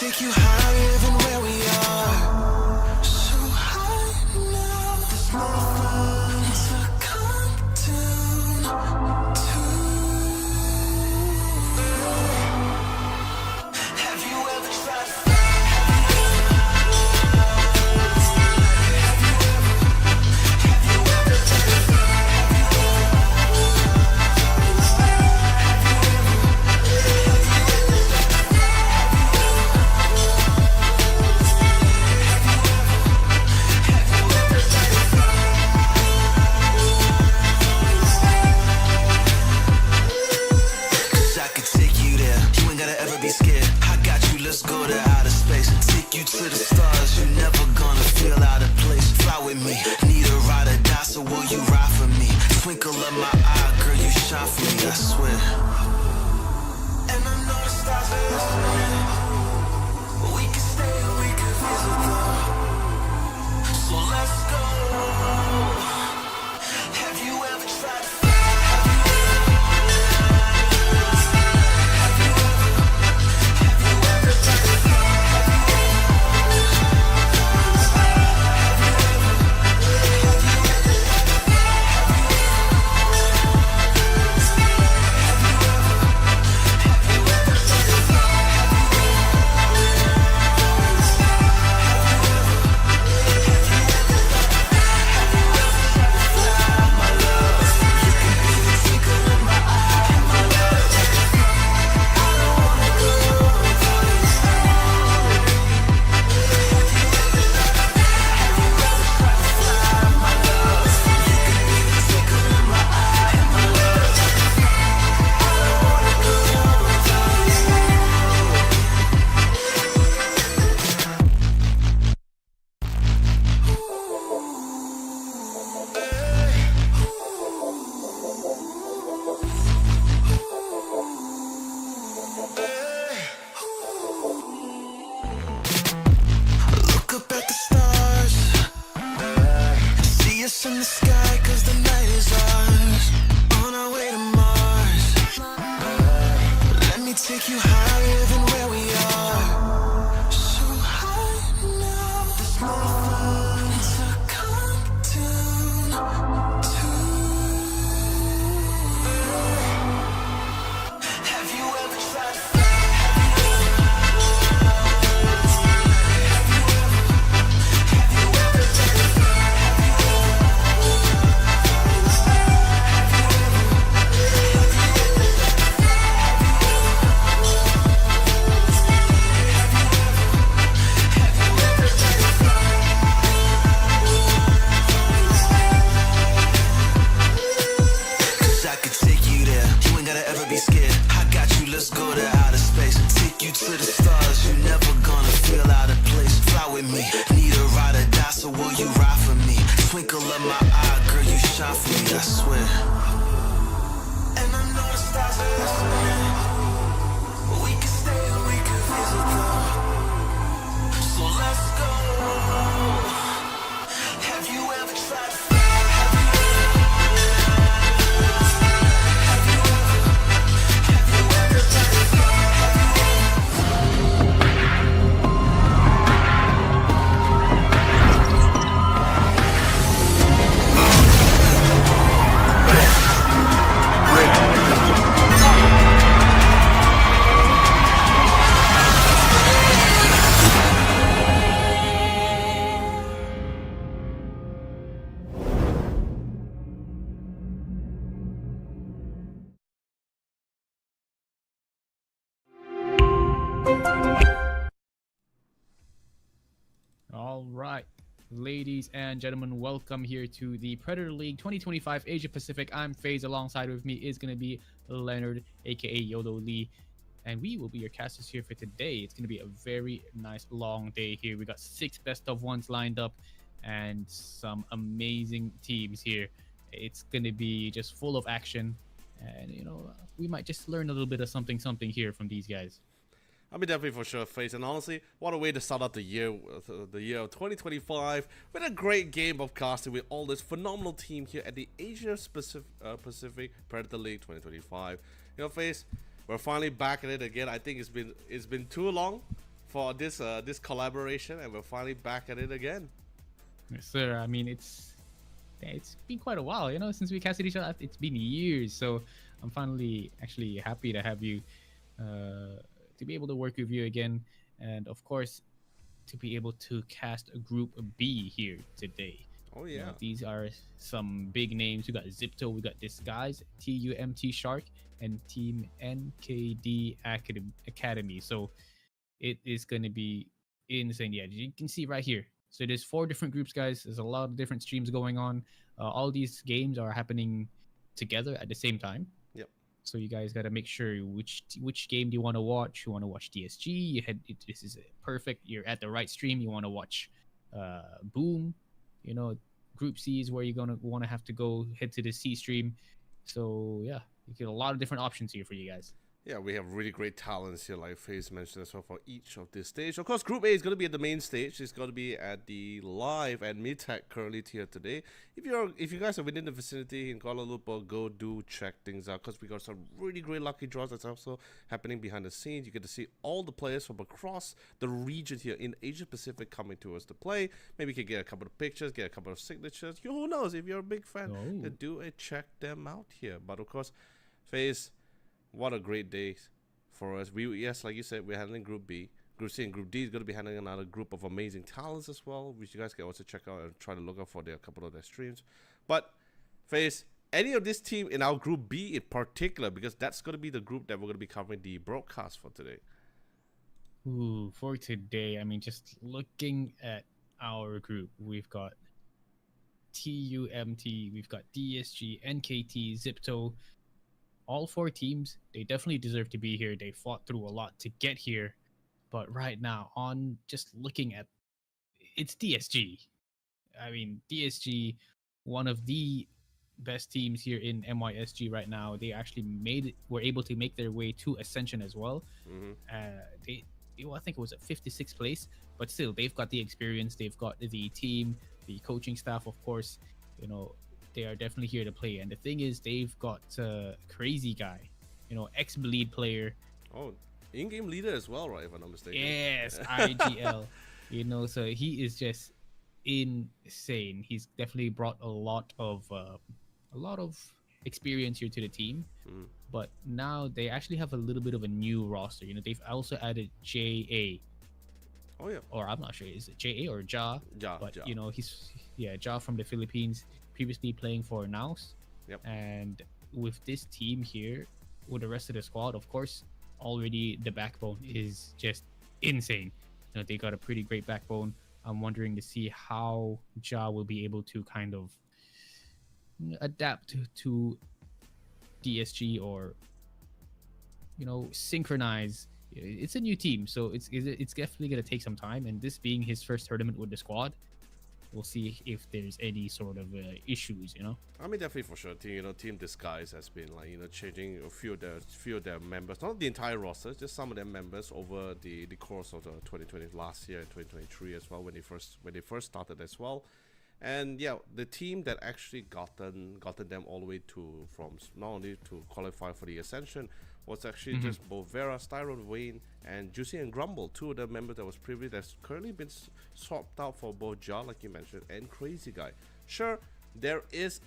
take you higher than where we are. So high now, there's nothing to come down to. Have you ever tried to let's go to outer space, take you to the stars, you're never gonna feel out of place. Fly with me, need a ride or die, so will you ride for me? Twinkle of my eye, girl, you shine for me, I swear. And I know the stars are listening, but we can stay or we can visit them. So let's go. Have you ever tried to fly? In the sky, cause the night is ours. On our way to Mars. Let me take you higher than where we are. So high now, there's nothing to come down to. Have you ever tried to fly? Let's go to outer space, take you to the stars, you're never gonna feel out of place. Fly with me, need a ride or die, so will you ride for me? Twinkle of my eye, girl, you shine for me, I swear. And I know the stars are listening, but we can stay or we can visit them. So let's go. Have you ever tried to fly? All right, ladies and gentlemen, welcome here to the Predator League 2025 Asia Pacific. I'm FaZe. Alongside with me is going to be Leonard, aka Yodo Lee, and we will be your casters here for today. It's going to be a very nice long day here. We got 6 best of ones lined up and some amazing teams here. It's going to be just full of action, and we might just learn a little bit of something here from these guys. I mean, definitely for sure, FaZe. And honestly, what a way to start out the year of 2025 with a great game of casting with all this phenomenal team here at the Asia Pacific Predator League 2025. FaZe, we're finally back at it again. I think it's been too long for this collaboration, and we're finally back at it again. Yes, sir. I mean, it's been quite a while, since we casted each other. It's been years, so I'm finally actually happy to have you, to be able to work with you again, and of course, to be able to cast a group B here today. Oh yeah. These are some big names. We got Zipto, we got Disguise, TUMT Shark, and Team NKD Academy. So it is going to be insane. Yeah, you can see right here. So there's 4 different groups, guys. There's a lot of different streams going on. All these games are happening together at the same time. Yep. So you guys got to make sure which game do you want to watch. You want to watch DSG. This is perfect. You're at the right stream. You want to watch Boom. Group C is where you're gonna want to have to go head to the C stream. So yeah, you get a lot of different options here for you guys. Yeah, we have really great talents here, like FaZe mentioned as well, for each of this stage. Of course, Group A is going to be at the main stage. It's going to be at the live at Midtech currently here today. If you guys are within the vicinity in Kuala Lumpur, go do check things out, because we got some really great lucky draws that's also happening behind the scenes. You get to see all the players from across the region here in Asia Pacific coming to us to play. Maybe you can get a couple of pictures, get a couple of signatures. Who knows? If you're a big fan, do check them out here. But of course, FaZe, what a great day for us. Yes, like you said, we're handling Group B. Group C and Group D is going to be handling another group of amazing talents as well, which you guys can also check out and try to look out for a couple of their streams. But FaZe, any of this team in our Group B in particular, because that's going to be the group that we're going to be covering the broadcast for today. Ooh, for today, I mean, just looking at our group, we've got TUMT, we've got DSG, NKT, Zipto. All 4 teams, they definitely deserve to be here. They fought through a lot to get here. But right now, on just looking at, it's DSG. I mean, DSG, one of the best teams here in MYSG right now. They actually were able to make their way to Ascension as well. I think it was at 56th place, but still, they've got the experience. They've got the team, the coaching staff, of course. They are definitely here to play. And the thing is, they've got Crazy Guy, ex-Bleed player. Oh, in-game leader as well, right, if I'm not mistaken. Yes, IGL. So he is just insane. He's definitely brought a lot of experience here to the team. But now they actually have a little bit of a new roster. They've also added JA. Oh yeah. Or I'm not sure, is it JA or Ja? Ja. But he's Ja from the Philippines, previously playing for Naus. Yep. And with this team here, with the rest of the squad, of course, already the backbone is just insane. They got a pretty great backbone. I'm wondering to see how Ja will be able to kind of adapt to DSG, or synchronize. It's a new team, so it's definitely going to take some time. And this being his first tournament with the squad, we'll see if there's any sort of issues. I mean, definitely for sure. Team Disguise has been changing a few of their members, not the entire roster, just some of their members over the course of the 2020 last year and 2023 as well, when they first started as well. And yeah, the team that actually gotten them all the way from not only to qualify for the Ascension was actually just both Vera, Styron, Wayne, and Juicy and Grumble, 2 of the members that was previously that's currently been swapped out for both Ja, like you mentioned, and Crazy Guy. Sure, there is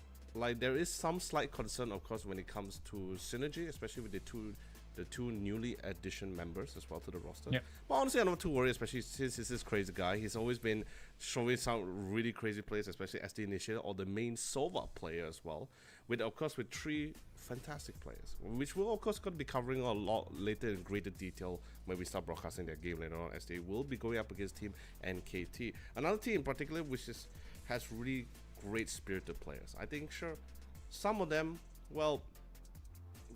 some slight concern, of course, when it comes to synergy, especially with the two newly addition members as well to the roster. Yep. But honestly, I'm not too worried, especially since he's this Crazy Guy. He's always been showing some really crazy plays, especially as the initiator or the main Sova player as well. With 3 fantastic players, which we're of course going to be covering a lot later in greater detail when we start broadcasting their game later on, as they will be going up against Team NKT. Another team in particular which has really great spirited players. I think some of them, well,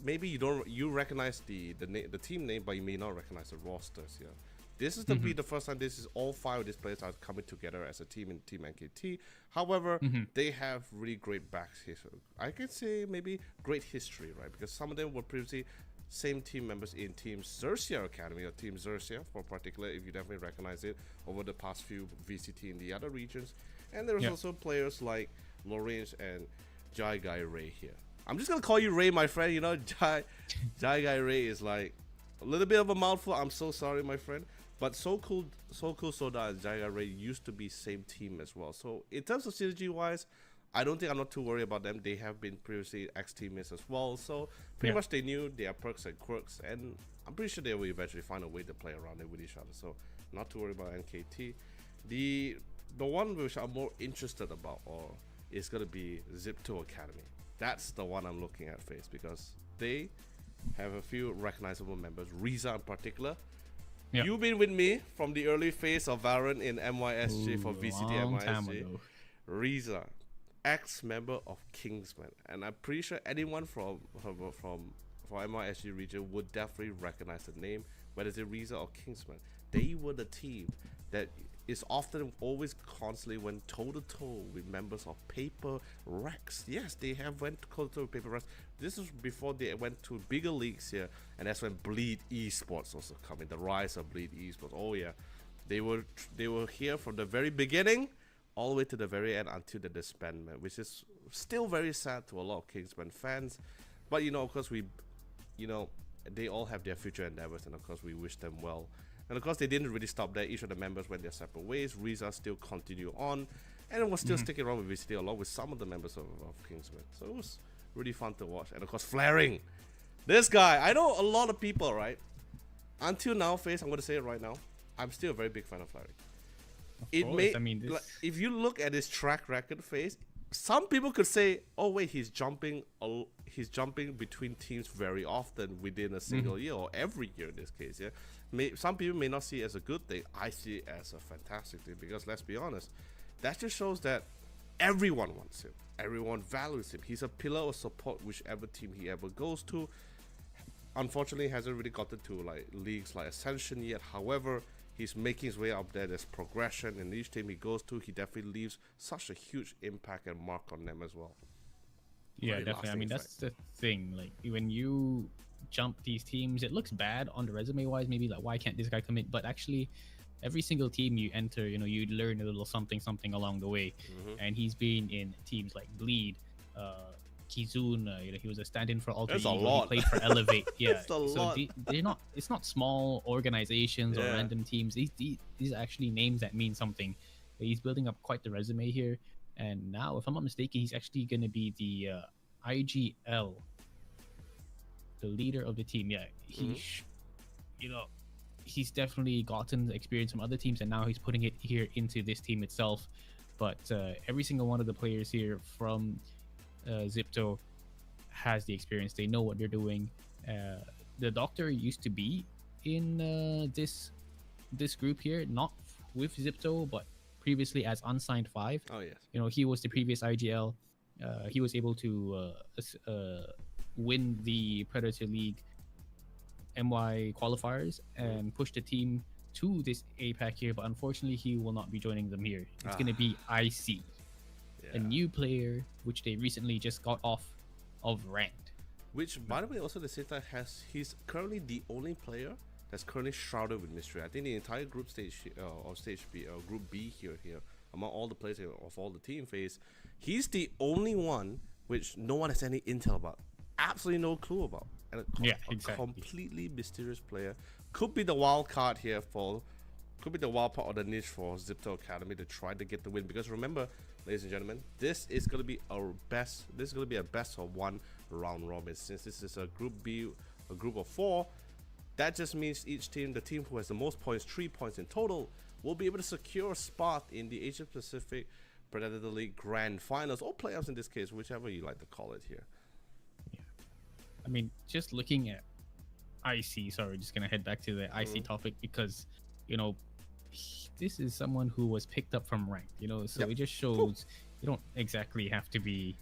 maybe you recognize the team name, but you may not recognize the rosters here. This is be the first time this is all 5 of these players are coming together as a team in Team NKT. However, they have really great backs here. So I could say maybe great history, right? Because some of them were previously same team members in Team Xerxia Academy, or Team Xerxia for particular, if you definitely recognize it over the past few VCT in the other regions. And there's also players like Lorange and Jai Guy Ray here. I'm just gonna call you Ray, my friend. Jai Guy Ray is like a little bit of a mouthful. I'm so sorry, my friend. But So Cool Soda and Jaiga Ray used to be same team as well. So in terms of synergy wise, I'm not too worried about them. They have been previously ex-teammates as well. So pretty much they knew their perks and quirks, and I'm pretty sure they will eventually find a way to play around it with each other. So not to worry about NKT. The one which I'm more interested about is gonna be Zip2 Academy. That's the one I'm looking at, FaZe, because they have a few recognizable members. Riza in particular. Yep. You've been with me from the early phase of Valorant in MYSG for VCT MYSG. Riza, ex-member of Kingsman, and I'm pretty sure anyone from MYSG region would definitely recognize the name, whether it's Riza or Kingsman. They were the team that is often always constantly went toe-to-toe with members of Paper Rex. Yes, they have went toe-to-toe with Paper Rex. This is before they went to bigger leagues here, and that's when Bleed Esports also coming. The rise of Bleed Esports. Oh yeah, they were here from the very beginning all the way to the very end until the disbandment, which is still very sad to a lot of Kingsman fans. But of course they all have their future endeavors, and of course we wish them well. And of course they didn't really stop there. Each of the members went their separate ways. Riza still continued on, and was still sticking around with VCT along with some of the members of Kingsman. So it was really fun to watch. And of course Flaring, this guy, I know a lot of people, right? Until now, FaZe, I'm going to say it right now, I'm still a very big fan of Flaring. If you look at his track record, FaZe, some people could say, oh wait, he's jumping between teams very often within a single year, or every year in this case. Yeah, some people may not see it as a good thing. I see it as a fantastic thing, because let's be honest, that just shows that everyone wants him, everyone values him. He's a pillar of support whichever team he ever goes to. Unfortunately, hasn't really gotten to like leagues like Ascension yet. However, he's making his way up there. There's progression, and each team he goes to, he definitely leaves such a huge impact and mark on them as well. Yeah, definitely. I mean, that's the thing. Like, when you jump these teams, it looks bad on the resume wise, maybe like, why can't this guy come in? But actually, every single team you enter, you learn a little something along the way. And he's been in teams like Bleed, Kizun, he was a stand-in for Alter Ego. He played for Elevate. Yeah, they're not. It's not small organizations or random teams. These are actually names that mean something. He's building up quite the resume here, and now, if I'm not mistaken, he's actually going to be the IGL, the leader of the team. Yeah, he's definitely gotten experience from other teams, and now he's putting it here into this team itself. But every single one of the players here from Zip2 has the experience. They know what they're doing. The Doctor used to be in this group here, not with Zip2, but previously as Unsigned 5. Oh yes. He was the previous IGL. He was able to win the Predator League MY qualifiers and push the team to this APAC here, but unfortunately he will not be joining them here. It's going to be IC, a new player which they recently just got off of ranked. Which, by the way, also the same time he's currently the only player that's currently shrouded with mystery. I think the entire group stage or stage B or group B here among all the players of all the team phase, he's the only one which no one has any intel about, absolutely no clue about, and a completely mysterious player. Could be the wild card here could be the wild part of the niche for Zip2 Academy to try to get the win. Because remember, ladies and gentlemen, this is going to be our best. This is going to be a best of one round robin. Since this is a group B, a group of 4, that just means each team, the team who has the most points, 3 points in total, will be able to secure a spot in the Asia Pacific Predator League Grand Finals, or playoffs in this case, whichever you like to call it here. Yeah, I mean, just looking at IC. Sorry, just gonna head back to the IC topic, because this is someone who was picked up from ranked, so it just shows you don't exactly have to be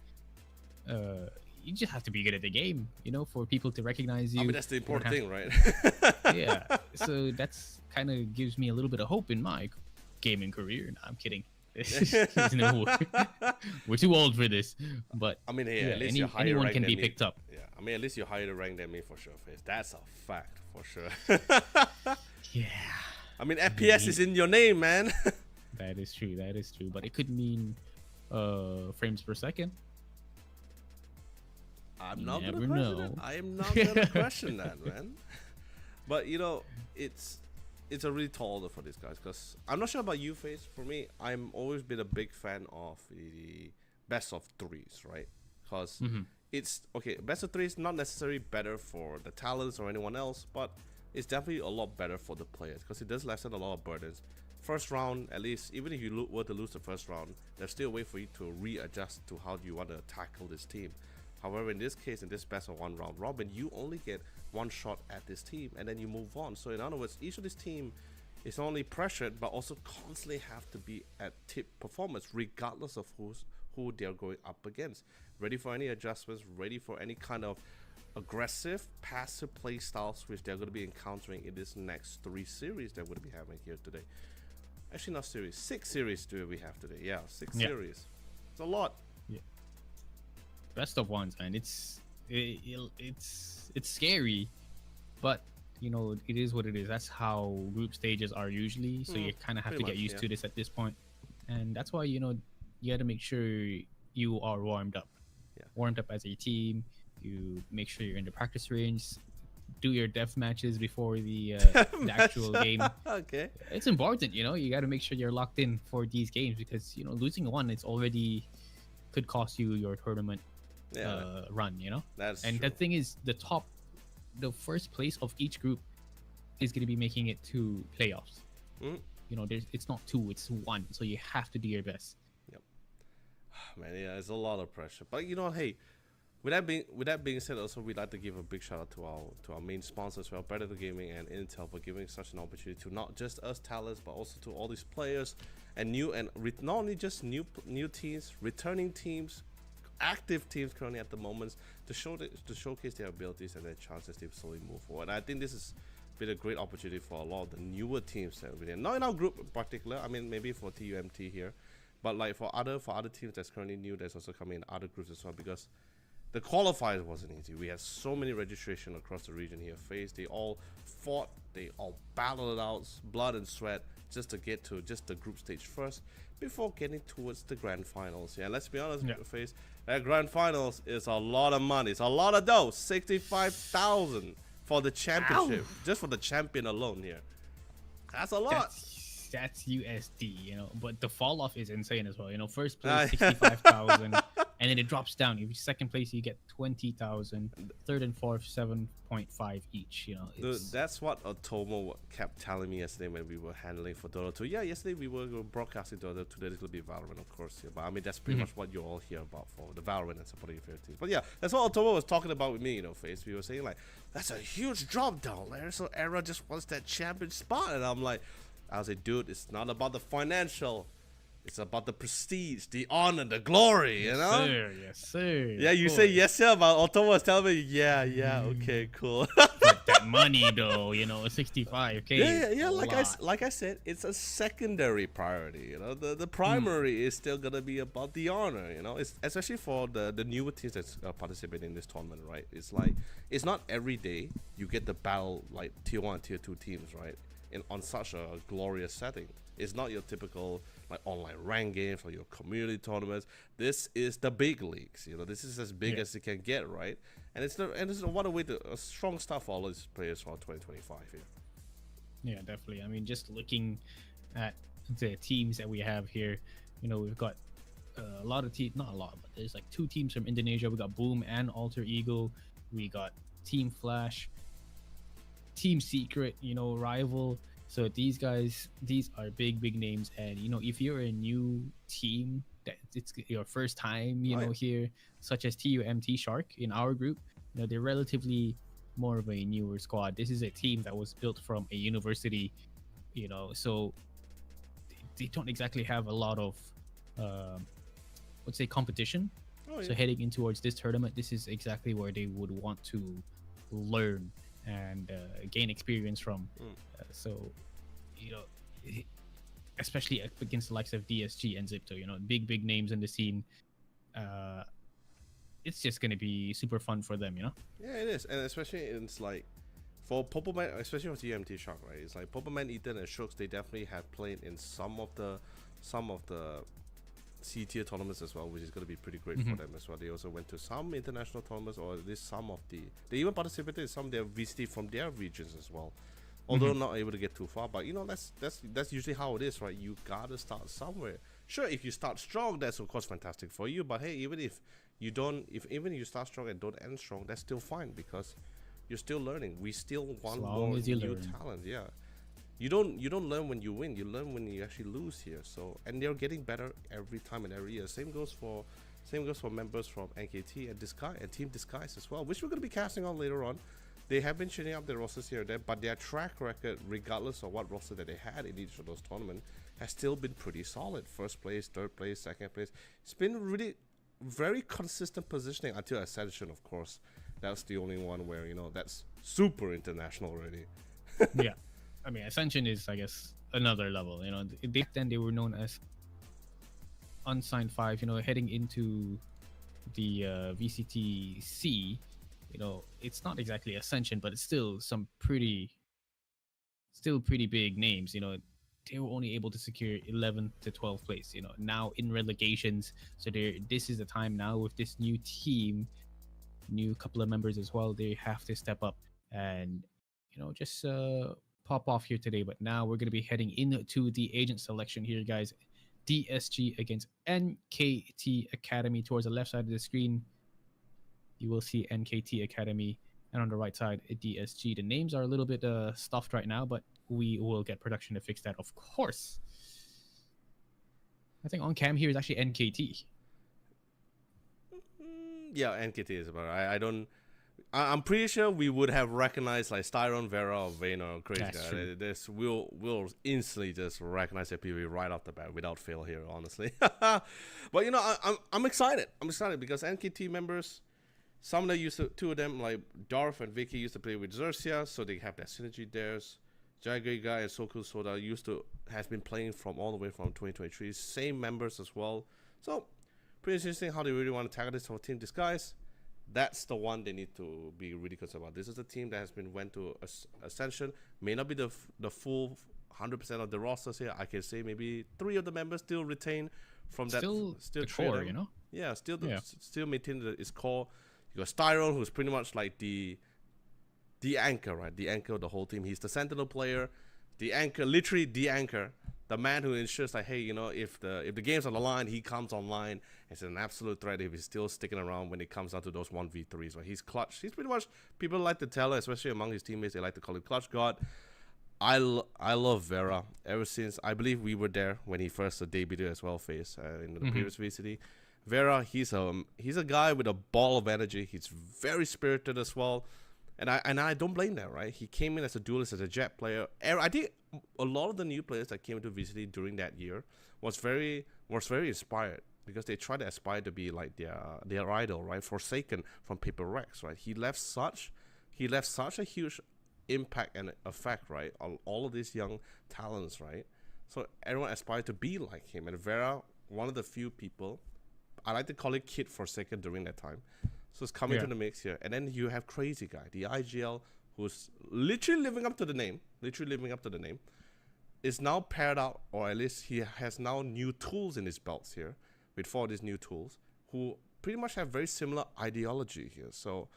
you just have to be good at the game, for people to recognize you. I mean, that's the important thing, right? Yeah, so that's kind of gives me a little bit of hope in my gaming career. No, I'm kidding. We're too old for this, but I mean, at least you're higher anyone ranked can than be me. picked up. Yeah, I mean, at least you're higher ranked than me for sure, FaZe. That's a fact for sure. Yeah. I mean, FPS is in your name, man. That is true. But it could mean frames per second. I'm not gonna question it. I am not gonna question that, man. But it's it's a really tall order for these guys, because I'm not sure about you, Face. For me, I'm always been a big fan of the best of threes, right? Because it's okay. Best of threes not necessarily better for the talents or anyone else, but it's definitely a lot better for the players, because it does lessen a lot of burdens. First round, at least, even if you were to lose the first round, there's still a way for you to readjust to how you want to tackle this team. However, in this case, in this best of one round robin, you only get one shot at this team and then you move on. So in other words, each of this team is not only pressured but also constantly have to be at tip performance regardless of who they're going up against. Ready for any adjustments, ready for any kind of aggressive, passive play styles which they're going to be encountering in this next 3 series that we're going to be having here today. Actually, not series, 6 series do we have today. Yeah, 6 series. It's a lot. Yeah. Best of ones, man. It's scary, but you know, it is what it is. That's how group stages are usually. So you kind of have to get used to this at this point, and that's why, you know, you got to make sure you are warmed up. Warmed up as a team. You make sure you're in the practice range. Do your death matches before the actual game. Okay. It's important, you know. You got to make sure you're locked in for these games, because you know, losing one, it's already could cost you your tournament run, you know. That's and true. the thing is, the first place of each group is going to be making it to playoffs. You know, it's not 2, it's 1, so you have to do your best. Man, yeah, it's a lot of pressure. But you know what, hey, with that being said, also we'd like to give a big shout out to our main sponsors, well, Predator Gaming and Intel, for giving such an opportunity to not just us talents, but also to all these players and not only just new teams, returning teams, active teams currently at the moment, to showcase their abilities and their chances to slowly move forward. And I think this has been a great opportunity for a lot of the newer teams that we're in. Not in our group in particular. I mean, maybe for TUMT here, but like for other teams that's currently new, that's also coming in other groups as well, because the qualifiers wasn't easy. We had so many registration across the region here. They all fought, they all battled it out, blood and sweat, just to get to just the group stage first before getting towards the grand finals. Yeah, let's be honest, Face, that grand finals is a lot of money. It's a lot of dough. 65,000 for the championship, just for the champion alone here. That's a lot. That's USD, you know, but the fall off is insane as well. You know, first place 65,000, and then it drops down. If you're second place, you get 20,000. Third and fourth, 7.5 each. You know, dude, that's what Otomo kept telling me yesterday when we were handling for Dota 2. Yeah, yesterday we were broadcasting Dota. Today it's gonna be Valorant, of course. Yeah, but I mean that's pretty much what you all hear about for the Valorant and supporting your favorite teams. But yeah, that's what Otomo was talking about with me. You know, Face. We were saying like, that's a huge drop down there. So Era just wants that champion spot, and I'm like, I was like, dude, it's not about the financial. It's about the prestige, the honor, the glory, you know? Yes, sir. Yeah, you say yes, sir, but Otomo was telling me, yeah, okay, cool. But that money, though, you know, 65K. Yeah. Like I said, it's a secondary priority, you know? The primary is still going to be about the honor, you know? It's especially for the newer teams that's participating in this tournament, right? It's like, it's not every day you get the battle, like, tier 1, tier 2 teams, right? On such a glorious setting. It's not your typical like online rank games or your community tournaments. This is the big leagues, you know. This is as big as it can get, right? And it's what a way to a strong start for all these players for 2025 here. Yeah, definitely. I mean, just looking at the teams that we have here, you know, we've got a lot of teams, not a lot, but there's like 2 teams from Indonesia. We got Boom and Alter Ego. We got Team Flash, Team Secret, you know, Rival. So these guys, these are big names. And you know, if you're a new team that it's your first time, you know, here, such as TUMT Shark in our group, you know, they're relatively more of a newer squad. This is a team that was built from a university, you know, so they don't exactly have a lot of let's say competition. So heading in towards this tournament, this is exactly where they would want to learn and gain experience from. So, you know, especially against the likes of DSG and Zipto, you know, big names in the scene, it's just going to be super fun for them, you know? Yeah, it is. And especially it's like for Popoman, especially for TMT Shark, right? It's like Popoman, Ethan, and Shooks, they definitely have played in some of the C tier tournaments as well, which is going to be pretty great for them as well. They also went to some international tournaments, or at least some of the, they even participated in some of their VCT from their regions as well. although not able to get too far. But you know, that's usually how it is, right? You gotta start somewhere. Sure, if you start strong, that's of course fantastic for you. But hey, even if you don't, even you start strong and don't end strong, that's still fine because you're still learning. We still want more new talent. Yeah, you don't learn when you win. You learn when you actually lose here. So, and they're getting better every time and every year. Same goes for members from NKT and Disguise and Team Disguise as well, which we're going to be casting on later on. They have been changing up their rosters here and there, but their track record, regardless of what roster that they had in each of those tournaments, has still been pretty solid. First place, third place, second place. It's been really very consistent positioning until Ascension, of course. That's the only one where, you know, that's super international already. Yeah. I mean, Ascension is, I guess, another level. You know, back then they were known as Unsigned 5, you know, heading into the VCTC. You know, it's not exactly Ascension, but it's still some pretty big names. You know, they were only able to secure 11th to 12th place. You know, now in relegations, so this is the time now with this new team, new couple of members as well. They have to step up and, you know, just pop off here today. But now we're gonna be heading into the agent selection here, guys. DSG against NKT Academy. Towards the left side of the screen, you will see NKT Academy, and on the right side, DSG. The names are a little bit stuffed right now, but we will get production to fix that, of course. I think on cam here is actually NKT. Yeah, NKT is about right. I'm pretty sure we would have recognized like Styron, Vera, or Vayner, or Crazy Guy. This we'll instantly just recognize their PV right off the bat without fail here, honestly. But you know, I'm excited. I'm excited because NKT members, some of them two of them, like Darth and Vicky, used to play with Xerxia, so they have that synergy there. Jagger Guy and Soku Soda has been playing from all the way from 2023. Same members as well. So pretty interesting how they really want to tackle this for Team Disguise. That's the one they need to be really concerned about. This is a team that has went to Ascension. May not be the full 100% of the rosters here. I can say maybe 3 of the members still retain from that. Still the core, you know? Yeah, still maintain its core. You got Styron, who's pretty much like the anchor, right? The anchor of the whole team. He's the sentinel player, the anchor, literally the anchor. The man who ensures like, hey, you know, if the game's on the line, he comes online. It's an absolute threat if he's still sticking around when it comes down to those 1v3s. Right? He's clutch. He's pretty much, people like to tell, especially among his teammates, they like to call him Clutch God. I love Vera ever since, I believe we were there when he first debuted as well, FaZe, in the previous VCT. Vera, he's a guy with a ball of energy. He's very spirited as well. And I don't blame that, right? He came in as a duelist, as a jet player. I think a lot of the new players that came into VCT during that year was very inspired because they tried to aspire to be like their idol, right? Forsaken from Paper Rex, right? He left such a huge impact and effect, right, on all of these young talents, right? So everyone aspired to be like him. And Vera, one of the few people, I like to call it Kid Forsaken during that time. So it's coming to the mix here. And then you have Crazy Guy, the IGL, who's literally living up to the name, is now paired out, or at least he has now new tools in his belts here, with 4 of these new tools, who pretty much have very similar ideology here. So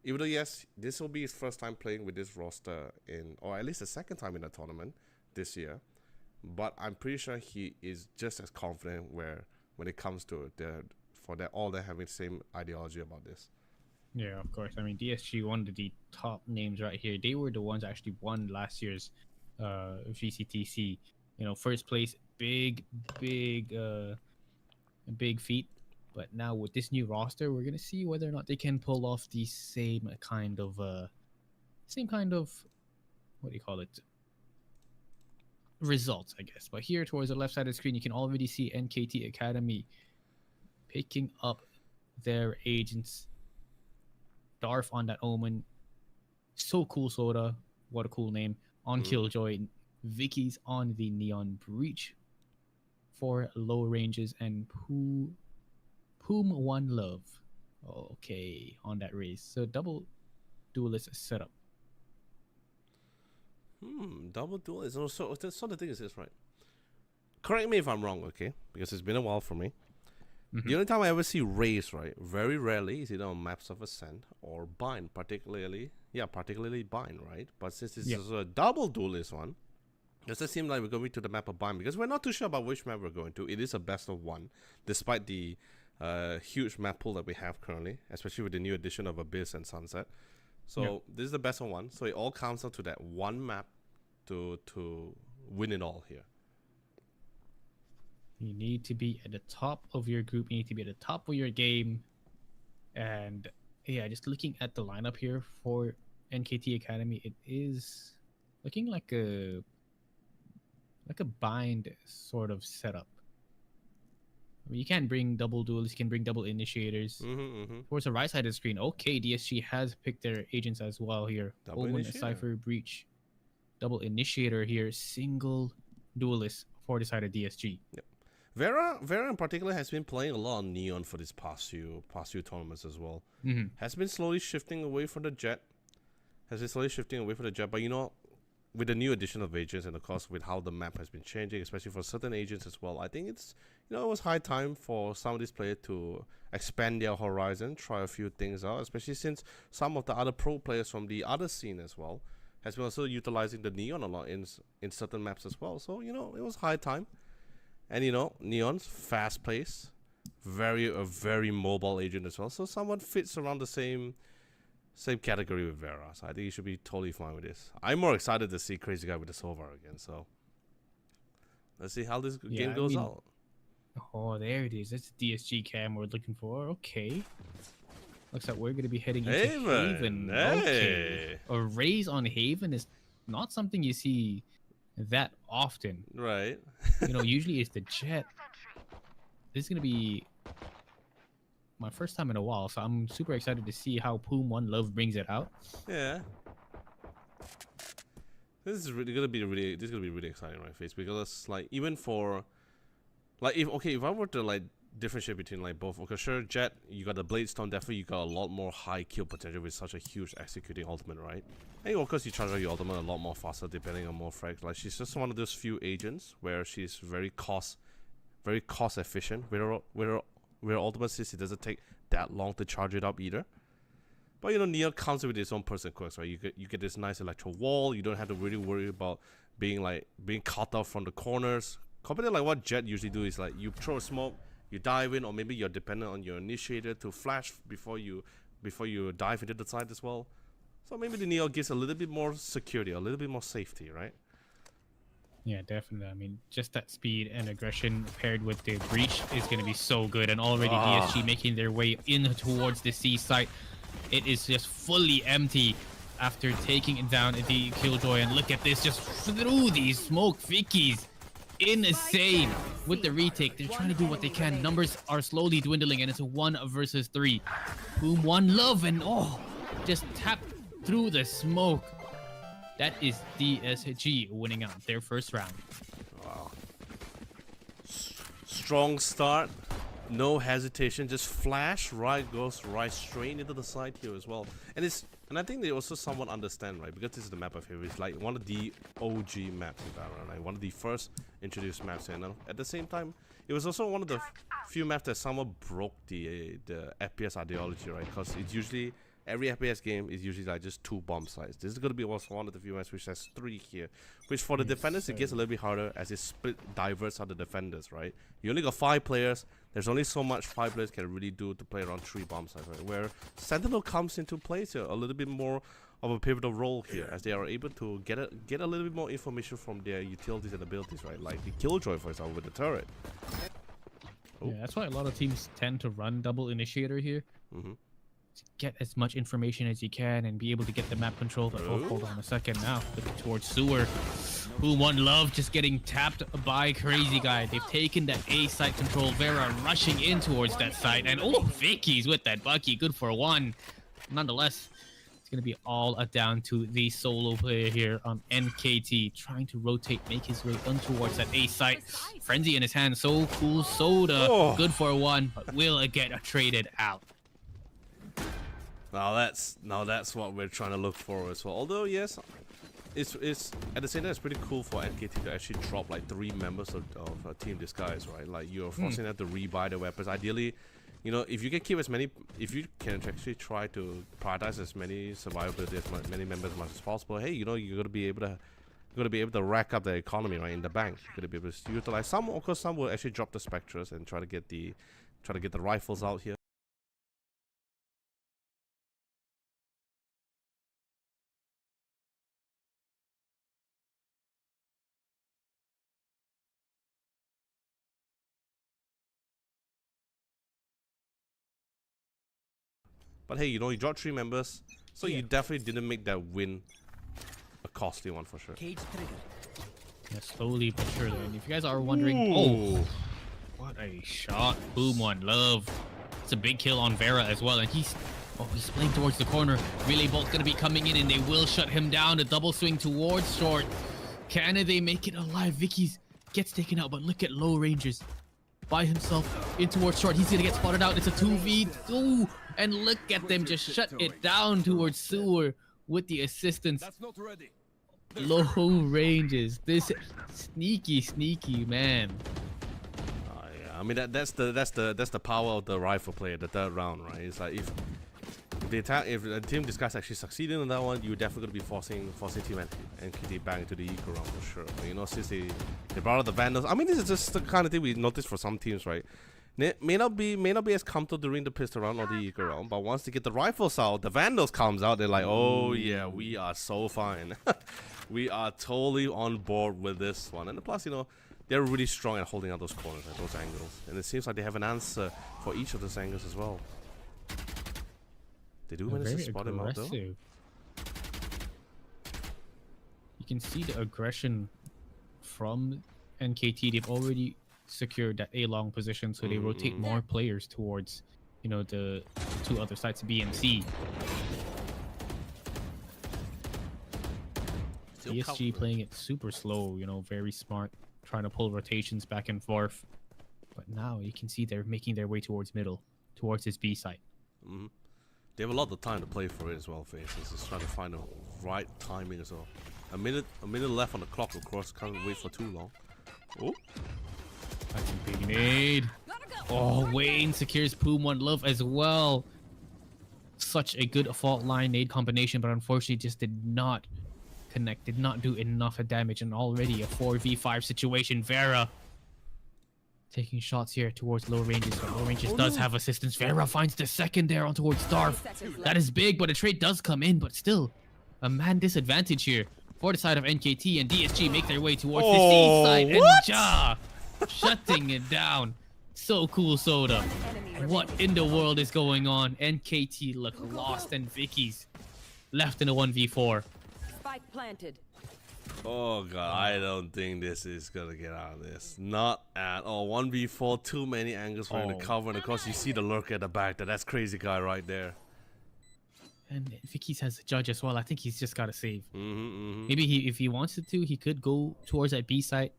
even though, yes, this will be his first time playing with this roster or at least the second time in the tournament this year, but I'm pretty sure he is just as confident when it comes to all they having the same ideology about this. Yeah, of course. I mean, DSG, one of the top names right here. They were the ones that actually won last year's VCTC. You know, first place, big feat. But now with this new roster, we're gonna see whether or not they can pull off the same kind of what do you call it? Results, I guess. But here towards the left side of the screen, you can already see NKT Academy picking up their agents. Darth on that Omen. So Cool Soda. What a cool name. On Killjoy. Vicky's on the Neon Breach for low ranges. And Poom One Love. Okay, on that race. So double duelist setup. Double duelist. So the thing is this, right? Correct me if I'm wrong, okay? Because it's been a while for me. The only time I ever see Raze, right, very rarely is either on maps of Ascent or Bind, particularly Bind, right? But since this is a double duelist one, does it seem like we're going to the map of Bind? Because we're not too sure about which map we're going to. It is a best of one, despite the huge map pool that we have currently, especially with the new addition of Abyss and Sunset. So this is the best of one. So it all comes down to that one map to win it all here. You need to be at the top of your group. You need to be at the top of your game. And yeah, just looking at the lineup here for NKT Academy, it is looking like a bind sort of setup. I mean, you can't bring double duelists, you can bring double initiators. Towards the right side of the screen, okay, DSG has picked their agents as well here. Omen, Cypher, Breach, double initiator here, single duelist for the side of DSG. Yep. Vera in particular has been playing a lot on Neon for these past few tournaments as well. Has been slowly shifting away from the Jet. But you know, with the new addition of agents and of course with how the map has been changing, especially for certain agents as well, I think it's, you know, it was high time for some of these players to expand their horizon, try a few things out, especially since some of the other pro players from the other scene as well has been also utilizing the Neon a lot in certain maps as well. So, you know, it was high time. And you know, Neon's fast pace, a very mobile agent as well. So someone fits around the same category with Vera. So I think he should be totally fine with this. I'm more excited to see Crazy Guy with the Sova again. So let's see how this game goes out. Oh, there it is. That's the DSG cam we're looking for. Okay. Looks like we're going to be heading into Haven. Hey. Okay. A raise on Haven is not something you see that often. Right. You know, usually it's the Jet. This is going to be my first time in a while, so I'm super excited to see how Poom One Love brings it out. Yeah. This is gonna be really exciting, right, Face? Because like even for like if I were to like differentiate between like both, okay, sure, Jet, you got the Bladestone, definitely you got a lot more high kill potential with such a huge executing ultimate, right? And of course you charge out your ultimate a lot more faster depending on more frags. Like she's just one of those few agents where she's very cost efficient. With her ultimate, since it doesn't take that long to charge it up either. But you know, Neon comes with its own person quirks, right? You get this nice electro wall. You don't have to really worry about being cut off from the corners. Compared to like what Jet usually do is like you throw a smoke, you dive in, or maybe you're dependent on your initiator to flash before you dive into the side as well. So maybe the Neon gives a little bit more security, a little bit more safety, right? Yeah, definitely. I mean, just that speed and aggression paired with the breach is going to be so good. And already DSG making their way in towards the C site. It is just fully empty after taking it down the Killjoy. And look at this, just through these smoke Vickies. Insane. With the retake, they're trying to do what they can. Numbers are slowly dwindling, and it's a 1 versus 3. Boom, One Love, and just tap through the smoke. That is DSG winning out their first round. Wow. Strong start. No hesitation. Just flash. Goes right straight into the side here as well. And I think they also somewhat understand, right? Because this is the map of here. It's like one of the OG maps in Valorant. Like one of the first introduced maps. And at the same time, it was also one of the few maps that somewhat broke the FPS ideology, right? Because it's usually... Every FPS game is usually like just 2 bomb sites. This is going to be also one of the few maps which has 3 here. Which for the defenders, it gets a little bit harder as it diverts out the defenders, right? You only got 5 players. There's only so much 5 players can really do to play around 3 bomb sites, right? Where Sentinel comes into place here, a little bit more of a pivotal role here, as they are able to get a little bit more information from their utilities and abilities, right? Like the Killjoy, for example, with the turret. Yeah, that's why a lot of teams tend to run double initiator here. Get as much information as you can and be able to get the map control. But hold on a second now. Looking towards Sewer. Boom One Love just getting tapped by Crazy Guy. They've taken that A site control. Vera rushing in towards that site. And Vicky's with that Bucky. Good for 1. Nonetheless, it's going to be all down to the solo player here on NKT. Trying to rotate, make his way on towards that A site. Frenzy in his hand. So cool soda. Good for 1. But will get traded out. Now that's what we're trying to look for as well. Although yes, it's at the same time it's pretty cool for NKT to actually drop like 3 members of Team Disguise, right? Like you're forcing them to rebuy the weapons. Ideally, you know, if you can keep as many, if you can actually try to prioritize as many survivability as many members as much as possible. Hey, you know, you're gonna be able to rack up the economy, right, in the bank. You're gonna be able to utilize some. Of course, some will actually drop the Spectres and try to get the rifles out here. But hey, you know, you dropped 3 members, so you definitely didn't make that win a costly one for sure. Yeah, slowly but surely. And if you guys are wondering, oh, what a shot! Boom, one love. It's a big kill on Vera as well, and he's playing towards the corner. Relay Bolt's gonna be coming in, and they will shut him down. The double swing towards short. Can they make it alive? Vicky's gets taken out, but look at low rangers by himself in towards short. He's gonna get spotted out. It's a 2v2. And look at them just shut it down towards sewer with the assistance. Low ranges. This sneaky man. Yeah. I mean that's the power of the rifle player, the 3rd round, right? It's like if the Team Disguise actually succeeded in that one, you're definitely gonna be forcing Team NKT back into the eco round for sure. But, you know, since they brought out the Vandals. I mean, this is just the kind of thing we noticed for some teams, right? It may not be as comfortable during the pistol round or the eco round, but once they get the rifles out, the Vandals comes out, they're like, oh yeah, we are so fine. We are totally on board with this one. And plus, you know, they're really strong at holding out those corners, at those angles. And it seems like they have an answer for each of those angles as well. They do manage to spot him out though. You can see the aggression from NKT. They've already secured that A-long position, so they rotate more players towards, you know, the 2 other sides, B and C. PSG playing it super slow, you know, very smart, trying to pull rotations back and forth. But now you can see they're making their way towards middle, towards his B side. They have a lot of time to play for it as well, Face. It's just trying to find the right timing as well. A minute left on the clock, of course, can't wait for too long. Oh. That's a big nade. Oh, Wayne secures Poom one love as well. Such a good fault line nade combination, but unfortunately just did not connect, did not do enough damage, and already a 4v5 situation. Vera taking shots here towards low ranges, but low ranges does have assistance. Vera finds the second there on towards Starf. That is big, but a trade does come in, but still a man disadvantage here for the side of NKT, and DSG make their way towards the C side, and Ja shutting it down. So cool, Soda. What in the world is going on? NKT look lost, and Vicky's left in a 1v4. Spike planted. Oh god, I don't think this is gonna get out of this. Not at all. 1v4, too many angles for him to cover, and of course you see the lurker at the back. That's crazy guy right there. And Vicky's has the judge as well. I think he's just got to save. Maybe if he wants to, he could go towards that B side,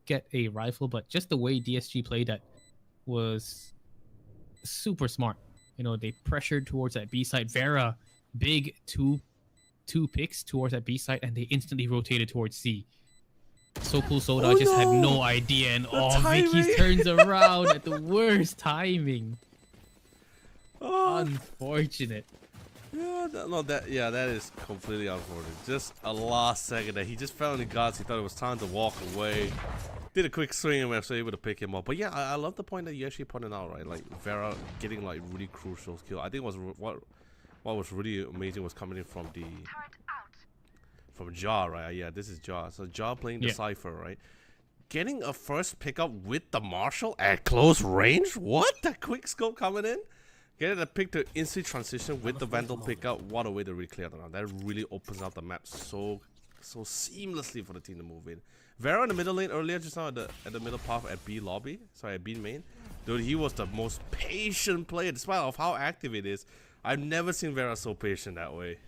get a rifle, but just the way DSG played that was super smart. You know, they pressured towards that B side. Vera, big two picks towards that B side, and they instantly rotated towards C. So cool, Soda just had no idea, and Vicky's turns around at the worst timing. Unfortunate. Yeah, that is completely unfortunate. Just a last second that he just fell in the guts. He thought it was time to walk away. Did a quick swing and was able to pick him up. But yeah, I love the point that you actually pointed out, right? Like Vera getting like really crucial kill. I think what was really amazing was coming in from Ja, right? Yeah, this is Ja. So Ja playing the Cypher, right? Getting a first pickup with the Marshall at close range? What? That quick scope coming in? Getting a pick to instant transition with the Vandal pickup. What a way to really clear that out. That really opens up the map so seamlessly for the team to move in. Vera in the middle lane earlier, just now at the middle path at B lobby. Sorry, at B main. Dude, he was the most patient player, despite of how active it is. I've never seen Vera so patient that way.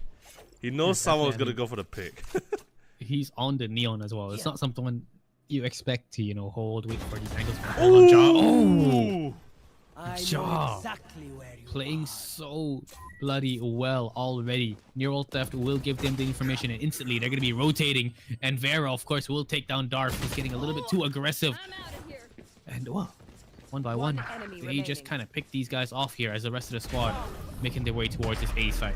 He knows someone's gonna go for the pick. He's on the neon as well. It's not something you expect to, you know, wait for these angles. Jaw exactly where you playing are. so bloody well already. Neural Theft will give them the information, and instantly they're going to be rotating. And Vera, of course, will take down Darth. He's getting a little bit too aggressive. I'm out of here. And well, one by one, enemy they just remaining. kind of pick these guys off here as the rest of the squad making their way towards this A site.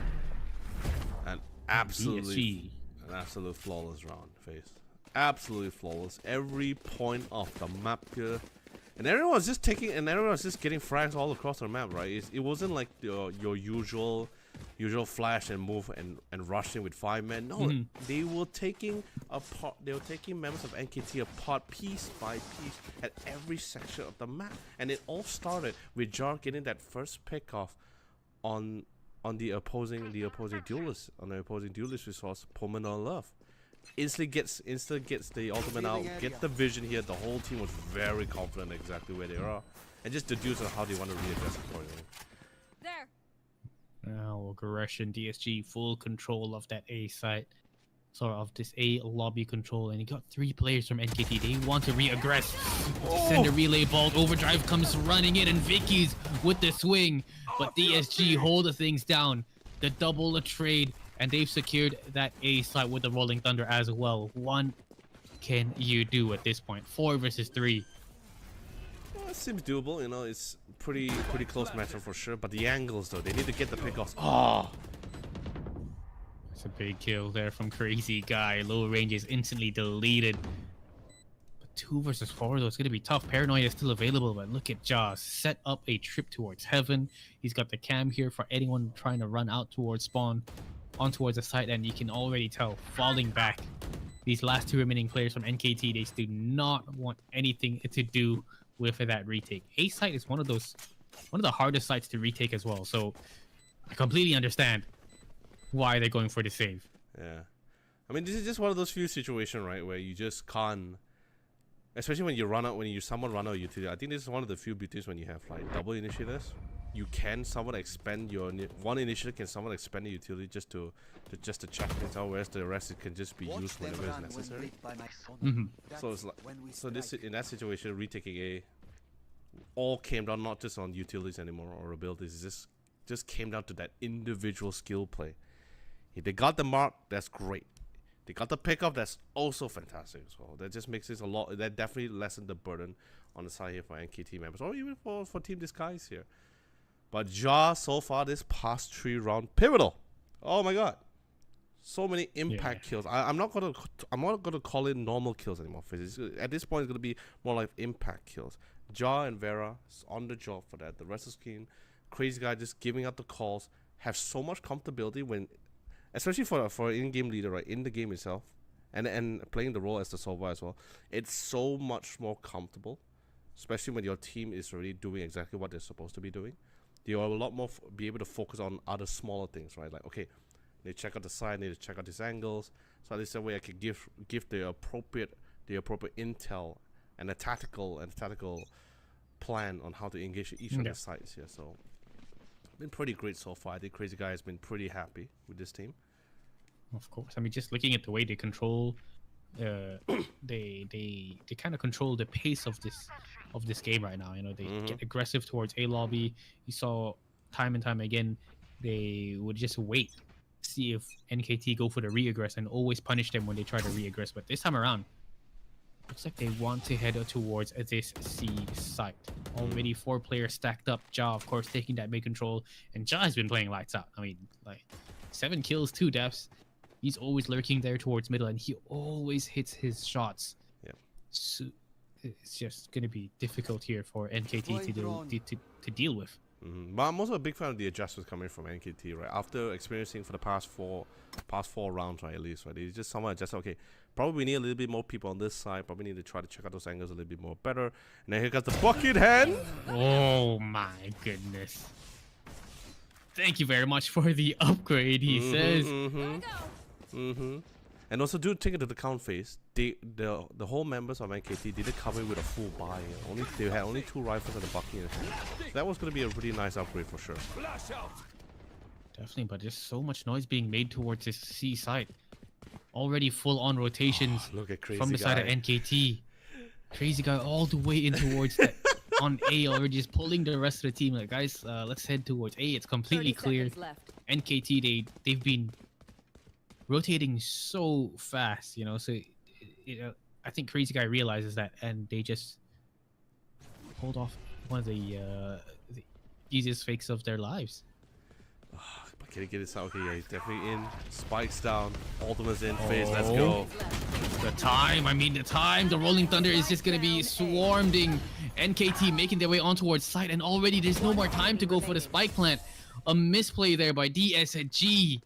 An absolutely, PSG. an absolute flawless round, Face. Absolutely flawless. Every point of the map here. And everyone was just getting frags all across the map, right? It wasn't like your usual flash and move and rushing with 5 men. No, they were taking members of NKT apart piece by piece at every section of the map. And it all started with Jar getting that first pick off on the opposing duelist, resource, Pullman on Love. Instantly gets the ultimate out, get the vision here. The whole team was very confident exactly where they are, and just deduce on how they want to readjust accordingly. There. Now aggression, DSG full control of that A site, sort of this A lobby control, and he got 3 players from NKT. They want to re-aggress. Send a relay bolt. Overdrive comes running in, and Vicky's with the swing, but DSG hold the things down. The double a trade. And they've secured that A site with the Rolling Thunder as well. What can you do at this point? 4 versus 3. Well, it seems doable, you know. It's pretty close matchup for sure. But the angles, though, they need to get the pickoffs. Oh, It's a big kill there from Crazy Guy. Low range is instantly deleted. But 2 versus 4, though, it's gonna be tough. Paranoia is still available, but look at Jaws set up a trip towards heaven. He's got the cam here for anyone trying to run out towards spawn. On towards the site, and you can already tell falling back. These last 2 remaining players from NKT, they do not want anything to do with that retake. A site is one of the hardest sites to retake as well. So I completely understand why they're going for the save. yeah. I mean, this is just one of those few situations, right, where you just can't. Especially when someone run out of utility. I think this is one of the few beauties when you have like double initiatives. You can somewhat expend your one initiative can somewhat expend the utility just to check things out, whereas the rest it can just be used whenever it's necessary. So it's like in that situation, retaking A all came down not just on utilities anymore or abilities. It just came down to that individual skill play. If they got the mark, that's great. They got the pickup, that's also fantastic as well. That just makes this a lot. That definitely lessened the burden on the side here for NKT members, or even for Team Disguise here. But Ja, so far this past 3 round pivotal. Oh my god, so many impact kills. I'm not gonna call it normal kills anymore. At this point, it's gonna be more like impact kills. Ja and Vera is on the job for that. The rest of the team, Crazy Guy just giving out the calls, have so much comfortability when, especially for an in-game leader, right, in the game itself, and playing the role as the solver as well. It's so much more comfortable, especially when your team is already doing exactly what they're supposed to be doing. You're a lot more be able to focus on other smaller things, right? Like, okay, they check out the side, need to check out these angles. So at least that way I can give the appropriate intel and a tactical plan on how to engage each of the sides here. So been pretty great so far. I think Crazy Guy has been pretty happy with this team. Of course, I mean, just looking at the way they control, they kind of control the pace of this game right now. You know, they get aggressive towards A lobby. You saw time and time again, they would just wait, see if NKT go for the re-aggress and always punish them when they try to re-aggress. But this time around, looks like they want to head towards this C site. Already 4 players stacked up. Ja, of course, taking that mid control, and Ja has been playing lights out. I mean, like 7 kills, 2 deaths. He's always lurking there towards middle, and he always hits his shots. Yeah. So it's just gonna be difficult here for NKT to deal with. But I'm also a big fan of the adjustments coming from NKT, right? After experiencing for the past four rounds, right, at least, right? They just somewhat adjust. Okay, probably we need a little bit more people on this side. Probably need to try to check out those angles a little bit more better. And then here comes the bucket hand. Oh my goodness! Thank you very much for the upgrade. He says. And also, do take it to the count phase. The whole members of NKT didn't come in with a full buy. They had only 2 rifles and a bucket. So that was going to be a pretty nice upgrade for sure. Definitely, but there's so much noise being made towards this C side. Already full on rotations Look at Crazy from the side of Guy. NKT. Crazy Guy all the way in towards that on A already, just pulling the rest of the team. Like, guys, let's head towards A. It's completely 30 clear. seconds left. NKT, they've been rotating so fast, you know. So, I think Crazy Guy realizes that, and they just pulled off one of the easiest fakes of their lives. But can he get this out? Okay, yeah, he's definitely in. Spikes down. Ultimate's in. Phase, let's go. The time, the Rolling Thunder is just gonna be swarming. NKT making their way on towards site, and already there's no more time to go for the spike plant. A misplay there by DSG,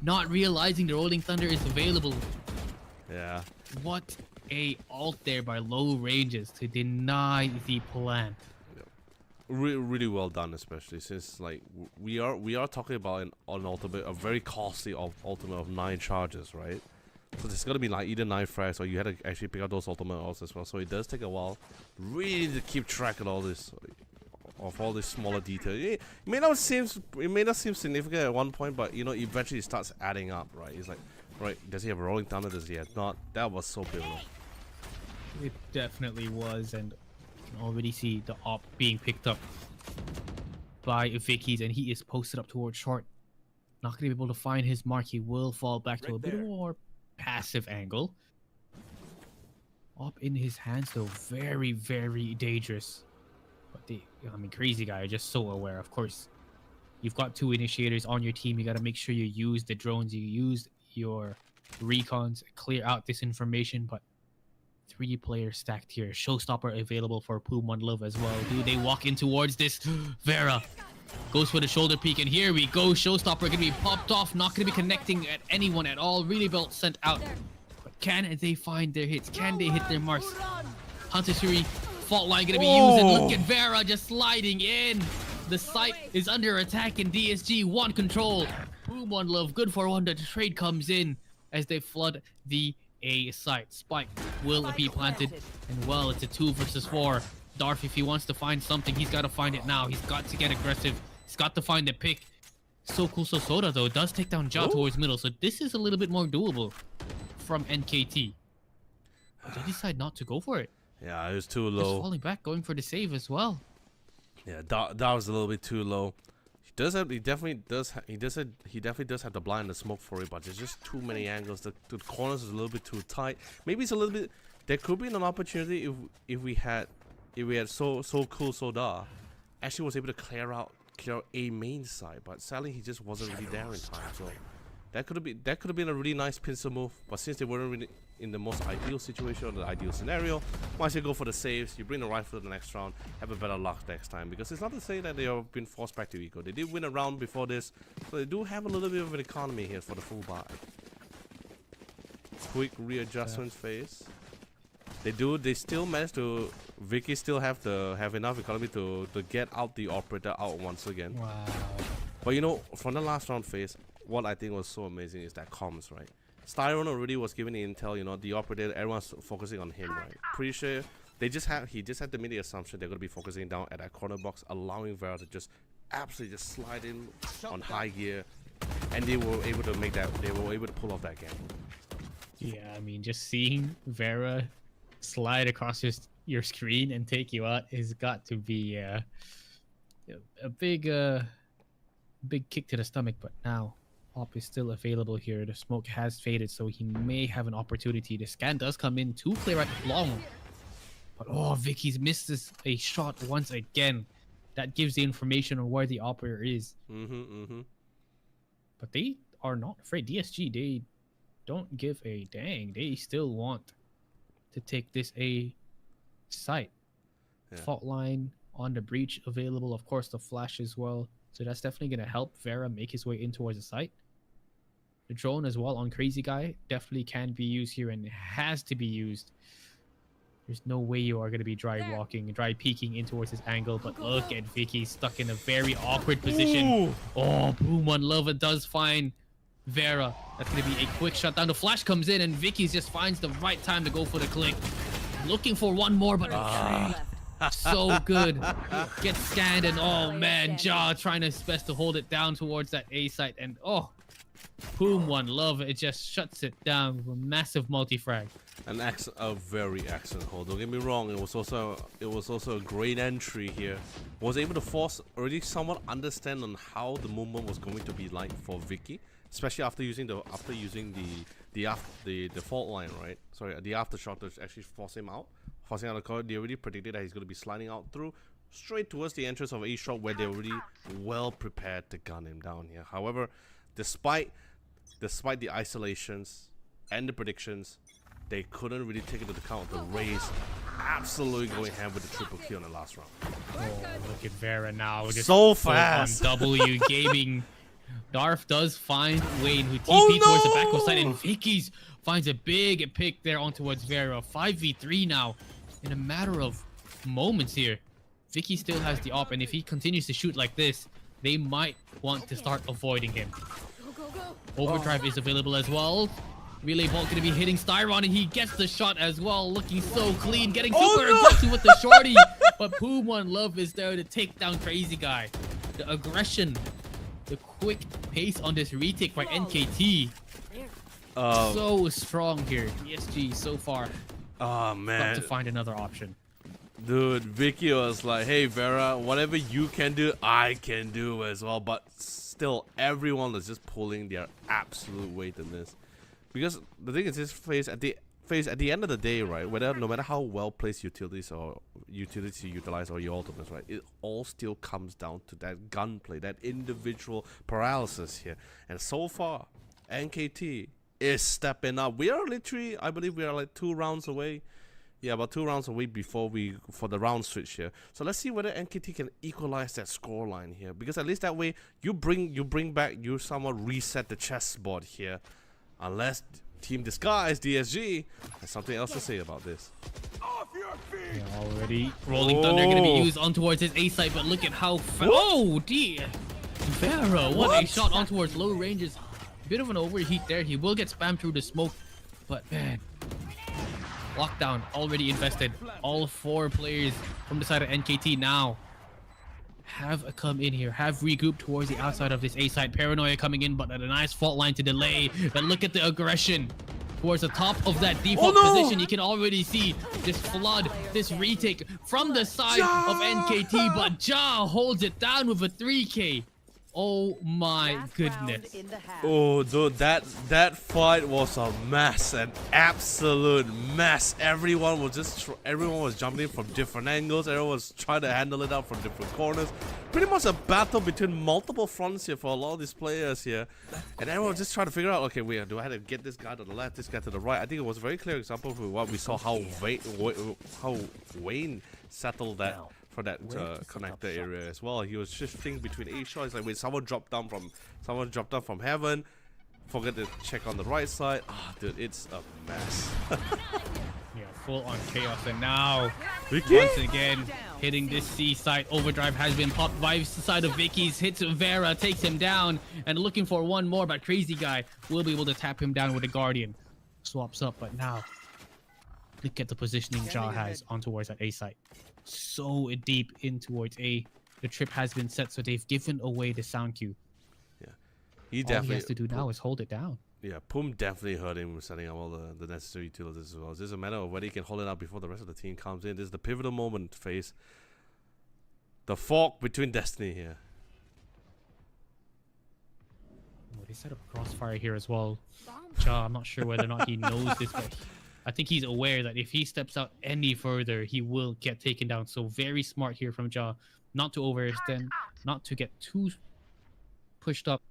not realizing the Rolling Thunder is available. Yeah. What a ult there by low ranges to deny the plant. Really well done, especially since like we are talking about an ultimate, a very costly ultimate of 9 charges, right? So there's gonna be like either 9 frags, or you had to actually pick up those ultimate ults as well. So it does take a while, really, to keep track of all this, smaller details. It may not seem significant at one point, but you know, eventually it starts adding up, right? It's like, right, does he have a Rolling Thunder? Does he have not? That was so pivotal. It definitely was, and you can already see the op being picked up by Vicky's, and he is posted up towards short. Not gonna be able to find his mark. He will fall back to a bit more passive angle. Op in his hands, though, very, very dangerous. But Crazy Guy are just so aware. Of course, you've got 2 initiators on your team. You got to make sure you use the drones, you use your recons, clear out this information. But 3 players stacked here. Showstopper available for Puma Love as well. Do they walk in towards this? Vera goes for the shoulder peek, and here we go. Showstopper gonna be popped off, not gonna be connecting at anyone at all. Really well sent out. But can they find their hits? Can they hit their marks? Hunter Suri, fault line gonna be used, and look at Vera just sliding in. The site is under attack, and DSG want control. Boom on Love, good for one. The trade comes in as they flood the A site. Spike will be planted, and well, it's a 2 versus 4. Darth, if he wants to find something, he's got to find it now. He's got to get aggressive. He's got to find the pick. So cool, so Soda, though, does take down Ja towards middle. So this is a little bit more doable from NKT. But they decide not to go for it. Yeah, it was too Just low. falling back, going for the save as well. Yeah, that was a little bit too low. He definitely does have the blind and the smoke for it, but there's just too many angles. The corners is a little bit too tight. Maybe it's a little bit. There could be an opportunity if we had so cool Soda actually was able to clear out A main side, but sadly he just wasn't really there in time. So that could have been a really nice pincer move. But since they weren't really in the most ideal situation or the ideal scenario, once you go for the saves, you bring the rifle to the next round, have a better luck next time. Because it's not to say that they have been forced back to eco. They did win a round before this, so they do have a little bit of an economy here for the full buy. Quick readjustment phase. They still manage to. Vicky still have enough economy to get out the operator out once again. Wow. But you know, from the last round phase, what I think was so amazing is that comms, right? Styron already was giving the intel, you know, the operator, everyone's focusing on him, right? Pretty sure he just had to make the assumption they're gonna be focusing down at that corner box, allowing Vera to just absolutely just slide in on high gear, and they were able to make that. They were able to pull off that game. Yeah, I mean, just seeing Vera slide across your screen and take you out has got to be a big kick to the stomach. But now Op is still available here. The smoke has faded, so he may have an opportunity. The scan does come in to play right long, but Vicky's misses a shot once again. That gives the information on where the operator is. But they are not afraid. DSG, they don't give a dang. They still want to take this A site. Yeah. Fault line on the breach available, of course, the flash as well. So that's definitely going to help Vera make his way in towards the site. The drone as well on Crazy Guy definitely can be used here and has to be used. There's no way you are going to be dry peeking in towards this angle. But look at Vicky stuck in a very awkward position. Ooh. Oh, Boom on Lova does find Vera. That's going to be a quick shutdown. The flash comes in and Vicky just finds the right time to go for the click. Looking for one more, but so good. Gets scanned, and oh man, Ja trying his best to hold it down towards that A site. And Boom, one love. It just shuts it down with a massive multi-frag. A very excellent hold. Don't get me wrong. It was also a great entry here. Was able to force already somewhat understand on how the movement was going to be like for Vicky, especially after using the fault line, right? Sorry, the aftershock to actually force him out the corner. They already predicted that he's going to be sliding out through straight towards the entrance of A shot, where they're already well prepared to gun him down here. However, despite the isolations and the predictions, they couldn't really take into account the Rays absolutely going ham with the triple kill in the last round. Oh, look at Vera now. Just so fast. On W gaming. Darth does find Wayne, who TP towards the back side, and Vicky's finds a big pick there on towards Vera. 5v3 now. In a matter of moments here, Vicky still has the op, and if he continues to shoot like this, they might want to start avoiding him. Overdrive is available as well. Relay Bolt gonna be hitting Styron, and he gets the shot as well, looking so clean, getting super aggressive with the shorty. But Poom One Love is there to take down Crazy Guy. The aggression, the quick pace on this retake by NKT. So strong here. ESG so far. Oh man. Got to find another option. Dude, Vicky was like, hey Vera, whatever you can do, I can do as well. But still, everyone was just pulling their absolute weight in this. Because the thing is, this phase at the end of the day, right? No matter how well placed utilities you utilize or your ultimates, right? It all still comes down to that gunplay, that individual paralysis here. And so far, NKT is stepping up. We are literally, I believe, we are like 2 rounds away. Yeah, about 2 rounds away for the round switch here. So let's see whether NKT can equalize that scoreline here. Because at least that way, you somewhat reset the chessboard here. Unless Team Disguise, DSG, has something else to say about this. Yeah, already Rolling Thunder going to be used on towards his A site, but look at how oh dear! Vera, what a shot on towards low ranges. Bit of an overheat there. He will get spammed through the smoke, but man, lockdown already invested. All 4 players from the side of NKT now have come in here, have regrouped towards the outside of this A side. Paranoia coming in, but at a nice fault line to delay. But look at the aggression towards the top of that default position. You can already see this flood, this retake from the side of NKT, but Ja holds it down with a 3K. Oh my goodness. Oh dude, that fight was a mess, an absolute mess. Everyone was jumping in from different angles. Everyone was trying to handle it out from different corners. Pretty much a battle between multiple fronts here for a lot of these players here. And everyone was just trying to figure out, okay, do I have to get this guy to the left, this guy to the right? I think it was a very clear example of what we saw, how Wayne settled that for that connector area as well. He was shifting between A shots. Like when someone dropped down from heaven, forget to check on the right side. Dude, it's a mess. Yeah, full on chaos. And now Vicky? once again hitting this C side. Overdrive has been popped by the side of Vicky's, hits Vera, takes him down, and looking for one more, but Crazy Guy will be able to tap him down with a Guardian. Swaps up, but now look at the positioning Ja has on towards that A site. So deep in towards A. The trip has been set, so they've given away the sound cue. Yeah, all he has to do now is hold it down. Yeah, Poom definitely heard him setting up all the necessary utilities as well. It's just a matter of whether he can hold it out before the rest of the team comes in. This is the pivotal moment phase. The fork between destiny here. Oh, they set up a crossfire here as well. Ja, I'm not sure whether or not he knows this, but I think he's aware that if he steps out any further, he will get taken down. So very smart here from Ja, not to overextend, not to get too pushed up.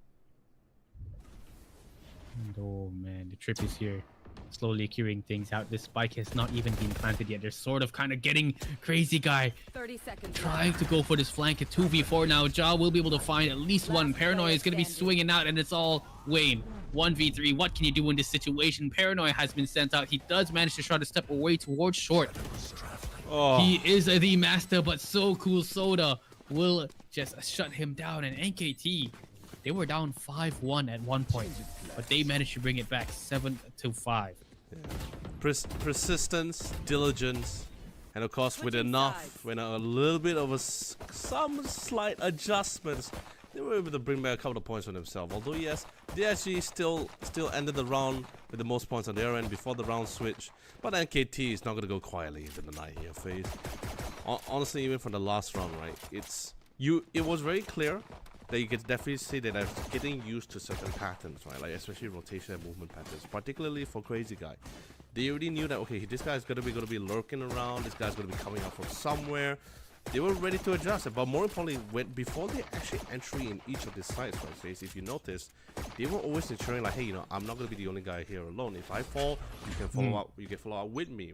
And oh man, the trip is here, slowly curing things out. This spike has not even been planted yet. They're sort of kind of getting Crazy Guy 30 seconds trying to go for this flank at 2v4 now. Ja will be able to find at least one. Paranoia is going to be swinging out, and it's all Wayne. 1v3, what can you do in this situation? Paranoia has been sent out. He does manage to try to step away towards short. He is the master, but so cool Soda will just shut him down. And NKT, they were down 5-1 at one point, but they managed to bring it back 7-5. Yeah. Persistence, diligence, and of course with a little bit of some slight adjustments, they were able to bring back a couple of points for themselves. Although yes, they actually still ended the round with the most points on their end before the round switch. But NKT is not going to go quietly into the night here, FaZe. Honestly, even from the last round, right, it was very clear that you could definitely see that they're getting used to certain patterns, right, like especially rotation and movement patterns, particularly for Crazy Guy. They already knew that, okay, this guy's gonna be lurking around, this guy's gonna be coming out from somewhere. They were ready to adjust it, but more importantly, before they actually entry in each of these sites, right, FaZe, if you notice, they were always ensuring like, hey, you know, I'm not gonna be the only guy here alone. If I fall, you can follow up. You can follow up with me.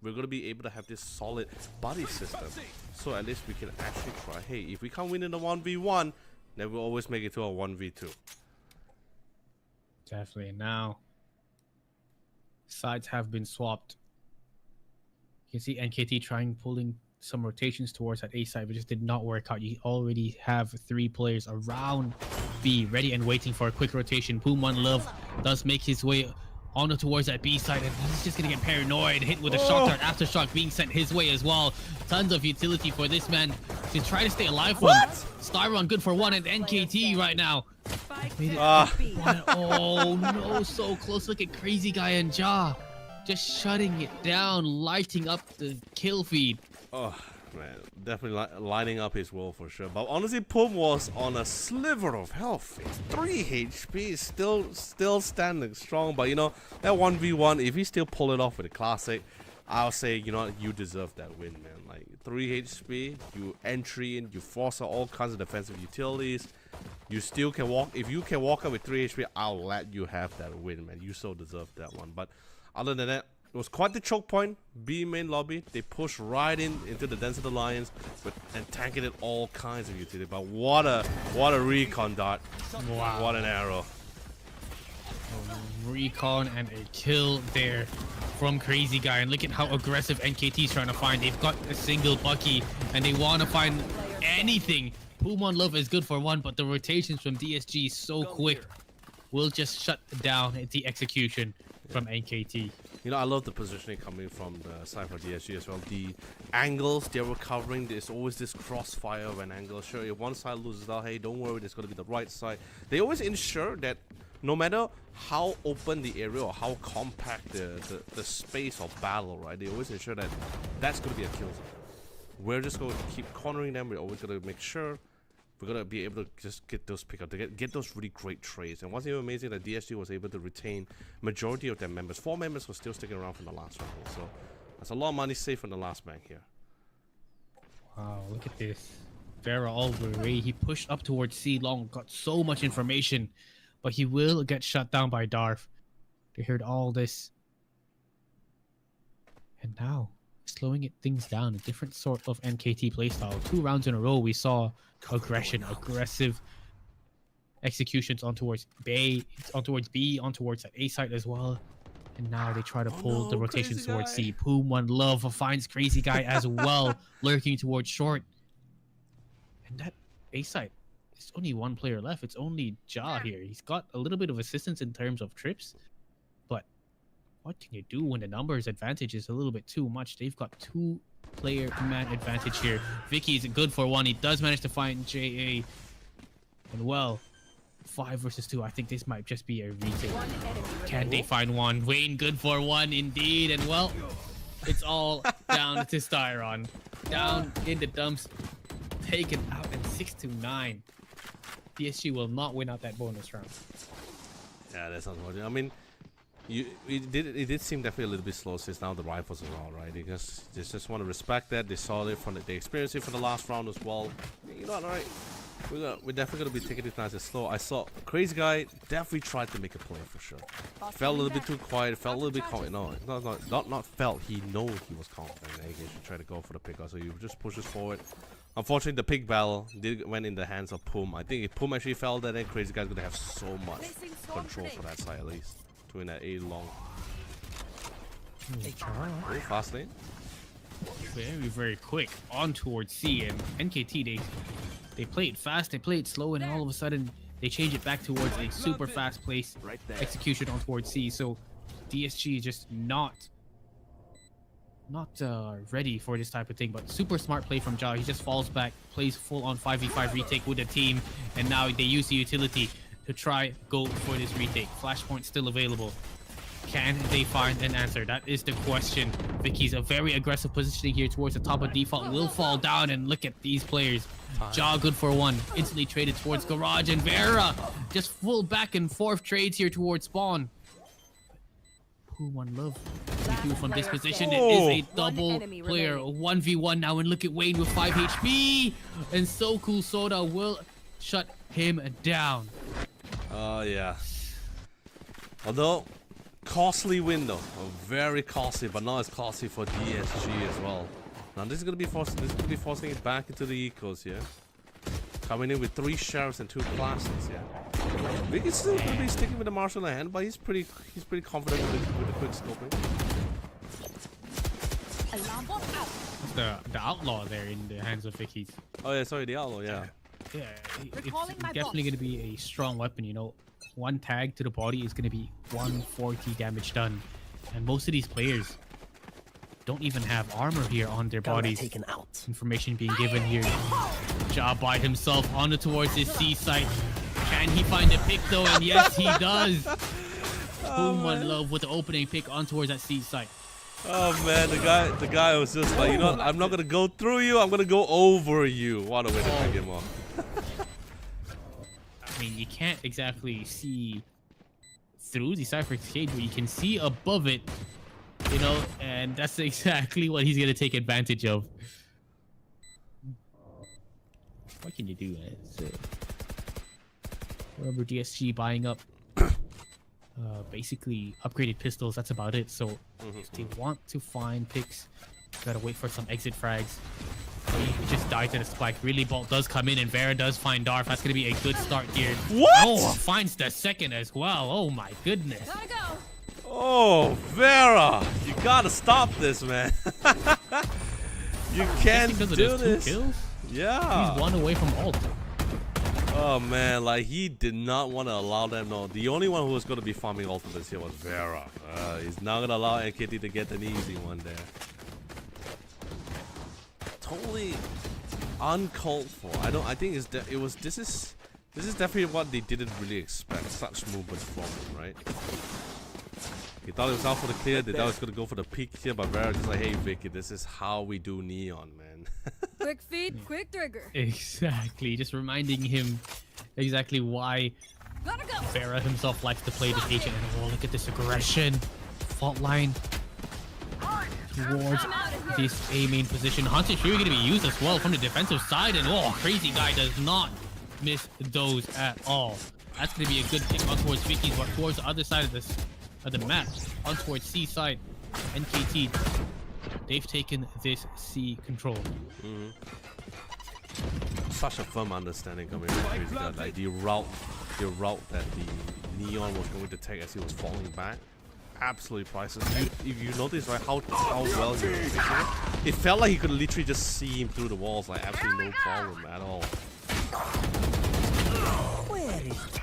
We're gonna be able to have this solid buddy system, so at least we can actually try. Hey, if we can't win in the 1v1, then we'll always make it to a 1v2. Definitely. Now, sides have been swapped. You can see NKT pulling some rotations towards that A side, but just did not work out. You already have 3 players around B, ready and waiting for a quick rotation. One Love does make his way on towards that B side, and he's just gonna get paranoid, hit with a shock dart, aftershock being sent his way as well. Tons of utility for this man to try to stay alive. Styron good for 1, and NKT right now. Oh no, so close. Look at Crazy Guy and Ja just shutting it down, lighting up the kill feed. Oh man, definitely lining up his will for sure. But honestly, Pum was on a sliver of health. 3 HP, still standing strong. But you know, that 1v1, if he still pull it off with a classic, I'll say, you know, you deserve that win, man. Like 3 HP, you entry in, you force out all kinds of defensive utilities. You still can walk. If you can walk out with 3 HP, I'll let you have that win, man. You so deserve that one. But other than that, it was quite the choke point. B main lobby, they pushed right into the Dance of the Lions, and tanking it all kinds of utility. But what a recon dart! Wow. What an arrow! Recon and a kill there from Crazy Guy. And look at how aggressive NKT is trying to find. They've got a single Bucky, and they want to find anything. Pumon Love is good for 1, but the rotations from DSG is so quick. We'll just shut down the execution from NKT. You know, I love the positioning coming from the side for DSG as well. The angles they were covering, there's always this crossfire of an angle. Sure, if one side loses out, hey, don't worry, there's going to be the right side. They always ensure that no matter how open the area or how compact the space of battle, right, they always ensure that that's going to be a kill zone. We're just going to keep cornering them. We're always going to make sure we're going to be able to just get those pickups, to get those really great trades. And what's even amazing that DSG was able to retain majority of their members. 4 members were still sticking around from the last round. So that's a lot of money saved from the last bank here. Wow, look at this. Vera all the way. He pushed up towards C long, got so much information, but he will get shut down by Darth. They heard all this. And now, slowing things down, a different sort of NKT playstyle. 2 rounds in a row, we saw aggression, aggressive executions on towards B, on towards that A side as well. And now they try to pull the rotations towards C. One Love finds Crazy Guy as well, lurking towards short. And that A side, there's only 1 player left. It's only Ja here. He's got a little bit of assistance in terms of trips, but what can you do when the numbers advantage is a little bit too much? They've got 2 player man advantage here. Vicky's good for 1. He does manage to find JA. And well, 5 versus 2. I think this might just be a retake. Can they find 1? Wayne good for 1 indeed. And well, it's all down to Styron. Down in the dumps. Taken out in 6-9. PSG will not win out that bonus round. Yeah, that's unfortunate. I mean, it did seem definitely a little bit slow since now the rifles are all right. Because they just want to respect that. They saw it from they experienced it for the last round as well. You know, all right. We're definitely gonna be taking this nice and slow. I saw Crazy Guy definitely tried to make a play for sure. Felt a little bit too quiet. Felt a little bit confident. No, not felt. He know he was confident. He should try to go for the pick up. So he just pushes forward. Unfortunately, the pick battle went in the hands of Pum. I think if Pum actually fell, then Crazy Guy's gonna have so much control for that side at least. Doing that A long. Oh, fast lane. Very, very quick on towards C, and NKT they play it fast, they play it slow, and all of a sudden they change it back towards a super fast place execution on towards C. So DSG is just not not ready for this type of thing, but super smart play from Ja. He just falls back, plays full on 5v5 retake with the team, and now they use the utility to try go for this retake. Flashpoint still available. Can they find an answer? That is the question. Vicky's a very aggressive positioning here towards the top of default. Will fall down, and look at these players. Ja good for one. Instantly traded towards Garage, and Vera just full back and forth trades here towards spawn. Who won love? We do from this position. It is a double player, a 1v1 now, and look at Wayne with 5 HP, and So Cool Soda will shut him down. Oh yeah. Although costly win though, very costly, but not as costly for DSG as well. Now this is gonna be forcing it back into the ecos here. Coming in with 3 sheriffs and 2 classics, yeah. Vic is still gonna be sticking with the martial hand, but he's pretty confident with the quick scoping. The outlaw there in the hands of Vicky's. Oh yeah, sorry, the outlaw, yeah. Yeah, it's definitely going to be a strong weapon, you know. 1 tag to the body is going to be 140 damage done. And most of these players don't even have armor here on their bodies. Taken out. Information being given here. Ja by himself on towards his C site. Can he find a pick though? And yes, he does. Boom, one love with the opening pick on towards that C site. Oh man, the guy was just like, you know what, I'm not gonna go through you, I'm gonna go over you. What a way to pick him off. I mean, you can't exactly see through the Cypher's cage, but you can see above it, you know, and that's exactly what he's gonna take advantage of. What can you do, man? Rubber DSG buying up basically upgraded pistols, that's about it. So if they want to find picks, gotta wait for some exit frags. He just died to the spike. Really, Bolt does come in, and Vera does find Darf. That's gonna be a good start here. What? Oh, finds the second as well. Oh my goodness. Gotta go. Oh, Vera, you gotta stop this, man. You can't do this. 2 kills? Yeah. He's 1 away from ult. Oh man, like he did not want to allow them. No, the only one who was going to be farming ultimates here was Vera. He's not going to allow NKT to get an easy one there. Totally uncalled for. I think this is definitely what they didn't really expect. Such movements from him, right? He thought it was out for the clear. They thought he was going to go for the peak here, but Vera just like, hey Vicky, this is how we do Neon, man. Quick feet, quick trigger. Exactly, just reminding him exactly why Gotta go. Vera himself likes to play this agent. And oh, look at this aggression. Fault line towards this A main position. Hunter Fury going to be used as well from the defensive side. And oh, Crazy Guy does not miss those at all. That's going to be a good pick on towards Vicky's, but towards the other side of the map, on towards C side, NKT. They've taken this C control. Such a firm understanding coming from Crazy Guy. Like the route that the Neon was going to take as he was falling back, absolutely priceless. If you notice, right, how well he was fixing it, it felt like he could literally just see him through the walls, like absolutely no problem at all. Where is it?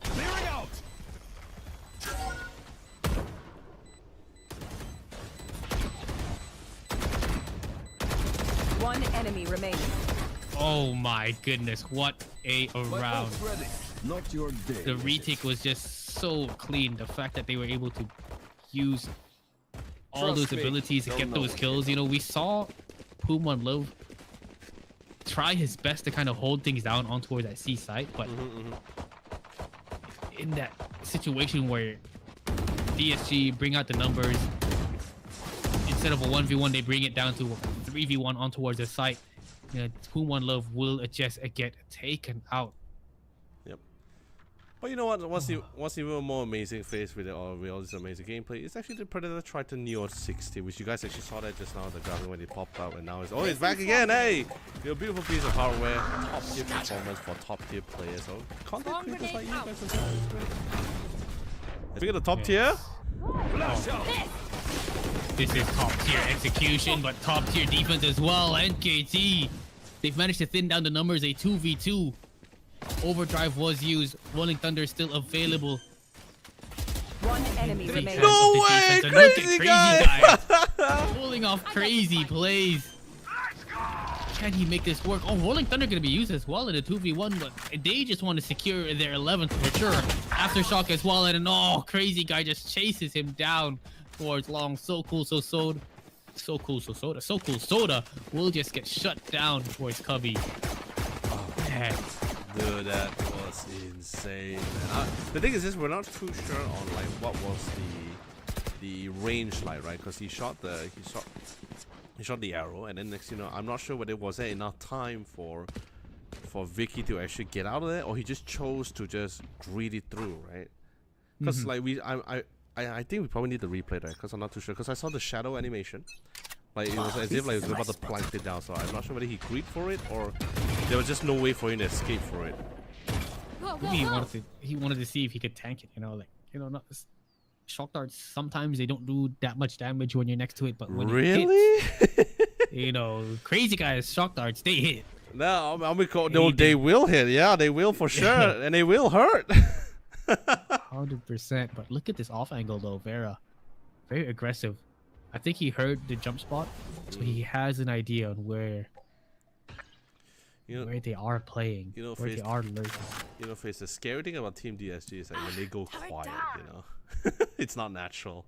Clearing out. One enemy remaining. Oh my goodness, what a round. Not your day. The retake was just so clean. The fact that they were able to use all those abilities to get those kills. You know, we saw Puma Love try his best to kind of hold things down on towards that C site, but in that situation where DSG bring out the numbers, instead of a 1v1, they bring it down to a 3v1 on towards the site. You know, Puma Love will just get taken out. Yep. But you know what? What's even more amazing face with all this amazing gameplay? It's actually the Predator Triton Neo 60, which you guys actually saw that just now in the graphic when it popped out, and now it's back again. Hey, a beautiful piece of hardware, top tier performance for top tier players. So content creators like you guys are great. Speaking of top tier, This is top tier execution, but top tier defense as well. NKT, they've managed to thin down the numbers. A 2v2. Overdrive was used. Rolling Thunder is still available. One enemy Three remaining. hands No of the way, defense, and look crazy at guy. pulling off crazy plays. Can he make this work? Oh, Rolling Thunder gonna be used as well in a 2v1, but they just want to secure their 11th for sure. Aftershock as well, and crazy guy just chases him down towards long. So cool, so soda. So cool, so soda. So cool, soda will just get shut down towards Cubby. Man. Dude, that was insane, man. The thing is this, we're not too sure on like what was the range like, right? Because he shot the arrow, and then next, I'm not sure whether was there enough time for Vicky to actually get out of there, or he just chose to just read it through, right? Because like I think we probably need to replay that, because I'm not too sure. Because I saw the shadow animation, like it was as if like he was about to plank it down. So I'm not sure whether he agreed for it or there was just no way for him to escape for it. Go, go, Maybe go. he wanted to see if he could tank it. Not shock darts. Sometimes they don't do that much damage when you're next to it, but when Really? it hits, crazy guys, shock darts, they hit. No, they will hit. Yeah, they will for sure, and they will hurt. 100%. But look at this off angle though, Vera. Very aggressive. I think he heard the jump spot, so he has an idea on where they are playing, where they are lurking. Face, the scary thing about Team DSG is like when they go quiet, it's not natural.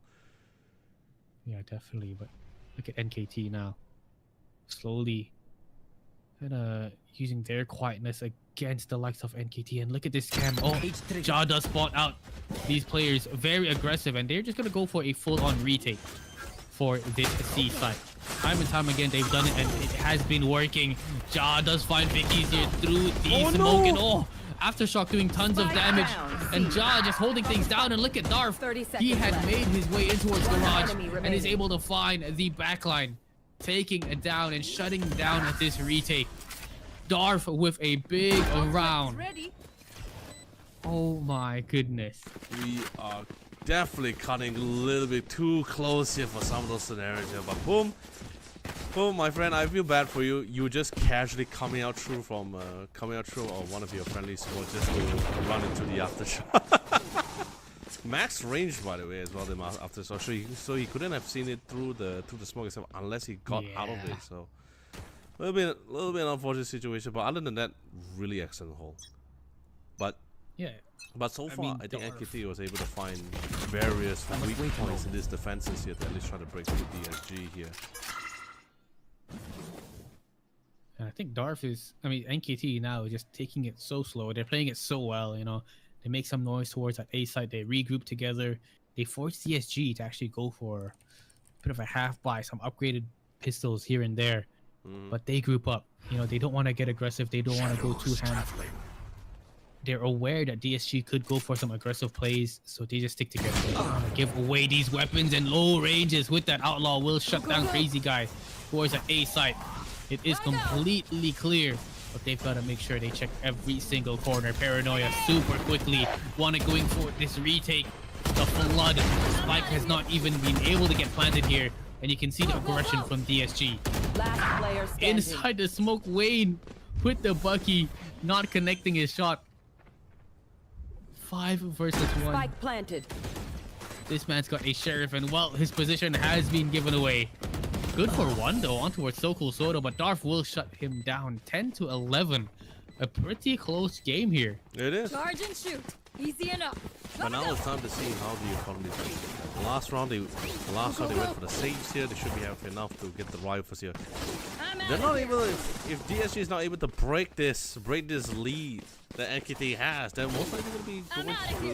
Yeah, definitely. But look at NKT now, slowly using their quietness against the likes of NKT. And look at this scam. Oh, Ja does spot out these players, very aggressive, and they're just gonna go for a full-on retake for this C side. Time and time again, they've done it, and it has been working. Ja does find Vicky's here through the smoke, and Aftershock doing tons of damage, and Ja just holding things down. And look at Darf. 30 seconds He had left. made his way in towards Garage enemy and is remaining. able to find the backline, taking it down and shutting down at this retake. Darf with a big round. Ready. Oh my goodness. We are definitely cutting a little bit too close here for some of those scenarios here, but boom, my friend, I feel bad for you. You were just casually coming out through or one of your friendly squads just to run into the aftershock. Max range, by the way, as well. The aftershock, so he couldn't have seen it through the smoke itself unless he got out of it. So a little bit unfortunate situation, but other than that, really excellent hole. But so far, I think NKT was able to find various weak points in these defenses here to at least try to break through DSG here. And I think NKT now is just taking it so slow. They're playing it so well, They make some noise towards that A side. They regroup together. They force DSG to actually go for a bit of a half buy, some upgraded pistols here and there. But they group up. They don't want to get aggressive. They don't want to go too hands. They're aware that DSG could go for some aggressive plays, so they just stick together. They don't want to give away these weapons and low ranges with that outlaw will shut down crazy guys towards the A side. It is completely clear, but they've got to make sure they check every single corner. Paranoia super quickly. Wanted going for this retake. The flood. Spike has not even been able to get planted here, and you can see the aggression from DSG. Last player standing. Inside the smoke, Wayne with the Bucky, not connecting his shot. 5 versus 1. Spike planted. This man's got a sheriff, and his position has been given away. Good for one though, on towards So Cool Soda, but Darf will shut him down. 10-11. A pretty close game here. It is. Charge and shoot. Easy enough. But now it's time to see how the economy is. The last round they went for the saves here. They should be having enough to get the rifles here. They're not able. If DSG is not able to break this lead that NKT has, then most likely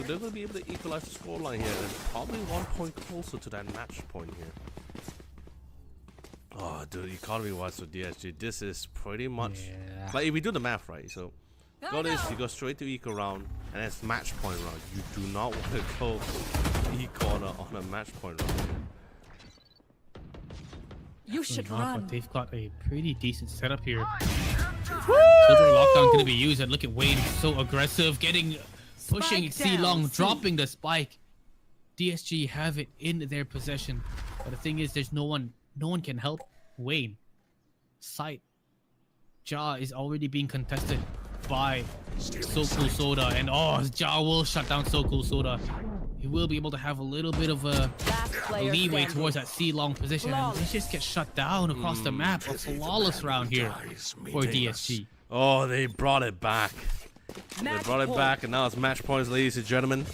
they're going to be able to equalize the scoreline here, and probably 1 point closer to that match point here. Oh, dude, economy-wise for DSG, this is pretty much like if we do the math right. So, you go straight to eco round, and it's match point round. You do not want to go eco on a match point round. You should Not, run. but they've got a pretty decent setup here. Killjoy lockdown going to be used, and look at Wayne, so aggressive, pushing C long, dropping the spike. DSG have it in their possession, but the thing is, there's no one can help Wayne. Sight. Ja is already being contested by So Cool Soda, and Ja will shut down So Cool Soda. he will be able to have a little bit of a Last player leeway standing. towards that C-long position. And they just get shut down across the map. A flawless round here for DSG. Oh, they brought it back. Match They brought it point. back, and now it's match points, ladies and gentlemen.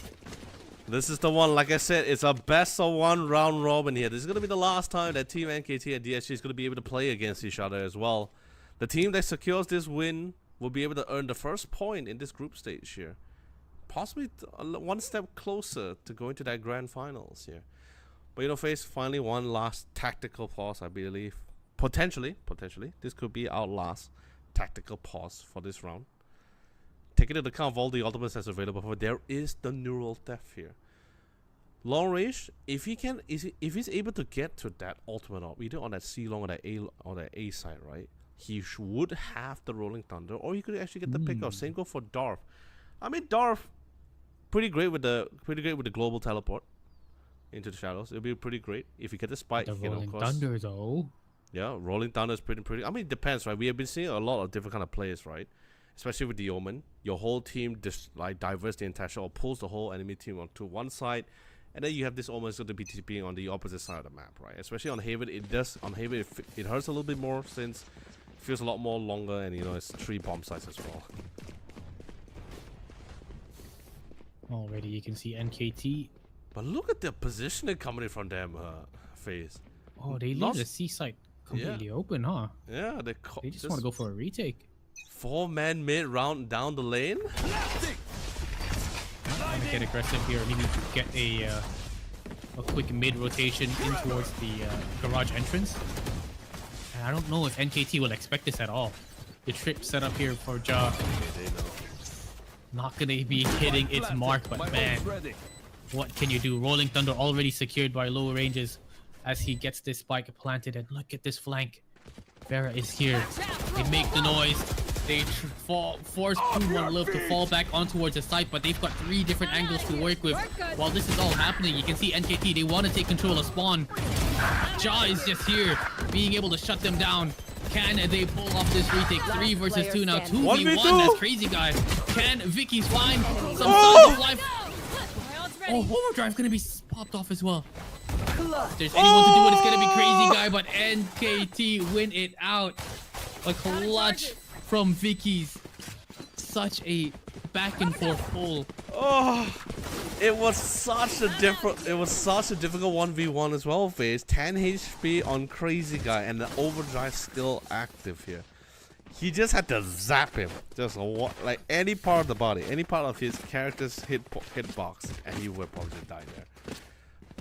This is the one, like I said, it's a best of one round robin here. This is going to be the last time that Team NKT and DSG is going to be able to play against each other as well. The team that secures this win will be able to earn the first point in this group stage here. Possibly one step closer to going to that grand finals here. But you know, FaZe, finally one last tactical pause, I believe. Potentially, this could be our last tactical pause for this round. Taking into account of all the ultimates that's available, but there is the neural theft here. Long range, if he's able to get to that ultimate up, either on that C long or that A side, right? He would have the Rolling Thunder, or he could actually get the pickup. Same go for Darth. I mean, Darth, pretty great with the global teleport into the shadows. It'll be pretty great if you get the spike. The You know, Rolling of course. Thunder, though. Yeah, Rolling Thunder is pretty. I mean, it depends, right? We have been seeing a lot of different kind of players, right? Especially with the Omen, your whole team just like diverts the entire shot or pulls the whole enemy team onto one side, and then you have this Omen going to be TPing on the opposite side of the map, right? Especially on Haven, it hurts a little bit more since it feels a lot more longer, and you know it's 3 bomb sites as well. Already you can see NKT. But look at the positioning coming in from them, FaZe. Oh, they leave Lost- the C site completely open, huh? Yeah, They just want to go for a retake. 4-man mid round down the lane. Trying to get aggressive here. Maybe to get a quick mid rotation in towards the garage entrance. And I don't know if NKT will expect this at all. The trip set up here for Ja, Okay, they know. not gonna be hitting its mark, My but man, ult's ready. what can you do? Rolling Thunder already secured by low ranges as he gets this spike planted, and look at this flank. Vera is here. They make the noise. They force Puma Love to fall back on towards the site, but they've got 3 different angles to work with. While this is all happening, you can see NKT, they want to take control of spawn. Ja is just here, being able to shut them down. Can they pull off this retake? 3 versus 2 now. 2v1, 1v2. that's crazy, guys. Can Vicky's find some signs of life? My ult's ready. Oh, overdrive gonna be popped off as well. If there's anyone to do it, it's gonna be crazy guy, but NKT win it out. A clutch from Vicky's. Such a back and forth pull. Oh, it was such a difficult 1v1 as well, FaZe. 10 HP on crazy guy, and the overdrive still active here. He just had to zap him, just like any part of the body, any part of his character's hitbox, and he would probably just die there.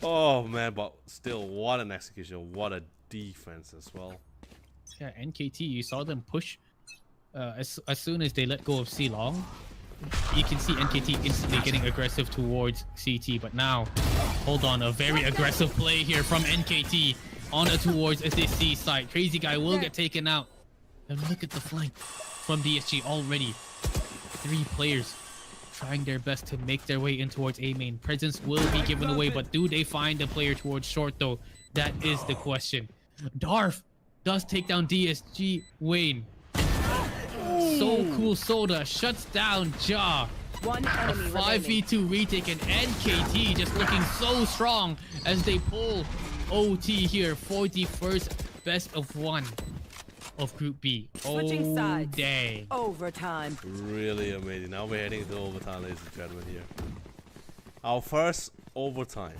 Oh man, but still, what an execution, what a defense as well. Yeah, NKT, you saw them push as soon as they let go of C long. You can see NKT instantly getting aggressive towards CT, but now, hold on, a very aggressive play here from NKT on towards this C side. Crazy guy will get taken out. And look at the flank from DSG already. 3 players trying their best to make their way in towards A main. Presence will be given away, but do they find a player towards short though? That is the question. Darth does take down DSG Wayne. So Cool Soda shuts down Ja. One enemy remaining. 5v2 retake, and NKT just looking so strong as they pull OT here for the first best of 1 of Group B. Switching Oh, sides. dang. Overtime. Really amazing. Now we're heading to overtime, ladies and gentlemen here. Our first overtime.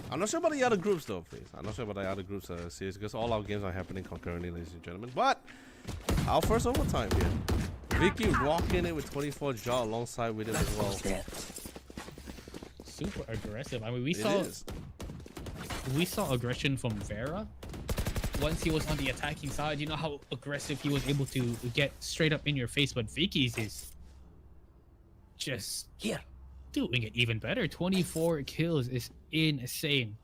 I'm not sure about the other groups though, please. I'm not sure about the other groups series because all our games are happening concurrently, ladies and gentlemen. But our first overtime here. Vicky walking in with 24 Ja alongside with it as well. Super aggressive. I mean, It is. we saw aggression from Vera once he was on the attacking side. You know how aggressive he was able to get straight up in your face, but Vicky's is just doing it even better. 24 kills is insane.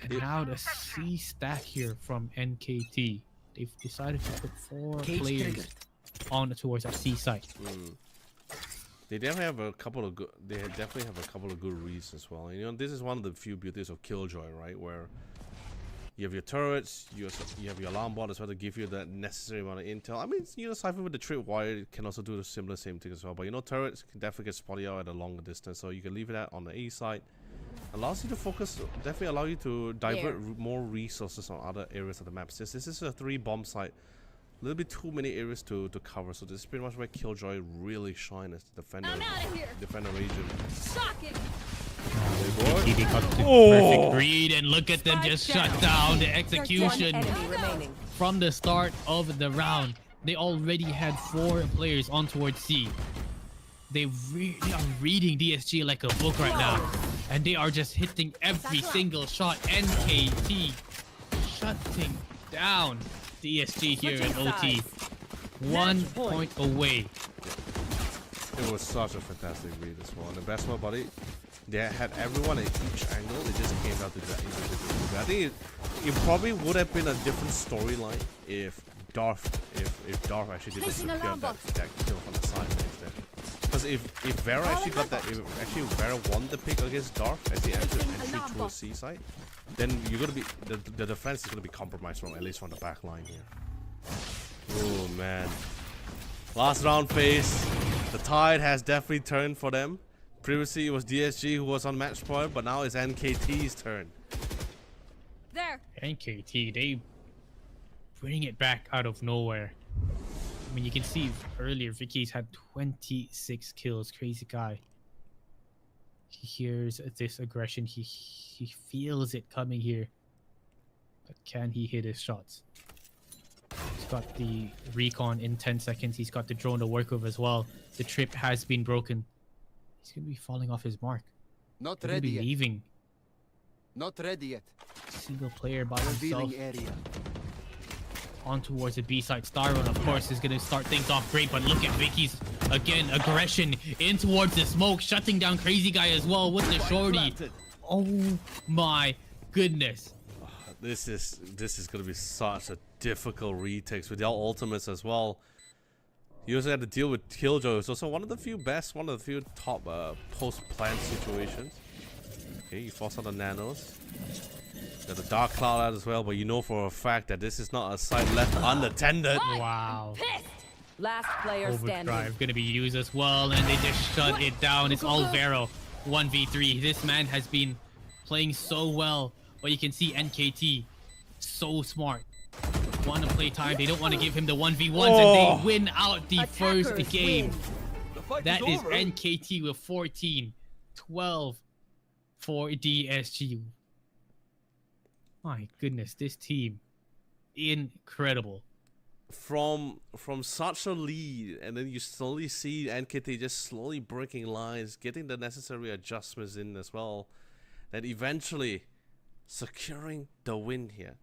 And now the C stack here from NKT. They've decided to put 4 players on towards that C site. They definitely have a couple of good. They definitely have a couple of good reads as well. And, you know, this is one of the few beauties of Killjoy, right? Where You have your turrets, you have your alarm bot as well to give you the necessary amount of intel. I mean, you know, Cypher with the tripwire can also do the same thing as well. But you know, turrets can definitely get spotted out at a longer distance, so you can leave it at on the A side. Allows you to focus, definitely allow you to divert more resources on other areas of the map. Since this is a 3-bomb site, a little bit too many areas to cover, so this is pretty much where Killjoy really shines as the defender region. Shocking. He got the perfect read, and look at them just shut down the execution Enemy remaining. from the start of the round. They already had 4 players on towards C. They really are reading DSG like a book right now, and they are just hitting every single shot. NKT shutting down DSG here in OT. 1 point away. It was such a fantastic read as well. And the best part about it, they had everyone at each angle. They just came down to that individual. I think it probably would have been a different storyline if Darth actually did secure that kill from the side instead. Because if Vera actually got that, if actually Vera won the pick against Darth as the entry towards C side, then you're gonna be the defense is gonna be compromised from at least from the back line here. Oh man. Last round phase. The tide has definitely turned for them. Previously it was DSG who was on match point, but now it's NKT's turn. There. NKT, they bring it back out of nowhere. I mean, you can see earlier Vicky's had 26 kills. Crazy guy. He hears this aggression. He feels it coming here. But can he hit his shots? He's got the recon in 10 seconds. He's got the drone to work with as well. The trip has been broken. He's going to be falling off his mark. Not He's going to ready be yet. leaving. Not ready yet. Single player by himself. Revealing area. On towards the B side. Starrun, of course, is going to start things off great, but look at Vicky's, again, aggression in towards the smoke, shutting down Crazy Guy as well with the shorty. Oh my goodness. This is going to be such a difficult retakes with y'all ultimates as well. You also had to deal with Killjoy. It's also one of the few top post-plant situations. Okay, you force out the nanos. Got the Dark Cloud out as well, but you know for a fact that this is not a site left unattended. Wow. Last player standing. Overdrive going to be used as well, and they just shut it down. It's all Vero. 1v3. This man has been playing so well, but you can see NKT so smart. Want to play time. They don't want to give him the 1v1s, and they win out the Attackers first game. win. That is NKT with 14-12 for DSG. My goodness, this team, incredible. From such a lead, and then you slowly see NKT just slowly breaking lines, getting the necessary adjustments in as well, that eventually securing the win here.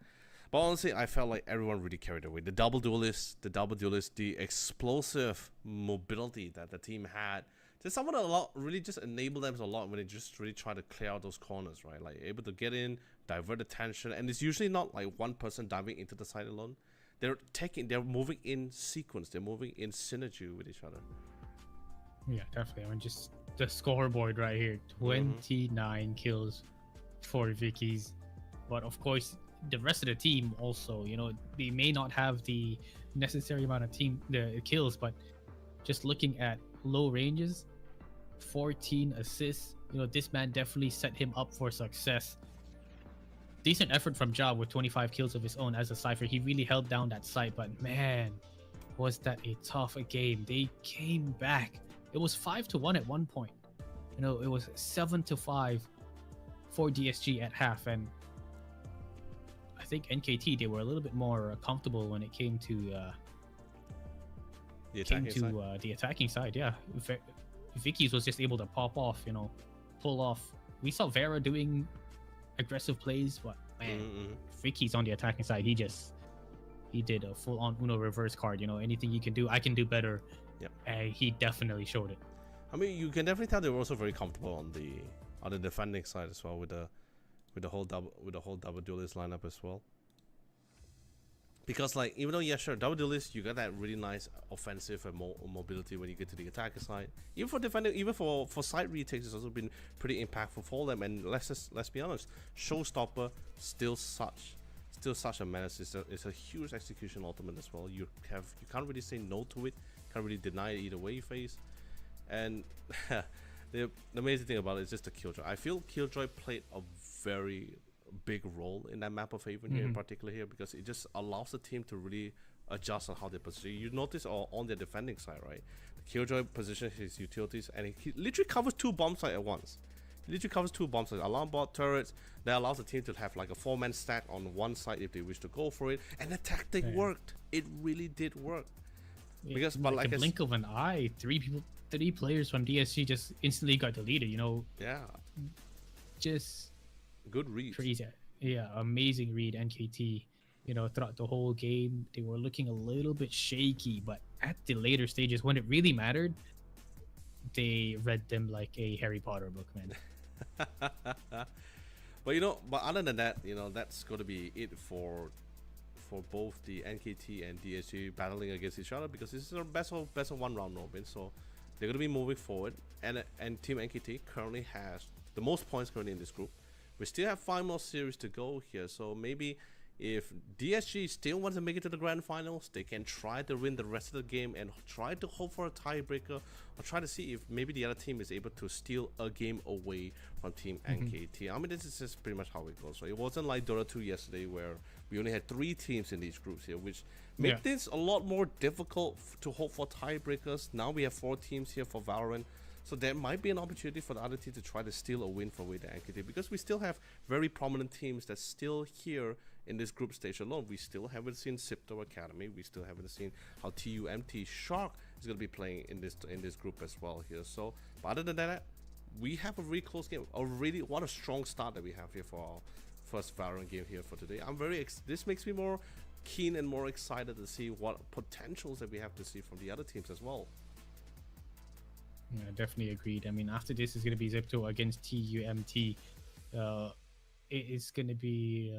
But honestly, I felt like everyone really carried away. The double duelist, the explosive mobility that the team had. Just someone a lot really just enabled them a lot when they just really try to clear out those corners, right? Like able to get in, divert attention, and it's usually not like one person diving into the side alone. They're moving in sequence. They're moving in synergy with each other. Yeah, definitely. I mean, just the scoreboard right here, 29 kills for Vicky's. But of course, the rest of the team also, you know, they may not have the necessary amount of the kills, but just looking at low ranges, 14 assists, you know, this man definitely set him up for success. Decent effort from Ja with 25 kills of his own as a Cypher. He really held down that site, but man, was that a tough game. They came back. It was 5-1 at one point. You know, it was 7-5 for DSG at half, and I think NKT, they were a little bit more comfortable when it came to the attacking side. Yeah, Vicky's was just able to pop off, you know, pull off. We saw Vera doing aggressive plays, but man, Vicky's on the attacking side. He did a full-on Uno reverse card. You know, anything you can do, I can do better. Yep. And he definitely showed it. I mean, you can definitely tell they were also very comfortable on the defending side as well with the whole double duelist lineup as well. Because like, even though sure, double duelist, you got that really nice offensive and mobility when you get to the attacker side. Even for defending, even for side retakes, it's also been pretty impactful for them. And let's be honest, Showstopper still such still such a menace. It's a huge execution ultimate as well. You can't really say no to it. Can't really deny it either way you face. And the amazing thing about it is just the Killjoy. I feel Killjoy played a very big role in that map of Haven here in particular here, because it just allows the team to really adjust on how they position. You notice on the defending side, right? The Killjoy positions his utilities and he literally covers 2 bomb sites at once. He literally covers 2 bomb sites, alarm bot, turrets. That allows the team to have like a 4-man stack on one side if they wish to go for it. And the tactic worked. It really did work. Yeah, Because in but like like a blink of an eye, 3 players from DSG just instantly got deleted. You know, yeah, just good read. crazy. Yeah, amazing read. NKT. You know, throughout the whole game, they were looking a little bit shaky, but at the later stages, when it really mattered, they read them like a Harry Potter book, man. But but other than that, that's going to be it for both the NKT and DSG battling against each other, because this is a best of 1 round robin. So they're going to be moving forward, and Team NKT currently has the most points currently in this group. We still have 5 more series to go here, so maybe if DSG still wants to make it to the grand finals, they can try to win the rest of the game and try to hope for a tiebreaker, or try to see if maybe the other team is able to steal a game away from Team NKT. I mean, this is just pretty much how it goes. So it wasn't like Dota 2 yesterday where we only had 3 teams in these groups here, which made things a lot more difficult to hope for tiebreakers. Now we have 4 teams here for Valorant. So there might be an opportunity for the other team to try to steal a win from the NKT, because we still have very prominent teams that's still here in this group stage alone. We still haven't seen Sipto Academy. We still haven't seen how TUMT Shark is going to be playing in this group as well here. So, but other than that, we have a really close game. What a strong start that we have here for our first Valorant game here for today. I'm very this makes me more keen and more excited to see what potentials that we have to see from the other teams as well. Yeah, definitely agreed. I mean, after this is going to be Zipto against TUMT. It is going to be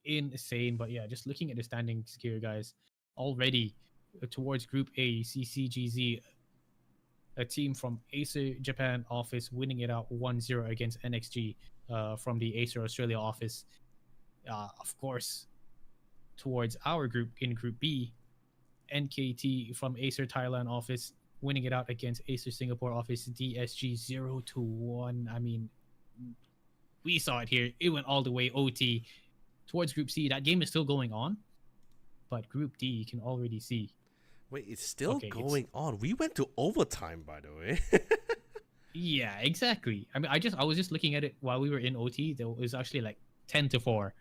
insane. But yeah, just looking at the standings here, guys, already towards Group A, CCGZ, a team from Acer Japan office winning it out 1-0 against NXG from the Acer Australia office. Of course, towards our group in Group B, NKT from Acer Thailand office winning it out against Acer Singapore office DSG 0-1. I mean, we saw it here. It went all the way OT. Towards Group C, that game is still going on, but Group D, you can already see. Wait, it's still going on. We went to overtime, by the way. Yeah, exactly. I mean, I was just looking at it while we were in OT. There was actually like 10-4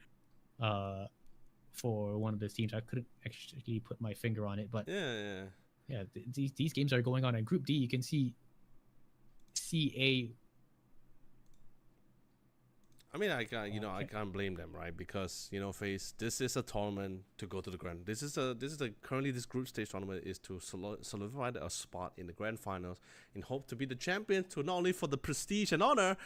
for one of the teams. I couldn't actually put my finger on it, but yeah, these games are going on. In Group D, you can see CA. I mean, I can't blame them, right? Because FaZe, this is a tournament to go to the grand. Currently this group stage tournament is to solidify a spot in the grand finals in hope to be the champion, to not only for the prestige and honor,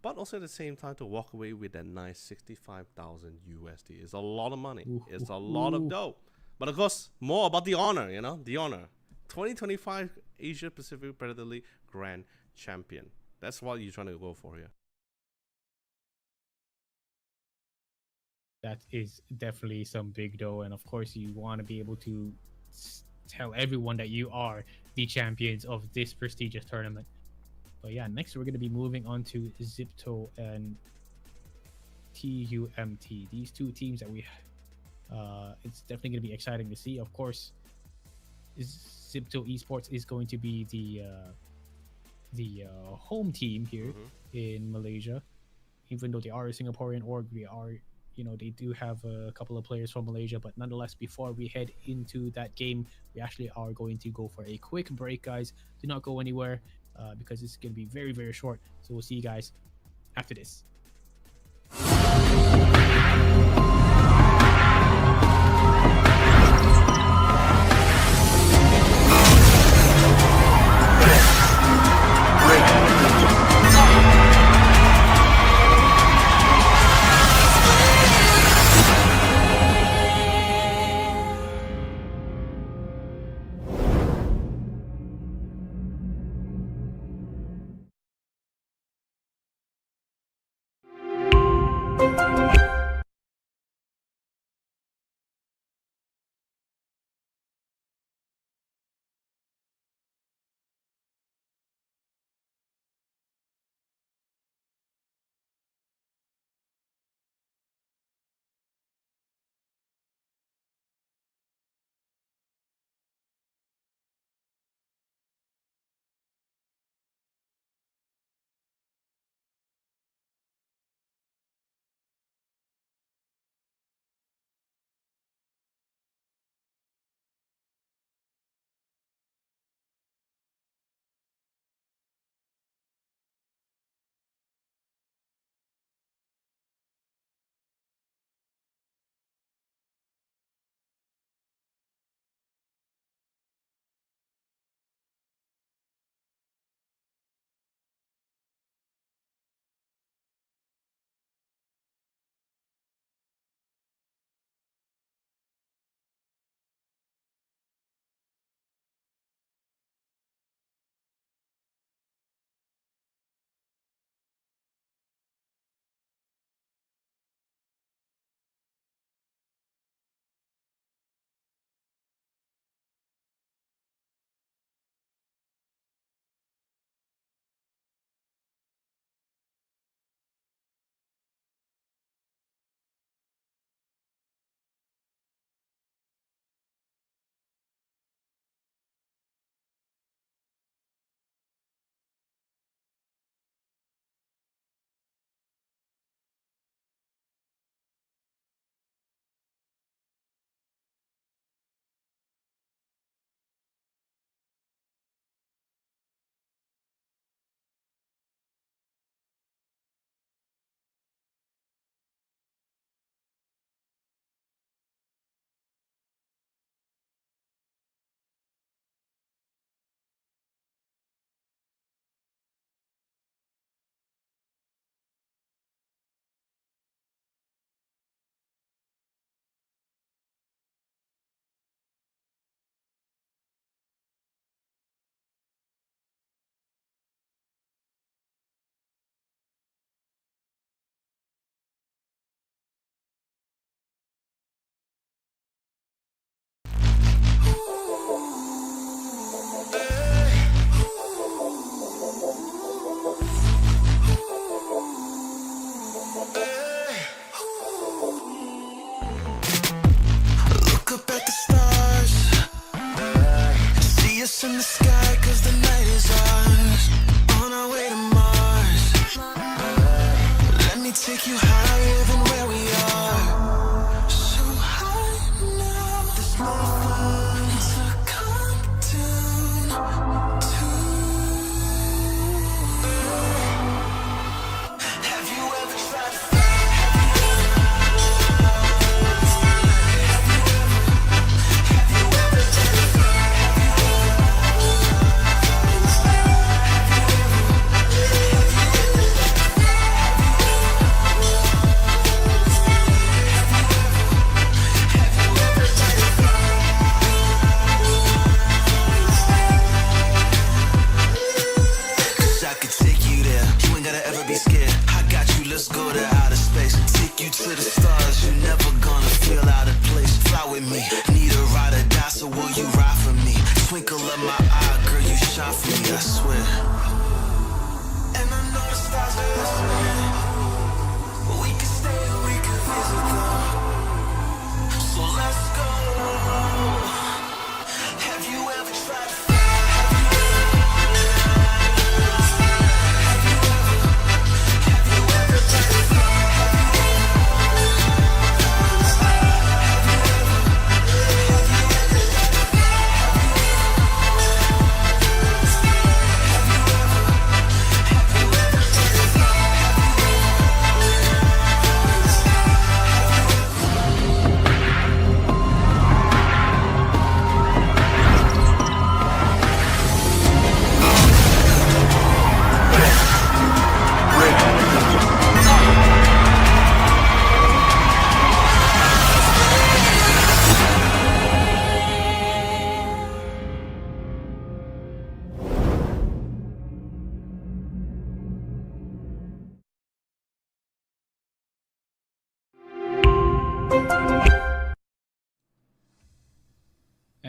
but also at the same time to walk away with that nice 65,000 USD. It's a lot of money. It's a lot of dough. But of course, more about the honor. The honor. 2025 Asia Pacific Predator League Grand Champion. That's what you're trying to go for here. That is definitely some big dough, and of course you want to be able to tell everyone that you are the champions of this prestigious tournament. But yeah, next we're going to be moving on to Zipto and TUMT. These 2 teams that it's definitely going to be exciting to see. Of course, Zipto Esports is going to be the home team here in Malaysia. Even though they are a Singaporean org, they do have a couple of players from Malaysia, but nonetheless, before we head into that game, we actually are going to go for a quick break, guys. Do not go anywhere because it's going to be very, very short. So we'll see you guys after this.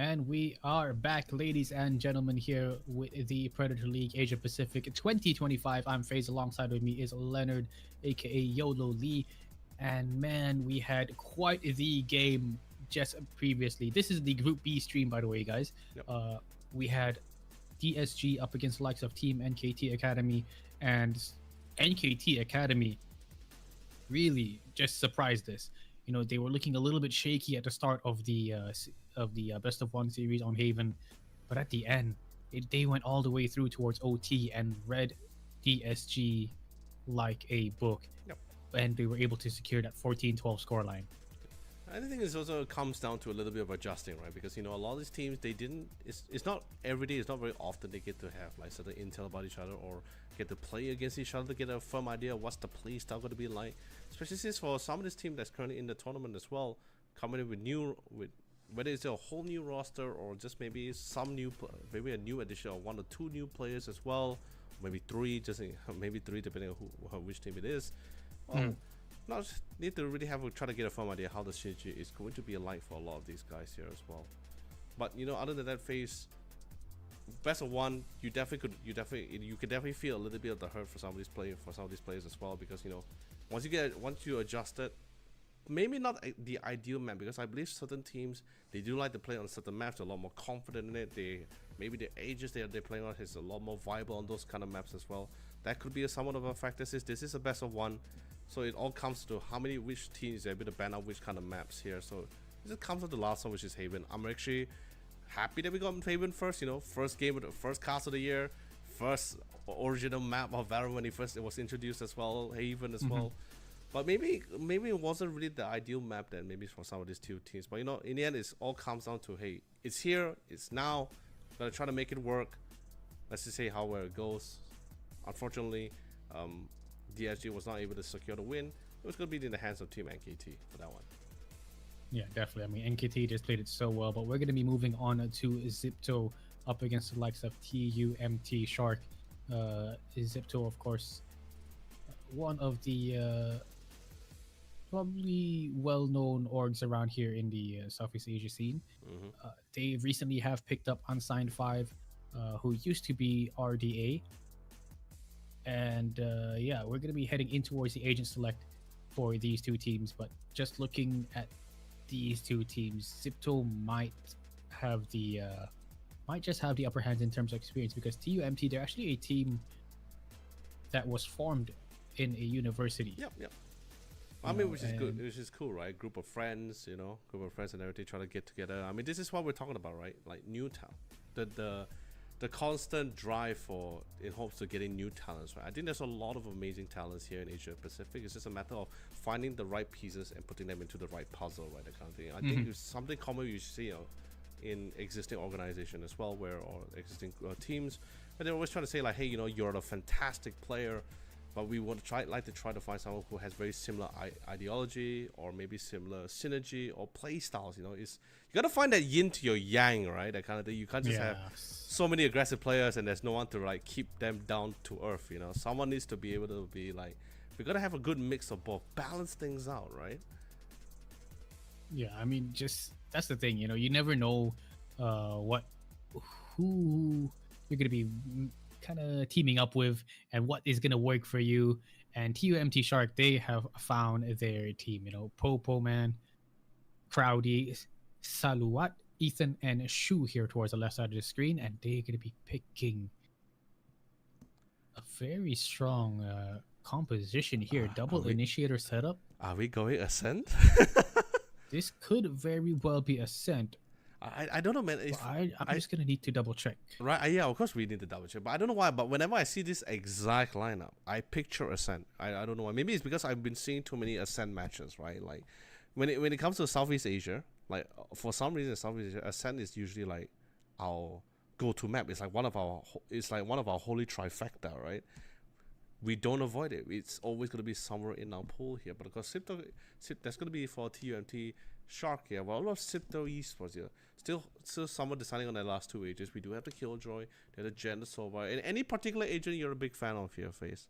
And we are back, ladies and gentlemen, here with the Predator League Asia Pacific 2025. I'm FaZe. Alongside with me is Leonard, aka YOLO Lee. And man, we had quite the game just previously. This is the Group B stream, by the way, guys. Yep. We had DSG up against the likes of Team NKT Academy, and NKT Academy really just surprised us. You know, they were looking a little bit shaky at the start of the best of one series on Haven, but at the end, they went all the way through towards OT and read DSG like a book. Yep. And they were able to secure that 14-12 scoreline. I think it also comes down to a little bit of adjusting, right? Because you know a lot of these teams, they didn't. It's not every day. It's not very often they get to have like certain intel about each other or get to play against each other to get a firm idea of what's the play style going to be like. Especially since for some of this team that's currently in the tournament as well, coming in with whether it's a whole new roster or just maybe some new, maybe a new addition of 1 or 2 new players as well, maybe 3, maybe 3 depending on which team it is. Not need to really try to get a firm idea how the synergy is going to be like for a lot of these guys here as well. But you know, other than that phase, best of one, you could definitely feel a little bit of the hurt for some of these players as well, because you know, once you adjust it, maybe not the ideal map, because I believe certain teams, they do like to play on certain maps. They're a lot more confident in it. Maybe the ages they're playing on is a lot more viable on those kind of maps as well. That could be somewhat of a factor. This is a best of one, so it all comes to which teams are able to ban out which kind of maps here. So this comes to the last one, which is Haven. I'm actually happy that we got Haven first. You know, first game of the first cast of the year, first original map of Valorant when it was introduced as well, Haven as well. But maybe it wasn't really the ideal map then, maybe for some of these 2 teams. But you know, in the end, it all comes down to, hey, it's here, it's now, gotta try to make it work. Let's just say how it goes. Unfortunately, DSG was not able to secure the win. It was gonna be in the hands of Team NKT for that one. Yeah, definitely. I mean, NKT just played it so well, but we're going to be moving on to Zipto up against the likes of TUMT Shark. Zipto, of course, one of the probably well-known orgs around here in the Southeast Asia scene. They recently have picked up Unsigned 5, who used to be RDA. And yeah, we're going to be heading in towards the agent select for these 2 teams. But just looking at these 2 teams, Zipto might just have the upper hand in terms of experience, because TUMT, they're actually a team that was formed in a university. Yep. I mean, which is good, which is cool, right? Group of friends and everything, trying to get together. I mean, this is what we're talking about, right? Like new talent, the constant drive in hopes of getting new talents, right? I think there's a lot of amazing talents here in Asia Pacific. It's just a matter of finding the right pieces and putting them into the right puzzle, right? That kind of thing. I think it's something common you see, you know, in existing organization as well, or existing teams, but they're always trying to say like, hey, you know, you're a fantastic player, but we want to try to find someone who has very similar ideology or maybe similar synergy or play styles. You know, you got to find that yin to your yang, right? That kind of thing. You can't just have so many aggressive players and there's no one to like keep them down to earth. You know, someone needs to be able to be like, we got to have a good mix of both, balance things out, right? Yeah, I mean, that's the thing. You know, you never know who you're gonna be kind of teaming up with and what is going to work for you. And TUMT Shark, they have found their team. You know, Popo Man, Crowdy, Saluat, Ethan, and Shu here towards the left side of the screen, and they're going to be picking a very strong composition here. Double initiator setup. Are we going Ascent? This could very well be Ascent. I don't know, man. I'm just gonna need to double check. Right? Yeah, of course we need to double check. But I don't know why. But whenever I see this exact lineup, I picture Ascent. I don't know why. Maybe it's because I've been seeing too many Ascent matches, right? Like when it comes to Southeast Asia, like for some reason Southeast Asia, Ascent is usually like our go-to map. It's like one of our holy trifecta, right? We don't avoid it. It's always gonna be somewhere in our pool here. But of course, that's gonna be for TUMT Shark here. Well, a lot of Sipto esports here. Still somewhat deciding on their last 2 agents. We do have the Killjoy, the Jen, the Sova. And any particular agent you're a big fan of here, Face?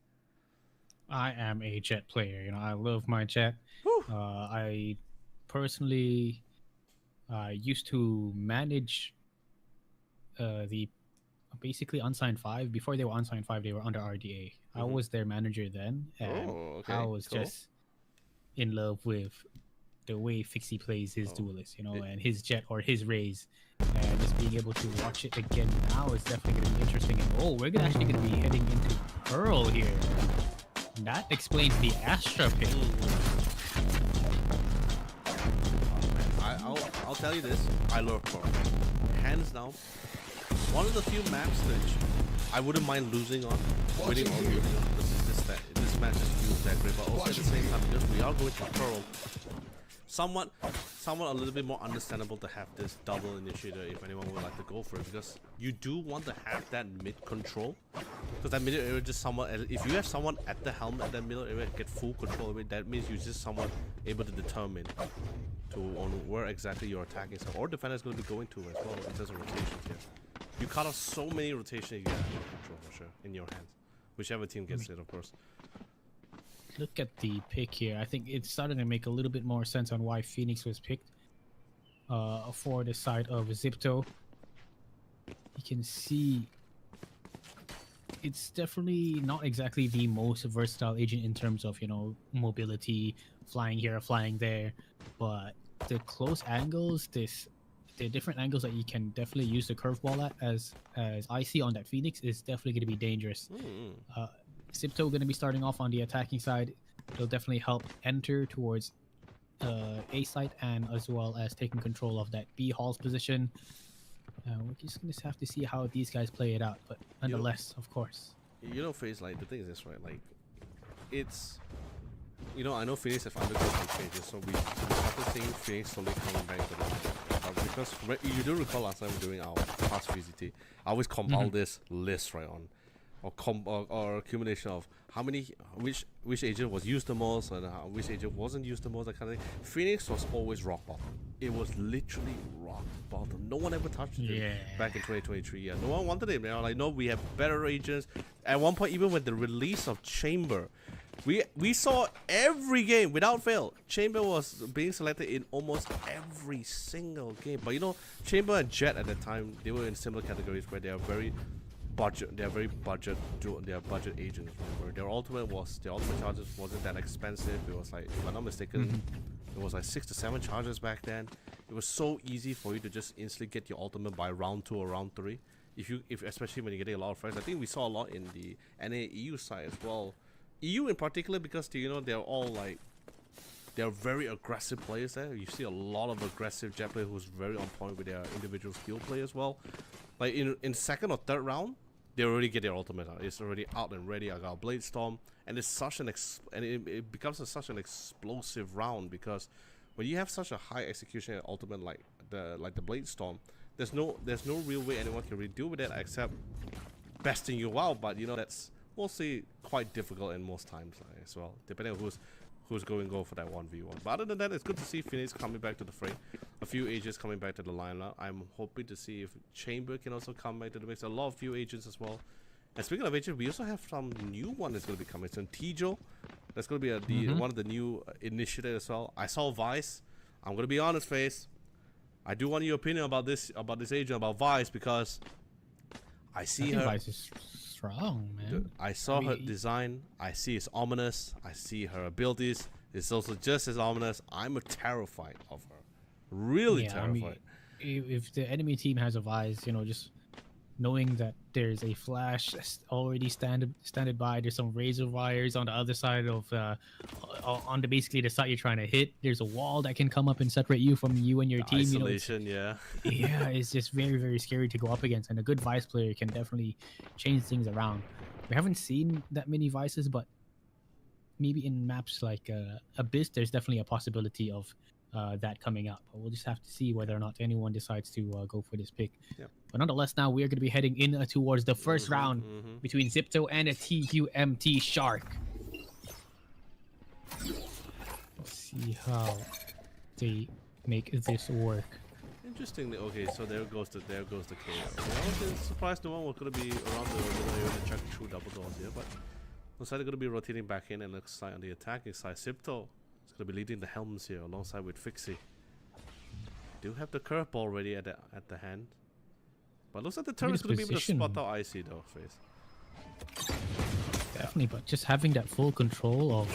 I am a Jet player. You know, I love my Jet. I personally used to manage the basically Unsigned 5. Before they were Unsigned 5, they were under RDA. I was their manager then, and okay, I was cool. just in love with the way Fixie plays his duelist, you know, and his Jet or his Raze. And just being able to watch it again now is definitely going to be interesting. And we're actually going to be heading into Pearl here. And that explains the Astra pick. I'll tell you this, I love Pearl. Hands down, one of the few maps that I wouldn't mind losing on, winning or losing on. This match just feels that great, but also at the same time, because we are going to Pearl, somewhat a little bit more understandable to have this double initiator if anyone would like to go for it, because you do want to have that mid control, because that middle area just somewhat, if you have someone at the helm at that middle area get full control of it, that means you're just somewhat able to determine on where exactly your attacking side or defender is going to be going to as well in terms of rotations here. You cut off so many rotations you have control for sure in your hands, whichever team gets it, of course. Look at the pick here. I think it's starting to make a little bit more sense on why Phoenix was picked for the side of Zipto. You can see it's definitely not exactly the most versatile agent in terms of, you know, mobility, flying here, flying there, but the close angles, the different angles that you can definitely use the curveball at, as I see on that Phoenix, is definitely going to be dangerous. Zipto going to be starting off on the attacking side. It'll definitely help enter towards A site, and as well as taking control of that B Hall's position. We're just going to have to see how these guys play it out, but nonetheless, of course. You know, FaZe, like, the thing is this, right? Like, it's, you know, I know Phoenix have undergone some changes, so we started seeing Phoenix slowly coming back to the line. Because you do recall last time doing our past VZT, I always compile this list, right, on or accumulation of how many which agent was used the most and which agent wasn't used the most, that kind of thing. Phoenix was always rock bottom. It was literally rock bottom. No one ever touched it back in 2023. Yeah, no one wanted it. You know, like, no, we have better agents. At one point, even with the release of Chamber, we saw every game without fail. Chamber was being selected in almost every single game. But you know, Chamber and Jet at that time, they were in similar categories where they are very budget. They are budget agents. Where their ultimate charges wasn't that expensive. It was like, if I'm not mistaken, it was like 6 to 7 charges back then. It was so easy for you to just instantly get your ultimate by round 2 or round 3. If especially when you're getting a lot of friends. I think we saw a lot in the NA EU side as well. EU in particular, because they're all like, they're very aggressive players there. You see a lot of aggressive jet players who's very on point with their individual skill play as well. Like in second or third round, they already get their ultimate out. It's already out and ready. I got Blade Storm, and it's such an it becomes such an explosive round, because when you have such a high execution ultimate like the Blade Storm, there's no real way anyone can really deal with it except besting you out. But you know, that's mostly quite difficult in most times as well, depending on who's going to go for that 1v1. But other than that, it's good to see Phoenix coming back to the fray. A few agents coming back to the lineup. I'm hoping to see if Chamber can also come back to the mix. A lot of few agents as well. And speaking of agents, we also have some new one that's going to be coming soon. Tijo, that's going to be one of the new initiatives as well. I saw Vice. I'm going to be honest, FaZe, I do want your opinion about this agent, about Vice, because I see her. Vice is strong, man. I saw her design. I see it's ominous. I see her abilities. It's also just as ominous. I'm terrified of her. Really terrified. I mean, if the enemy team has a Vice, you know, just knowing that there's a flash already standing by, there's some razor wires on the other side of on the basically the side you're trying to hit. There's a wall that can come up and separate you from you and your team. Isolation, you know, yeah, it's just very, very scary to go up against, and a good Vice player can definitely change things around. We haven't seen that many Vices, but maybe in maps like Abyss, there's definitely a possibility of that coming up. But we'll just have to see whether or not anyone decides to go for this pick. Yep. But nonetheless, now we are going to be heading in towards the first round between Zipto and a TUMT Shark. Let's see how they make this work. Interestingly, okay, so there goes the KO. I was surprised no one was going to be around the area to check through double doors here, but looks like they're going to be rotating back in, and looks like on the attacking side, Zipto is going to be leading the helms here alongside with Fixie. Do have the curveball already at the hand. But looks like the turret's his going to be able to position. spot out IC though, Face. Definitely, but just having that full control of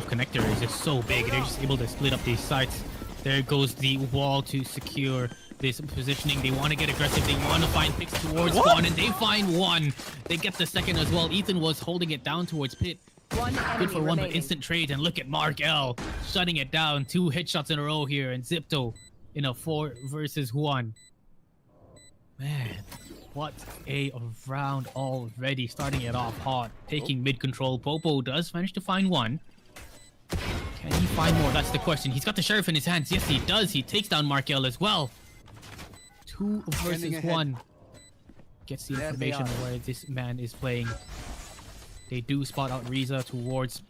connector is just so big. They're just able to split up these sites. There goes the wall to secure this positioning. They want to get aggressive. They want to find picks towards spawn, and they find one. They get the second as well. Ethan was holding it down towards pit. One enemy Good for one, but remaining. instant trade. And look at Mark L shutting it down. 2 headshots in a row here, and Zipto in a 4 versus 1. Man, what a round already. Starting it off hot, taking mid control. Popo does manage to find one. Can he find more? That's the question. He's got the sheriff in his hands. Yes, he does. He takes down Mark L as well. 2 versus Standing ahead. 1. Gets the There they information are. where this man is playing. They do spot out Riza towards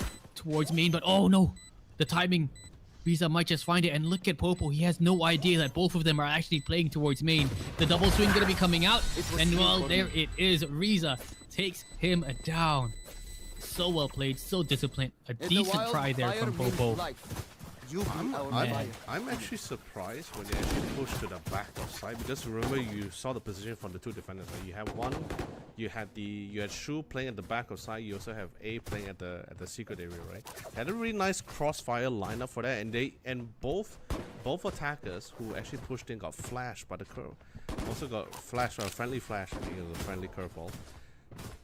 main, but oh no, the timing. Riza might just find it, and look at Popo. He has no idea that both of them are actually playing towards main. The double swing gonna be coming out, and well, there it is. Riza takes him down. So well played, so disciplined. A In the decent wild, try there fire from means Popo. life. You be our man. fire. I'm actually surprised when they actually push to the back of side, because remember you saw the position from the 2 defenders. Right? You have one, you had Shu playing at the back of side. You also have A playing at the secret area, right? Had a really nice crossfire lineup for that, and both attackers who actually pushed in got flashed by the curve. Also got flashed, a friendly flash. I think it was a friendly curveball.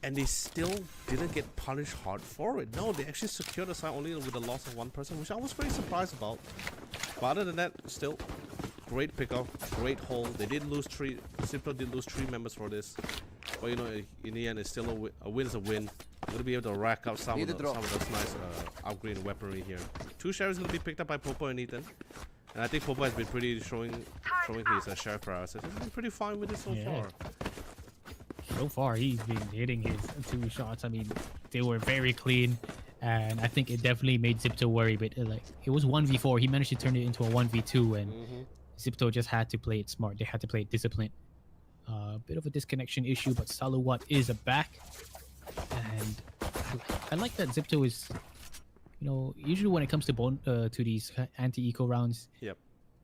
And they still didn't get punished hard for it. No, they actually secured the side only with the loss of 1 person, which I was very surprised about. But other than that, still great pickup, great hold. They did lose 3. Zippo did lose 3 members for this, but you know, in the end, it's still a win is a win. Gonna be able to rack up some of those nice upgraded weaponry here. 2 sheriffs gonna be picked up by Popo and Ethan. And I think Popo has been pretty showing his sheriff prowess. He's been pretty fine with it so far. So far, he's been hitting his 2 shots. I mean, they were very clean, and I think it definitely made Zipto worry. But like, it was 1v4. He managed to turn it into a 1v2, and Zipto just had to play it smart. They had to play it disciplined. Bit of a disconnection issue, but Saluwat is back, and I like that Zipto is, you know, usually when it comes to these anti-eco rounds. Yep.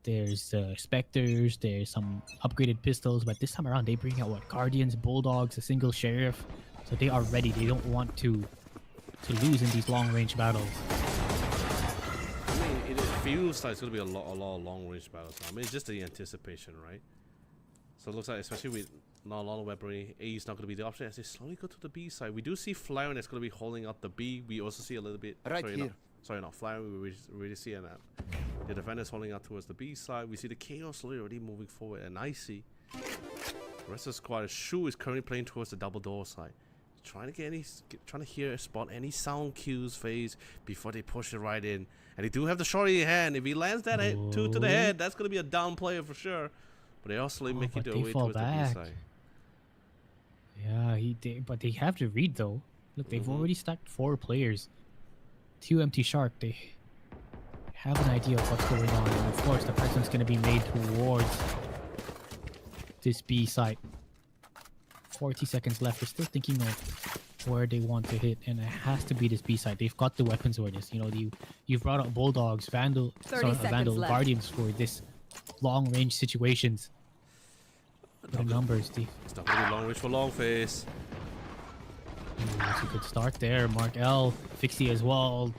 There's Spectres, there's some upgraded pistols, but this time around they bring out Guardians, Bulldogs, a single Sheriff. So they are ready. They don't want to lose in these long-range battles. I mean, it feels like it's going to be a lot of long-range battles. I mean, it's just the anticipation, right? So it looks like, especially with not a lot of weaponry, A is not going to be the option as they slowly go to the B side. We do see Flaren that's going to be holding up the B. We also see a little bit... Right here. Not Flaren. We really see the defenders holding out towards the B side. We see the Chaos slowly already moving forward, and I see the rest of the squad. Shu is currently playing towards the double door side, trying to hear, spot any sound cues phase before they push it right in. And they do have the shorty in hand. If he lands that hit 2 to the head, that's gonna be a down player for sure. But they also make it their way towards the B side. Yeah, but they have to read though. Look, they've already stacked 4 players. 2 empty shark. They have an idea of what's going on, and of course the person's going to be made towards this B site. 40 seconds left. They're still thinking of where they want to hit, and it has to be this B site. They've got the weapons for this. You know, you've brought out Bulldogs, Vandal, left. Guardians for this long range situations. The numbers, Steve. It's not gonna be long range for long face. That's a good start there. Mark L, Fixie as well.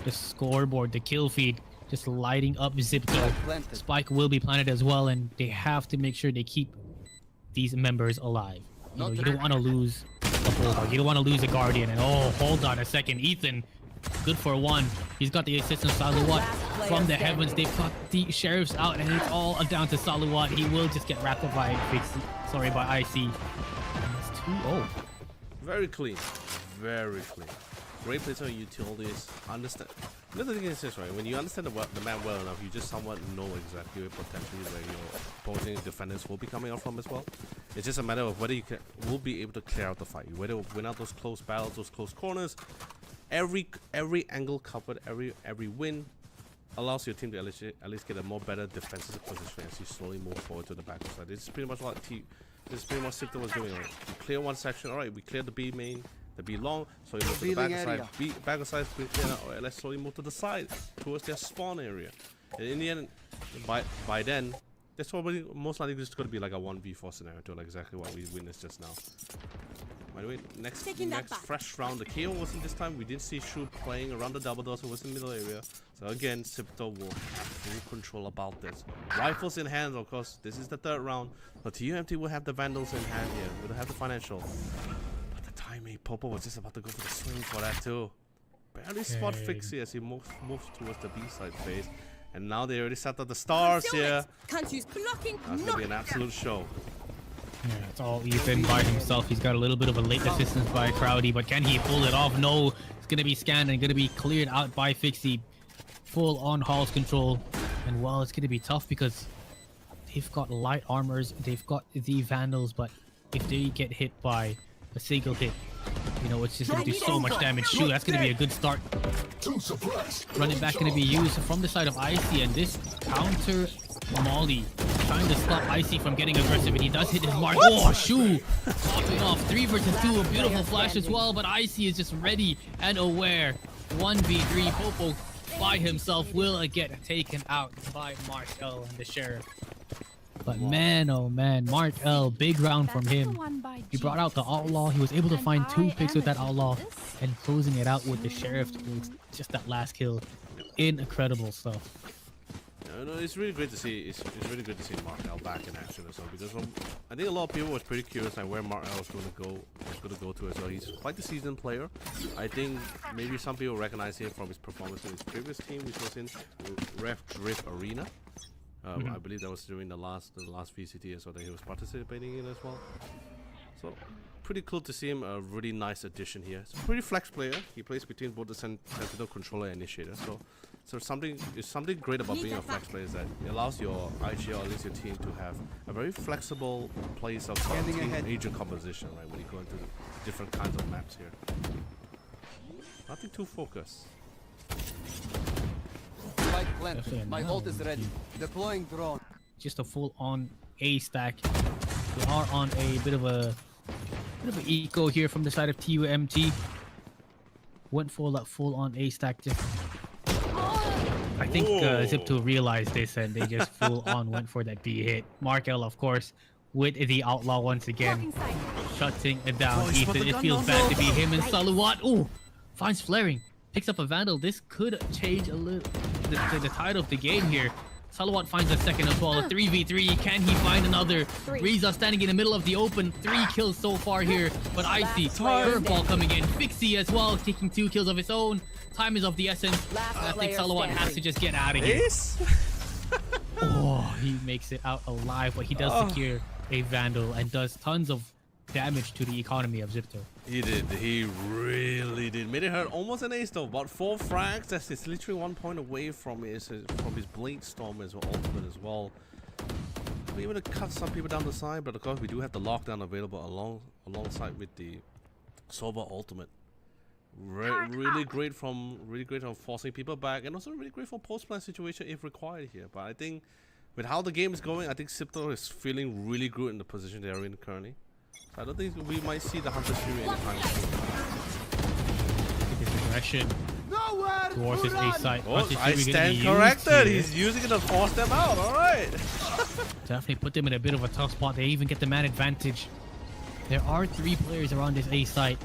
The scoreboard, the kill feed, just lighting up Zipto. Spike will be planted as well, and they have to make sure they keep these members alive. You know, you don't want to lose a Bulldog. You don't want to lose a Guardian. And oh, hold on a second. Ethan, good for 1. He's got the assist on Saluwat from the heavens. They've got the sheriffs out, and it's all down to Saluwat. He will just get wrapped up by Fixie. Sorry, by IC. And it's 2-0. Very clean. Very clean. Great place on utilities. Understand. Another thing is this, right? When you understand the map well enough, you just somewhat know exactly where potentially where your opposing defenders will be coming out from as well. It's just a matter of whether you will be able to clear out the fight, whether you win out those close battles, those close corners. Every angle covered, every win allows your team to at least get a more better defensive position as you slowly move forward to the back side. This is pretty much what Sifter was doing. Right? Clear one section. All right, we cleared the B main. The B long, so you move to the back side. Back side, let's slowly move to the side towards their spawn area. And in the end, by then, there's probably most likely just going to be like a 1v4 scenario, to like exactly what we witnessed just now. By the way, next fresh round, the KO wasn't this time. We did see Shu playing around the double door, so it was in the middle area. So again, Sipto will have full control about this. Rifles in hand, of course. This is the third round. But TUMT will have the Vandals in hand here. We'll have the financial. But the timing, Popo was just about to go for the swing for that too. Barely spot Fixie as he moves towards the B-side phase. And now they already set up the stars here. Can't use blocking. That's going to be an absolute show. Yeah, it's all Ethan by himself. He's got a little bit of a late assistance by Crowdy, but can he pull it off? No, it's going to be scanned and going to be cleared out by Fixie. Full on Hall's control. And well, it's going to be tough because they've got light armors, they've got the Vandals, but if they get hit by a single hit, you know, it's just going to do so much damage. Shoot, that's going to be a good start. Running back going to be used from the side of Icy, and this counter Molly trying to stop Icy from getting aggressive, and he does hit his mark. Oh, Shu popping off 3 versus 2, a beautiful flash as well, but Icy is just ready and aware. 1v3, Popo by himself will get taken out by Markel and the Sheriff. But man, oh man, Markel, big round from him. He brought out the Outlaw. He was able to find 2 picks with that Outlaw and closing it out with the Sheriff with just that last kill. Incredible stuff. No, it's really great to see. It's really good to see Markel back in action as well, because I think a lot of people was pretty curious like where Markel was going to go to as well. He's quite the seasoned player. I think maybe some people recognize him from his performance in his previous team, which was in Ref Drift Arena. I believe that was during the last VCT as well that he was participating in as well. So pretty cool to see him. A really nice addition here. He's a pretty flex player. He plays between both the Sentinel controller and initiator. So something great about being a flex player is that it allows your IG or at least your team to have a very flexible place of team agent composition, right? When you go into different kinds of maps here. Nothing too focused. My ult is ready. Deploying drone. Just a full-on A stack. We are on a bit of an eco here from the side of TUMT. Went for that full-on A stack. Just I think Zip2 realized this and they just full-on went for that B hit. Markel, of course, with the Outlaw once again, shutting it down. Ethan, it feels bad to be him and Saluwat. Ooh, finds flaring. Picks up a Vandal. This could change a little the tide of the game here. Saluwat finds a second as well. A 3v3. Can he find another? Riza standing in the middle of the open. 3 kills so far here. But Icy, curveball coming in. Fixie as well, taking 2 kills of his own. Time is of the essence. I think Saluwat has to just get out of here. Oh, he makes it out alive, but he does secure a Vandal and does tons of damage to the economy of Zipto. He did. He really did. Made it hurt. Almost an ace though. About 4 frags. That's it's literally 1 point away from his Blink Storm as well, ultimate as well. We're able to cut some people down the side, but of course we do have the lockdown available alongside with the Sova ultimate. Really great from forcing people back, and also really great for post-plan situation if required here. But I think with how the game is going, I think Zipto is feeling really good in the position they are in currently. I don't think we might see the Hunter Fury anytime soon. His aggression towards his A side. I stand corrected. He's using it to force them out. All right. Definitely put them in a bit of a tough spot. They even get the man advantage. There are 3 players around this A side.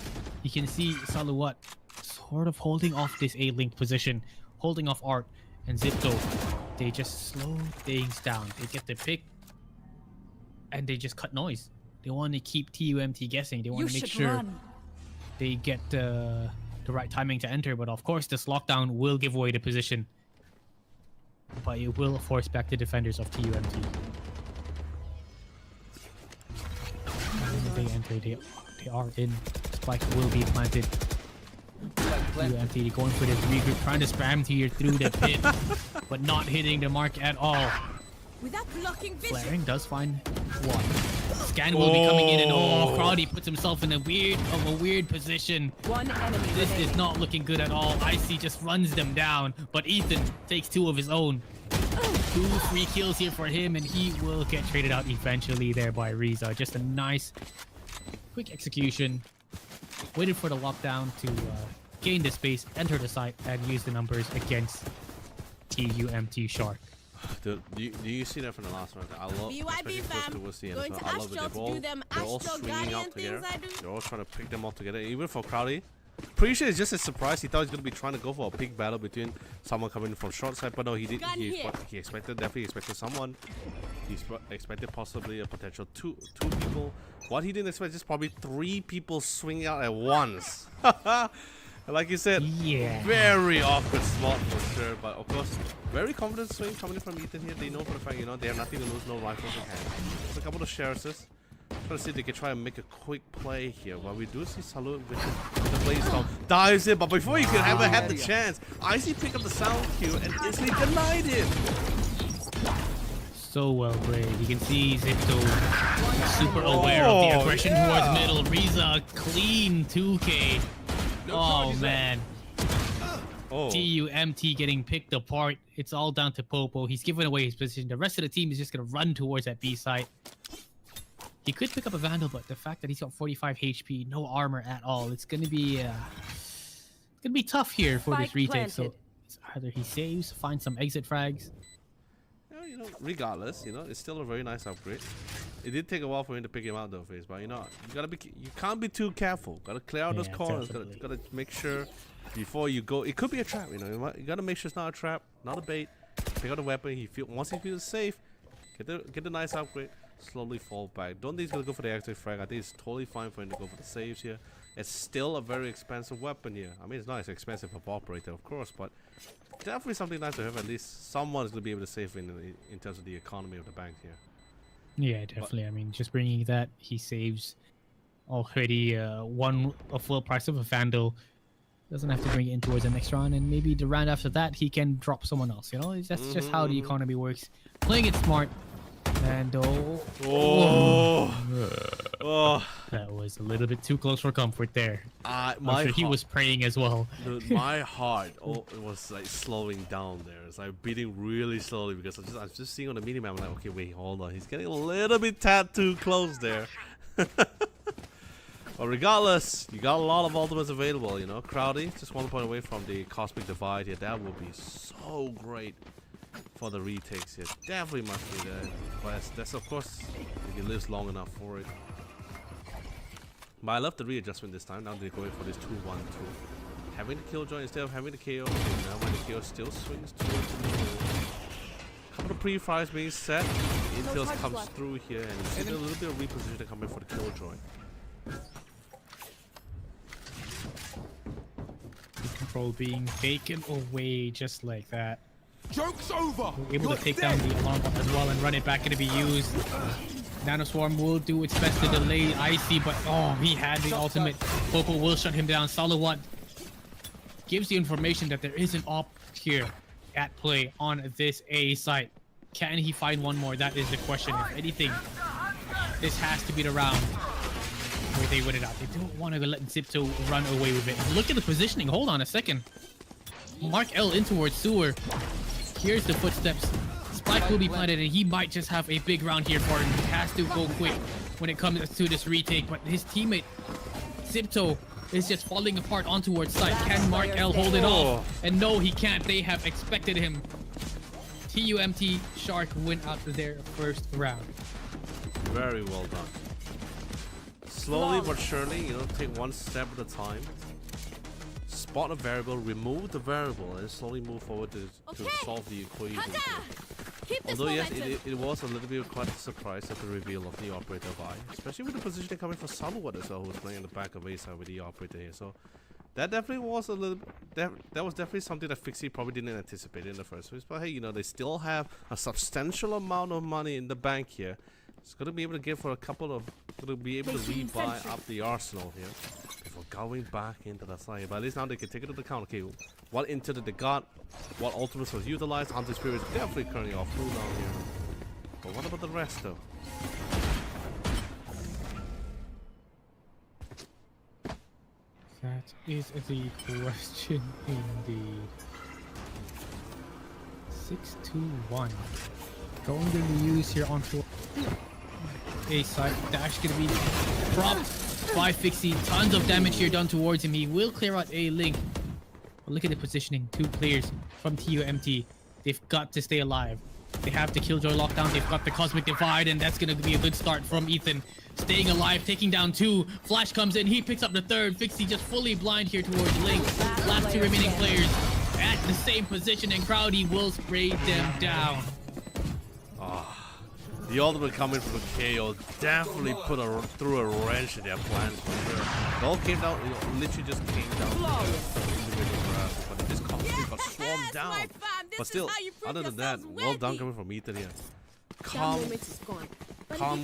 You can see Saluwat sort of holding off this A-link position, holding off Art and Zipto. They just slow things down. They get the pick and they just cut noise. They want to keep TUMT guessing. They want to make sure they get the right timing to enter. But of course, this lockdown will give away the position. But it will force back the defenders of TUMT. As they enter, they are in. Spike will be planted. TUMT going for this regroup, trying to spam through the pit, but not hitting the mark at all. Without blocking vision. Flaring does find one. Scan will be coming in, and Crowdy puts himself in a weird position. One enemy. This is not looking good at all. Icy just runs them down, but Ethan takes 2 of his own. 2 free kills here for him, and he will get traded out eventually there by Riza. Just a nice, quick execution. Waited for the lockdown to gain the space, enter the site, and use the numbers against TUMT Shark. Do you see that from the last round? I love, especially close towards the end. Going So to I love it. Astro, They're all swinging Guardian out together. things I do. They're all trying to pick them all together. Even for Crowley, pretty sure it's just a surprise. He thought he was gonna be trying to go for a big battle between someone coming from short side, but no, he did. He definitely expected someone. He expected possibly a potential two people. What he didn't expect is probably 3 people swinging out at once. Like you said, very awkward spot for sure. But of course, very confident swing coming from Ethan here. They know for the fact, they have nothing to lose, no rifles in hand. There's a couple of share assists. Trying to see if they can try and make a quick play here. Well, we do see Salute with the blaze storm. Dives in, but before he could ever have the chance, Icy picked up the sound cue and instantly denied it. So well played. You can see Zipto super aware of the aggression towards middle. Riza clean 2K. Oh man. TUMT getting picked apart. It's all down to Popo. He's giving away his position. The rest of the team is just gonna run towards that B site. He could pick up a Vandal, but the fact that he's got 45 HP, no armor at all, it's gonna be tough here for this retake. So it's either he saves, finds some exit frags. Regardless, it's still a very nice upgrade. It did take a while for him to pick him out though, FaZe, but you can't be too careful. Gotta clear out those corners. Gotta make sure before you go. It could be a trap, you gotta make sure it's not a trap, not a bait. Pick out the weapon. Once he feels safe, get the nice upgrade. Slowly fall back. Don't think he's gonna go for the active frag. I think it's totally fine for him to go for the saves here. It's still a very expensive weapon here. I mean, it's not as expensive for operator, of course, but definitely something nice to have. At least someone is gonna be able to save in terms of the economy of the bank here. Yeah, definitely. I mean, just bringing that, he saves already a full price of a Vandal. Doesn't have to bring it in towards the next round, and maybe the round after that he can drop someone else. That's just how the economy works. Playing it smart. And that was a little bit too close for comfort there. He was praying as well. My heart, it was like slowing down there. It's like beating really slowly because I was just seeing on the minimap. I'm like, okay, wait, hold on. He's getting a little bit too close there. But regardless, you got a lot of ultimates available. Crowdy just 1 point away from the Cosmic Divide here. That would be so great for the retakes here. Definitely must be there. But that's of course if he lives long enough for it. But I love the readjustment this time. Now they're going for this 2-1-2. Having the killjoy instead of having the KO. Okay, now when the KO still swings towards the middle. Couple of pre-fires being set. Intel comes through here and you see a little bit of repositioning coming for the killjoy. Control being taken away just like that. Joke's over! We're able to take down the alarm bot as well and run it back into be used. Nanoswarm will do its best to delay Icy, but he had the ultimate. Popo will shut him down. Salawat gives the information that there is an op here at play on this A site. Can he find one more? That is the question. If anything, this has to be the round where they win it out. They don't want to let Zipto run away with it. Look at the positioning. Hold on a second. Mark L in towards sewer. Here's the footsteps. Spike will be planted and he might just have a big round here for him. He has to go quick when it comes to this retake, but his teammate Zipto is just falling apart on towards side. Can Mark L hold it off? And no, he can't. They have expected him. TUMT Shark win out their first round. Very well done. Slowly but surely, take one step at a time. Spot a variable, remove the variable, and slowly move forward to solve the equation. Although yes, it was a little bit quite a surprise at the reveal of the operator by, especially with the positioning coming for Salawat as well, who was playing in the back of A-side with the operator here. So that definitely was a little. That was definitely something that Fixie probably didn't anticipate in the first place. But hey, they still have a substantial amount of money in the bank here. It's gonna be able to give for a couple of. Gonna be able to rebuy up the arsenal here before going back into the side. But at least now they can take it to the count. Okay, what intel did they got? What ultimates was utilized? Hunter Spirit is definitely currently off cooldown here. But what about the rest though? That is the question indeed. 6-2-1. Going to be used here on tour. A side dash gonna be dropped by Fixie. Tons of damage here done towards him. He will clear out a link. But look at the positioning. 2 players from TUMT. They've got to stay alive. They have the Killjoy lockdown. They've got the Cosmic Divide, and that's going to be a good start from Ethan. Staying alive, taking down 2. Flash comes in. He picks up the 3rd. Fixie just fully blind here towards Link. Last 2 remaining players at the same position, and Crowdy will spray them down. The ultimate coming from the KO definitely threw a wrench in their plans for sure. It all came down, literally just came down to the individual grabs, but it just constantly got swarmed down. But still, other than that, well done coming from Ethan here. Calm,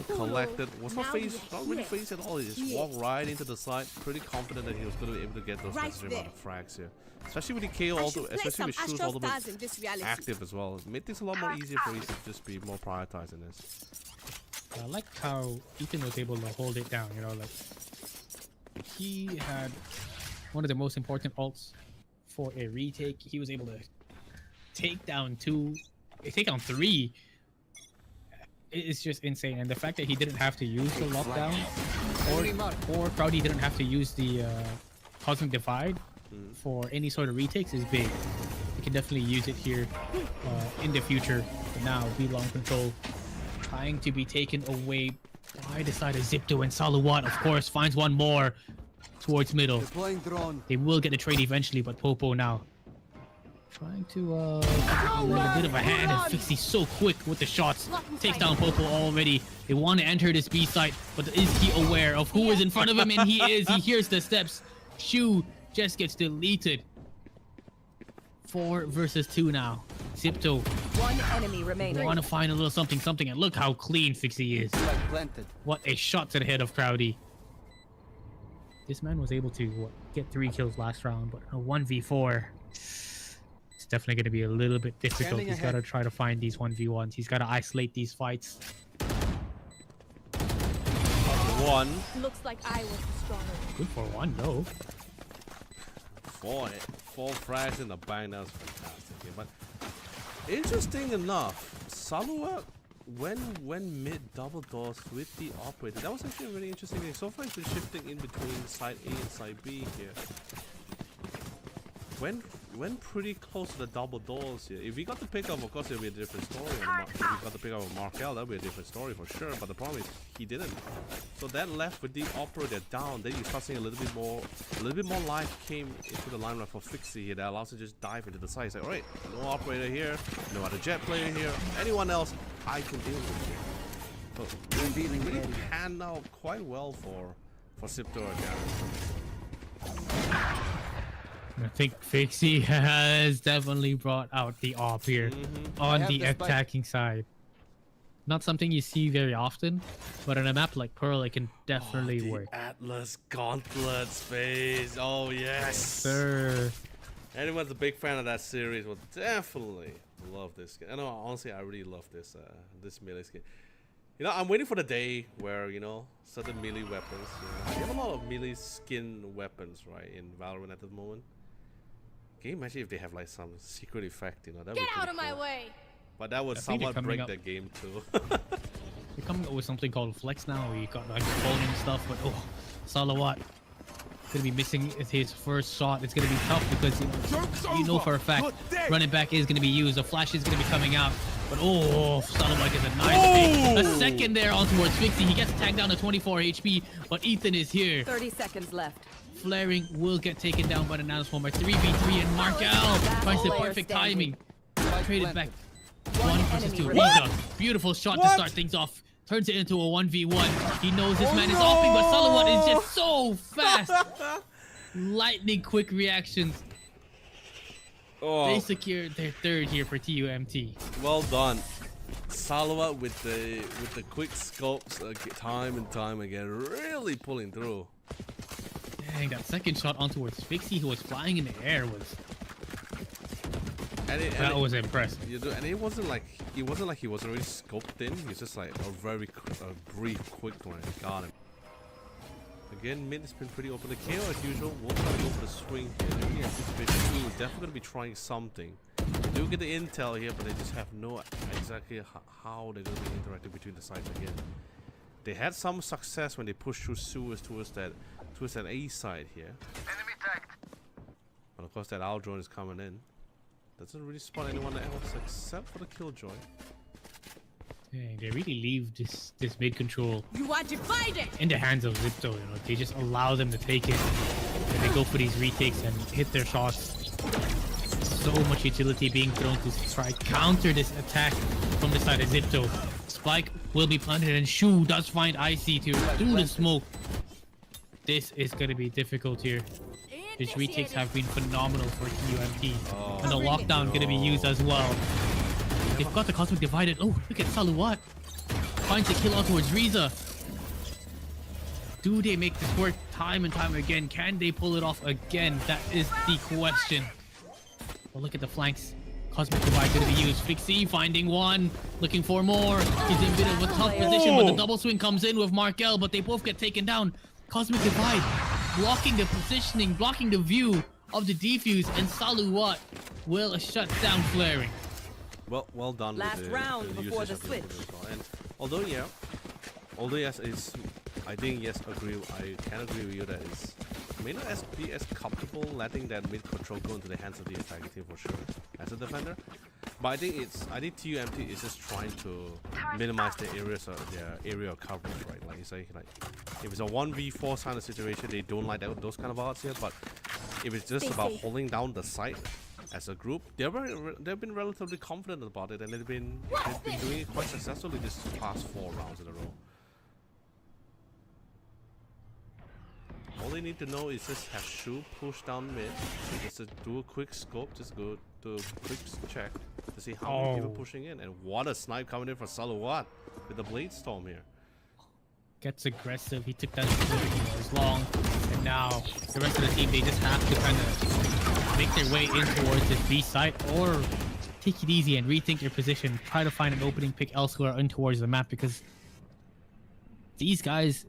collected, was not really phased at all. He just walked right into the side, pretty confident that he was going to be able to get those necessary amount of frags here. Especially with the KO, especially with Shu's ultimate active as well. It made things a lot more easier for Ethan to just be more prioritized in this. I like how Ethan was able to hold it down, you know, like he had one of the most important ults for a retake. He was able to take down 2, take down 3. It's just insane, and the fact that he didn't have to use the lockdown, or Crowdy didn't have to use the Cosmic Divide for any sort of retakes is big. You can definitely use it here in the future. But now, B-Long control trying to be taken away by the side of Zipto, and Salawat, of course, finds one more towards middle. They will get the trade eventually, but Popo now trying to let a bit of a hand, and Fixie so quick with the shots. Takes down Popo already. They want to enter this B site, but is he aware of who is in front of him? And he is. He hears the steps. Shu just gets deleted. 4 versus 2 now. Zipto. 1 enemy remaining. Want to find a little something, and look how clean Fixie is. What a shot to the head of Crowdy. This man was able to get 3 kills last round, but a 1v4. It's definitely going to be a little bit difficult. He's got to try to find these 1v1s. He's got to isolate these fights. 1. Looks like I was stronger. Good for 1, though. 4 frags in the bang. That was fantastic. Yeah, but interesting enough, Salua when mid double doors with the operator. That was actually a really interesting thing. So far, he's been shifting in between side A and side B here. Went pretty close to the double doors here. If we got the pickup, of course, it'll be a different story. If we got the pickup of Markel, that'll be a different story for sure. But the problem is he didn't. So that left with the operator down. Then you start seeing a little bit more life came into the limelight for Fixie here. That allows him to just dive into the side. It's like, all right, no operator here, no other jet player here, anyone else I can deal with here. So really panned out quite well for Zipto again. I think Fixie has definitely brought out the op here on the attacking side. Not something you see very often, but on a map like Pearl, it can definitely work. Atlas Gauntlet space. Oh yes, sir. Anyone's a big fan of that series will definitely love this skin. I know, honestly, I really love this this melee skin. You know, I'm waiting for the day where, you know, certain melee weapons, you have a lot of melee skin weapons, right, in Valorant at the moment. Can you imagine if they have like some secret effect, you know? That would be Get out of cool. my way! But that would somewhat break the game too. You're coming up with something called Flex now, where you got like falling and stuff, but oh, Salawat gonna be missing his first shot. It's gonna be tough because you know for a fact running back is gonna be used. The flash is gonna be coming out. But oh, Salawat gets a nice pick. A second there on towards Fixie. He gets tagged down to 24 HP, but Ethan is here. 30 seconds left. Flaring will get taken down by the Nanoswarmer. 3v3, and Markel finds the perfect timing. Traded back. 1 versus 2. Riza, beautiful shot to start things off. Turns it into a 1v1. He knows this man is offing, but Salawat is just so fast. Lightning quick reactions. They secured their 3rd here for TUMT. Well done. Salawat with the quick scopes time and time again, really pulling through. Dang, that second shot on towards Fixie, who was flying in the air, was that was impressive. You know, and it wasn't like he wasn't already scoped in. He's just like a very brief, quick one. Got him. Again, mid has been pretty open. The KO as usual. We'll try to go for the swing here. We anticipate Shu definitely gonna be trying something. They do get the intel here, but they just have no exactly how they're gonna be interacting between the sides again. They had some success when they pushed through Suez towards that A side here. Enemy tagged. But of course that Al drone is coming in. Doesn't really spot anyone else except for the Killjoy. Dang, they really leave this mid control You are divided. in the hands of Zipto. You know, they just allow them to take it. And they go for these retakes and hit their shots. So much utility being thrown to try counter this attack from the side of Zipto. Spike will be planted and Shu does find Icy to through the smoke. This is gonna be difficult here. His retakes have been phenomenal for TUMT. And the lockdown gonna be used as well. They've got the Cosmic divided. Oh, look at Saluwat. Finds a kill out towards Riza. Do they make this work time and time again? Can they pull it off again? That is the question. Well, look at the flanks. Cosmic divide gonna be used. Fixie finding one. Looking for more. He's in a bit of a tough position, but the double swing comes in with Markel, but they both get taken down. Cosmic divide blocking the positioning, blocking the view of the defuse, and Saluwat will shut down flaring. Well done. Last with round the before usage the of the switch. protocol. And although yes, I think yes, I can agree with you that it's may not be as comfortable letting that mid control go into the hands of the attacking team for sure as a defender. But I think TUMT is just trying to minimize their area of coverage, right? Like you say, like if it's a 1v4 kind of situation, they don't like those kind of odds here. But if it's just about holding down the site as a group, they've been relatively confident about it, and they've been doing it quite successfully this past 4 rounds in a row. All they need to know is just have Shu push down mid, just to do a quick scope, just go do a quick check to see how many people pushing in, and what a snipe coming in for Saluwat with the Blade Storm here. Gets aggressive. He took that as long, and now the rest of the team, they just have to kind of make their way in towards this B site or take it easy and rethink their position, try to find an opening pick elsewhere in towards the map, because these guys,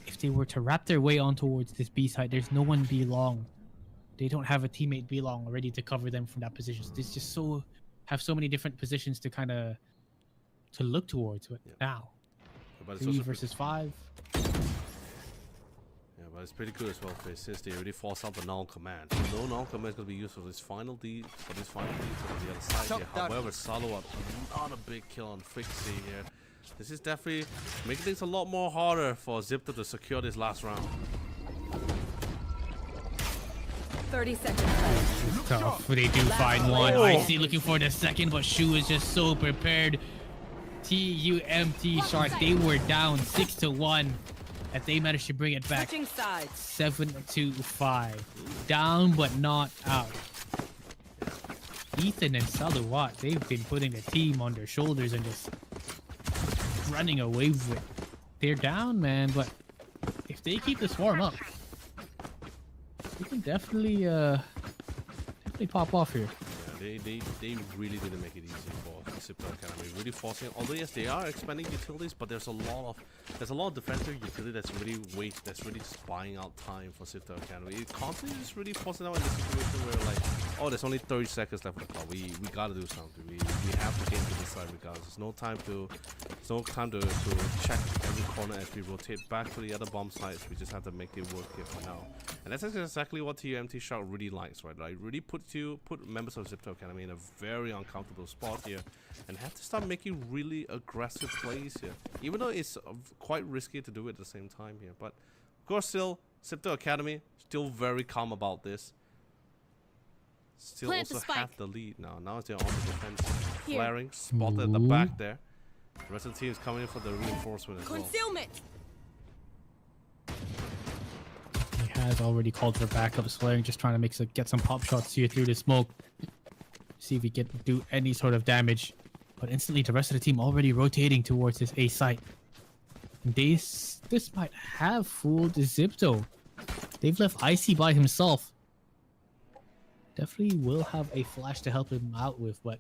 if they were to wrap their way on towards this B site, there's no one B long. They don't have a teammate B long ready to cover them from that position. So there's just have so many different positions to kind of look towards. But now, But 3 versus 5. Yeah, but it's pretty good as well, since they already forced out the null command. So no null command is going to be used for this final D, for the other side here. However, Saluwat, not a big kill on Fixie here. This is definitely making things a lot more harder for Zipto to secure this last round. 30 seconds left. Tough, but they do find one. Icy looking for the second, but Shu is just so prepared. TUMT Shark, they were down 6-1, and they managed to bring it back Switching sides. 7-5. Down but not out. Ethan and Saluwat, they've been putting the team on their shoulders and just running away with it. They're down, man, but if they keep the swarm up, they can definitely pop off here. Yeah, they really didn't make it easy for Zipto Academy. Really forcing it. Although yes, they are expanding utilities, but there's a lot of defensive utility that's really just buying out time for Zipto Academy. It constantly is really forcing out in this situation where like, oh, there's only 30 seconds left of the clock. We gotta do something. We have to get into this side regardless. There's no time to check every corner as we rotate back to the other bomb sites. We just have to make it work here for now. And that's exactly what TUMT Shark really likes, right? Like really put members of Zipto Academy in a very uncomfortable spot here, and have to start making really aggressive plays here. Even though it's quite risky to do it at the same time here, but of course, still Zipto Academy still very calm about this. Still Plant also the have the lead now. Now they're on the defense. Here. Flaring, spotted at the back there. The rest of the team is coming in for the reinforcement as well. Concealment. He has already called for backup. Slaring just trying to get some pop shots here through the smoke. See if he can do any sort of damage. But instantly the rest of the team already rotating towards this A site. This might have fooled Zipto. They've left Icy by himself. Definitely will have a flash to help him out with, but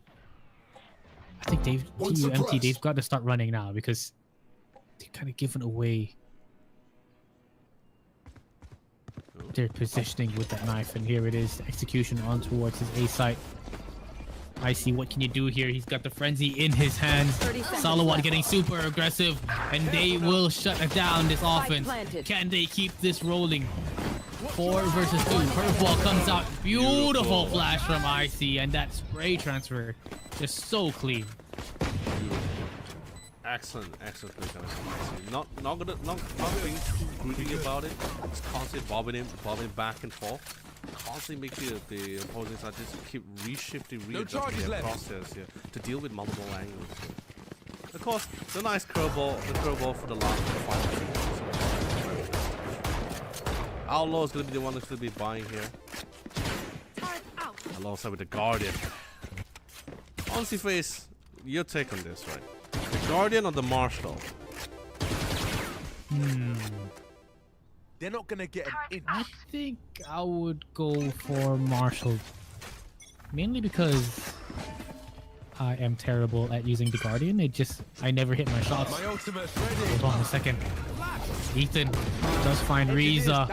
I think TUMT, they've got to start running now because they've kind of given away their positioning with that knife. And here it is, execution on towards his A site. Icy, what can you do here? He's got the frenzy in his hands. Saluwat getting super aggressive, and they will shut down this offense. Can they keep this rolling? 4 versus 2. Curveball comes out. Beautiful flash from Icy, and that spray transfer just so clean. Excellent play coming from IC. Not being too greedy about it. Just constantly bobbing back and forth. Constantly making the opposing side just keep readjusting their crosshairs here to deal with multiple angles. Of course, the nice curveball for the last 5 minutes. Outlaw is going to be the one that's going to be buying here. Alongside with the Guardian. Honestly, Face, your take on this, right? The Guardian or the Marshall? They're not gonna get an inch. I think I would go for Marshall. Mainly because I am terrible at using the Guardian. I never hit my shots. My ultimate's ready. Hold on a second. Ethan does find Reza.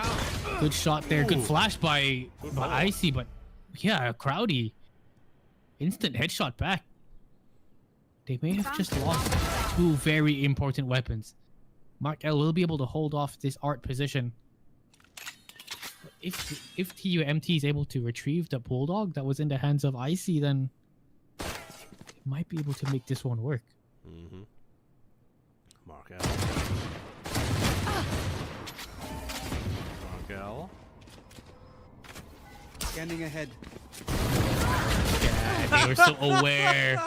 Good shot there. Good flash by Icy, but yeah, Crowdy. Instant headshot back. They may have just lost 2 very important weapons. Mark L will be able to hold off this art position. If TUMT is able to retrieve the Bulldog that was in the hands of Icy, then it might be able to make this one work. Mark L. Scanning ahead. Yeah, they were so aware.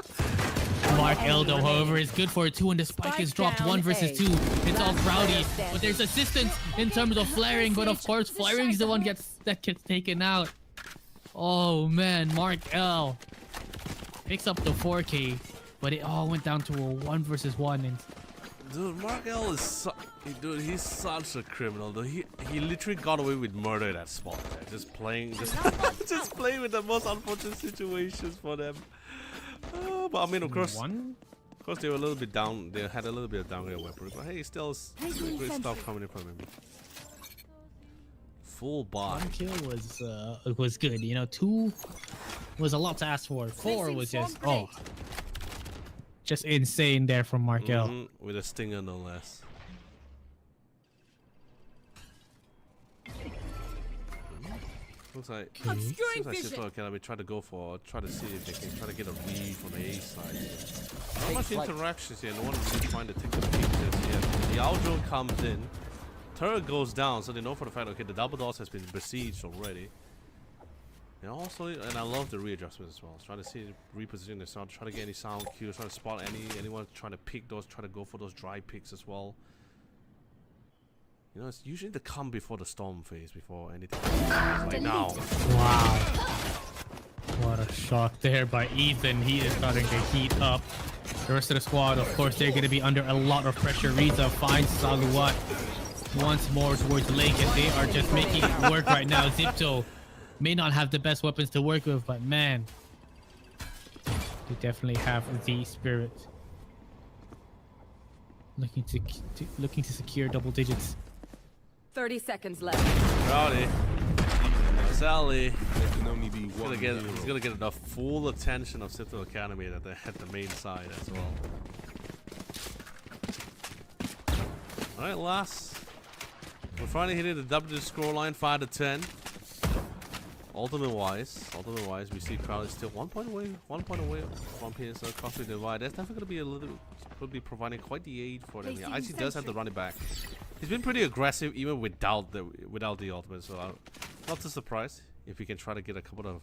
Mark Eldo, however, is good for a 2 and the spike is dropped 1 versus 2. It's all Crowdy, but there's assistance in terms of flaring, but of course flaring is the one that gets taken out. Oh man, Mark L picks up the 4K, but it all went down to a 1 versus 1. And dude, Mark L is he's such a criminal. Though he literally got away with murder at that spot there. Just playing with the most unfortunate situations for them. But I mean, of course, they were a little bit down. They had a little bit of downgrade weaponry, but hey, still great stuff coming in from him. Full buy. 1 kill was good. You know, 2 was a lot to ask for. 4 was just insane there from Mark L. With a stinger, no less. Looks like Citadel Academy try to see if they can try to get a read from the A side. Not much interactions here. No one really trying to take the pictures yet. The Aljo comes in, turret goes down, so they know for the fact, okay, the double doors has been besieged already. And also, and I love the readjustments as well. Trying to see repositioning the sound, trying to get any sound cues, trying to spot anyone trying to pick those, try to go for those dry picks as well. You know, it's usually the calm before the storm phase, before anything. Like now. Wow. What a shot there by Ethan. He is starting to heat up. The rest of the squad, of course, they're going to be under a lot of pressure. Reza finds Saluwat once more towards Lake, and they are just making it work right now. Zipto may not have the best weapons to work with, but man, they definitely have the spirit. Looking to secure double digits. 30 seconds left. Rowdy. Sally. He's gonna get the full attention of Citadel Academy at the main side as well. Alright, last. We're finally hitting the double scoreline 5-10. Ultimate wise, we see Crowley still 1 point away from PSL crossing the divide. That's definitely could be providing quite the aid for them. Yeah, IC does have to run it back. He's been pretty aggressive even without the ultimate, so I'm not too surprised if he can try to get a couple of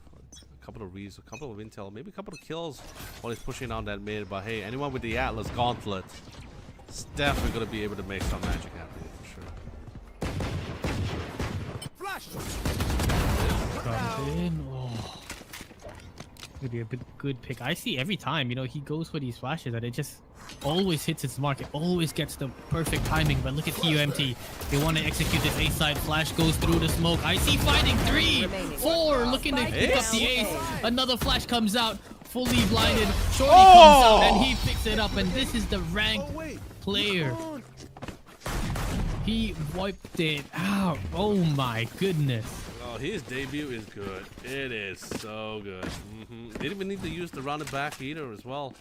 reads, a couple of intel, maybe a couple of kills while he's pushing on that mid. But hey, anyone with the Atlas Gauntlet is definitely gonna be able to make some magic happen for sure. Flash! Oh. Could be a good pick. I see every time, you know, he goes for these flashes and it just always hits its mark. It always gets the perfect timing. But look at TUMT. They want to execute this A side. Flash goes through the smoke. I see fighting 3, 4, looking to pick up the ace. Another flash comes out, fully blinded. Shorty comes out and he picks it up. And this is the ranked player. He wiped it out. Oh my goodness. Oh, his debut is good. It is so good. Didn't even need to use the rounded back either as well.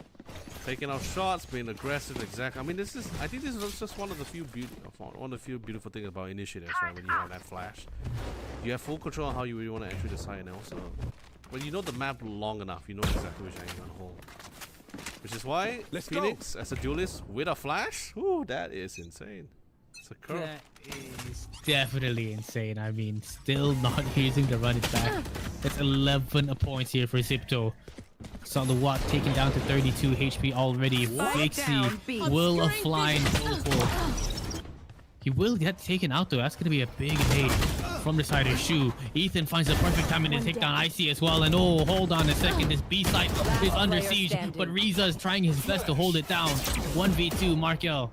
Taking out shots, being aggressive, exactly. I mean, I think this is just one of the few beautiful things about initiatives, right? When you have that flash, you have full control on how you really want to enter the site, and also when you know the map long enough, you know exactly which angle you're gonna hold. Which is why Let's Phoenix as a duelist with a flash, ooh, that is insane. It's a curve. That is definitely insane. I mean, still not using the run it back. That's 11 points here for Zipto. Saw the Watt taken down to 32 HP already. Fixie will fly in Opal. He will get taken out though. That's going to be a big nade from the side of Shu. Ethan finds the perfect timing to take down Icy as well. And oh, hold on a second. This B side is under siege. But Riza is trying his best to hold it down. 1v2, Markel.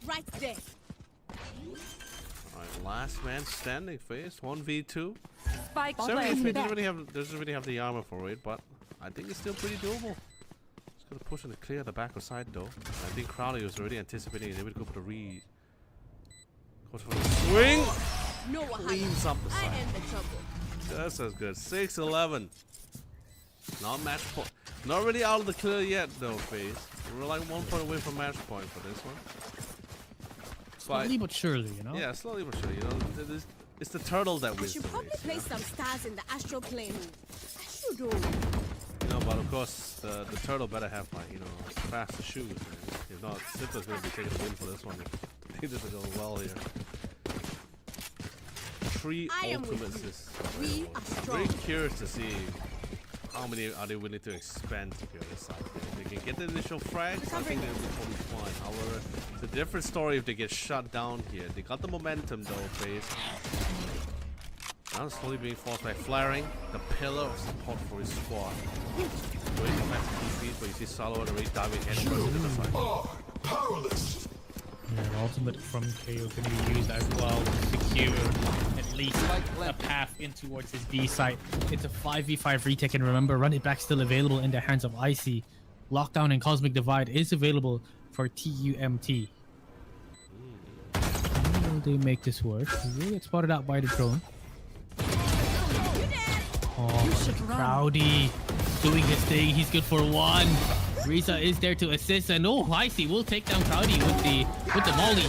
Right there. Alright, last man standing phase. 1v2. Spike 73 planted. doesn't really have the armor for it, but I think it's still pretty doable. Just gonna push and clear the back side though. I think Crowley was already anticipating it. They would go for the read. Goes for the swing. No one Cleans up the I side. am the trouble. That sounds good. 6-11. Not match point. Not really out of the clear yet though, FaZe. We're like 1 point away from match point for this one. Slowly but surely, you know? Yeah, slowly but surely. You know, it's the turtle that I wins should the probably race. play You know? some stars in the astral plane. I should do. You know, but of course, the turtle better have like, you know, faster shoes. Man. If not, Sipto's gonna be taking the win for this one. I think this is going well here. 3 I am with ultimates you. is We available. are I'm strong. very curious to see how many are they willing to expand here on this side. If they can get the initial frags, I think they'll be totally fine. However, it's a different story if they get shut down here. They got the momentum though, FaZe. Now slowly being forced by flaring, the pillar of support for his squad. Going back to defeat, but you see Salo already diving headfirst into the fight. Yeah, ultimate from KO can be used as well to secure at least a path in towards his B site. It's a 5v5 retake, and remember, run it back still available in the hands of Icy. Lockdown and Cosmic Divide is available for TUMT. How will they make this work? He will get spotted out by the drone. Oh, Crowdy doing his thing. He's good for 1. Riza is there to assist, and oh, Icy will take down Crowdy with the molly.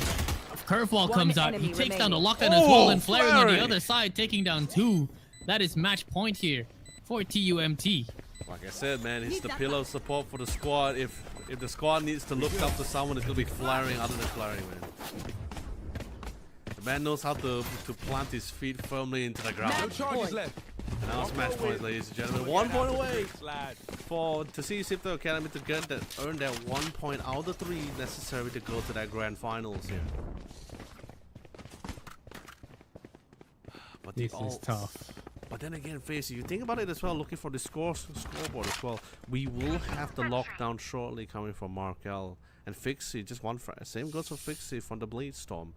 Curveball comes out. He takes down the lockdown as well, and flaring on the other side, taking down 2. That is match point here for TUMT. Like I said, man, it's the pillar of support for the squad. If the squad needs to look up to someone, it's gonna be flaring other than flaring, man. The man knows how to plant his feet firmly into the No ground. charges left. And now it's match points, ladies and gentlemen. 1 point away to see Zipto Academy to earn that 1 point out of the 3 necessary to go to that grand finals here. But This is tough. But then again, FaZe, you think about it as well, looking for the scoreboard as well. We will have the lockdown shortly coming from Markel. And Fixie, just one same goes for Fixie from the Blade Storm.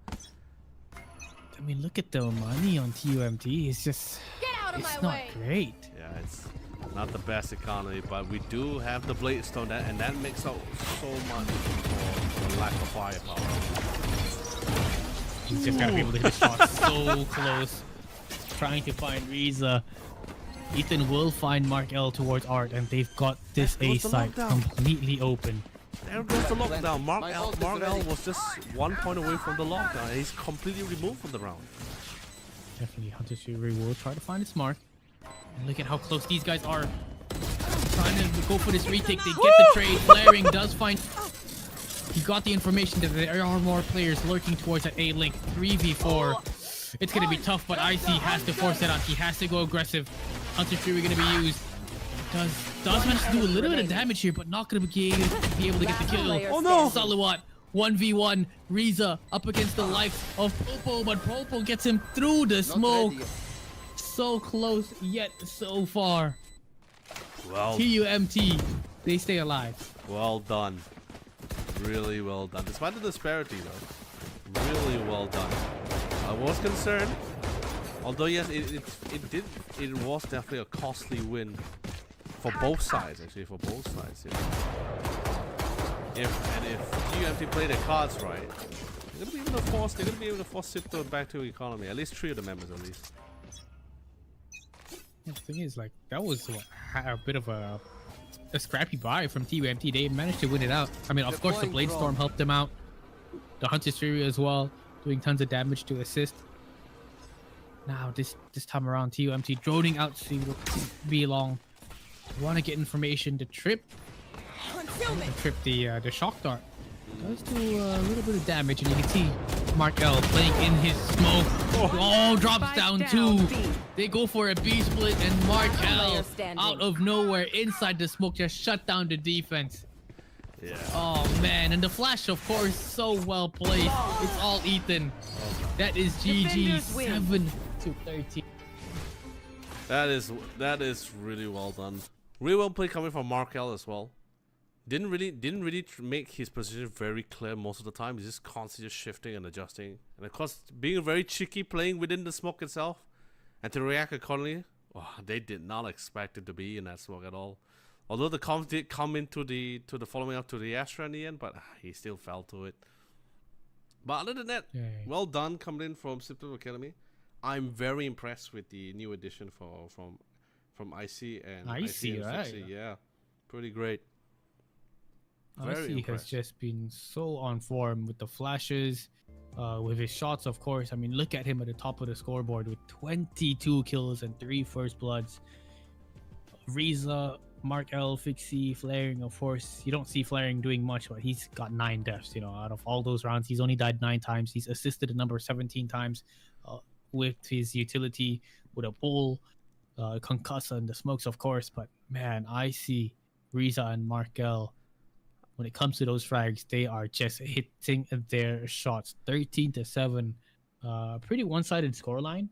I mean, look at the money on TUMT. It's just, Get out of it's my not way. great. Yeah, it's not the best economy, but we do have the Blade Storm, and that makes up so much for the lack of firepower. He's just gotta be able to hit the shot so close. Trying to find Riza. Ethan will find Mark L towards Art, and they've got this There A goes the site lockdown. completely open. There goes the lockdown. Mark My L ult is ready. was just 1 point away from the lockdown. He's completely removed from the round. Definitely Hunter Fury will try to find his mark. And look at how close these guys are. Trying to go for this retake. They get the trade. Flaring does find... He got the information that there are more players lurking towards that A link. 3v4. It's going to be tough, but Icy has to force it out. He has to go aggressive. Hunter Fury going to be used. Does manage to do a little bit of damage here, but not going to be able to get the kill. Oh no! Salawat, 1v1. Riza up against the likes of Popo, but Popo gets him through the smoke. So close, yet so far. Well, TUMT, they stay alive. well done. Really well done. Despite the disparity, though. Really well done. I was concerned. Although, yes, it was definitely a costly win. For both sides, actually. For both sides, yeah. If TUMT play their cards right, they're gonna be able to force Zipto back to economy. At least 3 of the members, at least. The thing is, like, that was a bit of a scrappy buy from TUMT. They managed to win it out. I mean, of course, the Blade Storm helped them out. The Hunter's Fury as well, doing tons of damage to assist. Now, this time around, TUMT droning out to be long. Want to get information. The trip Film it. Trip the shock dart. Does do a little bit of damage, and you can see Mark L playing in his smoke. Oh, drops Spike down down, two. B. They go for a B split, and Mark L Player standing. out of nowhere inside the smoke just shut down the defense. Yeah. Oh man, and the flash, of course, so well placed. It's all Ethan. That is GG. Defenders win. 7-13. That is really well done. Really well played coming from Markel as well. Didn't really make his position very clear most of the time. He's just constantly just shifting and adjusting, and of course being very cheeky, playing within the smoke itself, and to react accordingly. Oh, they did not expect it to be in that smoke at all. Although the comms did come into the following up to the Astra in the end, but he still fell to it. But other than that, well done coming in from Symptom Academy. I'm very impressed with the new addition from IC and IC, right? Fixie. Yeah, pretty great. He has just been so on form with the flashes, with his shots, of course. I mean, look at him at the top of the scoreboard with 22 kills and 3 first bloods. Riza, Mark L, Fixie, Flaring, of course. You don't see Flaring doing much, but he's got 9 deaths. You know, out of all those rounds, he's only died 9 times. He's assisted a number 17 times with his utility, with a bull, concussor, and the smokes, of course. But man, I see Riza and Mark L. When it comes to those frags, they are just hitting their shots. 13-7, pretty one-sided scoreline.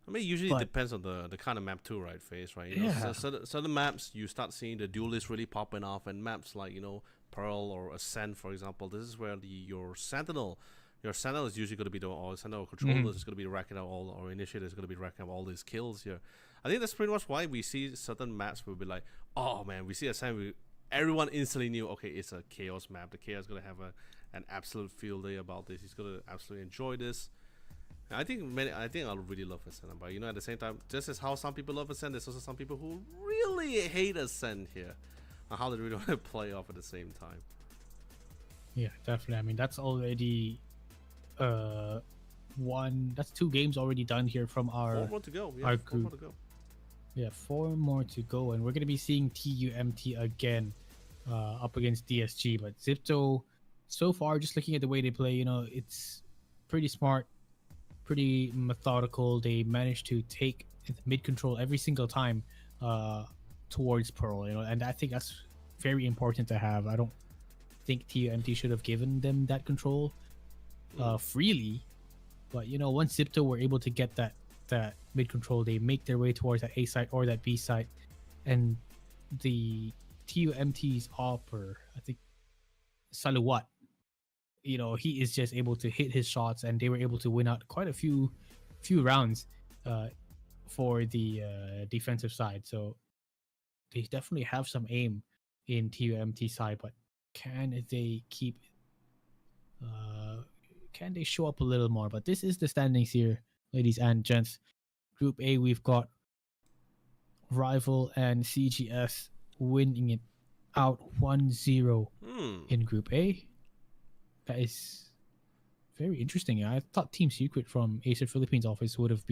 I mean, usually it depends on the kind of map too, right, FaZe, right? You know, certain maps, you start seeing the duelists really popping off, and maps like, you know, Pearl or Ascent, for example, this is where your Sentinel is usually going to be or Sentinel controller is going to be racking out or Initiator is going to be racking up all these kills here. I think that's pretty much why we see certain maps will be like, oh man, we see Ascent, everyone instantly knew, okay, it's a Chaos map. The Chaos is going to have an absolute field day about this. He's going to absolutely enjoy this. And I think I'll really love Ascent, but you know, at the same time, just as how some people love Ascent, there's also some people who really hate Ascent here, and how they really want to play off at the same time. Yeah, definitely. I mean, that's already that's 2 games already done here from our 4 more to go. Yeah, our 4 more to go. Yeah, 4 more to go, and we're gonna be seeing TUMT again up against DSG. But Zipto, so far, just looking at the way they play, you know, it's pretty smart, pretty methodical. They managed to take mid control every single time towards Pearl, you know, and I think that's very important to have. I don't think TUMT should have given them that control freely, but you know, once Zipto were able to get that mid control, they make their way towards that A site or that B site, and the TUMT's opper, I think Saluwat, you know, he is just able to hit his shots, and they were able to win out quite a few rounds for the defensive side. So they definitely have some aim in TUMT side, but can they keep can they show up a little more? But this is the standings here, ladies and gents. Group A, we've got Rival and CGS winning it out 1-0 in Group A. That is very interesting. I thought Team Secret from Acer Philippines office would have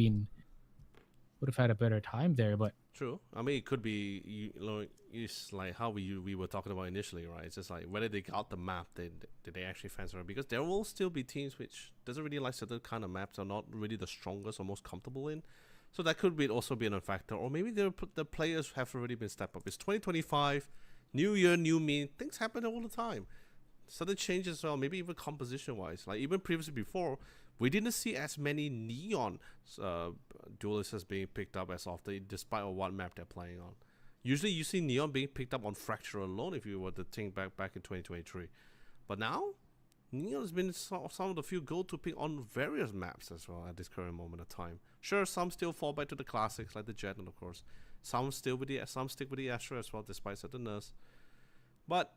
had a better time there, but True. I mean, it could be, you know, it's like how we were talking about initially, right? It's just like whether they got the map, did they actually fancy it? Because there will still be teams which doesn't really like certain kind of maps, are not really the strongest or most comfortable in. So that could also be a factor. Or maybe the players have already been stepped up. It's 2025, new year, new me. Things happen all the time. Sudden changes as well, maybe even composition-wise. Like even previously before, we didn't see as many Neon duelists being picked up as often, despite what map they're playing on. Usually you see Neon being picked up on Fracture alone if you were to think back in 2023. But now, Neon has been some of the few go-to pick on various maps as well at this current moment of time. Sure, some still fall back to the classics like the Jet, and of course, some stick with the Astra as well, despite certain nerfs. But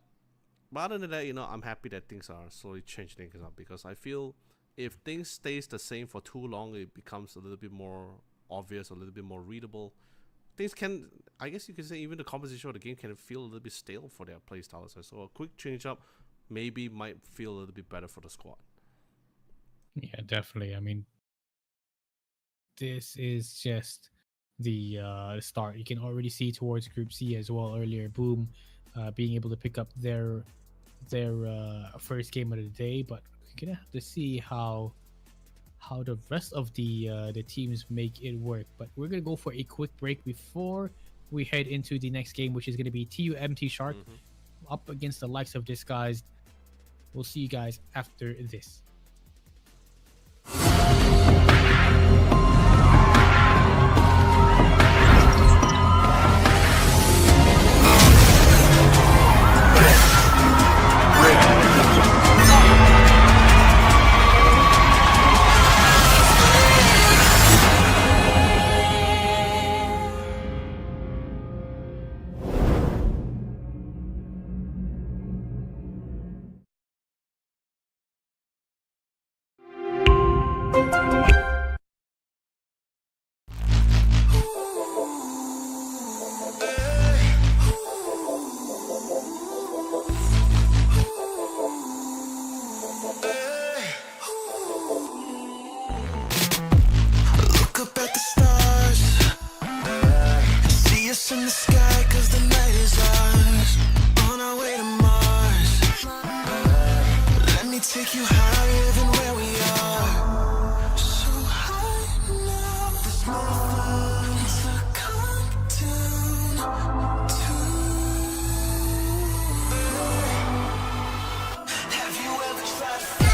other than that, you know, I'm happy that things are slowly changing things up, because I feel if things stays the same for too long, it becomes a little bit more obvious, a little bit more readable. Things can, I guess you could say, even the composition of the game can feel a little bit stale for their playstyles. So a quick change up maybe might feel a little bit better for the squad. yeah, definitely. I mean, this is just the start. You can already see towards Group C as well earlier. Boom being able to pick up their first game of the day, but we're gonna have to see how the rest of the teams make it work. But we're gonna go for a quick break before we head into the next game, which is gonna be TUMT Shark up against the likes of Disguised. We'll see you guys after this. Look up at the stars. See us in the sky, cause the night is ours. On our way to Mars. Let me take you higher than where we are. So high now, there's no fun to come down to. Have you ever tried to fly?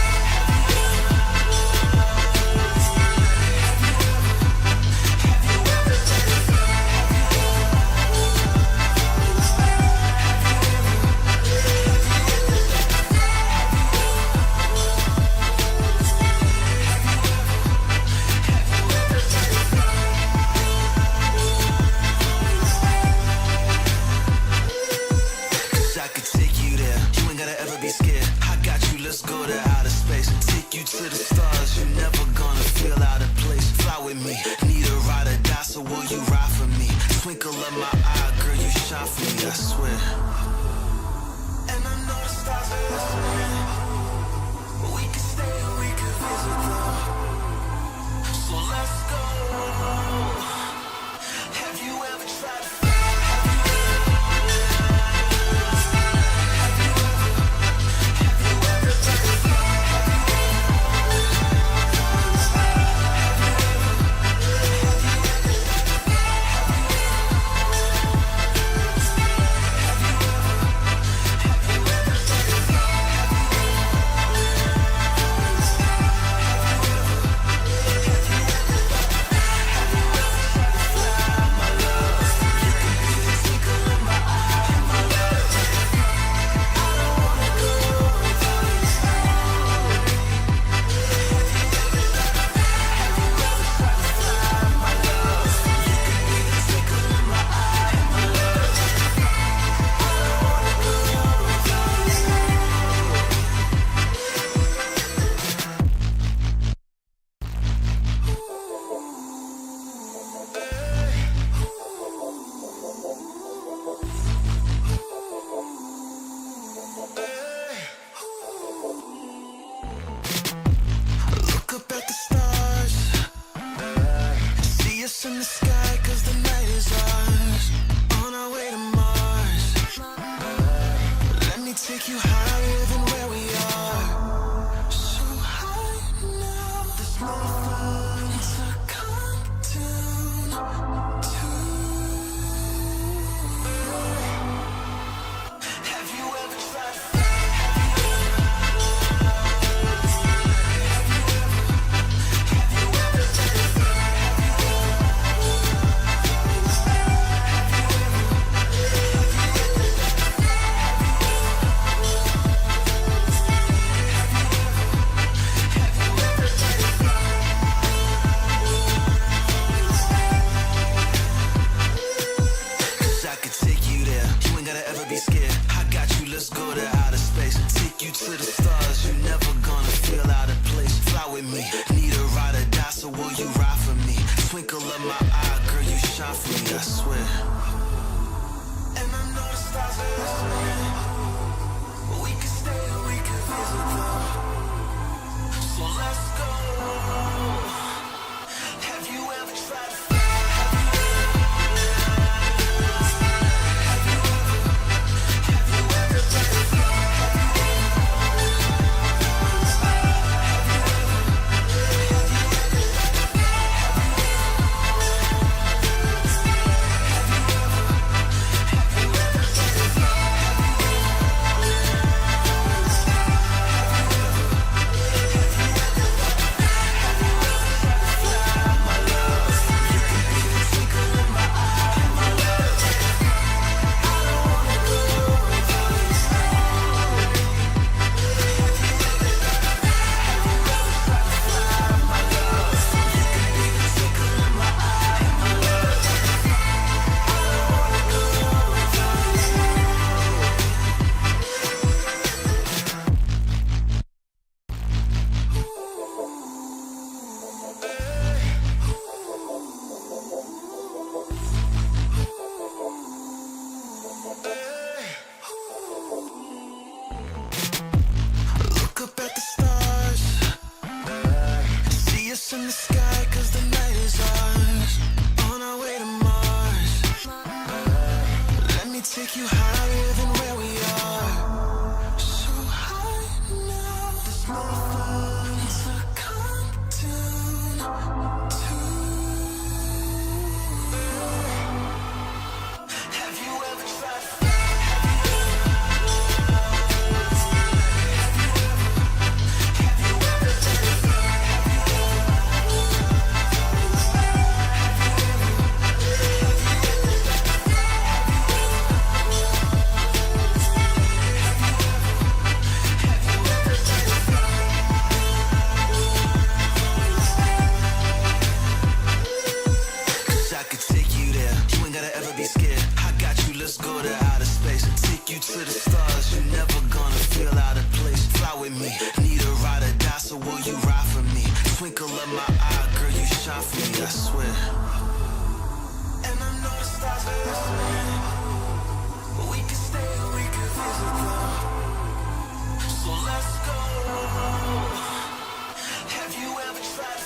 Cause I could take you there. You ain't gotta ever be scared. I got you, let's go to outer space. Take you to the stars, you're never gonna feel out of place. Fly with me, need a ride or die, so will you ride for me? Twinkle of my eye, girl, you shine for me, I swear. And I know the stars are listening. We can stay or we can visit them. So let's go. Have you ever tried to fly? Look up at the stars. See us in the sky, cause the night is ours. On our way to Mars. Let me take you higher than where we are. So high now, there's no fun to come down to. Have you ever tried to fly? Cause I could take you there. You ain't gotta ever be scared. I got you, let's go to outer space. Take you to the stars, you're never gonna feel out of place. Fly with me, need a ride or die, so will you ride for me? Twinkle of my eye, girl, you shine for me, I swear. And I know the stars are listening. We can stay or we can visit them. So let's go. Have you ever tried to fly? Have you ever take you higher than where we are. So high now, there's nothing to come down to. Have you ever tried let's go to outer space, take you to the stars. You're never gonna feel out of place. Fly with me, need a ride or die, so will you ride for me? Twinkle of my eye, girl, you shine for me, I swear. And I know the stars are listening, but we can stay or we can visit them. So let's go. Have you ever tried?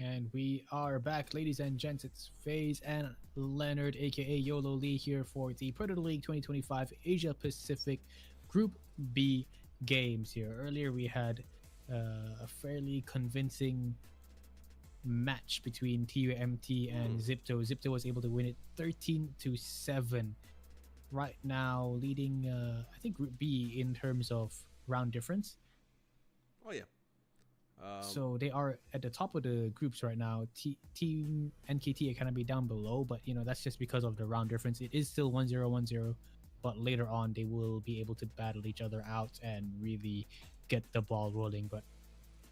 And we are back, ladies and gents. It's FaZe and Leonard, aka YOLO Lee, here for the Predator League 2025 Asia Pacific Group B games. Here earlier, we had a fairly convincing match between TUMT and Zipto. Zipto was able to win it 13-7. Right now, leading I think Group B in terms of round difference. Oh yeah. So they are at the top of the groups right now. Team NKT Academy down below, but you know that's just because of the round difference. It is still 1-0-1-0, but later on they will be able to battle each other out and really get the ball rolling. But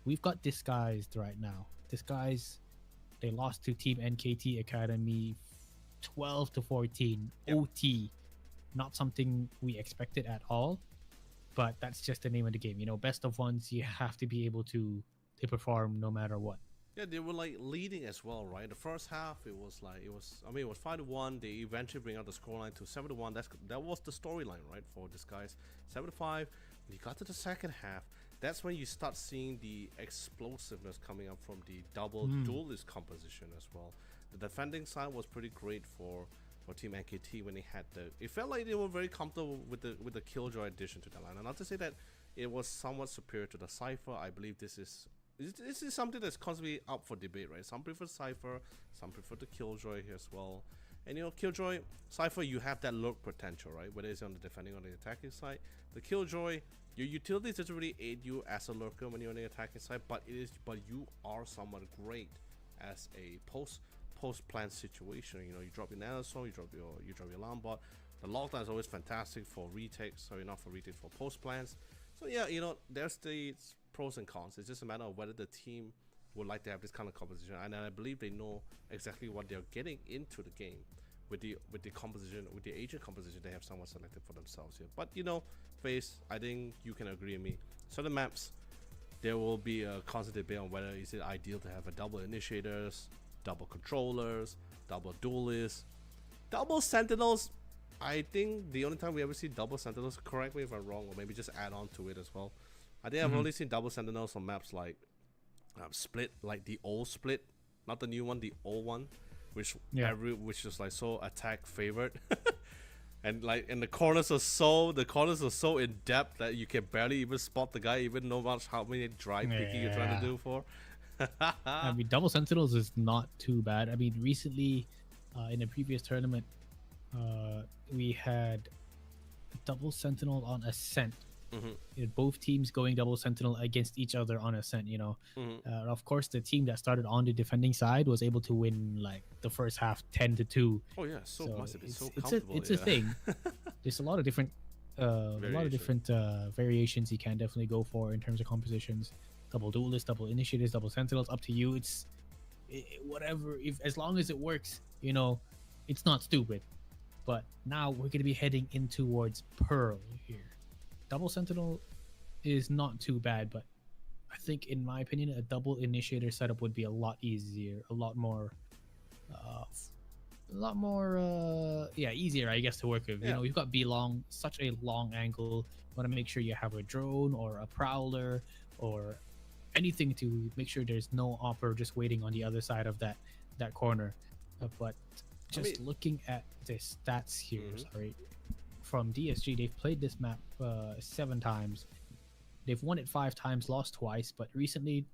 we've got Disguised right now. Disguised, they lost to Team NKT Academy 12-14. Yep. OT, not something we expected at all, but that's just the name of the game. You know, best of ones, you have to be able to perform no matter what. Yeah, they were like leading as well, right? The first half, it was 5-1. They eventually bring out the scoreline to 7-1. That was the storyline, right, for this guys. 7-5. When you got to the second half, that's when you start seeing the explosiveness coming up from the double duelist composition as well. The defending side was pretty great for Team NKT when they had it felt like they were very comfortable with the Killjoy addition to the line. And not to say that it was somewhat superior to the Cypher. I believe this is something that's constantly up for debate, right? Some prefer Cypher, some prefer the Killjoy here as well. And you know, Killjoy, Cypher, you have that lurk potential, right? Whether it's on the defending or the attacking side. The Killjoy, your utilities doesn't really aid you as a lurker when you're on the attacking side, but you are somewhat great as a post plan situation. You know, you drop your nanostorm, you drop your alarm bot. The lockdown is always fantastic for retakes, sorry, not for retakes, for post plans. So yeah, you know, there's the pros and cons. It's just a matter of whether the team would like to have this kind of composition, and I believe they know exactly what they're getting into the game with the composition, with the agent composition they have somewhat selected for themselves here. But you know, FaZe, I think you can agree with me. Certain maps, there will be a constant debate on whether is it ideal to have a double initiators, double controllers, double duelists, double sentinels. I think the only time we ever see double sentinels, correct me if I'm wrong, or maybe just add on to it as well. I think I've only seen double sentinels on maps like Split, like the old Split, not the new one, the old one, which is like so attack favored, and the corners are so in depth that you can barely even spot the guy, even no matter how many dry picking you're trying to do for. I mean, double sentinels is not too bad. I mean, recently in a previous tournament, we had double sentinel on Ascent. Mm-hmm. Both teams going double sentinel against each other on Ascent. Mm-hmm. Of course, the team that started on the defending side was able to win like the first half 10-2. Oh yeah, so must have been so it's comfortable. a thing. There's a lot of different variations you can definitely go for in terms of compositions. Double duelists, double initiators, double sentinels, up to you. It's whatever, if as long as it works, it's not stupid. But now we're going to be heading in towards Pearl here. Double sentinel is not too bad, but I think, in my opinion, a double initiator setup would be a lot easier, a lot more easier, I guess, to work with. Yeah. You've got B-long, such a long angle. You want to make sure you have a drone or a prowler or anything to make sure there's no opper just waiting on the other side of that corner. But just looking at the stats here, from DSG, they've played this map 7 times. They've won it 5 times, lost twice, but recently,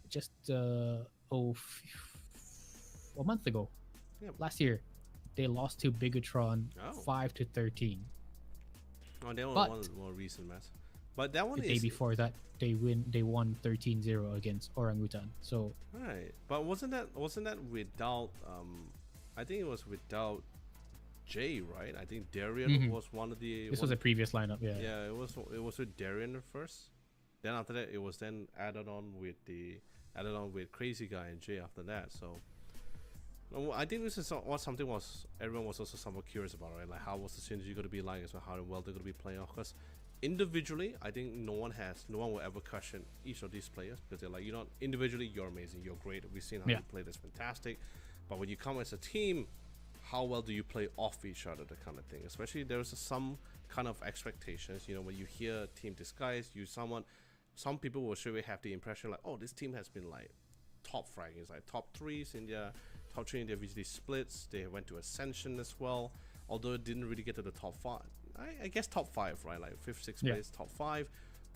just a month ago, last year, they lost to Bigatron 5-13. Oh, that one But was more recent match. But that one the day before that, they won 13-0 against Orangutan. So right, but wasn't that without I think it was without Jay, right? I think Darian was one of the. This was a previous lineup, yeah. Yeah, it was with Darian at first. Then after that, it was then added on with Crazy Guy and Jay after that. So I think this is what something was everyone was also somewhat curious about, right? Like how was the synergy going to be like, as well, how well they're going to be playing off. Because individually, I think no one will ever question each of these players, because they're like, individually you're amazing, you're great. We've seen how you play, that's fantastic. But when you come as a team, how well do you play off each other, that kind of thing. Especially there's some kind of expectations, when you hear Team Disguise, some people will surely have the impression like, oh, this team has been like top fragging, like top 3s in their VGD splits. They went to Ascension as well, although it didn't really get to the top 5. I guess top 5, right? Like 5th, 6th place, top 5.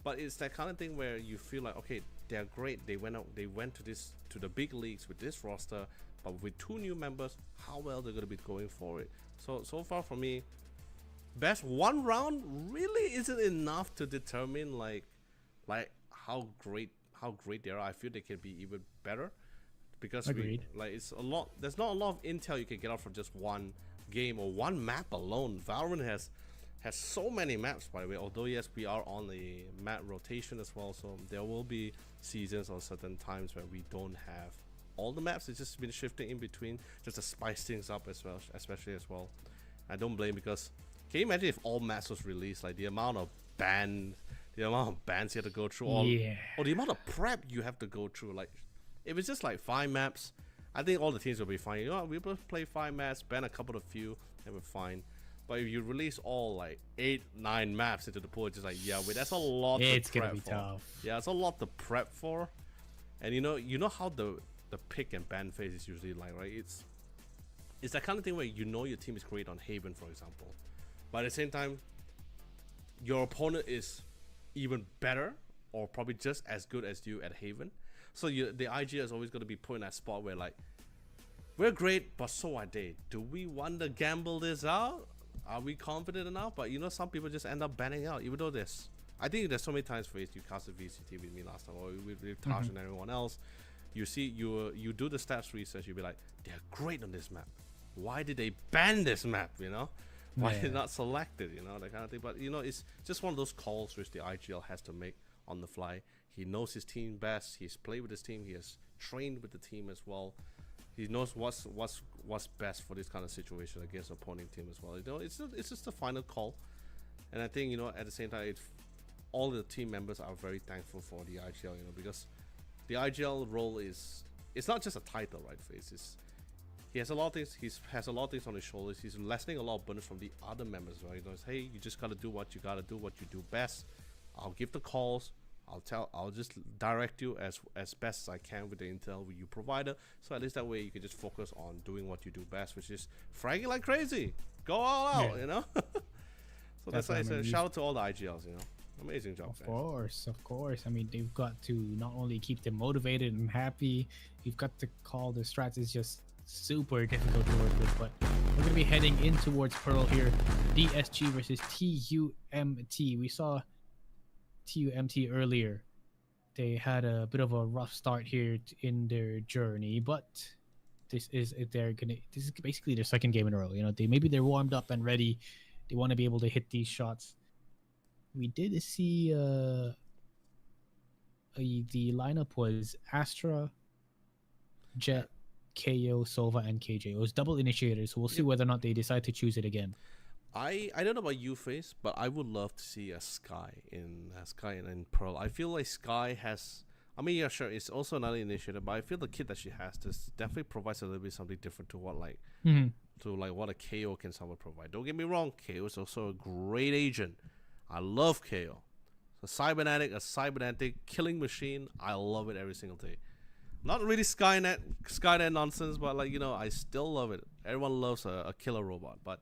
But it's that kind of thing where you feel like, okay, they're great. They went to the big leagues with this roster, but with 2 new members, how well they're going to be going for it. So far for me, best 1 round really isn't enough to determine like how great they are. I feel they can be even better, because it's a lot. There's not a lot of intel you can get out from just one game or one map alone. Valorant has so many maps, by the way. Although yes, we are on a map rotation as well, so there will be seasons or certain times where we don't have all the maps. It's just been shifting in between just to spice things up as well, especially as well. I don't blame, because can you imagine if all maps was released, like the amount of bans you have to go through, or the amount of prep you have to go through. Like if it's just like 5 maps, I think all the teams will be fine. We will play 5 maps, ban a couple of few, and we're fine. But if you release all like 8-9 maps into the pool, it's just like, that's a lot to prep for. It's gonna be tough. Yeah, it's a lot to prep for. And you know how the pick and ban phase is usually like, right? It's that kind of thing where your team is great on Haven, for example, but at the same time, your opponent is even better or probably just as good as you at Haven. So the IG is always going to be put in that spot where like, we're great, but so are they. Do we want to gamble this out? Are we confident enough? But some people just end up banning out, even though I think there's so many times you casted VCT with me last time, or with Tash and everyone else. You see, you do the stats research, you'll be like, they're great on this map. Why did they ban this map? Why did not select it? That kind of thing. But it's just one of those calls which the IGL has to make on the fly. He knows his team best. He's played with his team. He has trained with the team as well. He knows what's best for this kind of situation against an opposing team as well. It's just the final call. And I think at the same time, all the team members are very thankful for the IGL. Because the IGL role it's not just a title, right? He has a lot of things. He has a lot of things on his shoulders. He's lessening a lot of burdens from the other members, right? Hey, you just gotta do what you gotta do, what you do best. I'll give the calls. I'll just direct you as best as I can with the intel you provided. So at least that way you can just focus on doing what you do best, which is fragging like crazy. Go all out, So that's why I say shout out to all the IGLs, Amazing job. Of course. I mean, they've got to not only keep them motivated and happy, you've got to call the strats. It's just super difficult to work with. But we're gonna be heading in towards Pearl here. DSG versus TUMT. We saw TUMT earlier. They had a bit of a rough start here in their journey, but this is basically their second game in a row. You know, they're warmed up and ready. They want to be able to hit these shots. We did see the lineup was Astra, Jet, KO, Sova, and KJ. It was double initiators, so we'll see whether or not they decide to choose it again. I don't know about you, Face, but I would love to see a Sky in Pearl. I feel like Sky has. I mean, yeah, sure, it's also another initiator, but I feel the kit that she has definitely provides a little bit something different to what what a KO can somewhat provide. Don't get me wrong, KO is also a great agent. I love KO. A cybernetic killing machine. I love it every single day. Not really Skynet nonsense, but I still love it. Everyone loves a killer robot, but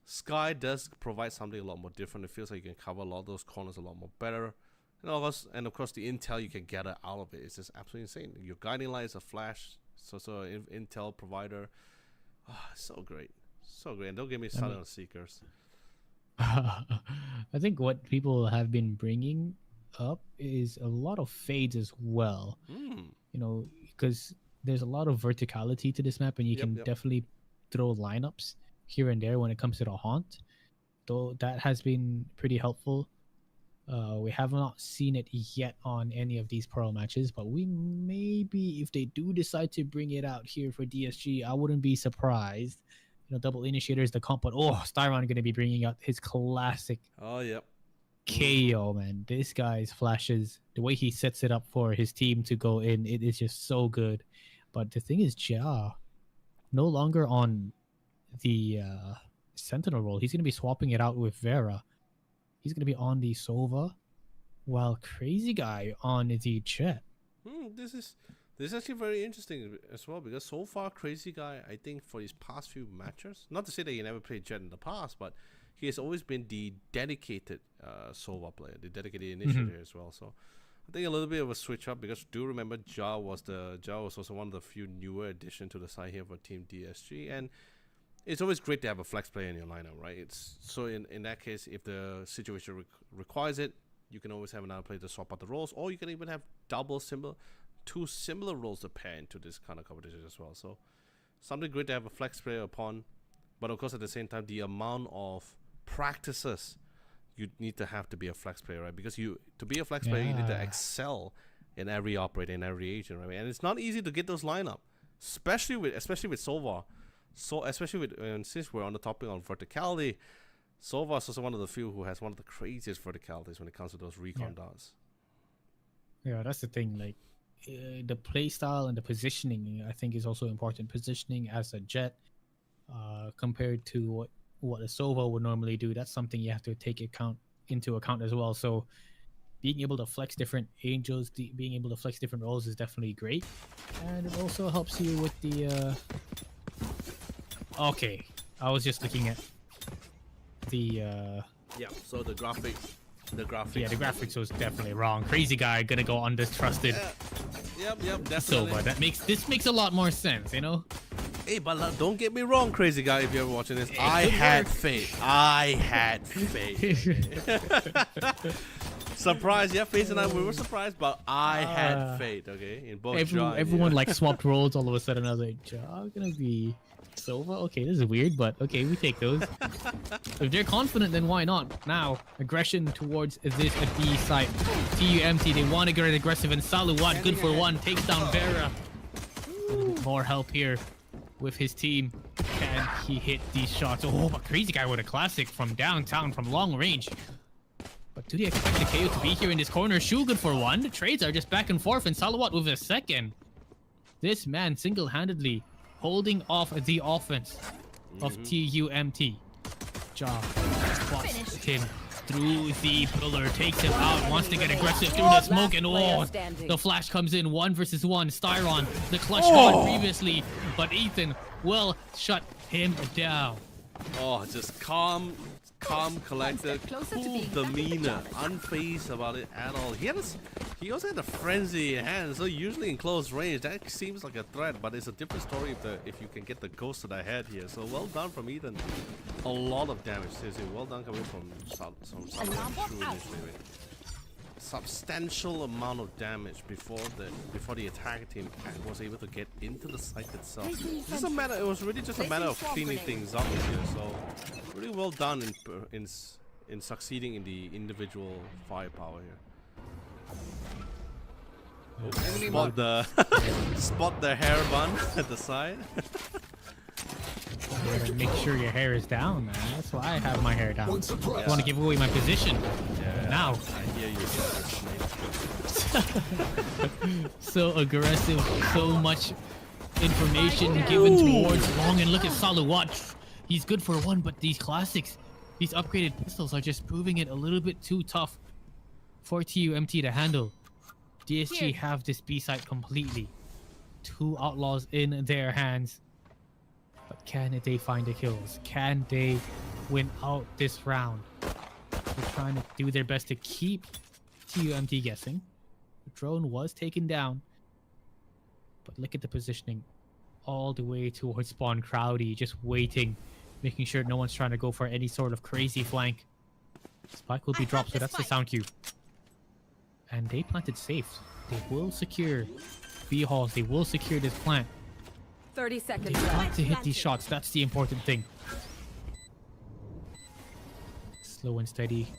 Sky does provide something a lot more different. It feels like you can cover a lot of those corners a lot more better. And of course, the intel you can gather out of it is just absolutely insane. Your guiding light is a flash, so intel provider. So great. And don't get me started on Seekers. I think what people have been bringing up is a lot of fades as well. You know, because there's a lot of verticality to this map, and you can definitely throw lineups here and there when it comes to the haunt. Though that has been pretty helpful. We have not seen it yet on any of these Pearl matches, but we maybe, if they do decide to bring it out here for DSG, I wouldn't be surprised. You know, double initiators, the comp, but Styron going to be bringing out his classic. Oh, yep. KO, man. This guy's flashes, the way he sets it up for his team to go in, it is just so good. But the thing is, Ja, no longer on the Sentinel role. He's going to be swapping it out with Vera. He's going to be on the Sova, while Crazy Guy on the Jet. This is actually very interesting as well, because so far Crazy Guy, I think for his past few matches, not to say that he never played Jet in the past, but he has always been the dedicated Sova player, the dedicated initiator as well. So I think a little bit of a switch up, because do remember Ja was also one of the few newer additions to the side here for Team DSG, and it's always great to have a flex player in your lineup, right? So in that case, if the situation requires it, you can always have another player to swap out the roles, or you can even have two similar roles to pair into this kind of competition as well. So something great to have a flex player upon, but of course at the same time, the amount of practices you need to have to be a flex player, right? Because to be a flex player, you need to excel in every operator, in every agent, right? And it's not easy to get those lineup, especially with Sova. So especially since we're on the topic on verticality, Sova is also one of the few who has one of the craziest verticalities when it comes to those recon dots. Yeah, that's the thing. Like the play style and the positioning, I think, is also important. Positioning as a Jet, compared to what a Sova would normally do, that's something you have to take into account as well. So being able to flex different angels, being able to flex different roles is definitely great, and it also helps you with the. Okay, I was just looking at the. So the graphics. Yeah, the graphics was definitely wrong. Crazy Guy gonna go undistrusted. Yep, definitely. Sova. This makes a lot more sense, you know. Hey, but don't get me wrong, Crazy Guy, if you're ever watching this, I had faith. Surprise, Face and I, we were surprised, but I had faith, okay? In both everyone like swapped roles all of a sudden. I was like, Ja gonna be Sova? Okay, this is weird, but okay, we take those. If they're confident, then why not? Now, aggression towards this B site. TUMT, they want to get aggressive, and Saluwat, good for one, takes down Vera. A little bit more help here with his team. Can he hit these shots? Oh, but Crazy Guy with a classic from downtown, from long range. But do they expect the KO to be here in this corner? Shu, good for one. The trades are just back and forth, and Saluwat with a second. This man single-handedly holding off the offense of TUMT. Ja spots him through the pillar, takes him out, wants to get aggressive through the smoke, and the flash comes in. 1 versus 1. Styron, the clutch shot previously, but Ethan will shut him down. Just calm, collected, cool demeanor, unfazed about it at all. He had He also had a frenzy hand, so usually in close range that seems like a threat, but it's a different story if you can get the ghost to the head here. So well done from Ethan. A lot of damage, seriously. Well done coming from substantial amount of damage before the attack team was able to get into the site itself. It was really just a matter of cleaning things up here. So really well done in succeeding in the individual firepower here. Spot the hair bun at the side. You gotta make sure your hair is down, man. That's why I have my hair down. I want to give away my position. Yeah, now. I hear you. So aggressive, so much information given towards Long, and look at Salawat. He's good for one, but these classics, these upgraded pistols are just proving it a little bit too tough for TUMT to handle. DSG have this B site completely. 2 outlaws in their hands. But can they find the kills? Can they win out this round? They're trying to do their best to keep TUMT guessing. The drone was taken down. But look at the positioning. All the way towards spawn. Crowdy just waiting. Making sure no one's trying to go for any sort of crazy flank. Spike will be dropped, so that's the sound cue. And they planted safe. They will secure B halls. They will secure this plant. 30 seconds They left. got to hit these shots. That's the important thing. Slow and steady.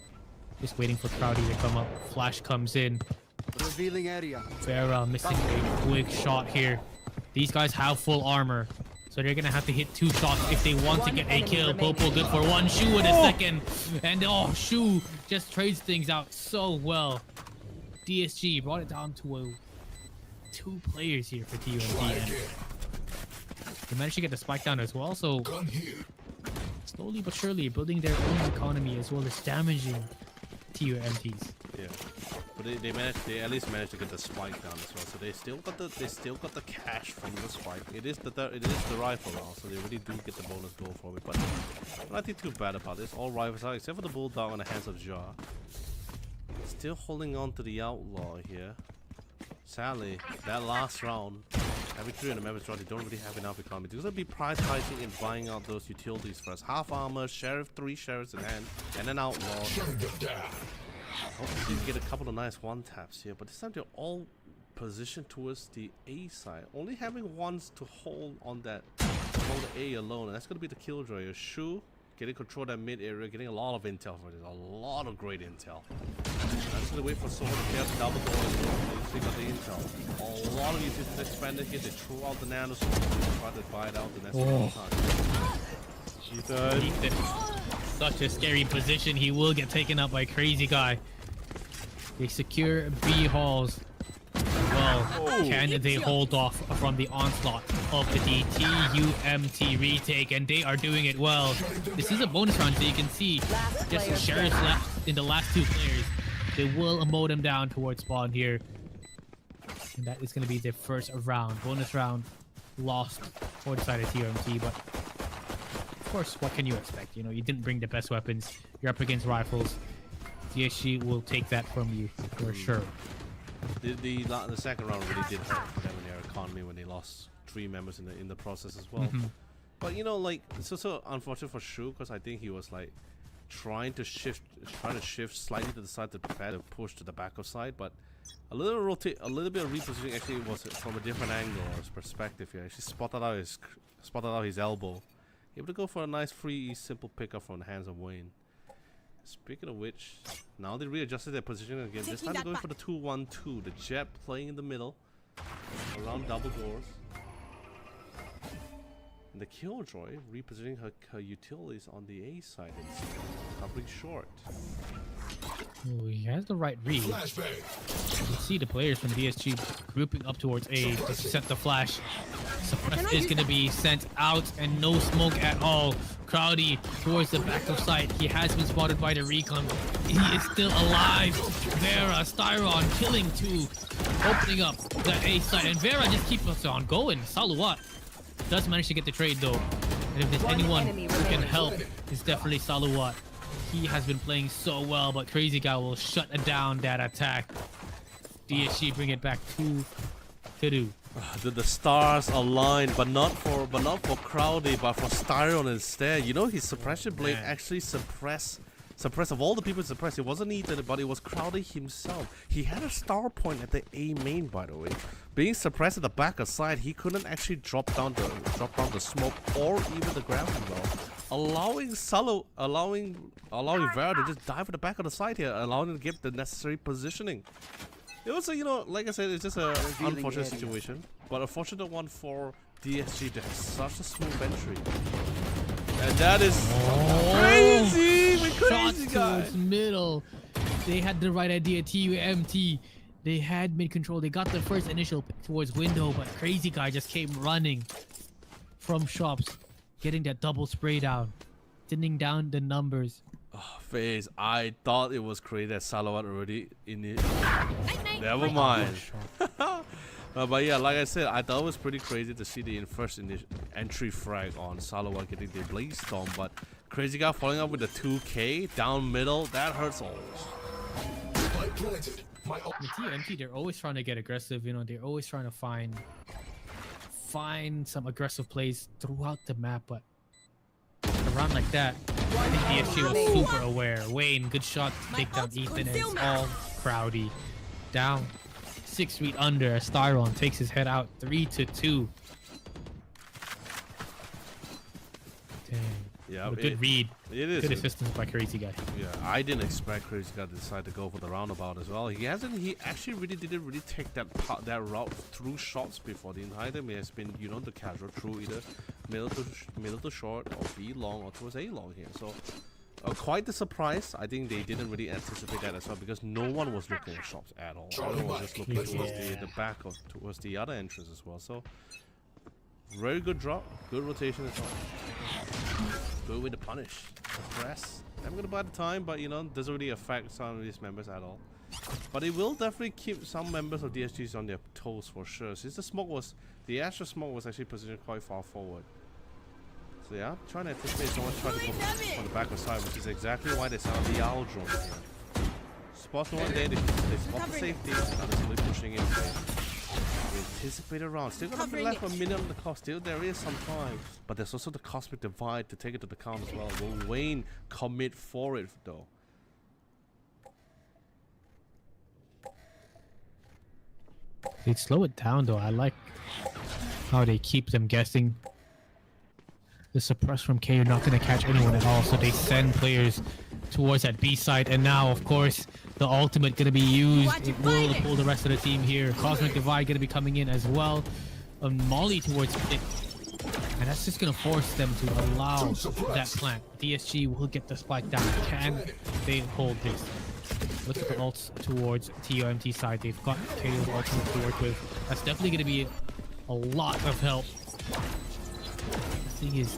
Just waiting for Crowdy to come up. Flash comes in. Revealing area. Vera missing a quick shot here. These guys have full armor. So they're gonna have to hit 2 shots if they want to get a kill. Popo good for 1. Shu with a second. And Shu just trades things out so well. DSG brought it down to 2 players here for TUMT. They managed to get the spike down as well, so slowly but surely building their own economy as well as damaging TUMTs. Yeah, but they at least managed to get the spike down as well. So they still got the cash from the spike. It is the rifle now, so they really do get the bonus goal from it. But nothing too bad about this. All rifles out except for the bulldog in the hands of Jar. Still holding on to the outlaw here. Sadly, that last round, having 300 members draw, they don't really have enough economy. They're going to be prioritizing and buying out those utilities first. Half armor, sheriff, 3 sheriffs in hand, and an outlaw. Hopefully they get a couple of nice one taps here, but this time they're all positioned towards the A side. Only having ones to hold on that, hold the A alone, and that's going to be the killjoy. Shu getting control of that mid area, getting a lot of intel for this, a lot of great intel. I'm just gonna wait for someone to get double doors. They got the intel. A lot of utilities expanded here. They threw out the nanos. They tried to buy it out the next time. Ethan. Such a scary position. He will get taken up by Crazy Guy. They secure B halls. Well, can they hold off from the onslaught of the TUMT retake? And they are doing it well. This is a bonus round, so you can see just sheriffs left in the last 2 players. They will mow them down towards spawn here. And that is going to be their first round. Bonus round lost for the side of TUMT. But of course, what can you expect? You know, you didn't bring the best weapons. You're up against rifles. DSG will take that from you for sure. The second round really did hurt them in their economy when they lost 3 members in the process as well. But you know, like, it's also unfortunate for Shu because I think he was like trying to shift slightly to the side to prepare to push to the backup side, but a little bit of repositioning actually was from a different angle or perspective here. Actually spotted out his elbow, able to go for a nice free simple pickup from the hands of Wayne. Speaking of which, now they readjusted their position again. This time they're going for the 2-1-2. The Jet playing in the middle, around double doors. And the Killjoy repositioning her utilities on the A side and covering short. Oh, he has the right read. You can see the players from DSG grouping up towards A to set the flash. Suppress is going to be sent out and no smoke at all. Crowdy towards the back of site. He has been spotted by the recon. He is still alive. Vera, Styron killing 2. Opening up that A side. And Vera just keeps us on going. Salawat does manage to get the trade though. And if there's anyone who can help, it's definitely Salawat. He has been playing so well, but Crazy Guy will shut down that attack. DSG bring it back 2-2. The stars aligned, but not for Crowdy, but for Styron instead. You know, his suppression blade actually suppress of all the people suppressed. It wasn't Ethan, but it was Crowdy himself. He had a star point at the A main, by the way. Being suppressed at the back or side, he couldn't actually drop down the smoke or even the ground well, allowing Vera to just dive at the back of the side here, allowing him to get the necessary positioning. It was a, you know, like I said, it's just an unfortunate situation, but a fortunate one for DSG to have such a smooth entry. And that is crazy! We crazy guys! Towards middle. They had the right idea, TUMT. They had mid-control. They got the first initial pick towards window, but crazy guy just came running from shops, getting that double spray down, thinning down the numbers. FaZe, I thought it was crazy that Salawat already in it. Never mind. But yeah, like I said, I thought it was pretty crazy to see the first entry frag on Salawat getting the Blaze Storm, but crazy guy following up with the 2K down middle, that hurts all. The TMT, they're always trying to get aggressive, you know, they're always trying to find some aggressive plays throughout the map, but around like that, I think DSG was super aware. Wayne, good shot to take down Ethan, and it's all Crowdy. Down 6 feet under, Styron takes his head out 3-2. Dang. Yeah, a good read. It is good assistance by Crazy Guy. Yeah, I didn't expect Crazy Guy to decide to go for the roundabout as well. He actually didn't really take that route through shots before. The entire time it has been, you know, the casual through either middle to short or B long or towards A long here. So quite the surprise. I think they didn't really anticipate that as well, because no one was looking at shops at all. Everyone was just looking towards the back or towards the other entrance as well. So very good drop, good rotation as well. Good with the punish, suppress. I'm gonna buy the time, but you know, doesn't really affect some of these members at all. But it will definitely keep some members of DSGs on their toes for sure. Since the Astro smoke was actually positioned quite far forward. So yeah, trying to anticipate someone trying to go from the back or side, which is exactly why they set up the owl drone here. Spots no one there, they spot the safety, now they're slowly pushing in. We anticipate around. Still gonna be left a minute on the clock. Still there is some time. But there's also the cosmic divide to take it to the count as well. Will Wayne commit for it though? They slow it down though. I like how they keep them guessing. The suppress from K are not going to catch anyone at all, so they send players towards that B side, and now of course the ultimate going to be used. It will pull the rest of the team here. Cosmic Divide going to be coming in as well. Molly towards it, and that's just going to force them to allow that plant. DSG will get the spike down. Can they hold this? Look at the ults towards TOMT side. They've got KO's ultimate to work with. That's definitely going to be a lot of help. The thing is,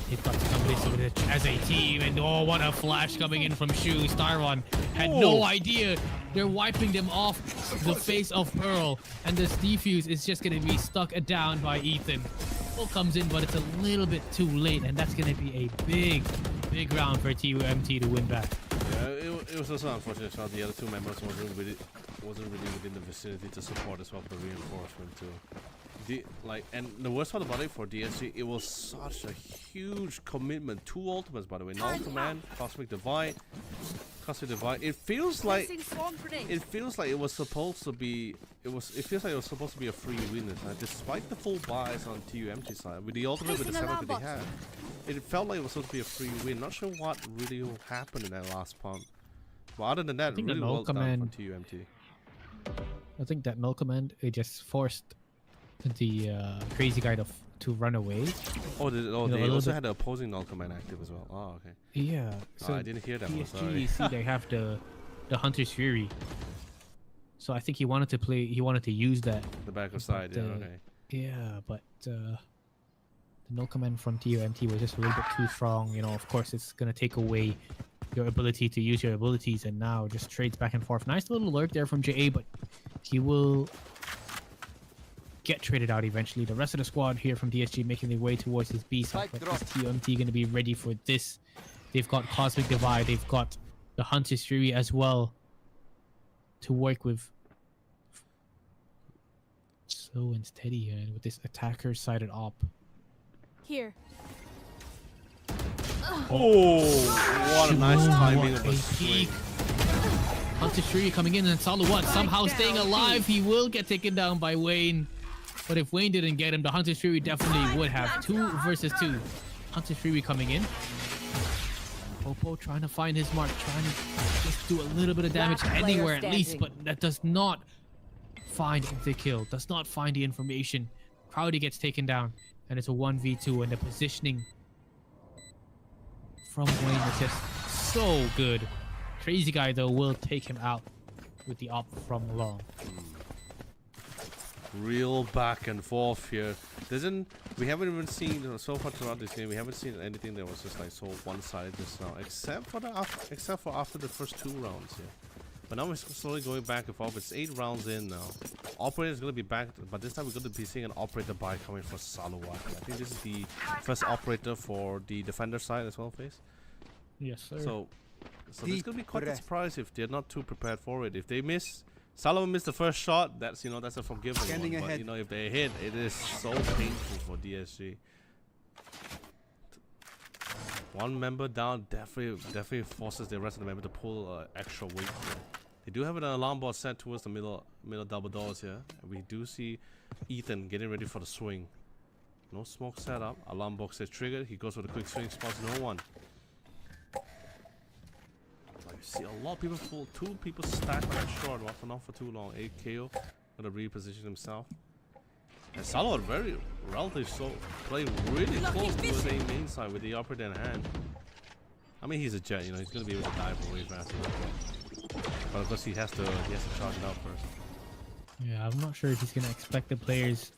they've got to come with it as a team, and oh, what a flash coming in from Shu. Styron had no idea. They're wiping them off the face of Pearl, and this defuse is just going to be stuck down by Ethan. Pearl comes in, but it's a little bit too late, and that's going to be a big round for TUMT to win back. Yeah, it was also unfortunate that the other two members wasn't really within the vicinity to support as well for the reinforcement too. And the worst part about it for DSG, it was such a huge commitment. 2 ultimates, by the way. Null Command, Cosmic Divide. It feels like it was supposed to be. It feels like it was supposed to be a free win, despite the full buys on TUMT side. With the ultimate, with the setup that they had, it felt like it was supposed to be a free win. Not sure what really happened in that last pump. But other than that, really well done from TUMT. I think that null command, it just forced the Crazy Guy to run away. Oh, they also had the opposing null command active as well. Oh, okay. Yeah. So I didn't hear that one. Sorry. You see, they have the Hunter's Fury. So I think he wanted to use that. The back of side, yeah, okay. Yeah, but the null command from TUMT was just a little bit too strong. You know, of course, it's gonna take away your ability to use your abilities, and now just trades back and forth. Nice little lurk there from JA, but he will get traded out eventually. The rest of the squad here from DSG making their way towards his B side, but is TUMT going to be ready for this? They've got Cosmic Divide, they've got the Hunter's Fury as well to work with slow and steady and with this attacker sided op. Here. Oh, what a nice timing of the swing. Hunter Shuri coming in and Salawat somehow staying alive. He will get taken down by Wayne. But if Wayne didn't get him, the Hunter Shuri definitely would have. 2 versus 2. Hunter Shuri coming in. Popo trying to find his mark, trying to just do a little bit of damage anywhere at least, but that does not find the kill, does not find the information. Crowdy gets taken down, and it's a 1v2, and the positioning from Wayne is just so good. Crazy Guy, though, will take him out with the op from long. Real back and forth here. We haven't even seen so far throughout this game. We haven't seen anything that was just like so one-sided just now, except for after the first 2 rounds here. But now we're slowly going back and forth. It's 8 rounds in now. Operator's gonna be back, but this time we're gonna be seeing an operator buy coming for Salawat. I think this is the first operator for the defender side as well, Face. Yes, sir. So it's gonna be quite a surprise if they're not too prepared for it. If they miss. Salomon missed the first shot. That's that's a forgivable one. But if they hit, it is so painful for DSG. 1 member down definitely forces the rest of the member to pull extra weight. They do have an alarm bot set towards the middle double doors here. And we do see Ethan getting ready for the swing. No smoke setup. Alarm box is triggered. He goes for the quick swing. Spots no one. See a lot of people 2 people stacked on short, not for too long. 8 KO, gonna reposition himself. And Salawat relatively so playing really close to his main side with the operator in hand. I mean, he's a jet, he's gonna be able to dive away faster. But of course he has to charge it out first. Yeah, I'm not sure if he's gonna expect the players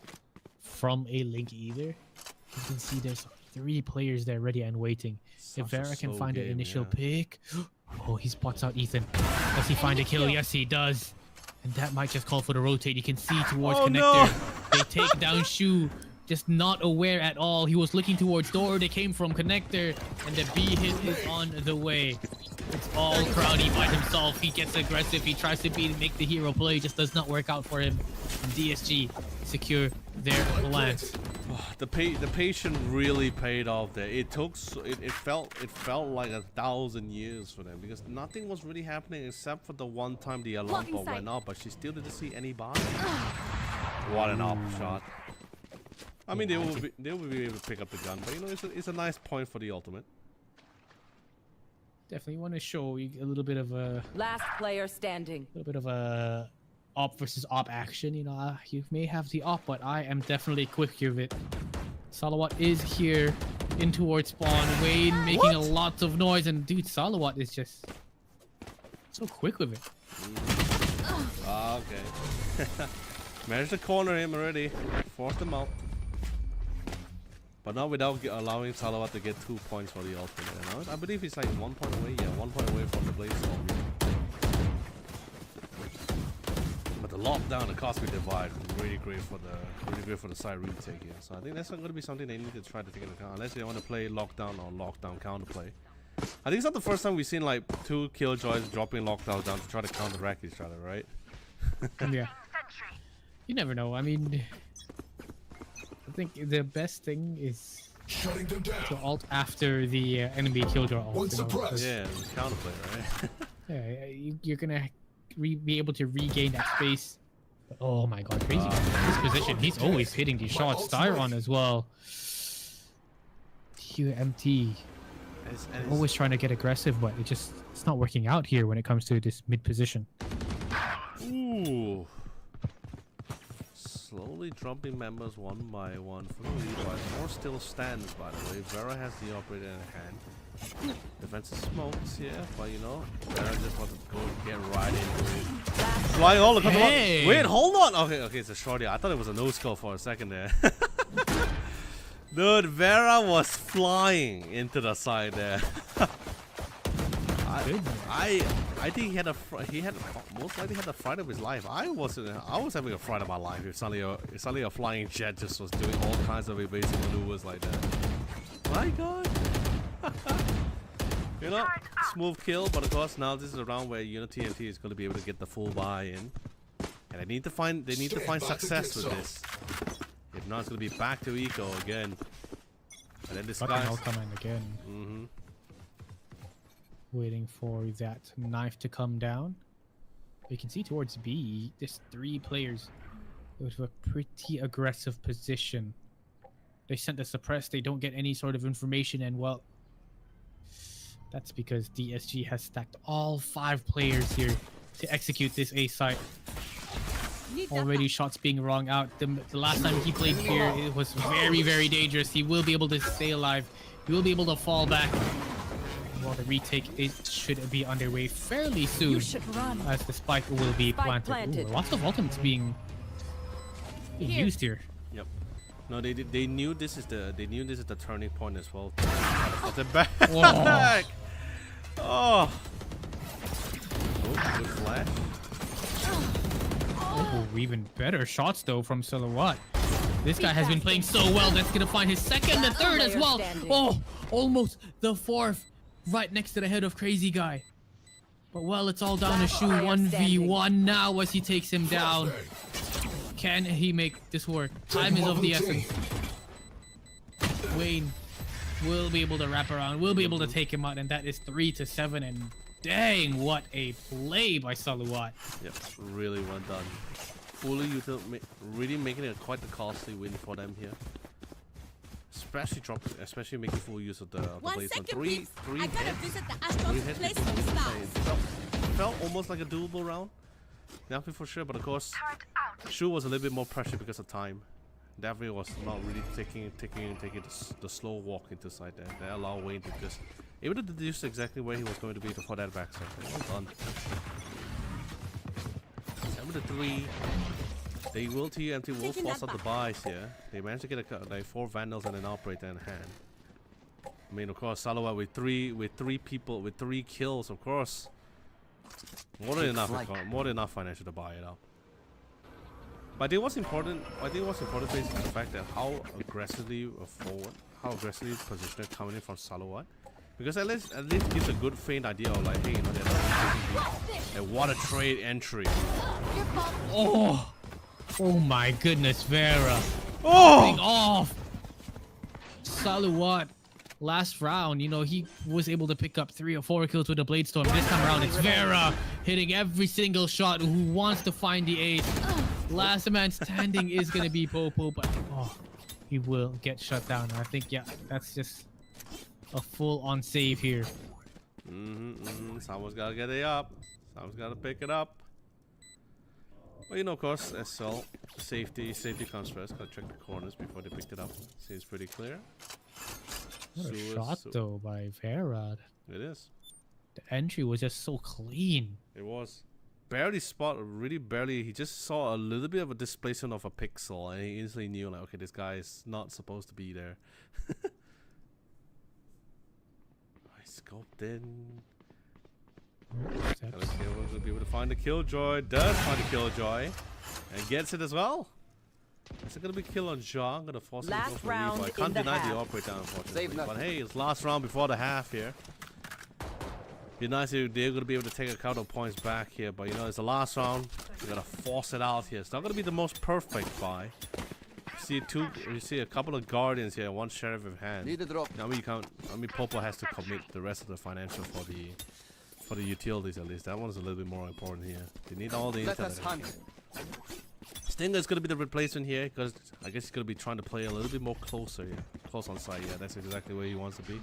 from A Link either. You can see there's 3 players there ready and waiting. If Vera can find an initial pick. Oh, he spots out Ethan. Does he find a kill? Yes, he does. And that might just call for the rotate. You can see towards Connector. No. They take down Shu. Just not aware at all. He was looking towards door. They came from Connector. And the B hit is on the way. It's all Crowdy by himself. He gets aggressive. He tries to make the hero play. Just does not work out for him. And DSG secure their lance. The patience really paid off there. It felt like 1,000 years for them because nothing was really happening except for the one time the alarm bot went off, but she still didn't see any body. What an op shot! I mean, they will be able to pick up the gun, but it's a nice point for the ultimate. Definitely want to show you a little bit of a last player standing. A little bit of a op versus op action. You may have the op, but I am definitely quick with it. Salawat is here in towards spawn. Wayne making a lot of noise, and dude, Salawat is just so quick with it. Okay. Managed to corner him already. Forced him out. But not without allowing Salawat to get 2 points for the ultimate. I believe he's like 1 point away. Yeah, 1 point away from the Blaze Storm. But the lockdown, the cosmic divide, really great for the side retake here. So I think that's not going to be something they need to try to take into account, unless they want to play lockdown or lockdown counterplay. I think it's not the first time we've seen like 2 killjoys dropping lockdown down to try to counteract each other, right? Yeah. You never know. I mean, I think the best thing is to ult after the enemy killjoy ult. Yeah, counterplay, right? Yeah, you're gonna be able to regain that space. But, oh my god, crazy. This position, he's always hitting these shots. Styron as well. QMT. Always trying to get aggressive, but it's not working out here when it comes to this mid position. Ooh. Slowly dropping members 1 by 1 from the lead, but more still stands, by the way. Vera has the operator in hand. Defensive smokes here, but Vera just wants to go get right into it. Flying all across the wall. Wait, hold on! Okay, it's a shorty. I thought it was a no-scope for a second there. Dude, Vera was flying into the side there. I think he had most likely had the fright of his life. I was having a fright of my life if suddenly a flying jet just was doing all kinds of evasive maneuvers like that. My god. Smooth kill, but of course now this is a round where TNT is going to be able to get the full buy in. And they need to find success with this. If not, it's gonna be back to eco again. And then this guy's I'll come in again. Waiting for that knife to come down. You can see towards B, there's 3 players with a pretty aggressive position. They sent the suppress, they don't get any sort of information, and well, that's because DSG has stacked all 5 players here to execute this A site. Need that Already back. shots being rung out. The last time he played here, it was very, very dangerous. He will be able to stay alive. He will be able to fall back. Well, the retake should be underway fairly soon. You should run. As the spike will be Spike planted. planted. Ooh, lots of ultimates being used here. Yep. No, they knew this is the turning point as well. At the back. Whoa. Oh. Good flash. Oh, even better shots though from Silhouette. This guy has been playing so well. That's gonna find his second and third as well. Oh, almost the 4th, right next to the head of Crazy Guy. But well, it's all down to Shu 1v1 now as he takes him down. Can he make this work? Time is of the essence. Wayne will be able to wrap around, will be able to take him out, and that is 3-7. And dang, what a play by Saluat. Yep, really well done. Fully really making it quite a costly win for them here. Especially making full use of the 1 blades. second, Three please. I gotta hits. visit the 3 Astros hits place before some we stars. felt almost like a doable round. Definitely for sure, but of course, Shu was a little bit more pressure because of time. Definitely was not really taking the slow walk into side there. That allowed Wayne to just able to deduce exactly where he was going to be before that backside. Well done. 7-3. They will TMT will force out the buys here. They managed to get like 4 Vandals and an Operator in hand. I mean, of course, Salwa with three people with 3 kills, of course. More than enough financial to buy it up. But I think what's important is the fact that how aggressively positioned coming in from Salawat. Because at least gives a good faint idea of like, hey, you know, they're not a what a trade entry. Oh my goodness, Vera. Oh! Off. Saluat, last round, you know, he was able to pick up 3 or 4 kills with the Blade Storm. This time around, it's Vera hitting every single shot who wants to find the ace. Last man standing is going to be Popo, but he will get shut down. I think, yeah, that's just a full-on save here. Someone's got to get it up. Someone's got to pick it up. But you know, of course, SL, safety comes first. Gotta check the corners before they picked it up. Seems pretty clear. What a shot, though, by Vera. It is. The entry was just so clean. It was. Really barely. He just saw a little bit of a displacement of a pixel, and he instantly knew, like, okay, this guy is not supposed to be there. I scoped in. Gotta see if we'll be able to find the Killjoy. Does find the Killjoy. And gets it as well. Is it gonna be kill on Jaw? I'm gonna force him to go for revive. I can't deny the Operator, unfortunately. But hey, it's last round before the half here. Be nice if they're gonna be able to take a couple of points back here, but you know, it's the last round. You gotta force it out here. It's not gonna be the most perfect buy. You see a couple of Guardians here, 1 Sheriff in hand. Need a drop. I mean, Popo has to commit the rest of the financial for the utilities at least. That one's a little bit more important here. They need all the Let us intel. hunt. Stinger is gonna be the replacement here, because I guess he's gonna be trying to play a little bit more closer here. Close on site, yeah, that's exactly where he wants to be.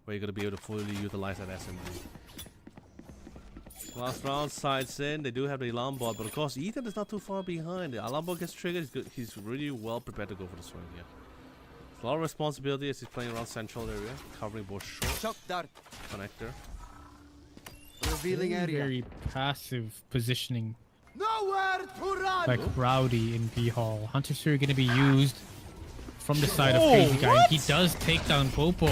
Where you're gonna be able to fully utilize that SMG. Last round, sides in. They do have the alarm bot, but of course Ethan is not too far behind. The alarm bot gets triggered. He's really well prepared to go for the swing here. It's a lot of responsibility as he's playing around central area, covering both short Shock dart. connector. Revealing area. Very passive positioning. Nowhere to run. Like Rowdy in B Hall. Hunters are going to be used from the side of Crazy Guy. He does take down Popo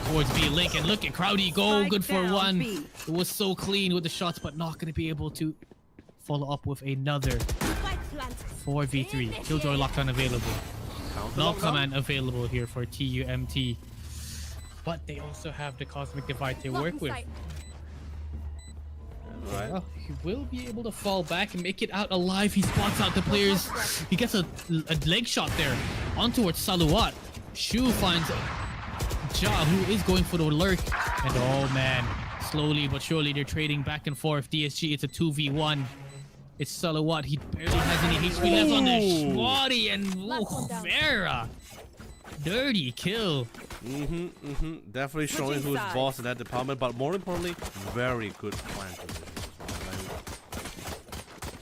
towards B Link. And look at Crowdy go. Spike Good for down 1. B. It was so clean with the shots, but not going to be able to follow up with another Spike planted. 4v3. Killjoy lockdown available. No command available here for TUMT. But they also have the Cosmic Divide to work with. Right. Oh, he will be able to fall back and make it out alive. He spots out the players. He gets a leg shot there on towards Saluat. Shu finds Ja, who is going for the lurk. And oh man, slowly but surely they're trading back and forth. DSG, it's a 2v1. It's Saluat. He barely has any HP left on the Schwadi. And Vera. Dirty kill. Definitely showing who's boss in that department, but more importantly, very good plan position.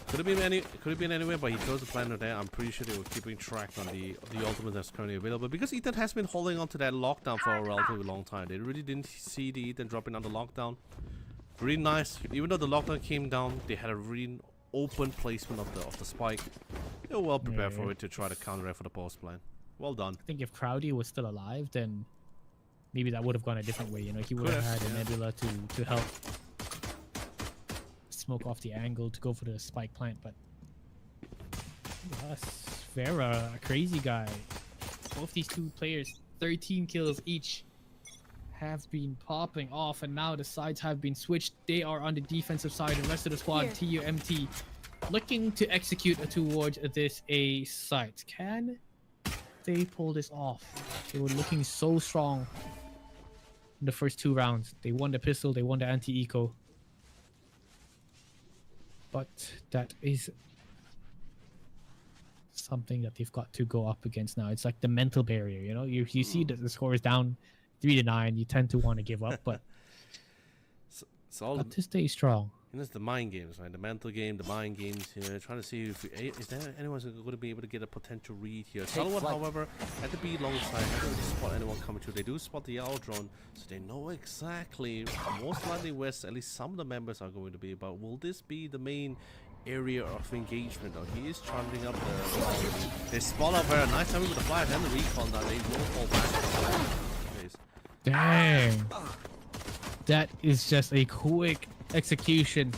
Could have been anywhere, but he chose the planner there. I'm pretty sure they were keeping track on the ultimate that's currently available, because Ethan has been holding on to that lockdown for a relatively long time. They really didn't see the Ethan dropping on the lockdown. Really nice. Even though the lockdown came down, they had a really open placement of the spike. They were well prepared for it to try to counter it for the post plan. Well done. I think if Crowdy was still alive, then maybe that would have gone a different way. You know, he would have had a Nebula to help smoke off the angle to go for the spike plant. But yes, Vera, a crazy guy. Both these two players, 13 kills each, have been popping off, and now the sides have been switched. They are on the defensive side. The rest of the squad, TUMT, looking to execute towards this A site. Can they pull this off? They were looking so strong in the first 2 rounds. They won the pistol, they won the anti-eco. But that is something that they've got to go up against now. It's like the mental barrier, you know? You see that the score is down 3-9, you tend to want to give up, but got to stay strong. And it's the mind games, right? The mental game, the mind games here. Trying to see if is there anyone going to be able to get a potential read here. Saluat, however, at the B long side, I don't really spot anyone coming through. They do spot the owl drone, so they know exactly, most likely where at least some of the members are going to be. But will this be the main area of engagement? Though he is charging up the. They spot up very nice time with the flash and the recon. Now they will fall back. Dang. That is just a quick execution.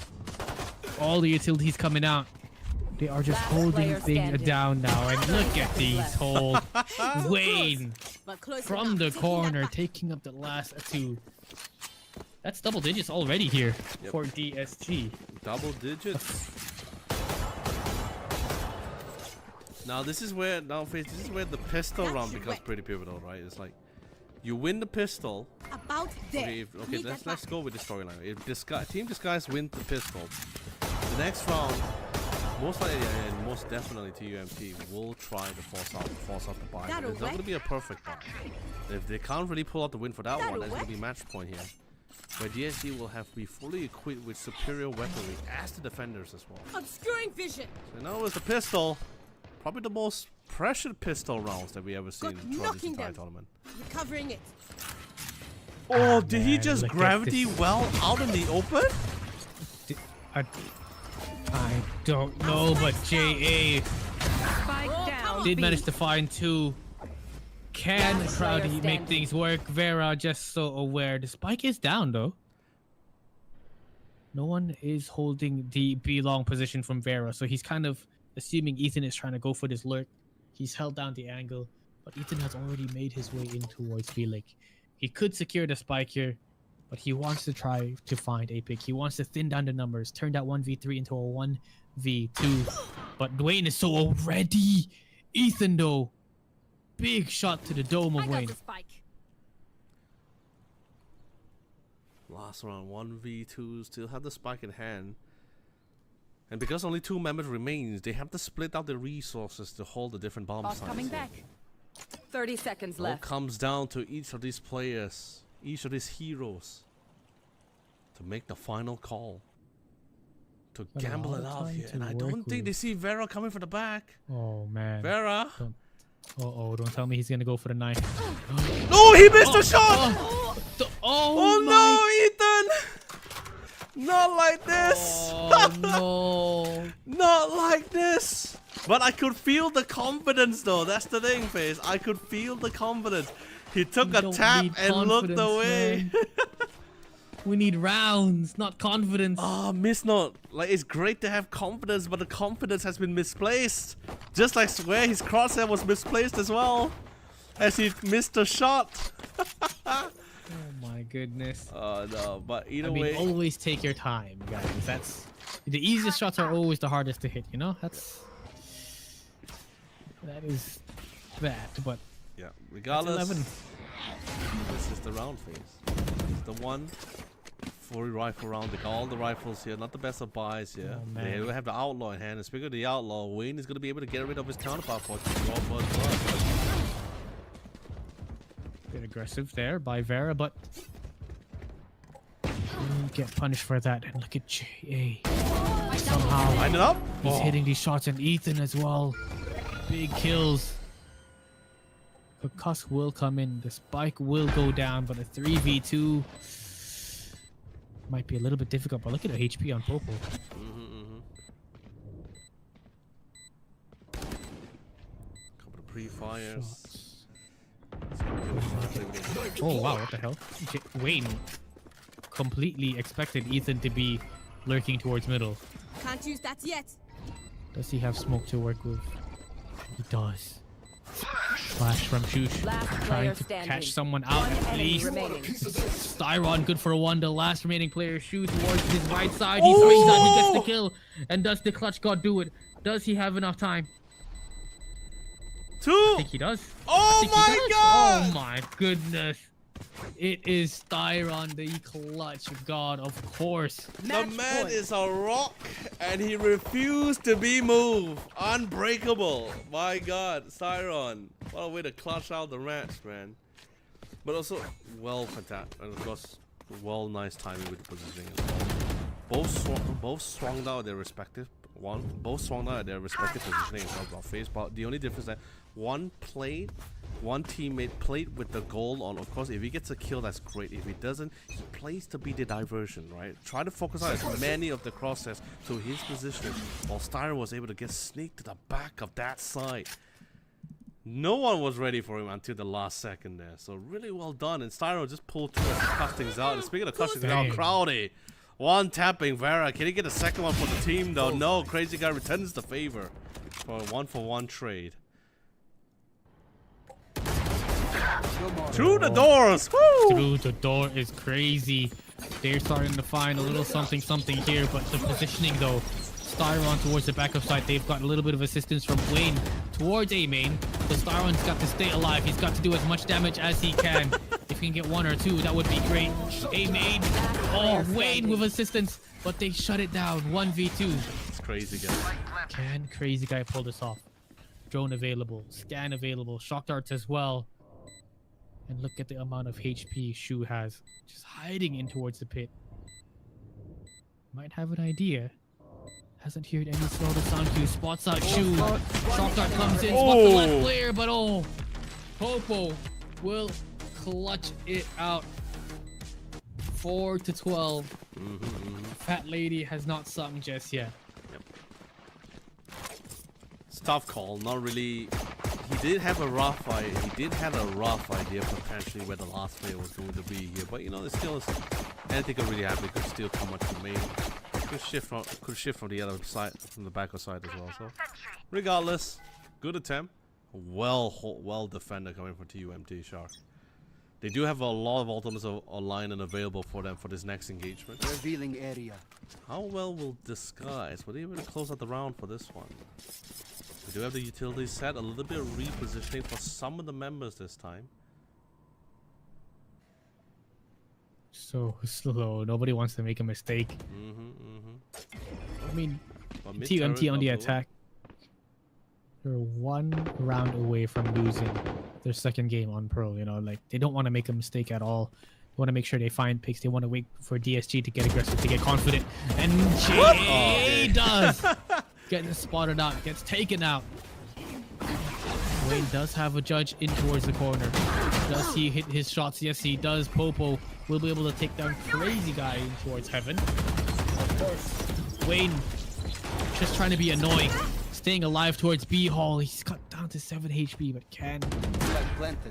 All the utilities coming out. They are just holding things down now. And look at these hold. Wayne from the corner taking up the last 2. That's double digits already here for DSG. Double digits. Now this is where the pistol round becomes pretty pivotal, right? It's like you win the pistol. About there. Okay, let's go with the storyline. If Team Disguise wins the pistol, the next round, most likely and most definitely TUMT will try to force out the buy. It's not going to be a perfect buy. If they can't really pull out the win for that one, that's going to be match point here. Where DSG will have to be fully equipped with superior weaponry as the defenders as well. Obscuring vision. So now with the pistol, probably the most pressured pistol rounds that we ever seen throughout this entire tournament. Recovering it. Oh, did he just gravity well out in the open? I don't know, but JA did manage to find 2. Can Crowdy make things work? Vera just so aware. The spike is down though. No one is holding the B long position from Vera, so he's kind of assuming Ethan is trying to go for this lurk. He's held down the angle, but Ethan has already made his way in towards B Lake. He could secure the spike here, but he wants to try to find APAC. He wants to thin down the numbers, turn that 1v3 into a 1v2. But Dwayne is so already. Ethan though, big shot to the dome of Wayne. Last round, 1v2, still have the spike in hand. And because only 2 members remains, they have to split out the resources to hold the different bomb sites. Coming back. 30 seconds left. It comes down to each of these players, each of these heroes, to make the final call, to gamble it out here. And I don't think they see Vera coming from the back. Oh man. Vera. Don't tell me he's gonna go for the knife. No, he missed a shot. Oh no, Ethan. Not like this. Oh no. Not like this. But I could feel the confidence though. That's the thing, FaZe. I could feel the confidence. He took a tap and looked away. We need rounds, not confidence. Oh, miss note. Like, it's great to have confidence, but the confidence has been misplaced. Just like where his crosshair was misplaced as well, as he missed a shot. Oh my goodness. No, but either I mean, way. always take your time, guys. That's the easiest shots are always the hardest to hit. You know, that is that. But Yeah, that's regardless. 11. This is the round phase. It's the one fully rifle round. They got all the rifles here. Not the best of buys here. Oh, They man. have the outlaw in hand. And speaking of the outlaw, Wayne is going to be able to get rid of his counterpart for Bit aggressive there by Vera, but get punished for that. And look at JA. Somehow Line it up. he's Oh. hitting these shots, and Ethan as well. Big kills. The cuss will come in. The spike will go down, but a 3v2 might be a little bit difficult. But look at the HP on Popo. Couple of pre-fires. Shots. Oh wow, what the hell? Wayne completely expected Ethan to be lurking towards middle. Can't use that yet. Does he have smoke to work with? He does. Flash from Shush. Last player Trying to standing. catch someone out One at enemy least. remaining. Styron good for one. The last remaining player shoot towards his right side. He's done. He gets the kill. And does the clutch god do it? Does he have enough time? I Two. think he does. Oh I think he my does. god. Oh my goodness. It is Styron, the clutch god, of course. The man is a rock and he refused to be moved. Unbreakable. My god, Styron. What a way to clutch out the match, man. But also, fantastic. And of course, nice timing with the positioning as well. Both swung out their respective positioning in terms of face. But the only difference is that one teammate played with the goal on. Of course, if he gets a kill, that's great. If he doesn't, he plays to be the diversion, right? Try to focus on as many of the crosshairs to his position, while Styron was able to get sneaked to the back of that side. No one was ready for him until the last second there. So really well done. And Styron just pulled through and cut things out. And speaking of cutting things out, Dang. Crowdy. One tapping Vera. Can he get a second one for the team though? No, Crazy Guy returns the favor for a 1-for-1 trade. Through the doors! Woo! Through the door is crazy. They're starting to find a little something here, but the positioning though. Styron towards the backup side. They've got a little bit of assistance from Wayne towards A main. But Styron's got to stay alive. He's got to do as much damage as he can. If he can get one or two, that would be great. A main. Oh, Wayne with assistance, but they shut it down. 1v2. It's Crazy Guy. Can Crazy Guy pull this off? Drone available, scan available, shock darts as well. And look at the amount of HP Shu has. Just hiding in towards the pit. Might have an idea. Hasn't heard any slow to sound cue. Spots out Shu. Shock dart comes in. Spots the left player, but oh. Popo will clutch it out. 4-12. Fat Lady has not sung just yet. It's a tough call. Not really. He did have a rough idea potentially where the last player was going to be here, but you know, there's still anything could really happen. It could still come up to main. Could shift from the other side, from the back side as well. So, regardless, good attempt. Well defender coming from TUMT Shark. They do have a lot of ultimates online and available for them for this next engagement. Revealing area. How well will Disguise? Were they able to close out the round for this one? We do have the utility set, a little bit of repositioning for some of the members this time. So slow. Nobody wants to make a mistake. I mean, But mid-turret TUMT on the double. attack. They're one round away from losing their second game on Pro. You know, like they don't want to make a mistake at all. They want to make sure they find picks. They want to wait for DSG to get aggressive, to get confident. And Jay does. Gets spotted out. Gets taken out. Wayne does have a judge in towards the corner. Does he hit his shots? Yes, he does. Popo will be able to take down Crazy Guy in towards heaven. Of course, Wayne just trying to be annoying. Staying alive towards B Hall. He's got down to 7 HP, but can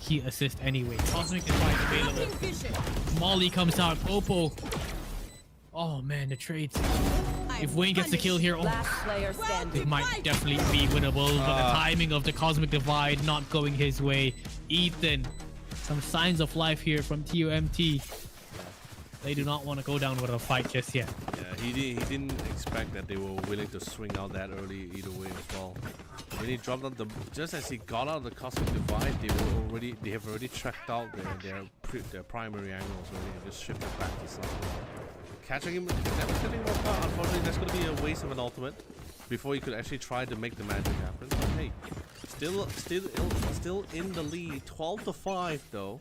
he assist anyway? Cosmic Divide available. Vision. Molly comes out. Popo. Oh man, the trades. If Wayne gets the kill here, Last oh, player it standing. might definitely be winnable. But the timing of the Cosmic Divide not going his way. Ethan, some signs of life here from TUMT. They do not want to go down with a fight just yet. Yeah, he didn't expect that they were willing to swing out that early either way as well. When he dropped out just as he got out of the cosmic divide, they have already tracked out their primary angles already and just shifted back to south. Catching him, never getting him apart. Unfortunately, that's going to be a waste of an ultimate before he could actually try to make the magic happen. But hey, still in the lead, 12-5 though.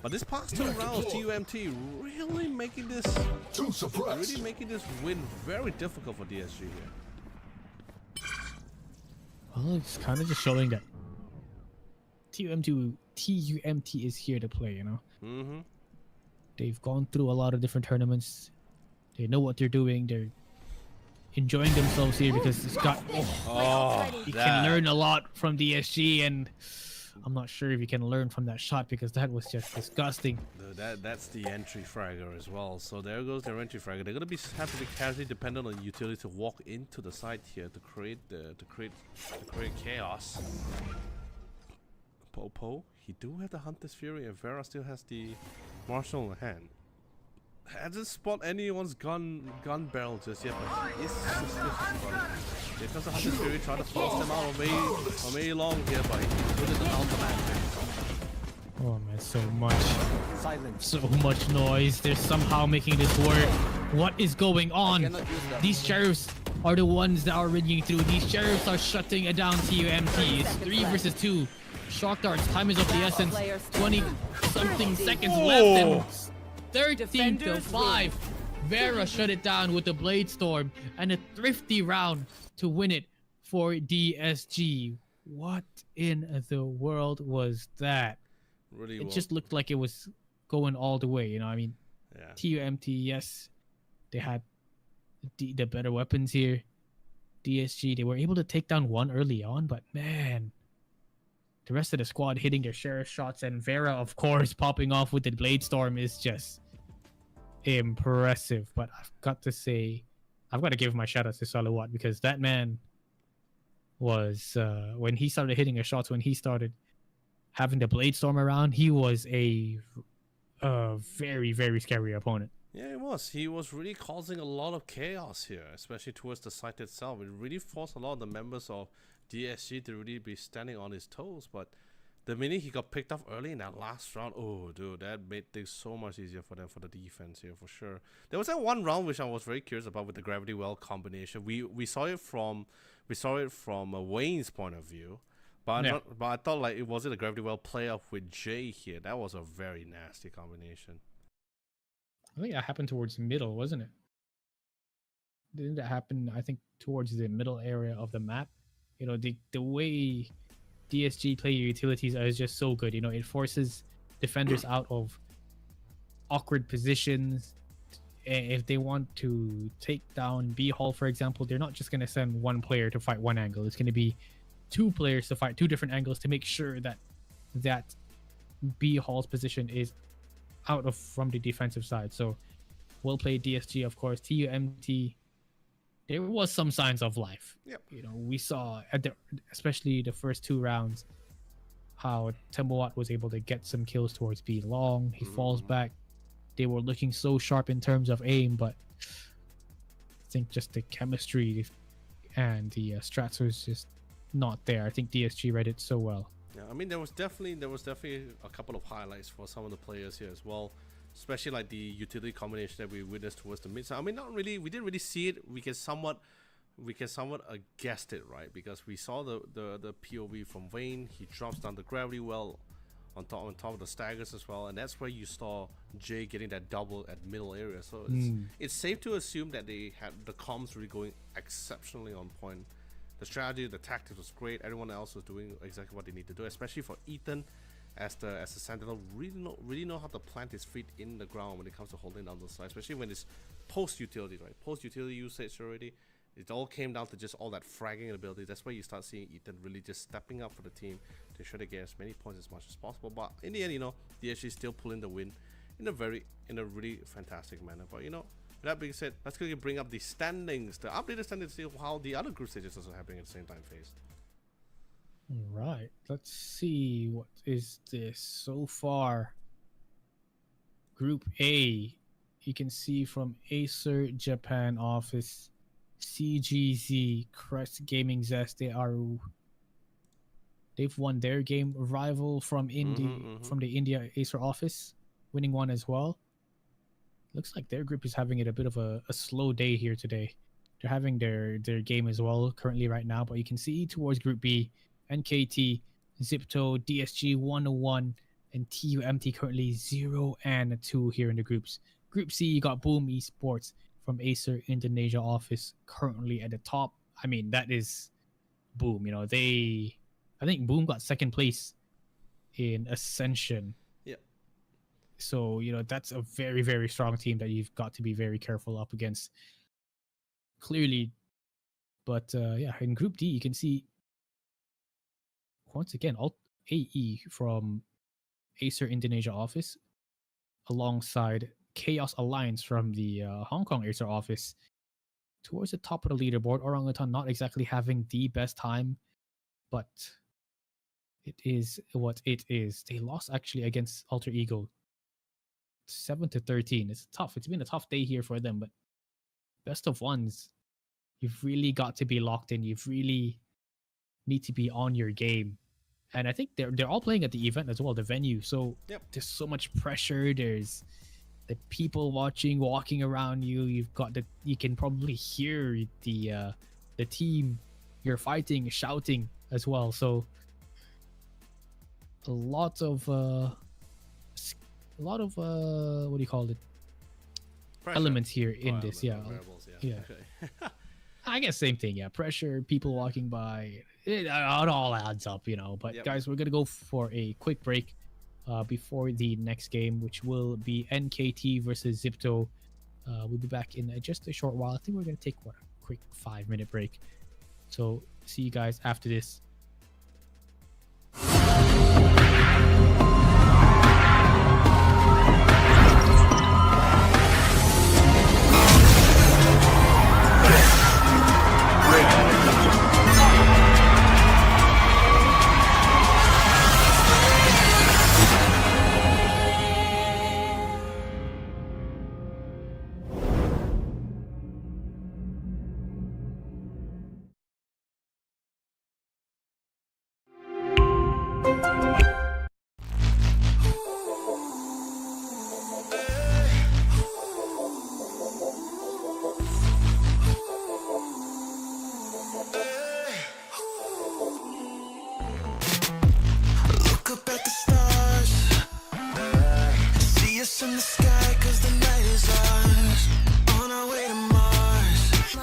But this past 2 rounds, TUMT really making this win very difficult for DSG here. Well, it's kind of just showing that TUMT is here to play, you know? Mm-hmm. They've gone through a lot of different tournaments. They know what they're doing. They're enjoying themselves here because it's got... you can learn a lot from DSG, and I'm not sure if you can learn from that shot because that was just disgusting. That's the entry fragger as well. So there goes their entry fragger. They're gonna have to be casually dependent on utility to walk into the site here to create chaos. Popo, he do have the Hunter's Fury, and Vera still has the Marshall in hand. Hasn't spot anyone's gun barrel just yet, but he is suspicious about it. Because the Hunter's Fury trying to force them out of May Long here, but he put it down the match. Oh man, so much Silence. so much noise. They're somehow making this work. What is going on? These sheriffs are the ones that are ringing through. These sheriffs are shutting it down. TUMT. It's 3 versus 2. Shock darts. Time is of the essence. 20 something seconds left. And 13-5. Vera shut it down with the Blade Storm and a thrifty round to win it for DSG. What in the world was that? Really, It just looked like it was going all the way, you know. I mean, yeah. TUMT, yes, they had the better weapons here. DSG, they were able to take down one early on, but man, the rest of the squad hitting their share of shots, and Vera, of course, popping off with the Blade Storm is just impressive. But I've got to say, I've got to give my shout out to Salawat, because that man was, when he started hitting his shots, when he started having the Blade Storm around, he was a very, very scary opponent. Yeah, it was. He was really causing a lot of chaos here, especially towards the site itself. It really forced a lot of the members of DSG to really be standing on his toes. But the minute he got picked up early in that last round, oh, dude, that made things so much easier for them for the defense here, for sure. There was that one round which I was very curious about with the gravity well combination. We saw it from Wayne's point of view. But, yeah. But I thought like it wasn't a gravity well playoff with Jay here. That was a very nasty combination. I think that happened towards middle, wasn't it? Didn't that happen, I think, towards the middle area of the map? You know, the way DSG play utilities is just so good. You know, it forces defenders out of awkward positions. If they want to take down B Hall, for example, they're not just going to send one player to fight one angle. It's going to be 2 players to fight 2 different angles to make sure that B Hall's position is out of from the defensive side. So we'll play DSG, of course. TUMT, there was some signs of life. Yep. You know, we saw especially the first 2 rounds how Tembawat was able to get some kills towards B Long. He falls back. They were looking so sharp in terms of aim, but I think just the chemistry and the strats was just not there. I think DSG read it so well. Yeah, I mean there was definitely a couple of highlights for some of the players here as well, especially like the utility combination that we witnessed towards the mid. So I mean, we didn't really see it. We can somewhat guessed it, right? Because we saw the POV from Vayne. He drops down the gravity well on top of the staggers as well, and that's where you saw Jay getting that double at middle area. So it's safe to assume that they had the comms really going exceptionally on point. The strategy, the tactics was great. Everyone else was doing exactly what they need to do, especially for Ethan as the sentinel. Really know how to plant his feet in the ground when it comes to holding down the side, especially when it's post utility, right? Post utility usage already. It all came down to just all that fragging ability. That's where you start seeing Ethan really just stepping up for the team to try to get as many points as much as possible. But in the end, you know, DSG still pulling the win in a really fantastic manner. But you know, with that being said, let's quickly bring up the standings, the updated standings, to see how the other group stages are happening at the same time, Phased. Right. Let's see, what is this so far. Group A, you can see from Acer Japan office, CGZ, Crest Gaming Zest, they've won their game. Rival from from the India Acer office, winning one as well. Looks like their group is having it a bit of a slow day here today. They're having their game as well currently right now, but you can see towards Group B, NKT, Zipto, DSG 101, and TUMT currently 0 and 2 here in the groups. Group C, you got Boom Esports from Acer Indonesia office currently at the top. I mean, that is Boom. You know, I think Boom got second place in Ascension. Yeah. So, you know, that's a very, very strong team that you've got to be very careful up against. Clearly. But yeah, in Group D, you can see once again, Alt AE from Acer Indonesia office alongside Chaos Alliance from the Hong Kong Acer office towards the top of the leaderboard. Orangutan not exactly having the best time, but it is what it is. They lost actually against Alter Ego 7-13. It's tough. It's been a tough day here for them, but best of ones. You've really got to be locked in. You've really need to be on your game. And I think they're all playing at the event as well, the venue. So there's so much pressure. There's the people watching, walking around you. You can probably hear the team you're fighting shouting as well. So a lot of what do you call it? Pressure. Elements here in this. Yeah. Variables, Yeah. Okay. I guess same thing. Yeah. Pressure, people walking by. It all adds up, you know. But guys, we're going to go for a quick break before the next game, which will be NKT versus Zipto. We'll be back in just a short while. I think we're going to take a quick 5-minute break. So see you guys after this. Look up at the stars. See us in the sky, 'cause the night is ours. On our way to Mars.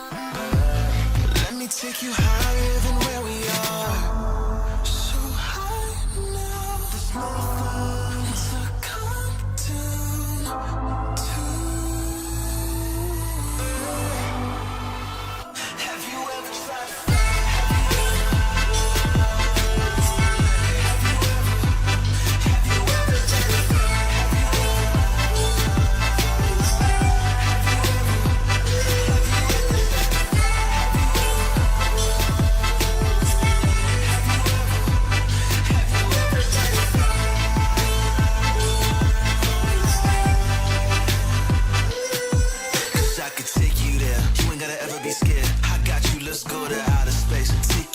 Let me take you higher than where we are. So high now. There's nothing to come to. Have you ever tried to fly?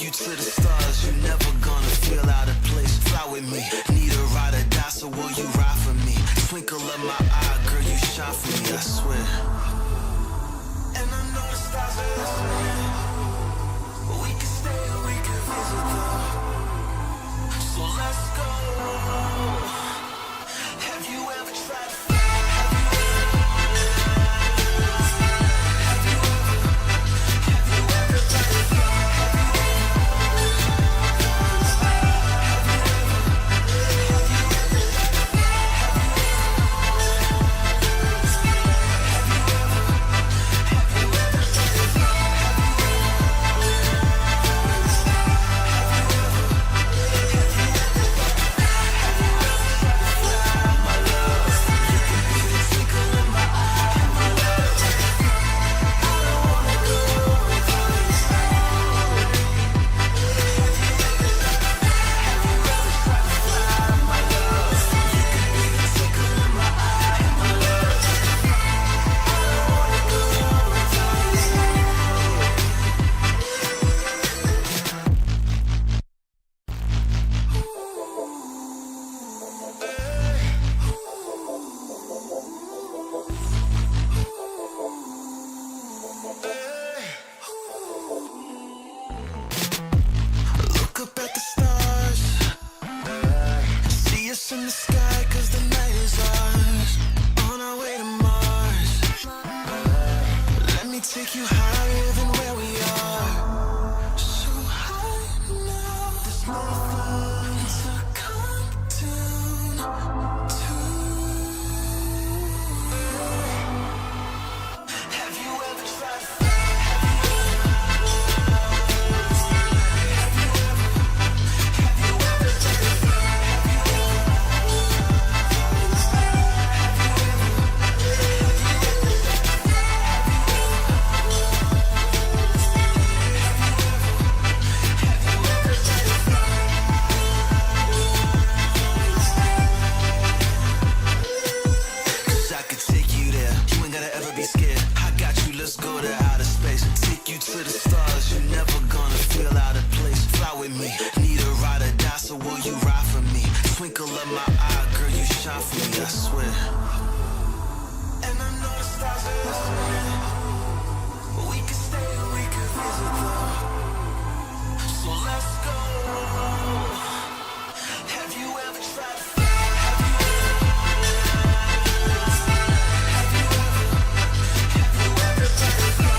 To the stars, you're never gonna feel out of place. Fly with me, need a ride or die, so will you ride for me? Twinkle of my eye, girl, you shine for me, I swear. And I know the stars are listening. We can stay or we can visit them. So let's go. Have you ever tried to fly? Have you with me, I swear. And I know the stars are listening. We can stay or we can visit them. So let's go. Have you ever tried to fly? Have you ever tried to fly?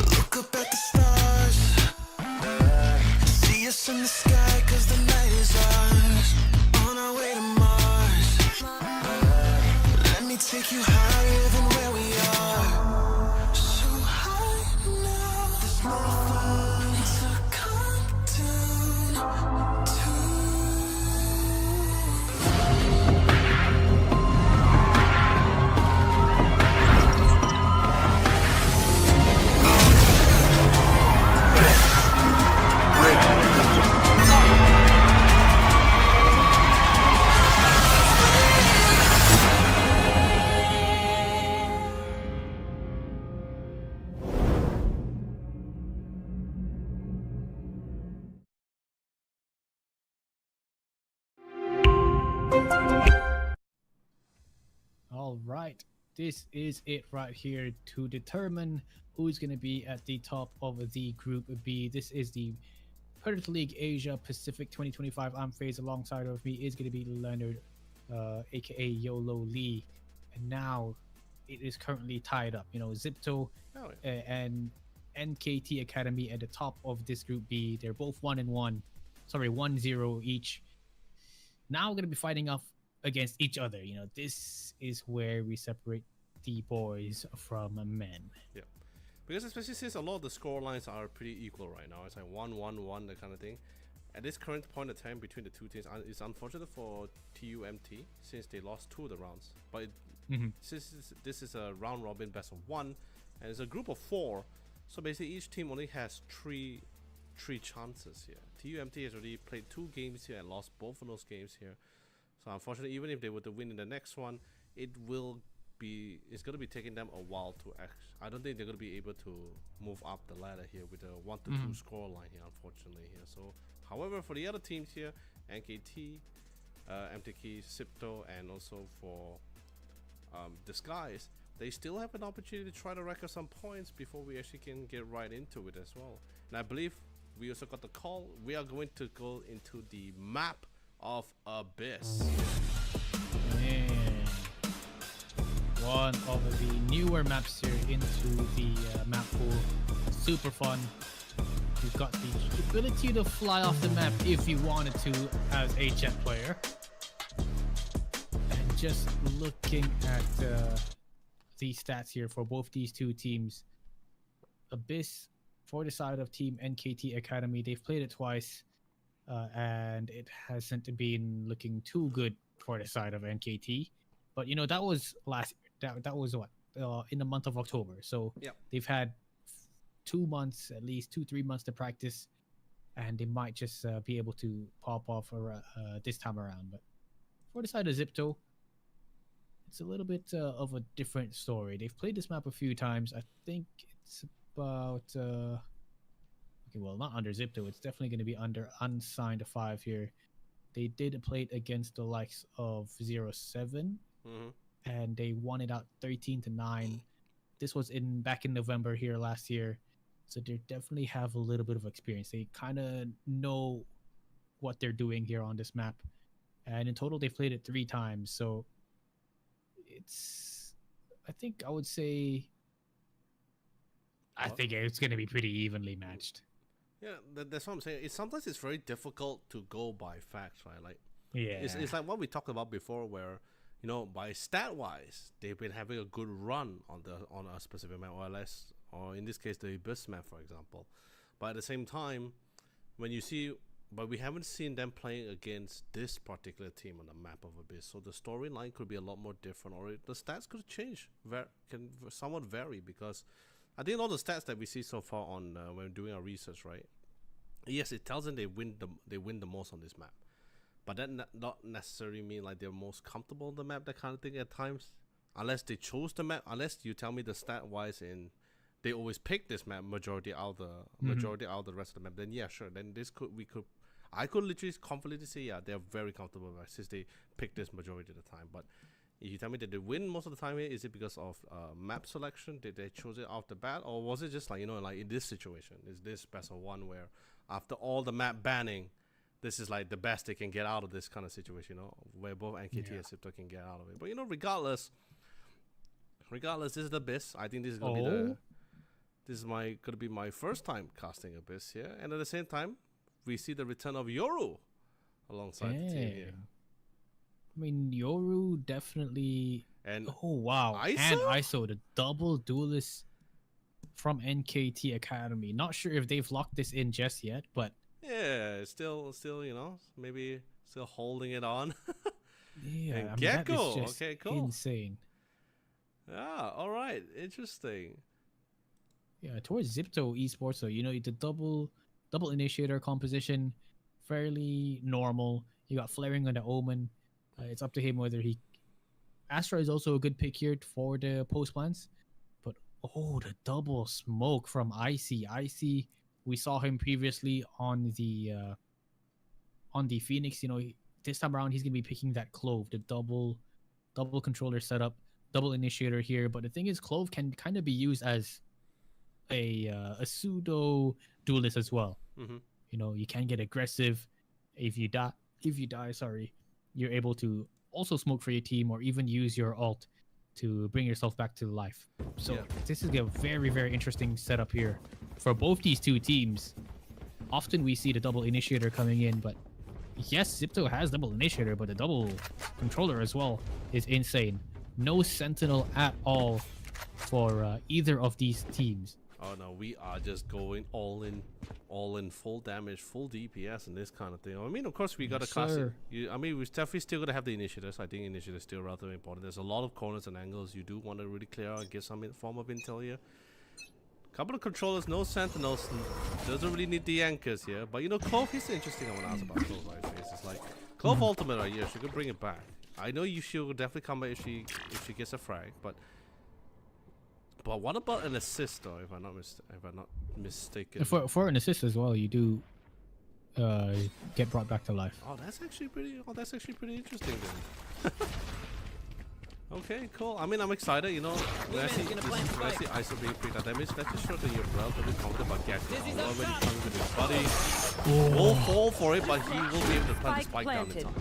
Look up at the stars. See us in the sky, cause the night is ours. On our way to Mars. Let me take you higher than where we are. So high now, there's nothing to come down to. All right, this is it right here to determine who's going to be at the top of the Group B. This is the Predator League Asia Pacific 2025. I'm FaZe. Alongside of me is going to be Leonard, aka YOLO Lee. And now it is currently tied up. You know, Zipto and NKT Academy at the top of this Group B. They're both 1-1. Sorry, 1-0 each. Now we're going to be fighting off against each other. You know, this is where we separate the boys from men. Yeah, because especially since a lot of the score lines are pretty equal right now. It's like 1-1-1, that kind of thing. At this current point of time between the two teams, it's unfortunate for TUMT since they lost 2 of the rounds. But since this is a round robin best of 1, and it's a group of 4, so basically each team only has three chances here. TUMT has already played 2 games here and lost both of those games here. So unfortunately, even if they were to win in the next one, it's going to be taking them a while to act. I don't think they're going to be able to move up the ladder here with a 1-2 score line here, unfortunately here. So, however, for the other teams here, NKT, MTK, Sipto, and also for Disguise, they still have an opportunity to try to rack up some points before we actually can get right into it as well. And I believe we also got the call. We are going to go into the map of Abyss. And one of the newer maps here into the map pool. Super fun. You've got the ability to fly off the map if you wanted to as a jet player. And just looking at the stats here for both these two teams. Abyss, for the side of Team NKT Academy, they've played it twice. And it hasn't been looking too good for the side of NKT, but you know that was that was what in the month of October. So they've had 2 months, at least 2-3 months to practice, and they might just be able to pop off this time around. But for the side of Zipto, it's a little bit of a different story. They've played this map a few times. I think it's about. Okay, well, not under Zipto. It's definitely going to be under Unsigned 5 here. They did play it against the likes of 0-7, and they won it out 13-9. This was back in November here last year, so they definitely have a little bit of experience. They kind of know what they're doing here on this map, and in total they've played it 3 times. So it's, I think I would say, I think it's going to be pretty evenly matched. Yeah, that's what I'm saying. Sometimes it's very difficult to go by facts, right? Like, Yeah, it's like what we talked about before, where by stat wise, they've been having a good run on a specific map, or in this case the Abyss map, for example. But at the same time, but we haven't seen them playing against this particular team on the map of Abyss, so the storyline could be a lot more different, or the stats could change, can somewhat vary, because I think all the stats that we see so far on when doing our research, right? Yes, it tells them they win the most on this map, but that not necessarily mean like they're most comfortable on the map, that kind of thing at times, unless they chose the map. Unless you tell me the stat wise they always pick this map majority out of the rest of the map, then yeah, sure. Then I could literally confidently say, yeah, they're very comfortable with it since they pick this majority of the time. But if you tell me that they win most of the time, is it because of map selection? Did they choose it off the bat, or was it just like like in this situation, is this best of one where after all the map banning, this is like the best they can get out of this kind of situation, where both NKT and Sipto can get out of it. But regardless, this is the Abyss. I think this is gonna be my first time casting Abyss here, and at the same time, we see the return of Yoru alongside the team here. I mean, Yoru definitely. And oh wow, ISO? And ISO, the double duelist from NKT Academy. Not sure if they've locked this in just yet, but yeah, still, maybe still holding it on. Yeah, and I mean, Gecko. that is just Okay, cool. insane. Yeah, all right, interesting. Yeah, towards Zipto esports, so the double initiator composition, fairly normal. You got flaring on the Omen. It's up to him whether Astra is also a good pick here for the post plans, but the double smoke from Icy. We saw him previously on the Phoenix. This time around he's gonna be picking that Clove, the double controller setup, double initiator here. But the thing is, Clove can kind of be used as a pseudo duelist as well. You can get aggressive. If you die, you're able to also smoke for your team, or even use your ult to bring yourself back to life. So this is a very, very interesting setup here for both these two teams. Often we see the double initiator coming in, but yes, Zipto has double initiator, but the double controller as well is insane. No sentinel at all for either of these teams. Oh no, we are just going all in full damage, full DPS, and this kind of thing. I mean, of course, we got a classic. We're definitely still gonna have the initiatives. I think initiative is still relatively important. There's a lot of corners and angles you do want to really clear out and get some form of intel here. Couple of controllers, no sentinels. Doesn't really need the anchors here. But Clove is interesting. I want to ask about Clove, right? It's like Clove ultimate right here. She could bring it back. I know she'll definitely come back if she gets a frag, but what about an assist though? If I'm not mistaken. For an assist as well, you do get brought back to life. Oh, that's actually pretty interesting then. Okay, cool. I mean, I'm excited. When I see ISO being picked at damage, that just shows that you're relatively confident about getting already coming with his buddy. Will fall for it, but he will be able to plant the spike down in time.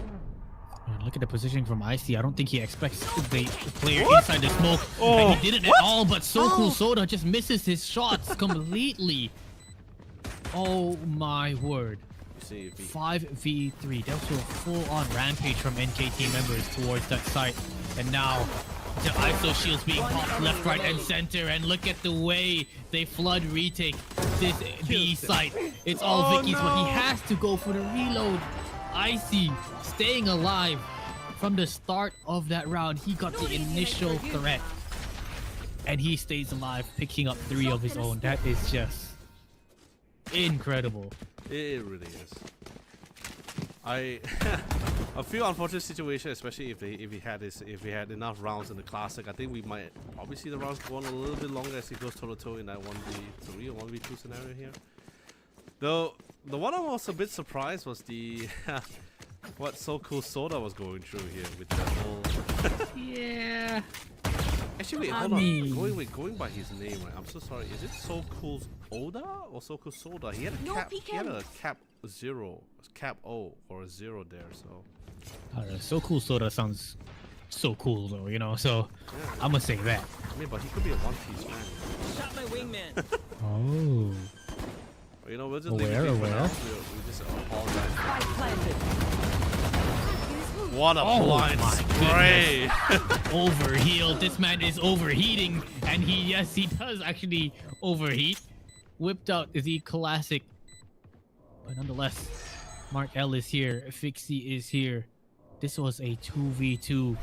Man, look at the positioning from Icy. I don't think he expects the player inside the smoke. And he did it at all, but Cool Soda just misses his shots completely. Oh my word. 5v3. That was a full-on rampage from NKT members towards that site. And now the ISO shields being popped left, right, and center. And look at the way they flood retake this B site. It's all Vicky's, but he has to go for the reload. Icy staying alive from the start of that round. He got the initial threat, and he stays alive, picking up 3 of his own. That is just incredible. It really is. A few unfortunate situations, especially if he had enough rounds in the classic. I think we might probably see the rounds go on a little bit longer as he goes toe to toe in that 1v3 or 1v2 scenario here. Though the one I was a bit surprised was the what So Cool Soda was going through here with that whole. Yeah. Actually, wait, hold on. Going by his name, right? I'm so sorry. Is it So Cool Oda or So Cool Soda? He had a cap. He had a cap 0, cap O or a 0 there. So. I don't know, So Cool Soda sounds so cool though, you know. So Yeah. I'm gonna say that. I mean, but he could be a One Piece fan. Shot my wingman. Oh. But, you know, we'll just leave it for now. We just apologize. Spike planted. What a blind spray! Overhealed. This man is overheating, and yes, he does actually overheat. Whipped out the classic, but nonetheless, Mark L is here. Fixie is here. This was a 2v2.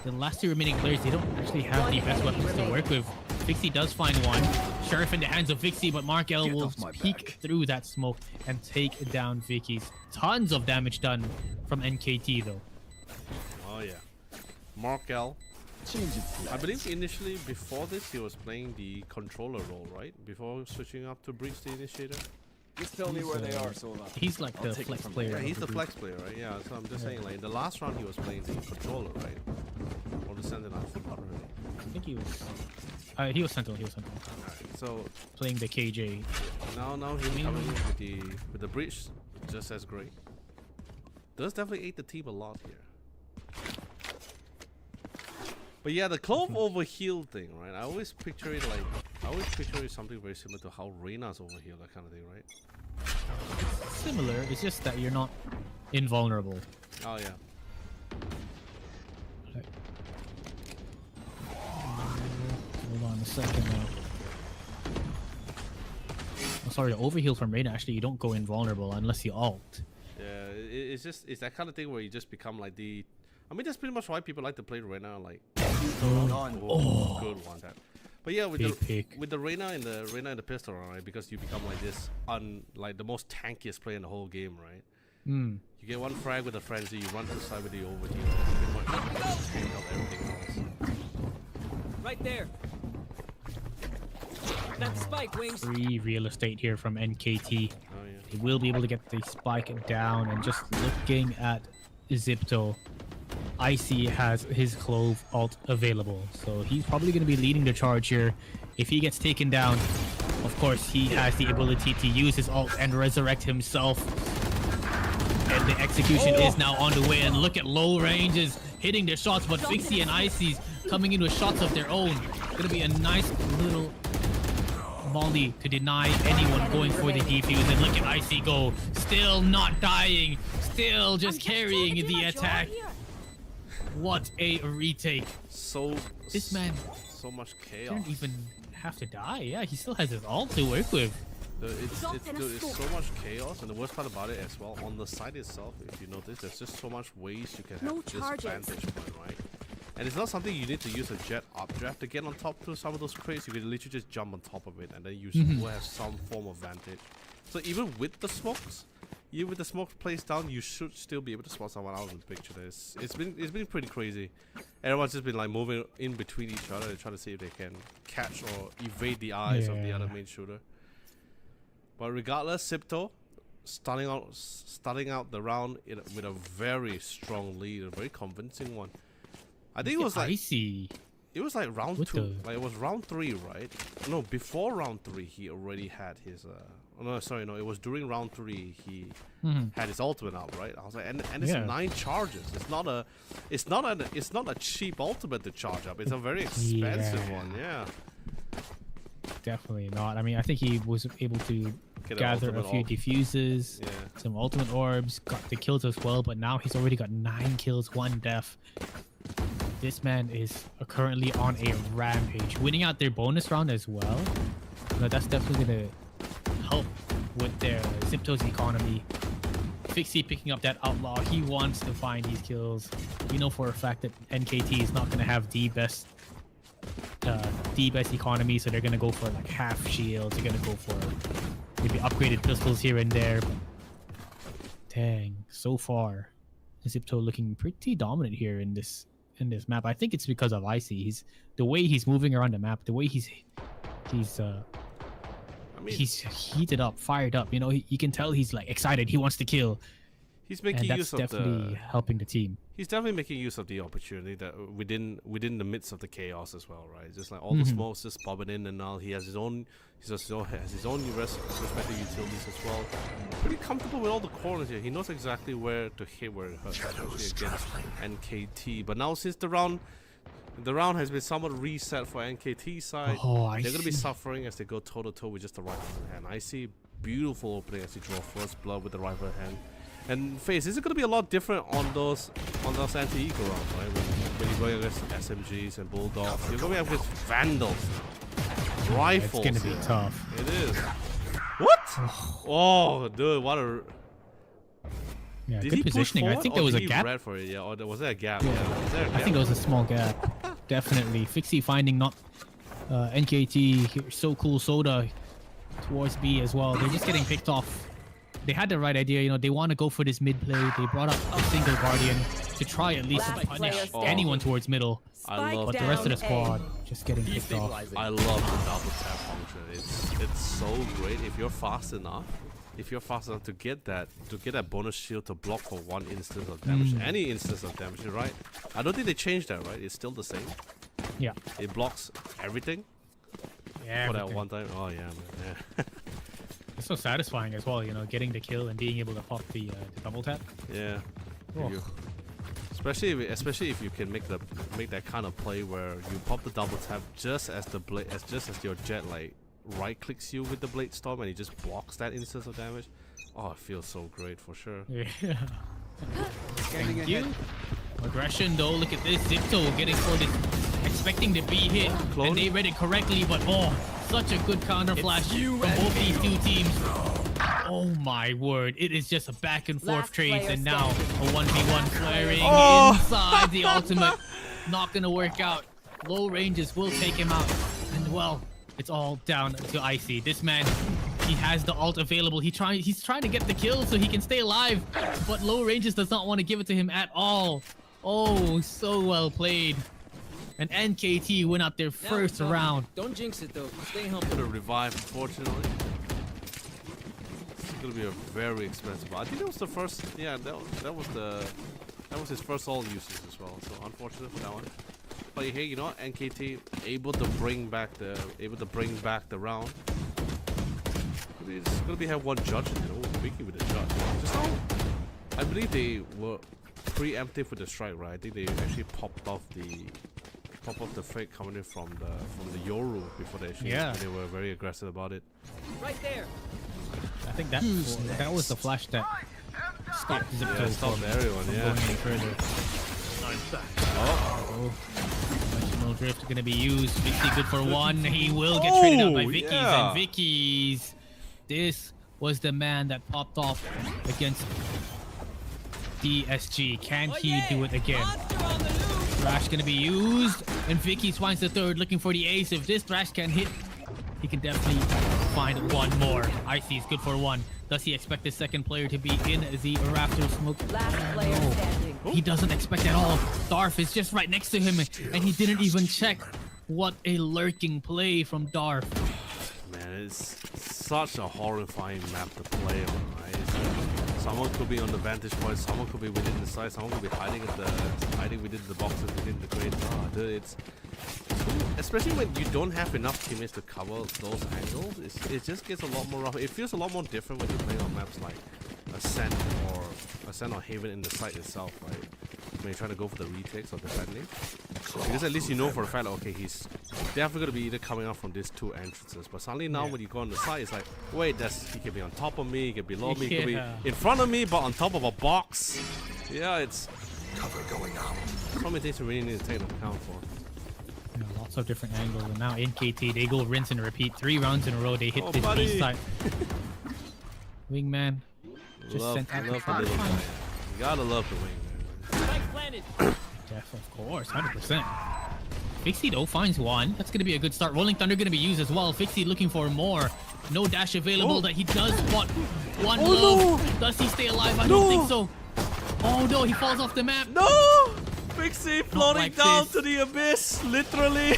The last two remaining players, they don't actually have the best weapons to work with. Fixie does find one. Sheriff in the hands of Fixie, but Mark L will peek through that smoke and take down Vicky's. Tons of damage done from NKT though. Oh yeah. Mark L. I believe initially before this he was playing the controller role, right? Before switching up to Breach the Initiator. Just tell me where they are, so He's like the flex player. Yeah, he's the group. flex player, right? Yeah, so I'm just saying, like, in the last round he was playing the controller, right? Or the Sentinel, I forgot already. I think he was Sentinel. He was Sentinel. Alright, so Playing the KJ. now him coming in with the Breach, just as great. Does definitely aid the team a lot here. But yeah, the Clove overheal thing, right? I always picture it something very similar to how Reyna's overheal, that kind of thing, right? Similar, it's just that you're not invulnerable. Oh yeah. Like, hold on a second now. Oh, sorry, the overheal from Reyna, actually you don't go invulnerable unless you ult. Yeah, it's that kind of thing where you just become like the. I mean, that's pretty much why people like to play Reyna, like. Oh, good one. That. But yeah, with the Reyna and the pistol, right? Because you become like this, like the most tankiest player in the whole game, right? Hmm. You get one frag with a frenzy, you run to the side with the overheal, pretty much tank out everything else. Right there. That spike wings. Free real estate here from NKT. Oh yeah. They will be able to get the spike down, and just looking at Zipto, Icy has his Clove ult available, so he's probably going to be leading the charge here. If he gets taken down, of course he has the ability to use his ult and resurrect himself. And the execution is now on the way, and look at low ranges hitting their shots, but Fixie and Icy's coming in with shots of their own. Gonna be a nice little molly to deny anyone going for the defuse, and look at Icy go, still not dying, still just carrying the attack. What a retake. This man, so much chaos. didn't even have to die. Yeah, he still has his ult to work with. It's so much chaos, and the worst part about it as well, on the side itself, if you notice, there's just so much ways you can have this vantage point, right? And it's not something you need to use a jet updraft to get on top to some of those crates. You can literally just jump on top of it, and then you will have some form of vantage. So even with the smokes, even with the smoke placed down, you should still be able to spot someone out in the picture. It's been pretty crazy. Everyone's just been like moving in between each other and trying to see if they can catch or evade the eyes of the other main shooter. But regardless, Zipto starting out the round with a very strong lead, a very convincing one. I think it was like Icy. It was like round 2. Like it was round 3, right? No, before round 3 he already had his no, it was during round 3 he had his ultimate out, right? I was like, and it's 9 charges. It's not a cheap ultimate to charge up. It's a very expensive one, yeah. Definitely not. I mean, I think he was able to gather a few defuses, some ultimate orbs, got the kills as well, but now he's already got 9 kills, 1 death. This man is currently on a rampage, winning out their bonus round as well. But that's definitely gonna help with their Zipto's economy. Fixie picking up that outlaw. He wants to find these kills. You know for a fact that NKT is not gonna have the best economy, so they're gonna go for like half shields. They're gonna go for maybe upgraded pistols here and there. Dang, so far Zipto looking pretty dominant here in this map. I think it's because of Icy. The way he's moving around the map, the way he's heated up, fired up. You know, you can tell he's like excited. He wants to kill. He's and making that's use of definitely helping the team. He's definitely making use of the opportunity that within the midst of the chaos as well, right? Just like all the smokes just popping in, and now he has his own respective utilities as well. Pretty comfortable with all the corners here. He knows exactly where to hit, where it hurts, especially against NKT. But now since the round has been somewhat reset for NKT side, they're gonna be suffering as they go toe to toe with just the rifle in hand. I see beautiful opening as he draw first blood with the rifle in hand. And FaZe, is it going to be a lot different on those anti-eco rounds, right? When you're going against SMGs and bulldogs, you're going to be up with vandals, rifles. It's going to be tough. It is. What? Oh, dude, what a... Yeah, Did good he push positioning. I forward, think or there was did a he gap. red for it? Yeah, or was there a gap? Yeah. Yeah. Was there a I gap? think there was a small gap. Definitely. Fixie finding not NKT, here, So Cool Soda towards B as well. They're just getting picked off. They had the right idea, you know, they want to go for this mid play. They brought up a single Guardian to try at least Last to punish player standing. anyone towards middle. I love But the rest of the squad just getting picked off. I love the double tap function. It's so great if you're fast enough. If you're fast enough to get that bonus shield to block for one instance of damage, any instance of damage, right? I don't think they changed that, right? It's still the same. Yeah. It blocks everything Yeah. for that one time. Oh yeah, man. Yeah. It's so satisfying as well, you know, getting the kill and being able to pop the double tap. Yeah. Oh. Especially if you can make that kind of play where you pop the double tap just as your jet like right clicks you with the blade storm and he just blocks that instance of damage. Oh, it feels so great for sure. Yeah. Scanning Thank ahead. you. Aggression though, look at this. Zipto getting for this, expecting to be hit. Clone. And they read it correctly, but oh, such a good counter flash from both these two teams. Oh my word, it is just a back and forth Last trades, player and now a 1v1 flaring Oh. inside the ultimate. Not gonna work out. Low ranges will take him out. And well, it's all down to Icy. This man, he has the ult available. He's trying to get the kill so he can stay alive, but low ranges does not want to give it to him at all. Oh, so well played. And NKT win out their Now first we're talking. round. Don't jinx it though. Stay humble. Gonna revive, unfortunately. It's gonna be a very expensive. I think that was the first. Yeah, that was his first all uses as well. So unfortunate for that one. But hey, you know what? NKT able to bring back the round. It's gonna be have one judge in there. Oh, Vicky with the judge. Just how I believe they were preemptive with the strike, right? I think they actually popped off the fake coming in from the Yoru before they actually they were very aggressive about it. Right there. I think that was the flash that stopped Zipto Yeah, stop from everyone, going yeah. any further. Oh, Dimensional drift gonna be used. Vicky good for one. He will get traded out by Vicky's, yeah. and Vicky's. This was the man that popped off against DSG. Can he do it again? Monster on the loose. Thrash gonna be used, and Vicky finds the third, looking for the ace. If this Thrash can hit, he can definitely find one more. Icy is good for one. Does he expect the second player to be in the Raptor smoke? Last player No. standing. He doesn't expect at all. Darf is just right next to him, and he didn't even check. What a lurking play from Darf. man, it's such a horrifying map to play on, right? Someone could be on the vantage point, someone could be within the side, someone could be hiding within the boxes, within the crate. Oh, dude, it's especially when you don't have enough teammates to cover those angles. It just gets a lot more rough. It feels a lot more different when you play on maps like Ascent or Haven in the site itself, right? When you're trying to go for the retakes or defending, because at least you know for a fact, okay, he's definitely gonna be either coming out from these two entrances. But suddenly now when you go on the side, it's like, wait, he can be on top of me, he can be below me, he can be in front of me, but on top of a box. Yeah, it's Cover going out. so many things we really need to take into account for. You know, lots of different angles, and now NKT, they go rinse and repeat. 3 rounds in a row, they hit Oh, this buddy. B side. Wingman just Love sent out the the little guy. You gotta love the wing, man. Spike planted. Jeff, of course, 100%. Fixie though finds one. That's gonna be a good start. Rolling Thunder gonna be used as well. Fixie looking for more. No dash available. That he does spot one love. No. Does he stay alive? I don't think so. Oh no, he falls off the map. No! Pixie floating like down this. to the abyss, literally.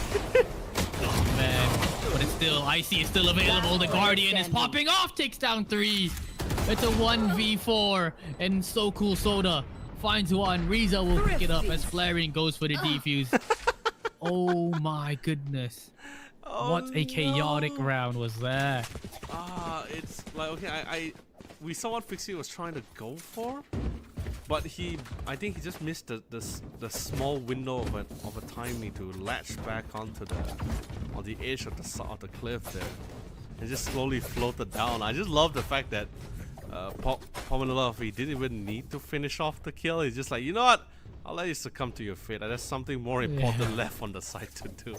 Oh man. But it's still, Icy is still available. The Guardian is popping off. Takes down 3. It's a 1v4, and So Cool Soda finds one. Riza will pick it up as Flaring goes for the defuse. Oh my goodness. What a chaotic round was that? It's like, okay, we saw what Fixie was trying to go for, but I think he just missed the small window of a timing to latch back on the edge of the cliff there, and just slowly floated down. I just love the fact that Pominolov, he didn't even need to finish off the kill. He's just like, you know what? I'll let you succumb to your fate. There's something more important left on the side to do.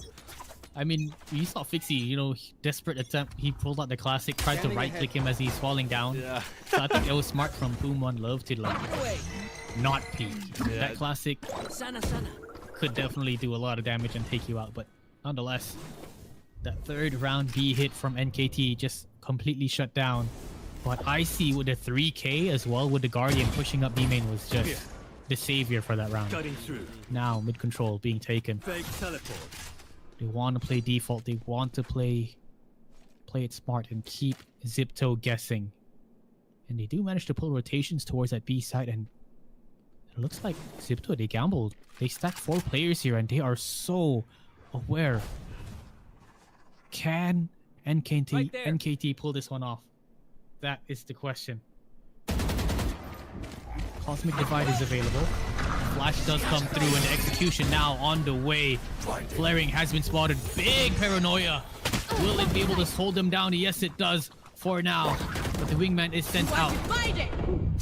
I mean, you saw Fixie, you know, desperate attempt. He pulled out the classic, tried to right-click him as he's falling down. Yeah. So I think it was smart from Boom One Love to like not peek. Yeah. That classic could definitely do a lot of damage and take you out, but nonetheless, that third round B hit from NKT just completely shut down. But IC with the 3K as well, with the Guardian pushing up B main, was just the savior for that round. Cutting through. Now mid control being taken. Fake teleport. They want to play default. They want to play it smart and keep Zipto guessing. And they do manage to pull rotations towards that B side, and it looks like Zipto, they gambled. They stacked 4 players here, and they are so aware. Can NKT pull this one off? That is the question. Cosmic Divide is available. Flash does come through, and the execution now on the way. Flaring has been spotted. Big paranoia. Will it be able to hold them down? Yes, it does for now. But the wingman is sent out.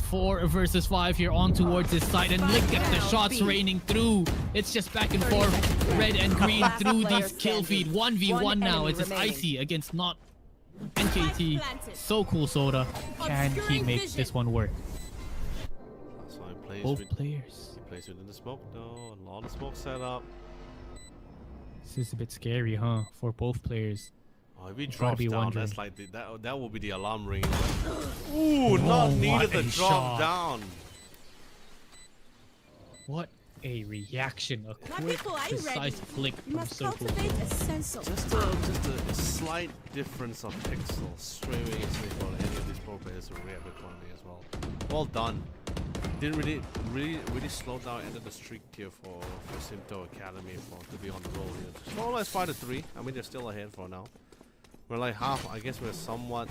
4 versus 5 here on towards this side, and look at the shots raining through. It's just back and forth, red and green through these kill feed. 1v1 now. It's just Icy against not NKT. So Cool Soda. Can he make this one work? So he plays Both players. He plays within the smoke though. A lot of smoke set up. This is a bit scary, huh? For both players. Oh, if he Gotta drops be down, wondering. that's like that will be the alarm ringing. Ooh, not needed the a drop shot. down. What a reaction. A My quick, people, are you precise ready? flick You from must So Cool. cultivate a sense of Just a slight difference of pixels straight away for any of these pro players who react accordingly as well. Well done. Didn't really slow down, ended the streak here for Simto Academy to be on the roll here. So let's 5-3. I mean, they're still ahead for now. We're like half. I guess we're somewhat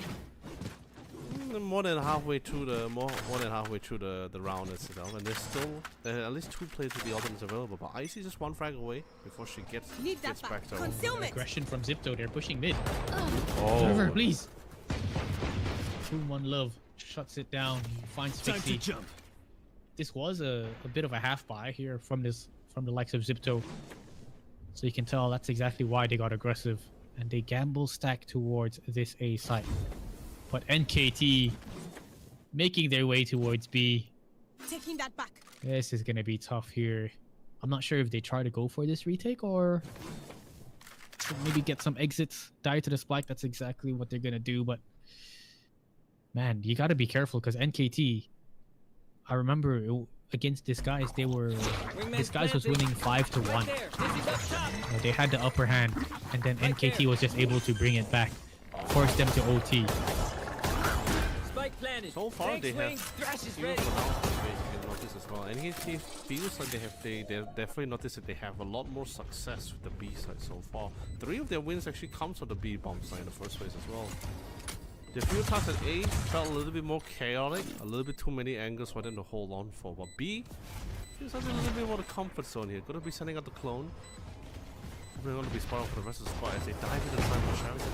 more than halfway through the round itself, and there's still at least 2 players with the ultimates available. But Icy just 1 frag away before she gets back to her. concealment. Aggression from Zipto. They're pushing mid. Oh, Server, please. 2-1 Love shuts it down. He finds Time to Fixie. jump. This was a bit of a half buy here from the likes of Zipto. So you can tell that's exactly why they got aggressive. And they gamble stack towards this A site. But NKT making their way towards B. Taking that back. This is going to be tough here. I'm not sure if they try to go for this retake or maybe get some exits, die to the spike. That's exactly what they're going to do. But man, you got to be careful because NKT, I remember against Disguise, Disguise was winning 5-1. They had the upper hand, and then NKT was just able to bring it back, force them to OT. Spike planted. so far they Swing, have Thrash is few ready. basically noticed as well. And it feels like they've definitely noticed that they have a lot more success with the B side so far. 3 of their wins actually comes from the B bomb side in the first place as well. The few times at A felt a little bit more chaotic, a little bit too many angles for them to hold on for. But B feels like a little bit more the comfort zone here. Gonna be sending out the clone. We're gonna be spot on for the rest of the squad as they dive into the side for Sheridan.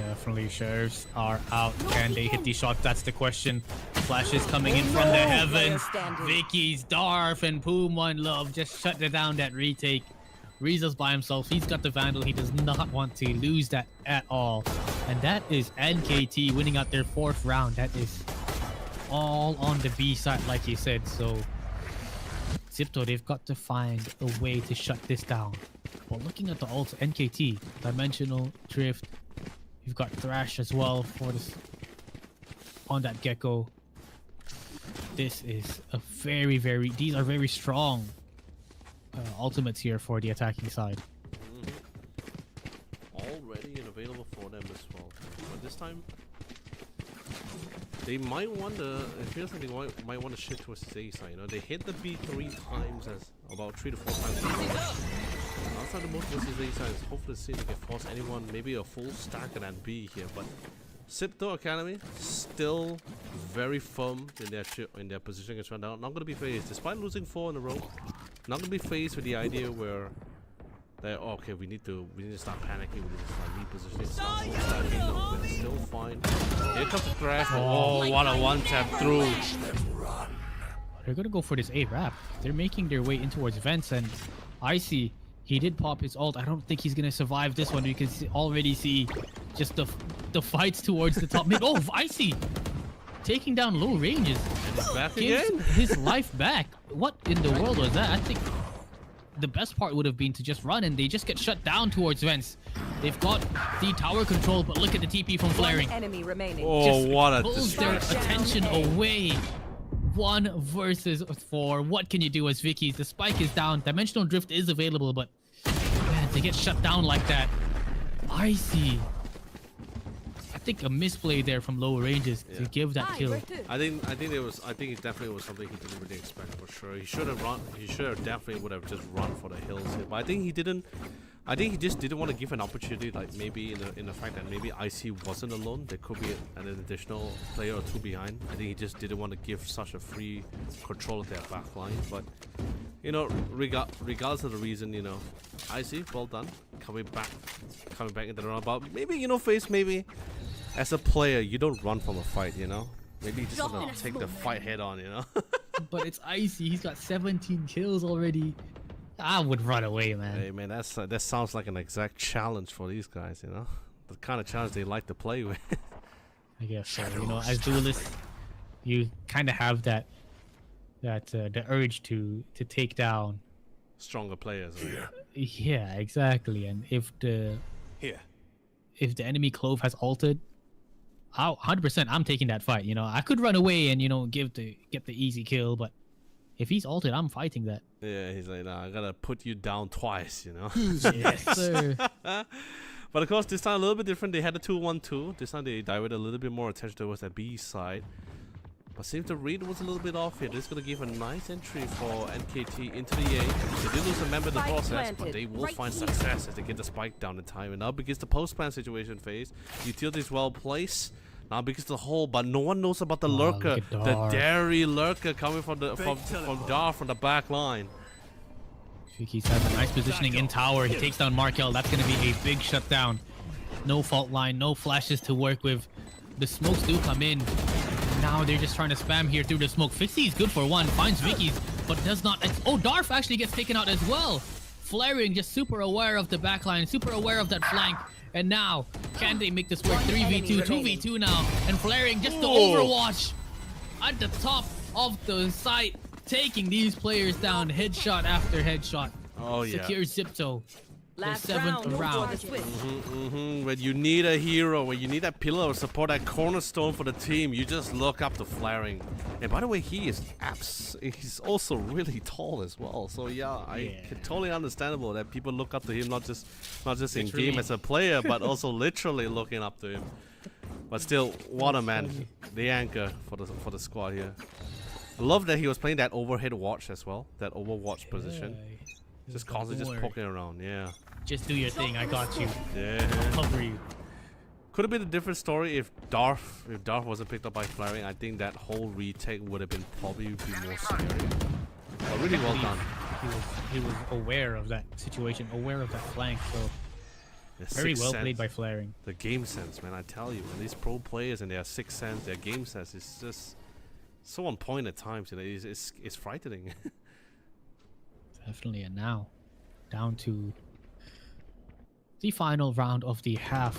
Definitely, sheriffs are out. Can they hit these shots? That's the question. Flashes coming in from the heavens. Vicky's Darf and Poom One Love just shut down that retake. Riza's by himself. He's got the Vandal. He does not want to lose that at all. And that is NKT winning out their 4th round. That is all on the B side, like you said. So Zipto, they've got to find a way to shut this down. But looking at the ults, NKT, Dimensional, Drift, you've got Thrash as well for this on that Gecko. This is a these are very strong ultimates here for the attacking side. All ready and available for them as well. But this time, they might want to. It feels like they might want to shift towards the A side. You know, they hit the B 3 times, as about 3 to 4 times. Outside the most versus A side, hopefully see if they can force anyone, maybe a full stack and then B here. But Sipto Academy still very firm in their position as well. Not going to be faced, despite losing 4 in a row. Not going to be faced with the idea where they okay, we need to start panicking. We need to start repositioning. Stacking. No, they're still fine. Here comes the crash. Oh, what a one tap through. They're gonna go for this A wrap. They're making their way in towards vents, and Icy, he did pop his ult. I don't think he's gonna survive this one. You can already see just the fights towards the top mid. Oh, Icy taking down low ranges. Back Gives again. his life back. What in the world was that? I think the best part would have been to just run, and they just get shut down towards vents. They've got the tower control, but look at the TP from flaring. Enemy remaining. Oh, Just what a pulls their attention away. 1 versus 4. What can you do as Vicky's? The spike is down. Dimensional drift is available, but man, to get shut down like that. Icy. I think a misplay there from lower ranges to give that kill. I think it definitely was something he didn't really expect for sure. He should have run. He should have definitely would have just run for the hills here. But I think he didn't. I think he just didn't want to give an opportunity, like maybe in the fact that maybe IC wasn't alone. There could be an additional player or 2 behind. I think he just didn't want to give such a free control of their back line. But you know, regardless of the reason, you know, IC, well done, coming back into the roundabout. Maybe, you know, FaZe, maybe as a player you don't run from a fight, you know. Maybe you just want to take the fight head on, you know. But it's Icy. He's got 17 kills already. I would run away, man. Hey man, that sounds like an exact challenge for these guys, you know, the kind of challenge they like to play with. I guess so. You know, as duelists, you kind of have that the urge to take down Stronger players. Right? Yeah, exactly. And if the enemy Clove has ulted, 100% I'm taking that fight. You know, I could run away and, you know, get the easy kill, but if he's ulted, I'm fighting that. Yeah, he's like, nah, I gotta put you down twice, you know. Yes, sir. But of course, this time a little bit different. They had a 2-1-2. This time they diverted a little bit more attention towards that B side. But seems the read was a little bit off here. This is gonna give a nice entry for NKT into the A. They did lose a member in the process, but they will find success as they get the spike down in time. And now begins the post-plan situation phase. Utility is well placed. Now begins the hole, but no one knows about the lurker, the dairy lurker coming from Dar from the back line. Vicky's has a nice positioning in tower. He takes down Markel. That's going to be a big shutdown. No fault line, no flashes to work with. The smokes do come in. Now they're just trying to spam here through the smoke. Fixie is good for 1, finds Vicky's, but does not. Oh, Darf actually gets taken out as well. Flaring just super aware of the backline, super aware of that flank. And now, can they make this work? 3v2, 2v2 now. And Flaring just the overwatch at the top of the site, taking these players down headshot after headshot. Oh yeah. Secures Zipto. The 7th round. When you need a hero, when you need that pillar of support, that cornerstone for the team, you just look up to Flaring. And by the way, he's also really tall as well. So yeah, I can totally understandable that people look up to him, not just in game as a player, but also literally looking up to him. But still, what a man, the anchor for the squad here. I love that he was playing that overhead watch as well, that overwatch position. Just constantly just poking around, yeah. Just do your thing, I got you. Yeah. I'll cover you. Could have been a different story if Darth wasn't picked up by Flaring. I think that whole retake would have been probably more scary. But really well done. He was aware of that situation, aware of that flank, so very well played by Flaring. The game sense, man, I tell you, man, these pro players and their sixth sense, their game sense is just so on point at times, you know, it's frightening. Definitely. And now down to the final round of the half.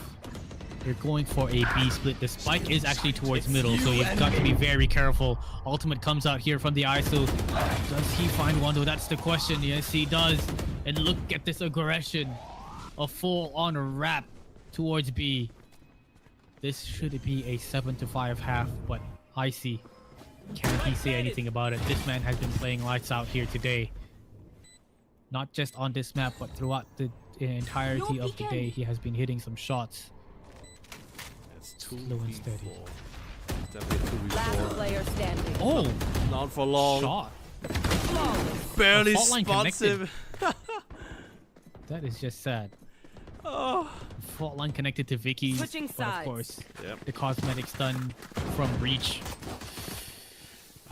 They're going for a B split. The spike is actually towards middle, so you've got to be very careful. Ultimate comes out here from the ISO. Does he find Wando? That's the question. Yes, he does. And look at this aggression. A full-on wrap towards B. This should be a 7-5 half, but Icy, can't he say anything about it? This man has been playing lights out here today. Not just on this map, but throughout the entirety of the day, he has been hitting some shots. It's slow and steady. definitely Last 2v4. player standing. Oh, Not for long. shot. Barely Fault line responsive. That is just sad. Oh. Fault line connected to Vicky. Switching But of sides. course, Yep. the cosmetic stun from Breach.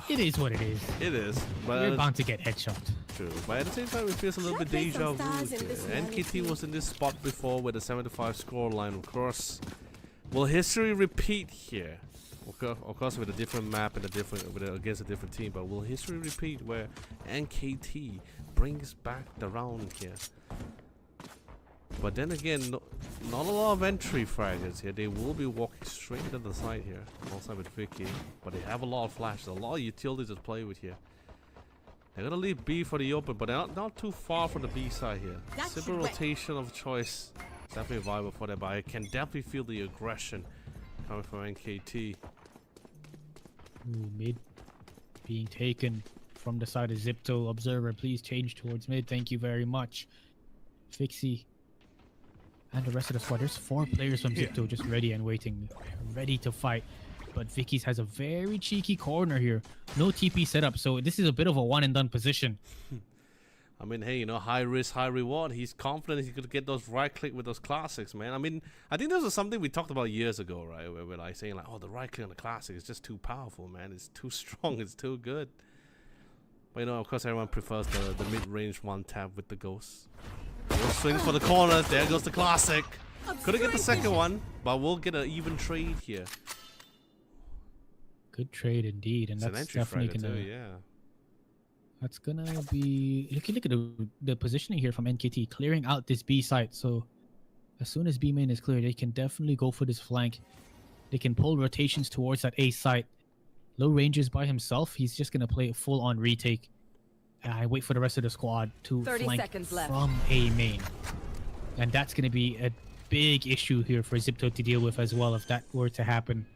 It is what it is. It is. But You're bound to get headshot. true. But at the same time, it feels a little bit play deja some stars vu. in this here. NKT reality? was in this spot before with a 75 score line, of course. Will history repeat here? Of course, with a different map and against a different team. But will history repeat where NKT brings back the round here? But then again, not a lot of entry fragments here. They will be walking straight to the side here, alongside with Vicky. But they have a lot of flashes, a lot of utilities to play with here. They're gonna leave B for the open, but they're not too far from the B side here. That's Simple right. rotation of choice, definitely viable for them. But I can definitely feel the aggression coming from NKT. Ooh, mid being taken from the side of Zipto. Observer, please change towards mid. Thank you very much. Fixie and the rest of the squad. There's 4 players from Zipto just ready and waiting, ready to fight. But Vicky's has a very cheeky corner here. No TP setup, so this is a bit of a one and done position. I mean, hey, you know, high risk, high reward. He's confident he could get those right click with those classics, man. I mean, I think this was something we talked about years ago, right? Where we're like saying like, oh, the right click on the classic is just too powerful, man. It's too strong. It's too good. But you know, of course, everyone prefers the mid-range one tap with the ghost. Swings for the corners. There goes the classic. Couldn't get the second one, but we'll get an even trade here. Good trade indeed, and It's an that's entry definitely fragger gonna. too, yeah. That's gonna be. Look at the positioning here from NKT, clearing out this B site. So as soon as B main is clear, they can definitely go for this flank. They can pull rotations towards that A site. Low ranges by himself. He's just gonna play a full-on retake. I wait for the rest of the squad to 30 flank seconds left. from A main, and that's gonna be a big issue here for Zipto to deal with as well if that were to happen.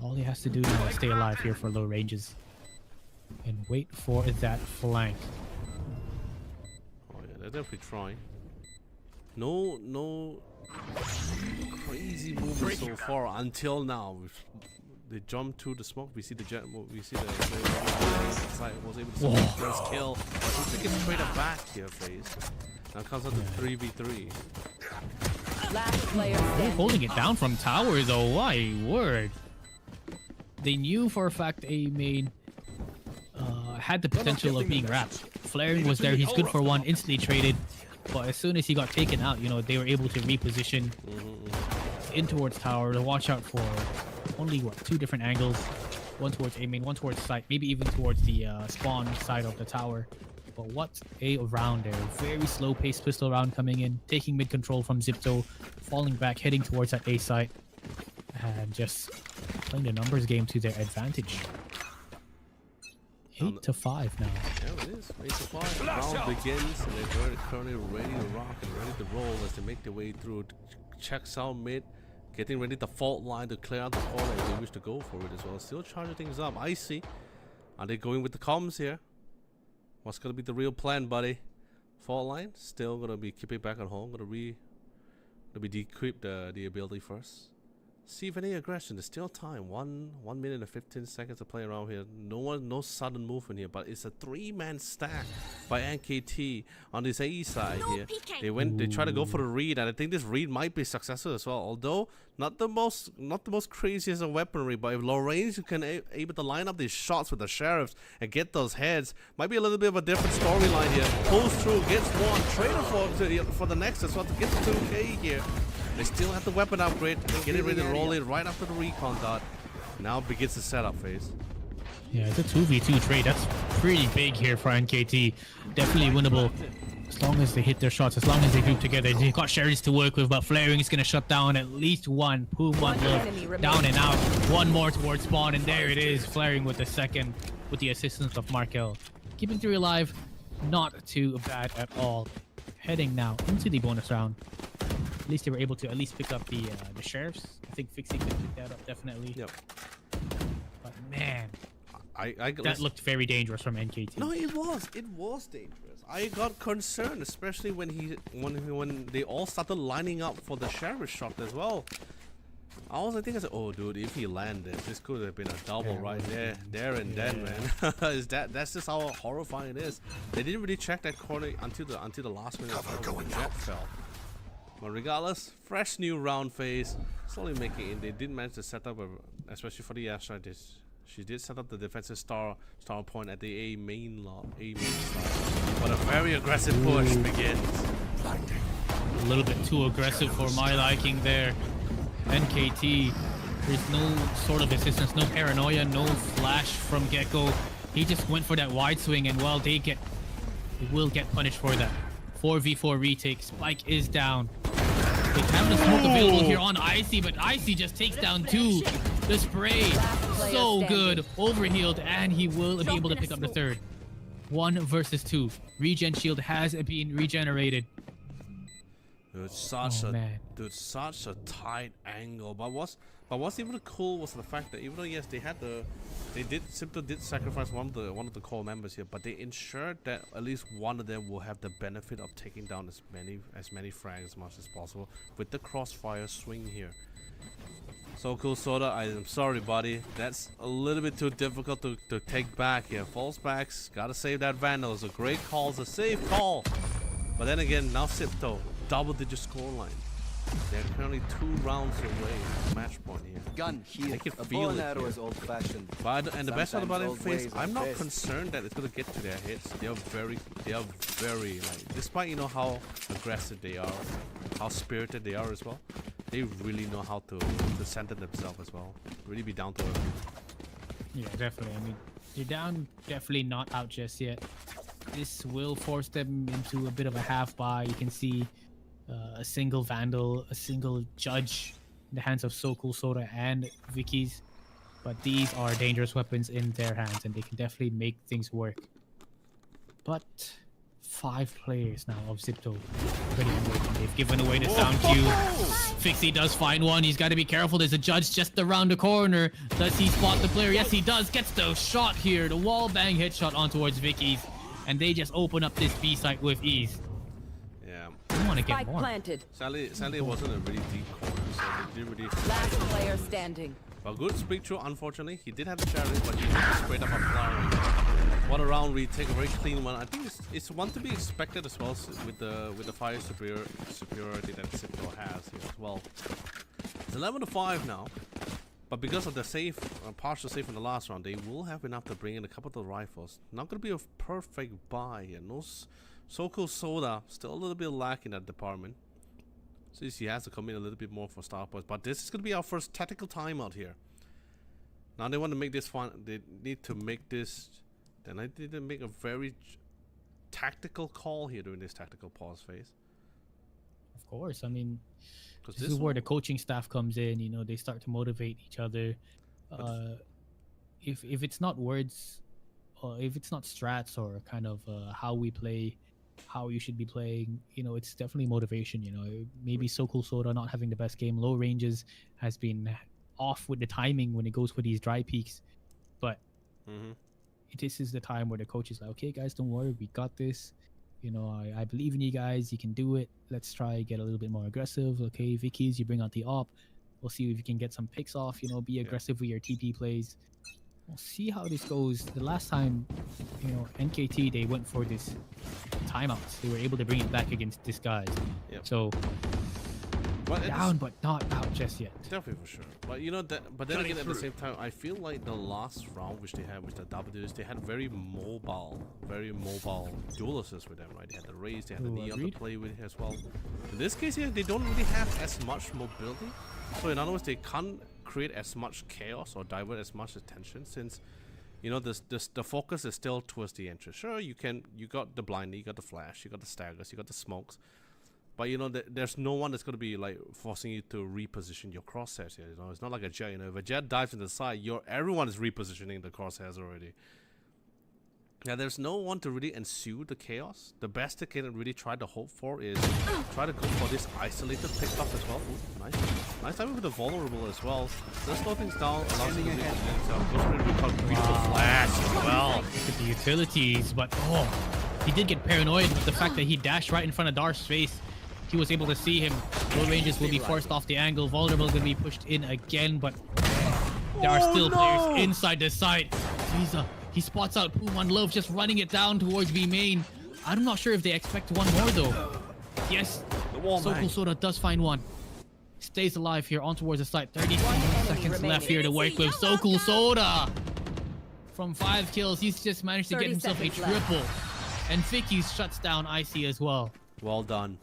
All he has to do now is stay alive here for low ranges and wait for that flank. Oh yeah, they're definitely trying. No crazy movement so far until now. They jump to the smoke. We see the side was able to see the first kill. But he took it straight up back here, FaZe. Now comes out to 3v3. Last player They're standing. holding it down from tower though. Why word? They knew for a fact A main had the potential of being wrapped. Flaring was there. He's good for one. Instantly traded. But as soon as he got taken out, you know, they were able to reposition in towards tower to watch out for only what 2 different angles. One towards A main, one towards site, maybe even towards the spawn side of the tower. But what a round there. Very slow paced pistol round coming in, taking mid control from Zipto, falling back, heading towards that A site, and just playing the numbers game to their advantage. 8-5 now. Yeah, it is. 8-5. Round begins, and they're currently ready to rock and ready to roll as they make their way through. Checks out mid, getting ready the fault line to clear out the corner if they wish to go for it as well. Still charging things up. Icy. Are they going with the comms here? What's gonna be the real plan, buddy? Fault line still gonna be keeping back at home. Gonna be decrypt the ability first. See if any aggression. There's still time. 1 minute and 15 seconds to play around here. No sudden movement here, but it's a 3-man stack by NKT on this A side here. They try to go for the read, and I think this read might be successful as well. Although not the most craziest of weaponry, but if low range you can able to line up these shots with the sheriffs and get those heads, might be a little bit of a different storyline here. Pulls through, gets one, trader for the next as well to get the 2K here. They still have the weapon upgrade and get it ready to roll in right after the recon dot. Now begins the setup phase. Yeah, it's a 2v2 trade. That's pretty big here for NKT. Definitely winnable as long as they hit their shots, as long as they group together. They've got Sherry's to work with, but Flaring is going to shut down at least one. Boom, one look. Down and out. One more towards spawn, and there it is. Flaring with the second with the assistance of Markel. Keeping 3 alive, not too bad at all. Heading now into the bonus round. At least they were able to at least pick up the sheriffs. I think Fixie could pick that up definitely. Yep. But man, that that looked very dangerous from NKT. No, it was dangerous. I got concerned, especially when they all started lining up for the sheriff shot as well. I was thinking, oh dude, if he landed, this could have been a double right there and then, man. That's just how horrifying it is. They didn't really check that corner until the last minute when the jet fell. But regardless, fresh new round phase, slowly making it. They did manage to set up, especially for the Astra. She did set up the defensive star point at the A main side. But a very aggressive push begins. A little bit too aggressive for my liking there. NKT, there's no sort of assistance, no paranoia, no flash from Gecko. He just went for that wide swing, and well, they will get punished for that. 4v4 retake. Spike is down. They have the smoke available here on Icy, but Icy just takes down 2. The spray, so good. Overhealed, and he will be able to pick up the 3rd. 1 versus 2. Regen shield has been regenerated. Dude, such a tight angle. But what's even cool was the fact that even though yes they did sacrifice one of the core members here, but they ensured that at least one of them will have the benefit of taking down as many frags as much as possible with the crossfire swing here. So cool, Soda. I am sorry, buddy. That's a little bit too difficult to take back here. Falls backs, gotta save that Vandal. It's a great call, it's a safe call. But then again, now Sipto, double-digit scoreline. They're currently 2 rounds away from match point here. Gun here. They can A feel bow and it arrow here. is old-fashioned. And the best part about it, Face, ways I'm are not best. concerned that it's gonna get to their hits. They are very like, despite you know how aggressive they are, how spirited they are as well. They really know how to center themselves as well. Really be down to earth. Yeah, definitely. I mean, they're down, definitely not out just yet. This will force them into a bit of a half buy. You can see a single Vandal, a single Judge in the hands of So Cool Soda and Vicky's. But these are dangerous weapons in their hands, and they can definitely make things work. But 5 players now of Zipto. They've given away the sound cue. Fixie does find one. He's got to be careful. There's a Judge just around the corner. Does he spot the player? Yes, he does. Gets the shot here. The wall bang headshot on towards Vicky's. And they just open up this B site with ease. Yeah. I want to get Spike more. planted. Sadly, it wasn't a really deep corner, so they didn't really. Last player standing. But good speak through, unfortunately. He did have the challenge, but he just straight up a flowering. What a round retake, a very clean one. I think it's one to be expected as well with the fire superiority that Sipto has here as well. It's 11-5 now. But because of the safe, partial save in the last round, they will have enough to bring in a couple of the rifles. Not going to be a perfect buy here. No So Cool Soda, still a little bit lacking in that department. So he has to come in a little bit more for star points. But this is going to be our first tactical timeout here. Now they want to make this fun. They need to make this. Then I didn't make a very tactical call here during this tactical pause phase. Of course, I mean, this is where the coaching staff comes in. You know, they start to motivate each other. If it's not words, or if it's not strats or kind of how we play, how you should be playing, you know, it's definitely motivation. You know, maybe So Cool Soda not having the best game, low ranges has been off with the timing when it goes for these dry peaks, but this is the time where the coach is like, okay guys, don't worry, we got this. You know, I believe in you guys. You can do it. Let's try get a little bit more aggressive. Okay, Vicky's, you bring out the op. We'll see if you can get some picks off. You know, be aggressive with your TP plays. We'll see how this goes. The last time, you know, NKT, they went for this timeouts. They were able to bring it back against this guys. So down, but not out just yet. Definitely for sure. But you know that. But then again, at the same time, I feel like the last round which they had with the W's, they had very mobile dual assists with them, right? They had the Raze, they had the Neon to play with as well. In this case here, they don't really have as much mobility. So in other words, they can't create as much chaos or divert as much attention since, you know, the focus is still towards the entrance. Sure, you got the blindly, you got the flash, you got the staggers, you got the smokes. But you know, there's no one that's going to be like forcing you to reposition your crosshairs here. You know, it's not like a jet. You know, if a jet dives in the side, everyone is repositioning the crosshairs already. Yeah, there's no one to really ensue the chaos. The best they can really try to hope for is try to go for this isolated pickup as well. Ooh, nice time with the vulnerable as well. Does slow things down, allows you to read the flash as well. Look at the utilities, but he did get paranoid with the fact that he dashed right in front of Darth's face. he was able to see him. Low ranges will be forced off the angle. Vulnerable going to be pushed in again, but there are still players inside the site. He spots out Puman Love just running it down towards B main. I'm not sure if they expect one more though. Yes, Sokol Soda does find one. Stays alive here on towards the site. 30 seconds left here to work with. Sokol Soda from 5 kills. He's just managed to get himself a triple. And Vicky shuts down IC as well. Well done.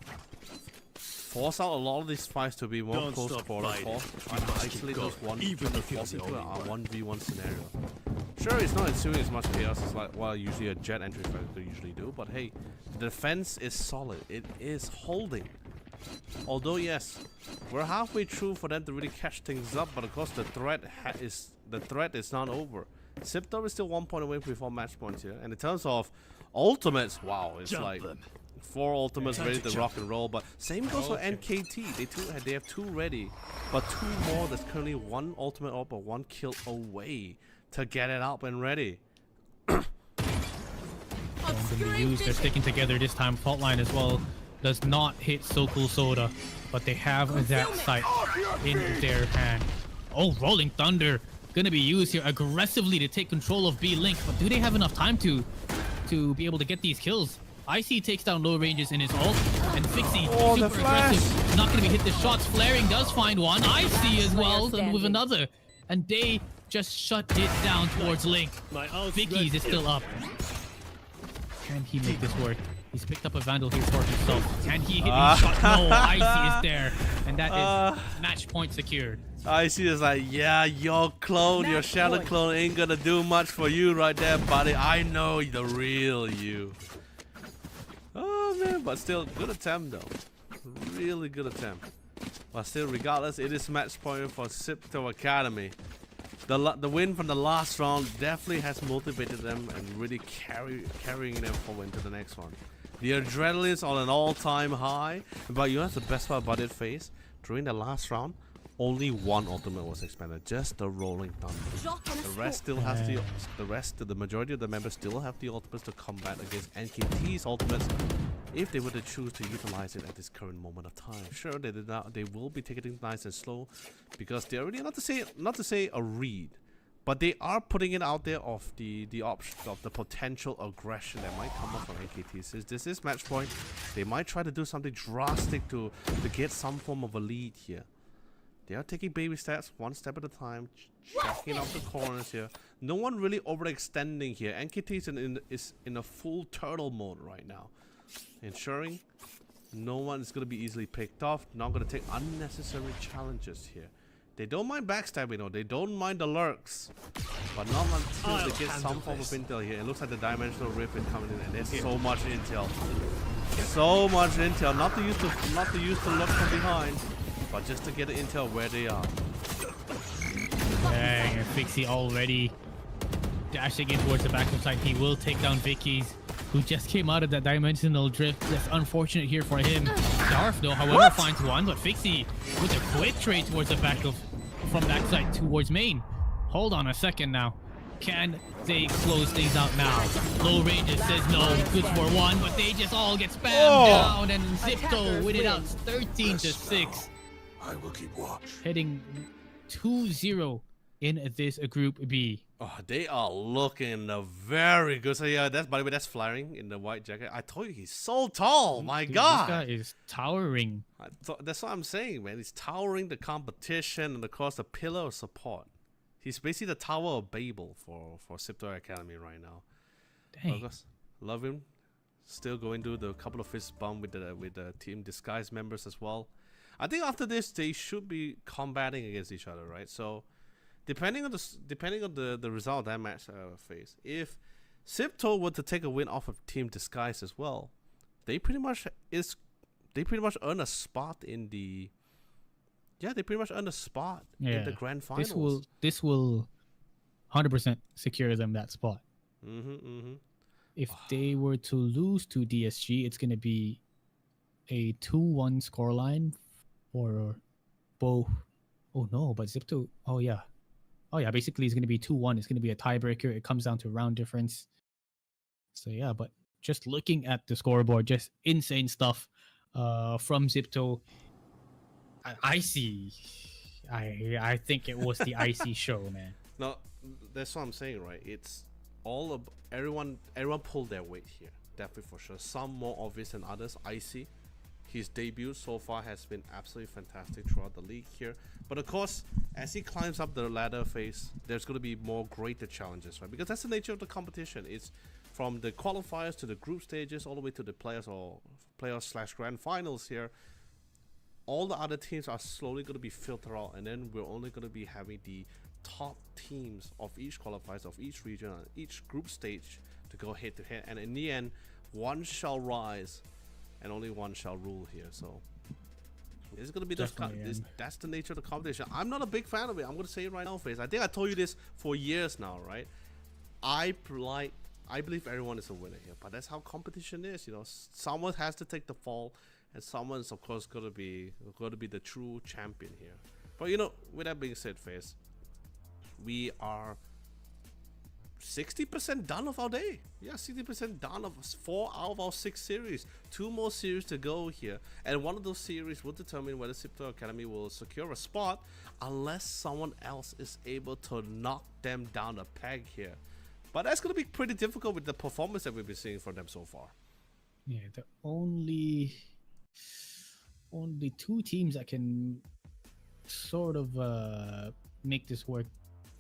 Force out a lot of these fights to be more close quarter. Trying to isolate those one, even force into a 1v1 scenario. Sure, it's not ensuing as much chaos as like what usually a jet entry fight could usually do, but hey, the defense is solid. It is holding. Although yes, we're halfway through for them to really catch things up, but of course the threat is not over. Siptor is still 1 point away before match points here, and in terms of ultimates, wow, it's like 4 ultimates ready to rock and roll. But same goes for NKT. They have 2 ready, but 2 more. That's currently 1 ultimate up or 1 kill away to get it up and ready. Going to be used. They're sticking together this time. Fault line as well does not hit Sokol Soda, but they have that sight in their hand. Oh, Rolling Thunder gonna be used here aggressively to take control of B Link, but do they have enough time to be able to get these kills? IC takes down low ranges in his ult, and Fixie super aggressive, not gonna be hit the shots. Flaring does find one. IC as well with another, and they just shut it down towards Link. Vicky's is still up. Can he make this work? He's picked up a Vandal here for himself. Can he hit his shot? No, IC is there, and that is match point secured. IC is like, yeah, your clone, your shadow clone ain't gonna do much for you right there, buddy. I know the real you. Oh man, but still, good attempt though. Really good attempt. But still, regardless, it is match point for Sipto Academy. The win from the last round definitely has motivated them and really carrying them forward into the next one. The adrenaline is on an all-time high, but you know the best part about it, FaZe? During the last round, only 1 ultimate was expended, just the Rolling Thunder. The rest still has the majority of the members still have the ultimates to combat against NKT's ultimates if they were to choose to utilize it at this current moment of time. Sure, they will be taking it nice and slow because they're already not to say a read, but they are putting it out there of the option of the potential aggression that might come up from NKT. Since this is match point, they might try to do something drastic to get some form of a lead here. They are taking baby steps, 1 step at a time, checking out the corners here. No one really overextending here. NKT is in a full turtle mode right now, ensuring no one is going to be easily picked off, not going to take unnecessary challenges here. They don't mind backstabbing though, they don't mind the lurks, but not until they get some form of intel here. It looks like the dimensional rift is coming in, and there's so much intel. So much intel, not to use the look from behind, but just to get the intel where they are. Dang, and Fixie already dashing in towards the back of side. He will take down Vicky's, who just came out of that dimensional drift. That's unfortunate here for him. Darf though, however, finds one, but Fixie with a quick trade towards the back of from backside towards main. Hold on a second now. Can they close things out now? Low ranges says no, good for 1, but they just all get spammed down, and Zipto win it out 13-6. I will keep watch. Heading 2-0 in this group B. Oh, they are looking very good. So yeah, by the way, that's Flaring in the white jacket. I told you he's so tall. My God, this guy is towering. That's what I'm saying, man. He's towering the competition and of course the pillar of support. He's basically the Tower of Babel for Sipto Academy right now. Dang. Of course, love him. Still going to do the couple of fist bump with the team disguise members as well. I think after this they should be combating against each other, right? So depending on the result of that match phase, if Sipto were to take a win off of Team Disguise as well, they pretty much earn a spot in the in the grand finals. This will 100% secure them that spot. If they were to lose to DSG, it's gonna be a 2-1 scoreline for both. Oh no, but Zipto. Oh yeah, basically it's going to be 2-1. It's going to be a tiebreaker. It comes down to round difference. So yeah, but just looking at the scoreboard, just insane stuff from Zipto. Icy. I think it was the Icy show, man. No, that's what I'm saying, right? It's all of everyone pulled their weight here, definitely for sure. Some more obvious than others. Icy, his debut so far has been absolutely fantastic throughout the league here. But of course, as he climbs up the ladder phase, there's going to be more greater challenges, right? Because that's the nature of the competition. It's from the qualifiers to the group stages, all the way to the playoffs/grand finals here. All the other teams are slowly going to be filtered out, and then we're only going to be having the top teams of each qualifiers of each region and each group stage to go head to head, and in the end, one shall rise and only one shall rule here. So it's going to be that's the nature of the competition. I'm not a big fan of it. I'm going to say it right now, FaZe. I think I told you this for years now, right? I believe everyone is a winner here, but that's how competition is. You know, someone has to take the fall, and someone's of course going to be the true champion here. But you know, with that being said, FaZe, we are 60% done of our day. Yeah, 60% done of 4 out of our 6 series. 2 more series to go here, and one of those series will determine whether Zipto Academy will secure a spot, unless someone else is able to knock them down a peg here. But that's going to be pretty difficult with the performance that we've been seeing from them so far. Yeah, the only 2 teams that can sort of make this work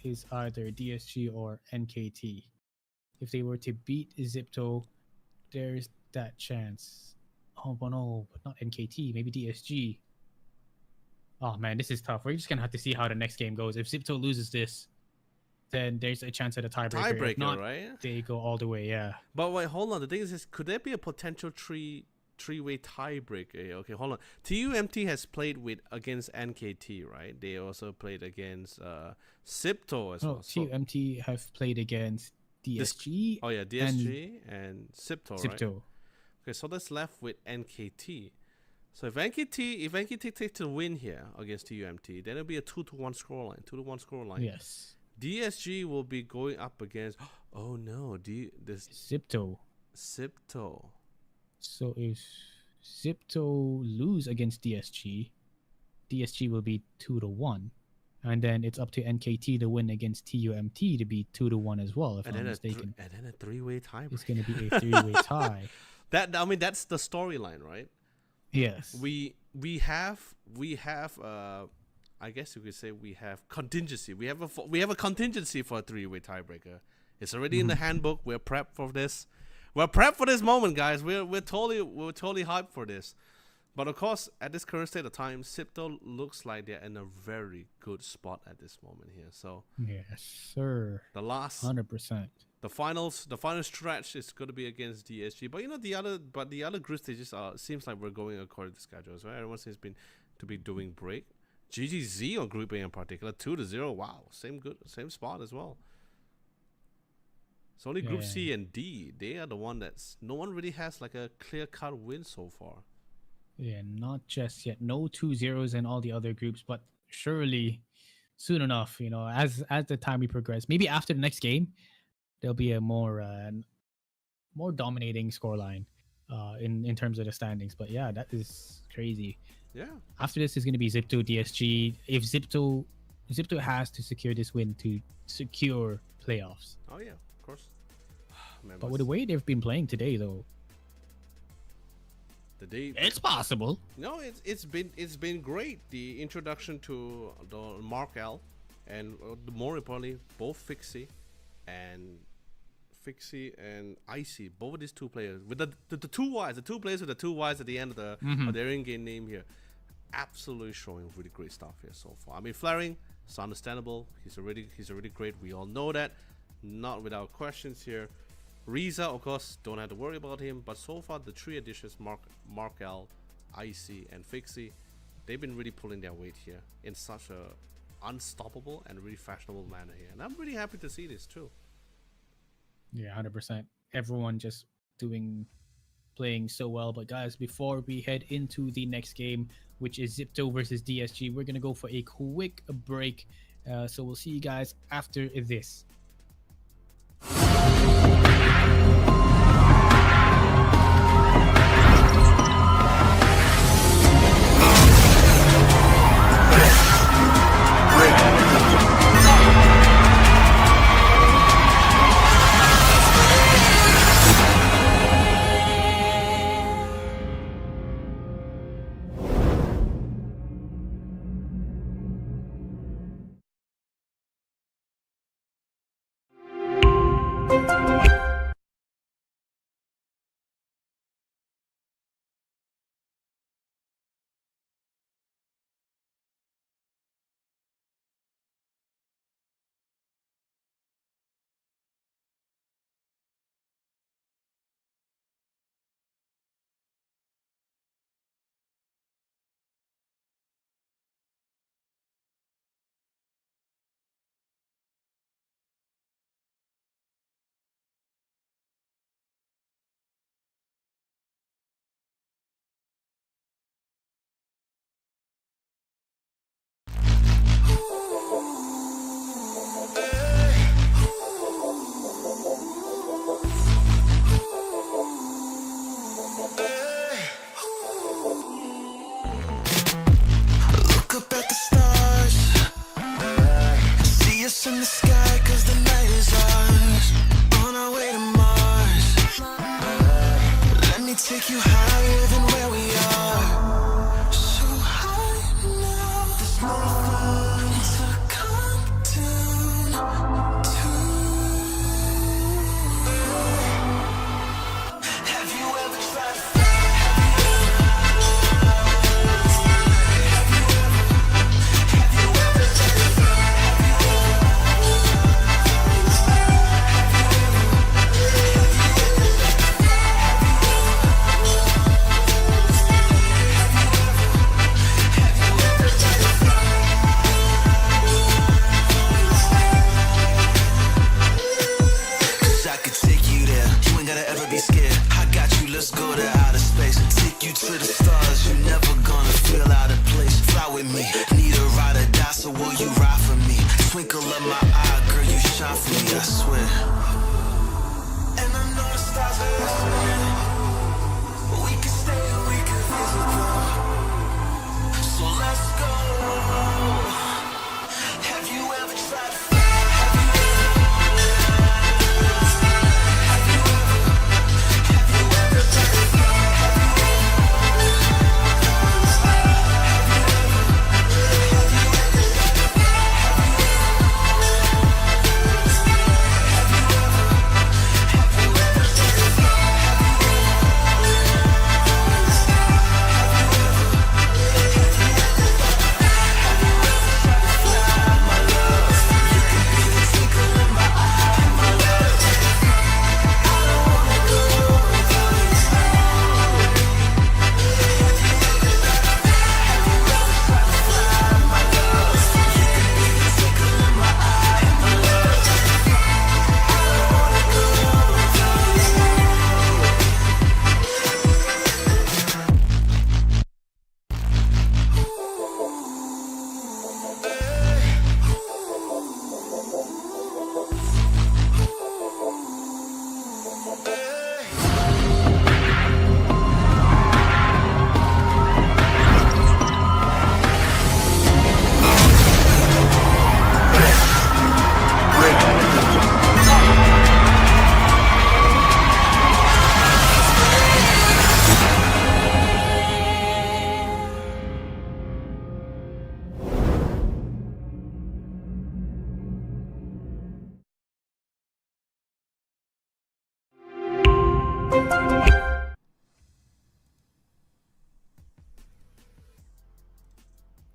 is either DSG or NKT. If they were to beat Zipto, there's that chance. Oh, but no, but not NKT, maybe DSG. Oh man, this is tough. We're just gonna have to see how the next game goes. If Zipto loses this, then there's a chance at a tiebreaker. If not, right? They go all the way, yeah. But wait, hold on. The thing is could there be a potential three-way tiebreaker? Okay, hold on. TUMT has played against NKT, right? They also played against Zipto as well. TUMT have played against DSG. DSG and Zipto, right? Zipto. Okay, so that's left with NKT. So if NKT takes the win here against TUMT, then it'll be a 2-1 scoreline. Yes. DSG will be going up against Zipto. So if Zipto lose against DSG will be 2-1, and then it's up to NKT to win against TUMT to be 2-1 as well, if I'm not mistaken. And then a 3-way tie. It's going to be a 3-way tie. That's the storyline, right? Yes. We have I guess you could say we have contingency. We have a contingency for a 3-way tiebreaker. It's already in the handbook. We're prepped for this. We're prepped for this moment, guys. We're totally hyped for this. But of course, at this current state of time, Zipto looks like they're in a very good spot at this moment here. So yes, sir. The last 100%. The final stretch is going to be against DSG. But you know the other group stages seems like we're going according to schedules, right? Everyone seems to be doing great. GGZ on Group A in particular, 2-0. Wow, same spot as well. It's only Group C and D. They are the one that's no one really has like a clear-cut win so far. Yeah, not just yet. No 2-0s in all the other groups, but surely soon enough, you know, as the time we progress, maybe after the next game, there'll be a more dominating scoreline in terms of the standings. But yeah, that is crazy. Yeah. After this is going to be Zipto DSG. If Zipto has to secure this win to secure playoffs. Oh yeah, of course. Man, but with the way they've been playing today, though, it's possible. No, it's been great. The introduction to the Mark L, and more importantly, both Fixie and Icy, both of these 2 players with the 2 Ys, the 2 players with the 2 Ys at the end of their in-game name here, absolutely showing really great stuff here so far. I mean, Flaring, it's understandable. He's already great. We all know that, not without questions here. Riza, of course, don't have to worry about him. But so far, the 3 additions, Mark L, Icy, and Fixie, they've been really pulling their weight here in such a unstoppable and really fashionable manner here, and I'm really happy to see this too. Yeah, 100%. Everyone just playing so well. But guys, before we head into the next game, which is Zipto versus DSG, we're gonna go for a quick break. So we'll see you guys after this. up at the stars. See us in the sky, cause the night is ours. On our way to Mars. Let me take you higher than where we are. So high now, there's nothing to come down to. Have you ever tried to fly? Let's go to outer space, take you to the stars. You're never gonna feel out of place. Fly with me, need a ride or die, so will you ride for me? Twinkle of my eye, girl, you shine for me, I swear. And I know the stars are listening. We can stay and we can visit them. So let's go. Have you ever tried to fly?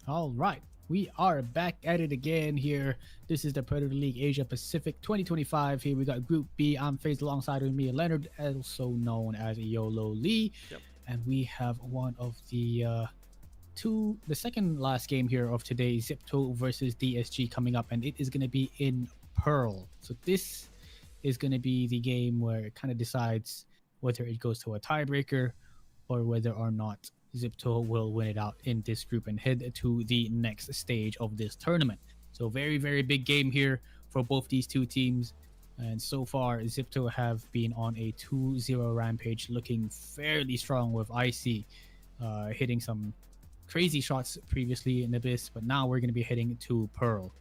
All right, we are back at it again here. This is the Predator League Asia Pacific 2025. Here we got Group B. I'm Faze alongside with me, Leonard, also known as YOLO Lee. Yep. And we have one of the second last game here of today, Zipto versus DSG coming up, and it is going to be in Pearl. So this is going to be the game where it kind of decides whether it goes to a tiebreaker or whether or not Zipto will win it out in this group and head to the next stage of this tournament. So very, very big game here for both these two teams. And so far, Zipto have been on a 2-0 rampage, looking fairly strong with IC hitting some crazy shots previously in Abyss, but now we're going to be heading to Pearl.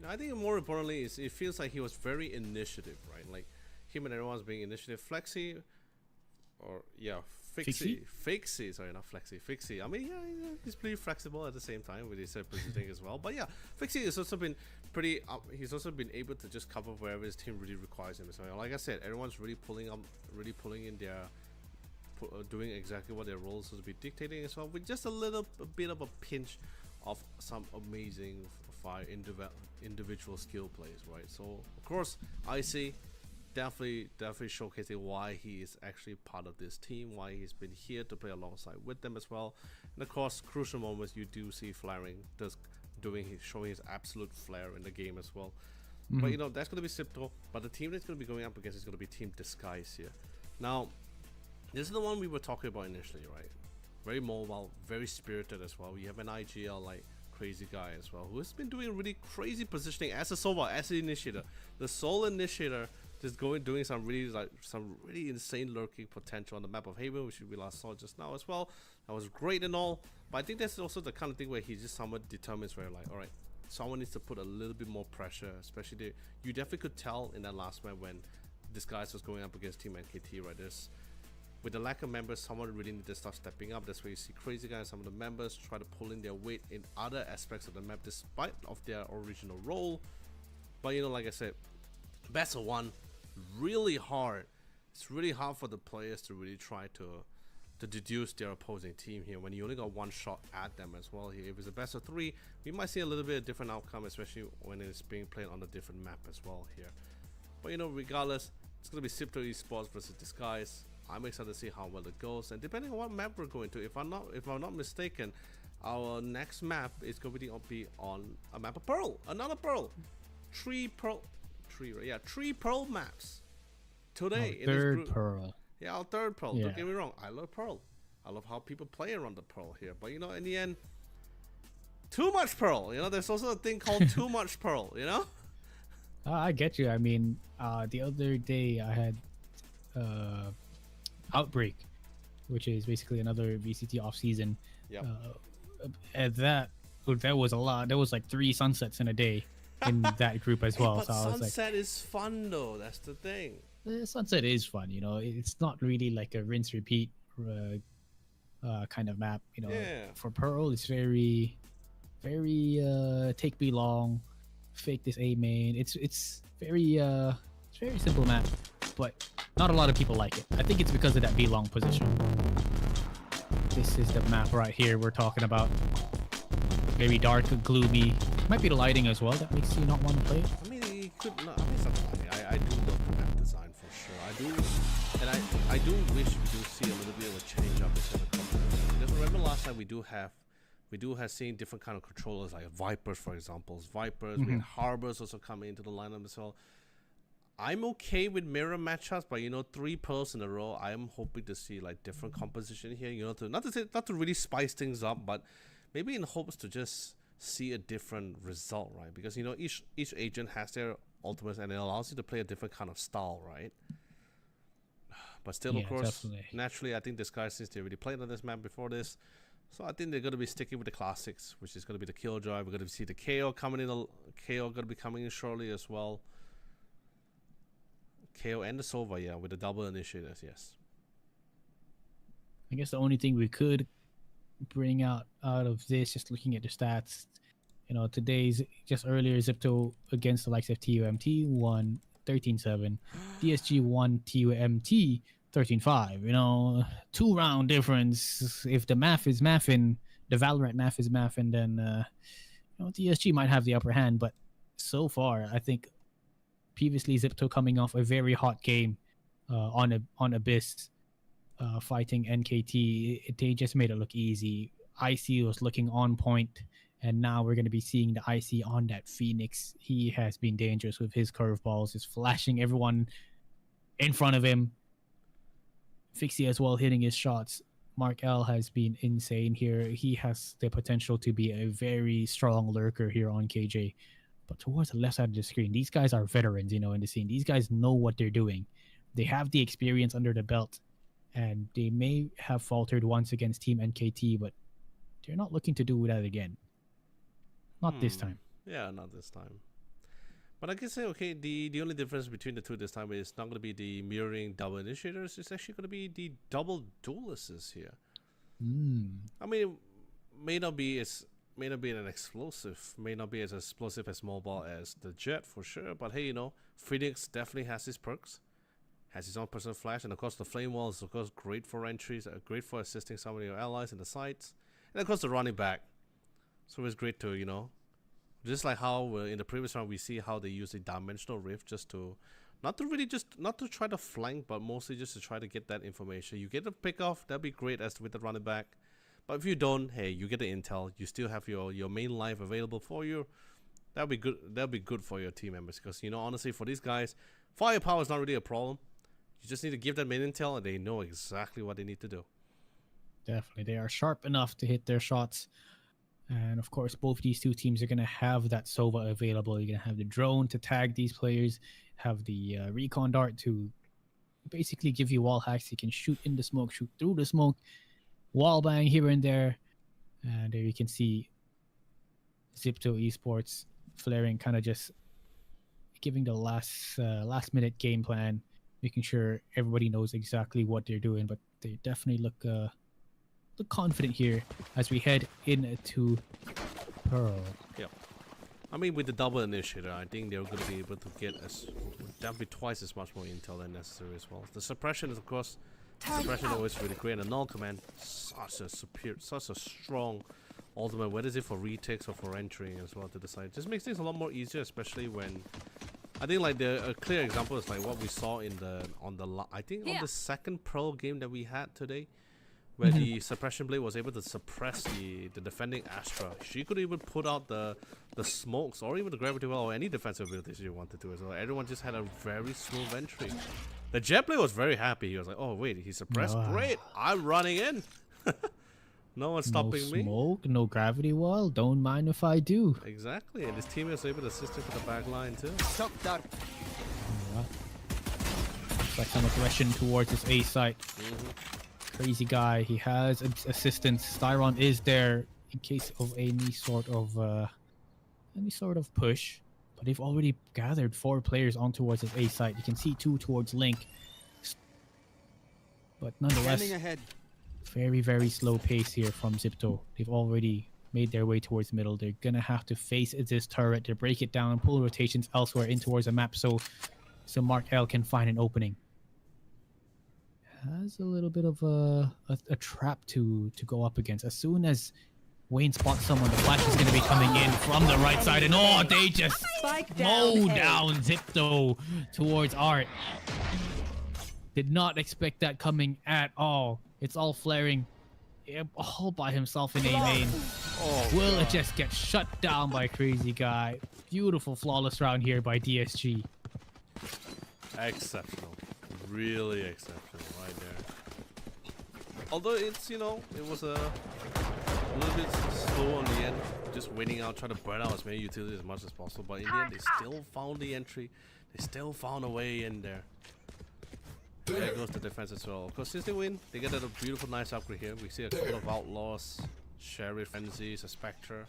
I think more importantly is it feels like he was very initiative, right? Like him and everyone's being initiative. Flexi, or yeah, Fixie, sorry, not Flexi, Fixie. I mean, yeah, he's pretty flexible at the same time with his positioning as well. But yeah, Fixie has also been pretty. He's also been able to just cover wherever his team really requires him. So like I said, everyone's really pulling in their, doing exactly what their roles will be dictating as well, with just a bit of a pinch of some amazing fire individual skill plays, right? So of course, IC definitely showcasing why he is actually part of this team, why he's been here to play alongside with them as well. And of course, crucial moments you do see Flaring showing his absolute flair in the game as well. But you know, that's going to be Zipto, but the team that's going to be going up against is going to be Team Disguise here. Now this is the one we were talking about initially, right? Very mobile, very spirited as well. We have an IGL like crazy guy as well, who has been doing really crazy positioning as a solo, as the initiator. The sole initiator just doing some really insane lurking potential on the map of Haven, which we last saw just now as well. That was great and all, But I think that's also the kind of thing where he just somewhat determines where like, all right, someone needs to put a little bit more pressure, especially you definitely could tell in that last match when this guy was going up against Team NKT, right? With the lack of members, someone really needs to start stepping up. That's where you see Crazy Guy and some of the members try to pull in their weight in other aspects of the map despite of their original role. But you know, like I said, best of one, really hard. It's really hard for the players to really try to deduce their opposing team here when you only got one shot at them as well here. If it's a best of 3, we might see a little bit of different outcome, especially when it's being played on a different map as well here. But you know, regardless, it's gonna be Zipto Esports versus Disguise. I'm excited to see how well it goes, and depending on what map we're going to, if I'm not mistaken, our next map is going to be on a map of Pearl, another Pearl, three Pearl maps today. In Third this group. Pearl. Yeah, our third Pearl. Yeah. Don't get me wrong, I love Pearl. I love how people play around the Pearl here, but you know, in the end, too much Pearl. You know, there's also a thing called too much Pearl. You know. I get you. I mean, the other day I had Outbreak, which is basically another VCT off season. Yeah. And that was a lot. There was like 3 sunsets in a day in that group as well. But so I was like, sunset is fun though. That's the thing. sunset is fun. You know, it's not really like a rinse repeat kind of map. You know, Yeah. for Pearl, it's very take me long, fake this A main. It's very simple map, but not a lot of people like it. I think it's because of that B long position. This is the map right here we're talking about. Very dark and gloomy. Might be the lighting as well that makes you not want to play it. I mean, you could not. I mean, it's not funny. I do love the map design for sure. I do, and I do wish we do see a little bit of a change up instead of controllers. Because remember last time we do have seen different kind of controllers like Vipers, for example. Vipers, we had Harbors also coming into the lineup as well. I'm okay with mirror matchups, but you know, 3 Pearls in a row, I am hoping to see like different composition here. You know, not to really spice things up, but maybe in hopes to just see a different result, right? Because you know, each agent has their ultimates, and it allows you to play a different kind of style, right? But still, Yeah, of course, definitely. naturally, I think this guy, since they already played on this map before this, so I think they're going to be sticking with the classics, which is going to be the Killjoy. We're going to see the KO coming in. KO going to be coming in shortly as well. KO and the Sova, yeah, with the double initiators, yes. I guess the only thing we could bring out of this, just looking at the stats, you know, today's just earlier Zipto against the likes of TUMT won 13-7, DSG won TUMT 13-5. You know, 2-round difference. If the math is mathing, the Valorant math is mathing, then you know, DSG might have the upper hand. But so far, I think previously Zipto coming off a very hot game on Abyss fighting NKT, they just made it look easy. IC was looking on point, and now we're going to be seeing the IC on that Phoenix. He has been dangerous with his curveballs, just flashing everyone in front of him. Fixie as well hitting his shots. Mark L has been insane here. He has the potential to be a very strong lurker here on KJ. But towards the left side of the screen, these guys are veterans, you know, in the scene. These guys know what they're doing. They have the experience under the belt, and they may have faltered once against Team NKT, but they're not looking to do that again. Not this time. Yeah, not this time. But I can say, okay, the only difference between the two this time is not going to be the mirroring double initiators. It's actually going to be the double duelists here. I mean, may not be an explosive, may not be as explosive as mobile as the Jet for sure. But hey, you know, Phoenix definitely has his perks, has his own personal flash, and of course the flame wall is of course great for entries, great for assisting some of your allies in the sites, and of course the running back. So it's great to, you know, just like how in the previous round we see how they use a dimensional rift just to, not to try to flank, but mostly just to try to get that information. You get a pick off, that'd be great as with the running back. But if you don't, hey, you get the intel. You still have your main life available for you. That'll be good. That'll be good for your team members, because you know, honestly, for these guys, firepower is not really a problem. You just need to give them main intel, and they know exactly what they need to do. Definitely, they are sharp enough to hit their shots. And of course, both these two teams are going to have that Sova available. You're going to have the drone to tag these players, have the recon dart to basically give you wall hacks. You can shoot in the smoke, shoot through the smoke, wall bang here and there. And there you can see Zipto Esports flaring, kind of just giving the last minute game plan, making sure everybody knows exactly what they're doing. But they definitely look confident here as we head into Pearl. Yep. I mean, with the double initiator, I think they're going to be able to get definitely twice as much more intel than necessary as well. The suppression is, of course, suppression always really great. And the null command, such a strong ultimate. Whether it's for retakes or for entering as well to the side, just makes things a lot more easier, especially when I think like a clear example is like what we saw in on the second Pro game that we had today, where the suppression blade was able to suppress the defending Astra. She could even put out the smokes or even the gravity well or any defensive abilities you wanted to as well. Everyone just had a very smooth entry. The jet blade was very happy. He was like, oh wait, he suppressed. Great, I'm running in. No one's stopping me. No smoke, no gravity wall. Don't mind if I do. Exactly, and his team was able to assist him for the back line too. Shock dart. Like some aggression towards his A site. Crazy guy. He has assistance. Styron is there in case of any sort of push. But they've already gathered 4 players on towards his A site. You can see 2 towards Link. But nonetheless, Standing ahead. very, very slow pace here from Zipto. They've already made their way towards the middle. They're gonna have to face this turret to break it down, pull rotations elsewhere in towards the map so Mark L can find an opening. Has a little bit of a trap to go up against. As soon as Wayne spots someone, the flash is going to be coming in from the right side, and they just mow down Zipto towards Art. Did not expect that coming at all. It's all flaring all by himself in A main. Will it just get shut down by Crazy Guy? Beautiful flawless round here by DSG. Exceptional. Really exceptional right there. Although it's, it was a little bit slow on the end, just waiting out, trying to burn out as many utilities as much as possible, but in the end they still found the entry, they still found a way in there. There goes the defense as well. Of course, since they win, they get a beautiful nice upgrade here. We see a couple of outlaws, Sheriff Frenzies, a Spectre,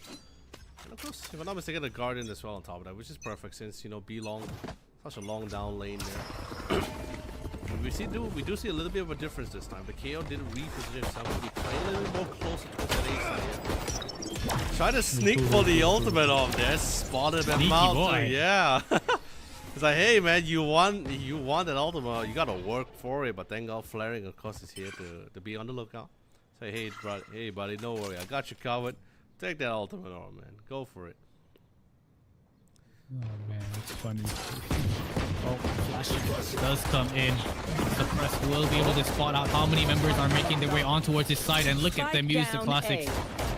and of course, if I'm not mistaken, a Guardian as well on top of that, which is perfect since, B long, such a long down lane there. We do see a little bit of a difference this time. The KO didn't reposition himself. He played a little more closer to the A side. Trying to sneak for the ultimate off there. Spotted him out. Yeah. It's like, hey man, you want that ultimate. You gotta work for it. But thank God, flaring of course is here to be on the lookout. Say, hey buddy, don't worry, I got you covered. Take that ultimate on, man. Go for it. Oh man, it's funny. Flash does come in. Suppress will be able to spot out how many members are making their way on towards his side, and look at them use the classics.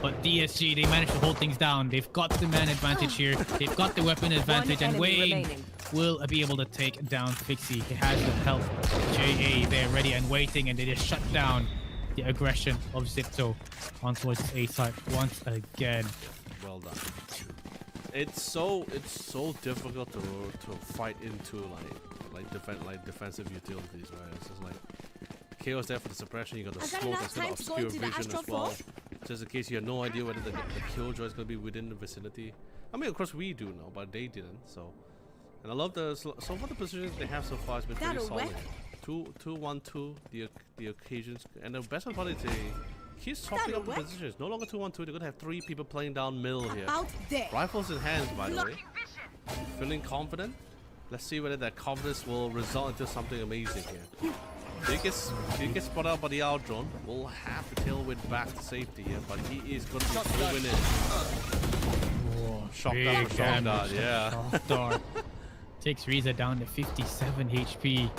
But DSG, they managed to hold things down. They've got the man advantage here. They've got the weapon advantage, and Wayne will be able to take down Fixie. He has the help. JA there ready and waiting, and they just shut down the aggression of Zipto on towards his A side once again. Well done. It's so difficult to fight into defensive utilities, right? It's just like KO's there for the suppression. You got the smoke that's gonna obscure vision as well. Just in case you have no idea whether the killjoy is gonna be within the vicinity. I mean, of course we do know, but they didn't. So, and I love the so far the positions they have so far has been pretty solid. 2-1-2 the occasions, and the best part is he's swapping up the positions. No longer 2-1-2. They're gonna have 3 people playing down middle here. Rifles in hands, by the way. Feeling confident. Let's see whether that confidence will result into something amazing here. He gets spotted out by the out drone. We'll have to tailwind back to safety here, but he is going to be moving in. Shock dart, yeah. Takes Riza down to 57 HP.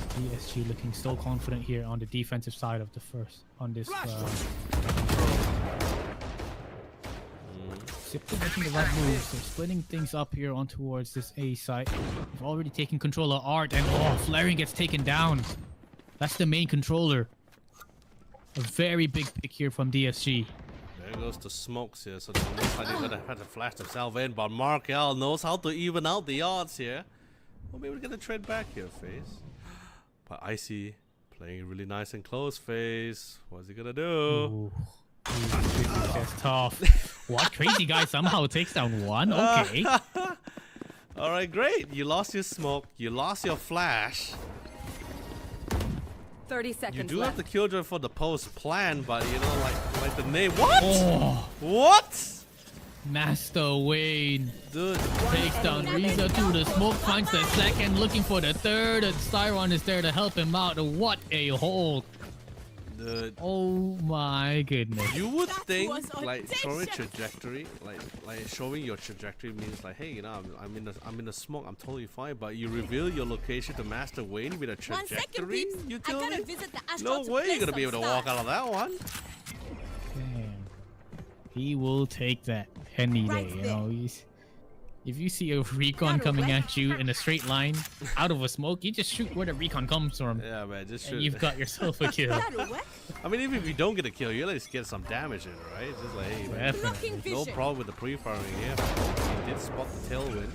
DSG looking so confident here on the defensive side of the first on this. Zipto making the right moves. They're splitting things up here on towards this A site. They've already taken control of Art, and flaring gets taken down. That's the main controller. A very big pick here from DSG. There goes the smokes here, so it looks like they're gonna have to flash themselves in, but Mark L knows how to even out the odds here. We'll be able to get a trade back here, FaZe. But Icy Playing really nice and close, FaZe. What's he gonna do? Ooh. That's tough. What? Crazy guy somehow takes down one? Okay. Alright, great. You lost your smoke. You lost your flash. 30 seconds You do left. have the killjoy for the post plan, but you know, like the name. What? Oh, What? Master Wayne Dude. takes down Reza to the smoke, finds the second, looking for the third, and Styron is there to help him out. What a hold. Dude. Oh my goodness. You would That think was like showing audacious. trajectory, like showing your trajectory means like, hey, you know, I'm in the smoke, I'm totally fine. But you reveal your location to Master Wayne with a 1 second, trajectory. peeps. You I kill gotta me? visit the No astral to way you're play gonna be able some to walk stars. out of that one. Damn. He will take that any day, Right you there. know. If you see a recon coming at you in a straight line out of a smoke, you just shoot where the recon comes from. Yeah, man, just And shoot. you've got yourself a kill. That'll work. I mean, even if you don't get a kill, you at least get some damage in, right? It's just like, hey, man, Definitely. Blocking no vision. problem with the pre-firing here. He did spot the tailwind.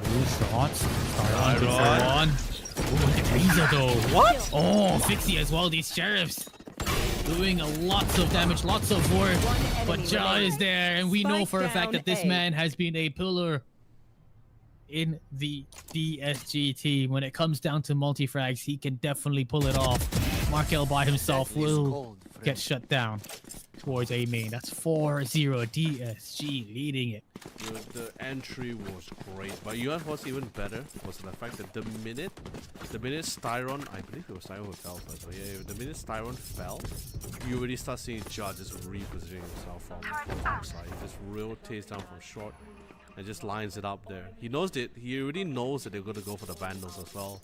Two shots. Styron good Styron. for one. Ooh, look at Reza though. What? Oh, Fixie as well. These sheriffs doing lots of damage, lots of work. But Ja is there, and we know Spike for a fact that down this A. man has been a pillar in the DSG team. When it comes down to multi-frags, he can definitely pull it off. Markel by himself Death is will cold, friend. get shut down towards A main. That's 4-0 DSG leading it. The entry was great, but you know what's even better was the fact that the minute Styron, I believe it was Styron who fell first, but yeah, the minute Styron fell, you already start seeing Ja just repositioning himself from the outside. He just rotates down from short and just lines it up there. He knows that he already knows that they're gonna go for the Vandals as well.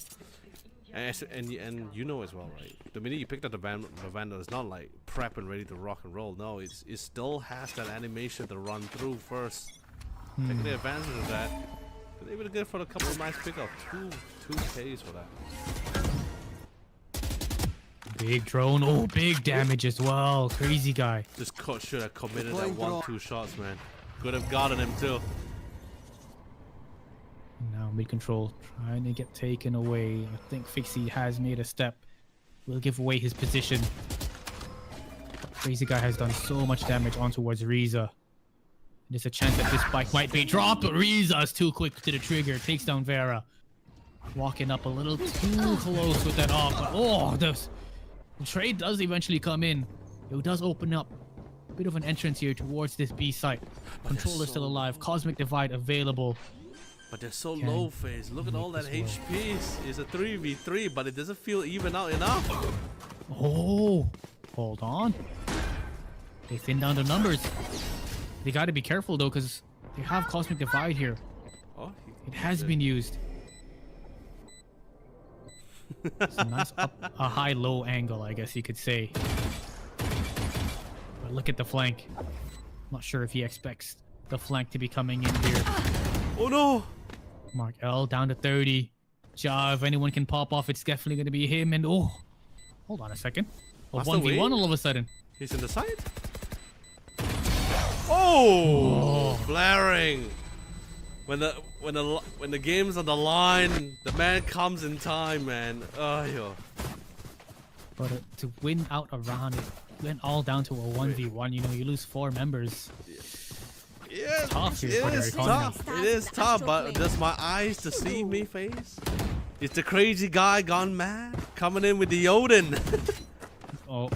And you know as well, right? The minute you picked up the Vandal, it's not like prep and ready to rock and roll. No, it still has that animation to run through first. Taking the advantage of that. They're able to get for a couple of nice pickups. Two Ks for that. Big drone. Oh, big damage as well. Crazy guy. This coach should have committed Deploying that 1-2 shots, man. Could have gotten him too. Now mid control trying to get taken away. I think Fixie has made a step. Will give away his position. Crazy guy has done so much damage on towards Reza. There's a chance that this spike might be dropped, but Reza is too quick to the trigger. Takes down Vera. Walking up a little too close with that off. But oh, the trade does eventually come in. It does open up a bit of an entrance here towards this B site. Controller still alive. Cosmic Divide available. But they're so Can low phase. Look at all that make this HP. It's a 3v3, but it doesn't feel even out enough. Oh, hold on. They thin down the numbers. They got to be careful though, because they have Cosmic Divide here. Oh, It has been used. It's a nice a high-low angle, I guess you could say. But look at the flank. Not sure if he expects the flank to be coming in here. Oh no! Mark L down to 30. Ja, if anyone can pop off, it's definitely going to be him. And oh, hold on a second. A Master 1v1 Wayne? all of a sudden. He's in the side. Oh! Flaring. When the game's on the line, the man comes in time, man. Oh, yo. But to win out a round, it went all down to a 1v1. You know, you lose 4 members. Yeah, Tough it here for is their economy. tough. It is tough, but does my eyes deceive me, face? It's the crazy guy gone mad, coming in with the Odin. Oh.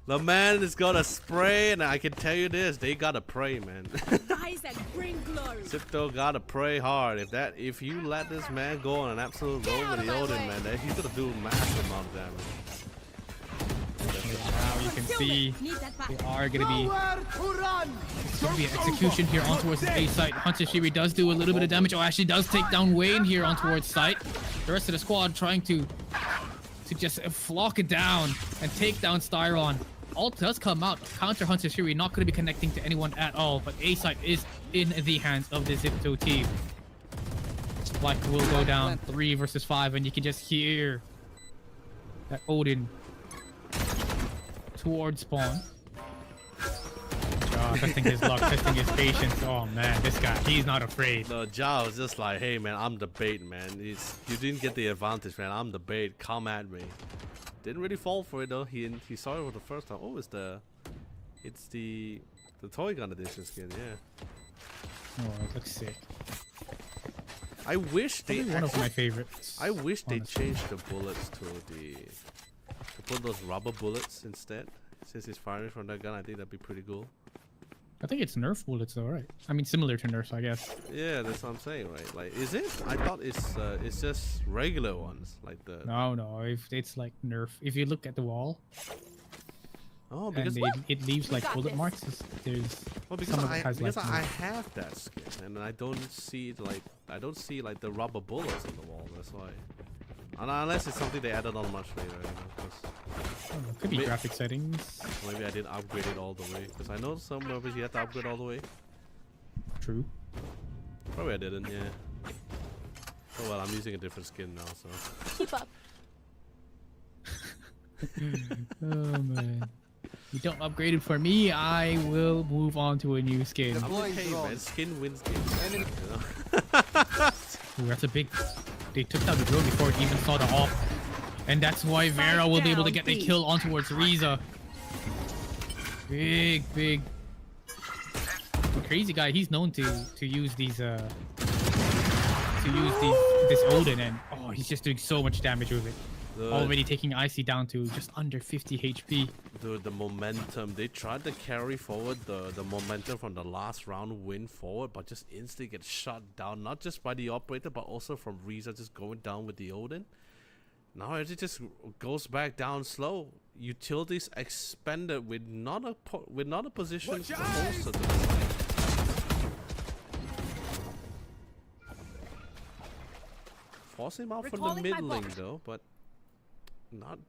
The man is gonna spray, and I can tell you this, they gotta pray, man. Eyes that bring glory. Sipto gotta pray hard. If you let this man go on an absolute roll with the Odin, man, he's gonna do a massive amount of damage. Now you can see Need that back. they are going to be... It's going to be an execution here on towards the A site. Hunter Shiri does do a little bit of damage. Oh, actually does take down Wayne here on towards site. The rest of the squad trying to just flock it down and take down Styron. Ult does come out. Counter Hunter Shiri, not going to be connecting to anyone at all. But A site is in the hands of the Zipto team. Black will go down 3 versus 5, and you can just hear that Odin towards spawn. Ja Oh, testing his luck, testing his patience. Oh man, this guy, he's not afraid. No, Ja was just like, hey man, I'm the bait, man. You didn't get the advantage, man. I'm the bait. Come at me. Didn't really fall for it though. He saw it for the first time. Oh, it's the toy gun edition skin. Yeah. Oh, it looks sick. I wish they Probably one of my favorites. I wish they honestly. changed the bullets to put those rubber bullets instead. Since he's firing from that gun, I think that'd be pretty cool. I think it's Nerf bullets though, right? I mean, similar to Nerf, I guess. Yeah, that's what I'm saying, right? Like, is it? I thought it's just regular ones, like the. No, if it's like Nerf. If you look at the wall, Oh, and because it leaves like got bullet this. marks. There's well, because some of it has because like I Nerf. have that skin, and I don't see like the rubber bullets on the wall. That's why. Unless it's something they added on much later, you know, 'cause I don't know, could be May- graphic settings. maybe I didn't upgrade it all the way. Because I know some weapons you have to upgrade all the way. True. Probably I didn't, yeah. Oh well, I'm using a different skin now, so. Keep up. Oh man. You don't upgrade it for me, I will move on to a new skin. I'm Deploying like, hey man, drone. skin wins games. Enemy. You know? Ooh, that's a big. They took down the drone before it even saw the op, and that's why Vera will be able to get the kill on towards Riza. Big. The crazy guy. He's known to use these this Odin, and oh, he's just doing so much damage with it. Already taking Icy down to just under 50 HP. Dude, the momentum. They tried to carry forward the momentum from the last round win forward, but just instantly get shut down. Not just by the operator, but also from Riza just going down with the Odin. Now it just goes back down slow. Utilities expended with not a position closer to the site. Forcing him out from the Recalling mid my lane bot. though, but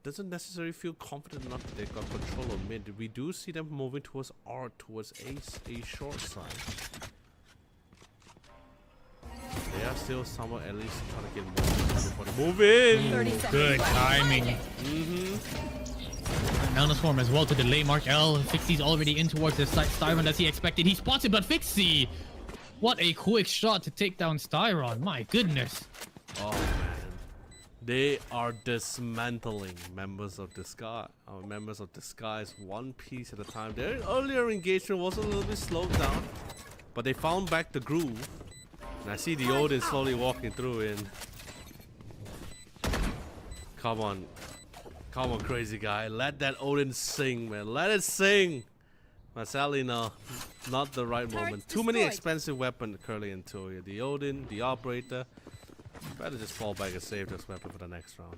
doesn't necessarily feel confident enough that they've got control of mid. We do see them moving towards a short side. They are still somewhat at least trying to get more before they move in. 30 seconds Good left. timing. Mm-hmm. Maelstrom as well to delay Mark L. Fixie's already in towards the side. Styron as he expected. He spots it, but Fixie! What a quick shot to take down Styron. My goodness. Oh man, they are dismantling members of Disguise one piece at a time. Their earlier engagement was a little bit slowed down, but they found back the groove. And I see the Odin slowly walking through in. Come on, crazy guy, let that Odin sing, man. Let it sing. Sadly, no, not the right moment. Too many destroyed. expensive weapons currently in Toya. The Odin, the Operator. Better just fall back and save this weapon for the next round.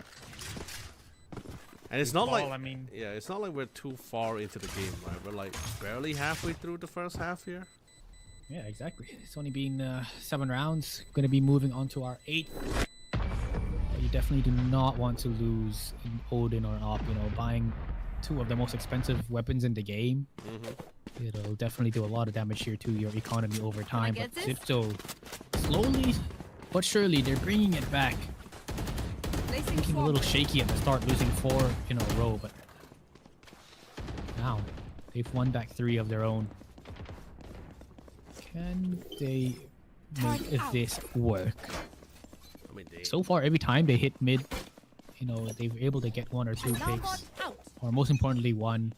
And it's not like, I mean, yeah, it's not like we're too far into the game, right? We're like barely halfway through the first half here. yeah, exactly. It's only been 7 rounds. Gonna be moving on to our 8th. You definitely do not want to lose an Odin or an Op. You know, buying 2 of the most expensive weapons in the game. It'll definitely do a lot of damage here to your economy over time. get But this? so slowly but surely they're bringing it back. Placing Looking a swarm little grenade. shaky at the start, losing 4 in a row, but now they've won back 3 of their own. Can they make Target out. this work? I mean, they, So far, every time they hit mid, you know, they were able to get 1 or 2 Alarm picks, bot out. or most importantly, 1.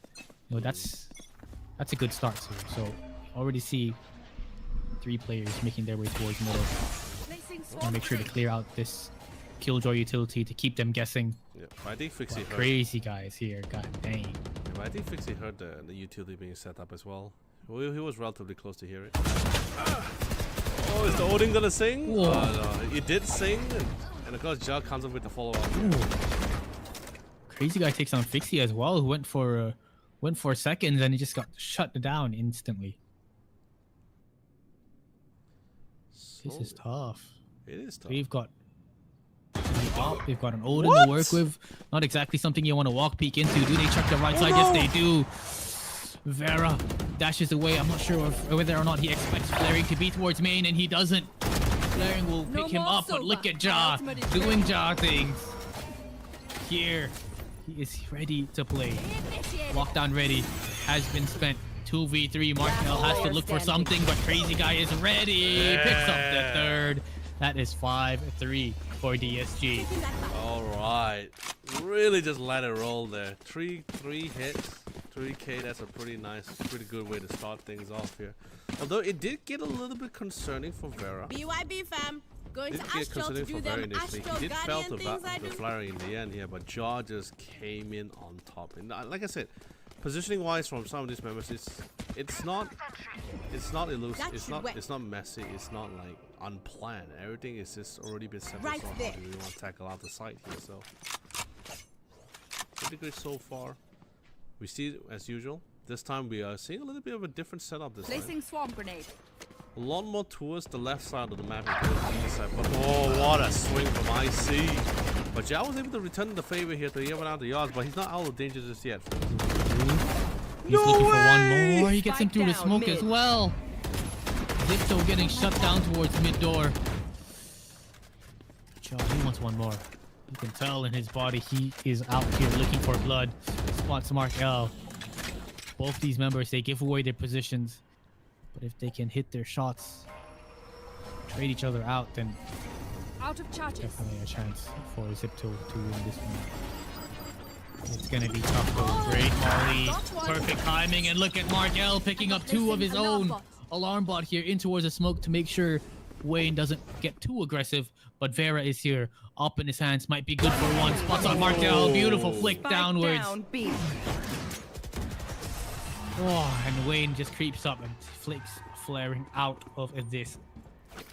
You know, that's a good start too. So already see 3 players making their way towards middle. Placing Want to swarm make sure to grenade. clear out this Killjoy utility to keep them guessing. yeah, but I think Fixie heard. Crazy guys here, god dang. Yeah, but I think Fixie heard the utility being set up as well. Well, he was relatively close to hear it. Oh, is the Odin gonna sing? Whoa. No, it did sing, and of course Jug comes up with the follow-up. Crazy guy takes on Fixie as well, who went for seconds and he just got shut down instantly. This is tough. It is tough. We've got they've got an Odin What? to work with. Not exactly something you want to walk peek into. Do they check the right side? Yes, they do. Vera dashes away. I'm not sure whether or not he expects Flaring to be towards main, and he doesn't. Flaring will No pick him more up, but look Sova. at Ja Ultimate is doing ready. Ja things. Here, he is ready to play. Initiated. Lockdown ready has been spent. 2v3. Markel has to look for something, but Crazy Guy is ready. Picks up the third. That is 5-3 for DSG. All right, really just let it roll there. Three hits, 3K. That's a pretty good way to start things off here. Although it did get a little bit concerning for Vera. BYB fam. Going It to did get Astral to concerning do for Vera them initially. Astral He did fail Guardian things I the do. flurry in the end here, but Jaw just came in on top. And like I said, positioning wise from some of these members, it's not elusive. It's not messy. It's not like unplanned. Everything is just already been set Right aside. there. How do we want to tackle out the site here? So pretty good so far. We see as usual. This time we are seeing a little bit of a different setup this time. Placing swarm grenade. A lot more towards the left side of the map and towards the east side. But oh, what a swing from IC. But Jao was able to return the favor here to even out the yards, but he's not out of danger just yet. He's looking for one more. He gets him through the smoke as well. Zipto getting shut down towards mid door. Jao, he wants one more. You can tell in his body he is out here looking for blood. Spots Markel. Both these members, they give away their positions. But if they can hit their shots, trade each other out, then Out of charges. definitely a chance for Zipto to win this one. It's gonna be tough though. Great Molly, perfect timing, and look at Markel picking up two of his own. Alarm bot here in towards the smoke to make sure Wayne doesn't get too aggressive. But Vera is here, up in his hands, might be good for one. Spots on Markel, beautiful flick downwards. Oh, and Wayne just creeps up and flicks flaring out of this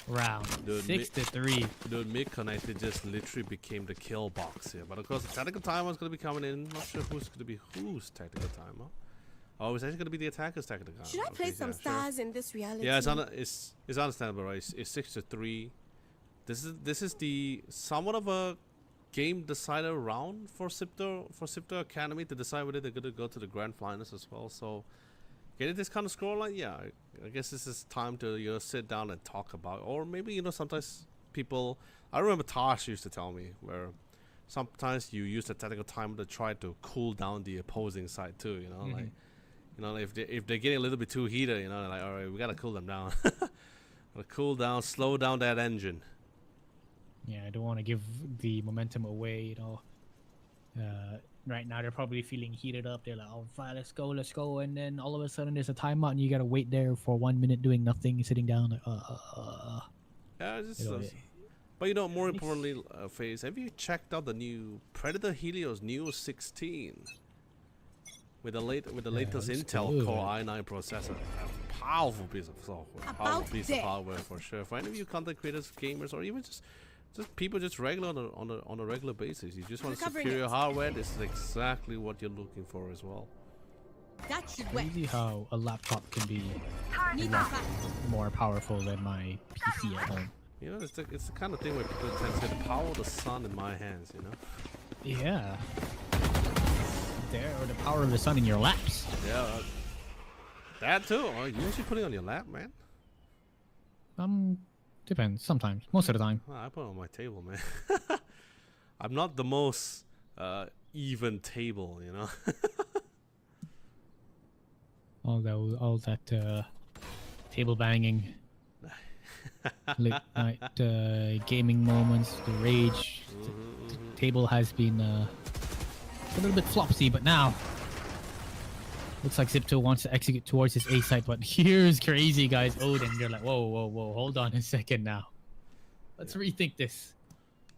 round. Dude, 6-3. Dude, mid connected just literally became the kill box here. But of course, the tactical timer is going to be coming in. Not sure who's going to be whose tactical timer. Oh, it's actually going to be the attacker's tactical timer. Should I play some sure. stars in this reality? Yeah, it's understandable, right? It's 6-3. This is the somewhat of a game decider round for Sipto Academy to decide whether they're going to go to the grand finals as well. So getting this kind of scoreline, yeah, I guess this is time to sit down and talk about. Or maybe sometimes people. I remember Tosh used to tell me where sometimes you use the tactical timer to try to cool down the opposing side too. Like if they're getting a little bit too heated, they're like, all right, we gotta cool them down. Gotta cool down, slow down that engine. Yeah, I don't want to give the momentum away, right now they're probably feeling heated up. They're like, oh, fine, let's go. And then all of a sudden there's a timeout and you got to wait there for 1 minute doing nothing, sitting down like, Yeah, but more importantly, FaZe, have you checked out the new Predator Helios Neo 16? With the latest Intel Core i9 processor. A powerful piece of software. Powerful piece of hardware for sure. For any of you content creators, gamers, or even just people just regular on a regular basis. You just want to secure your hardware. This is exactly what you're looking for as well. That should wait. crazy how a laptop can be a lot more powerful than my PC at home. It's the kind of thing where people tend to say the power of the sun in my hands, Yeah. Or the power of the sun in your laps. Yeah. That too. Are you actually putting it on your lap, man? Depends. Sometimes. Most of the time. I put it on my table, man. I'm not the most even table, all that table banging, late night gaming moments, the rage. The table has been a little bit flopsy, but now looks like Zipto wants to execute towards his A site, but here's Crazy Guys Odin. You're like, whoa, hold on a second now. Let's rethink this.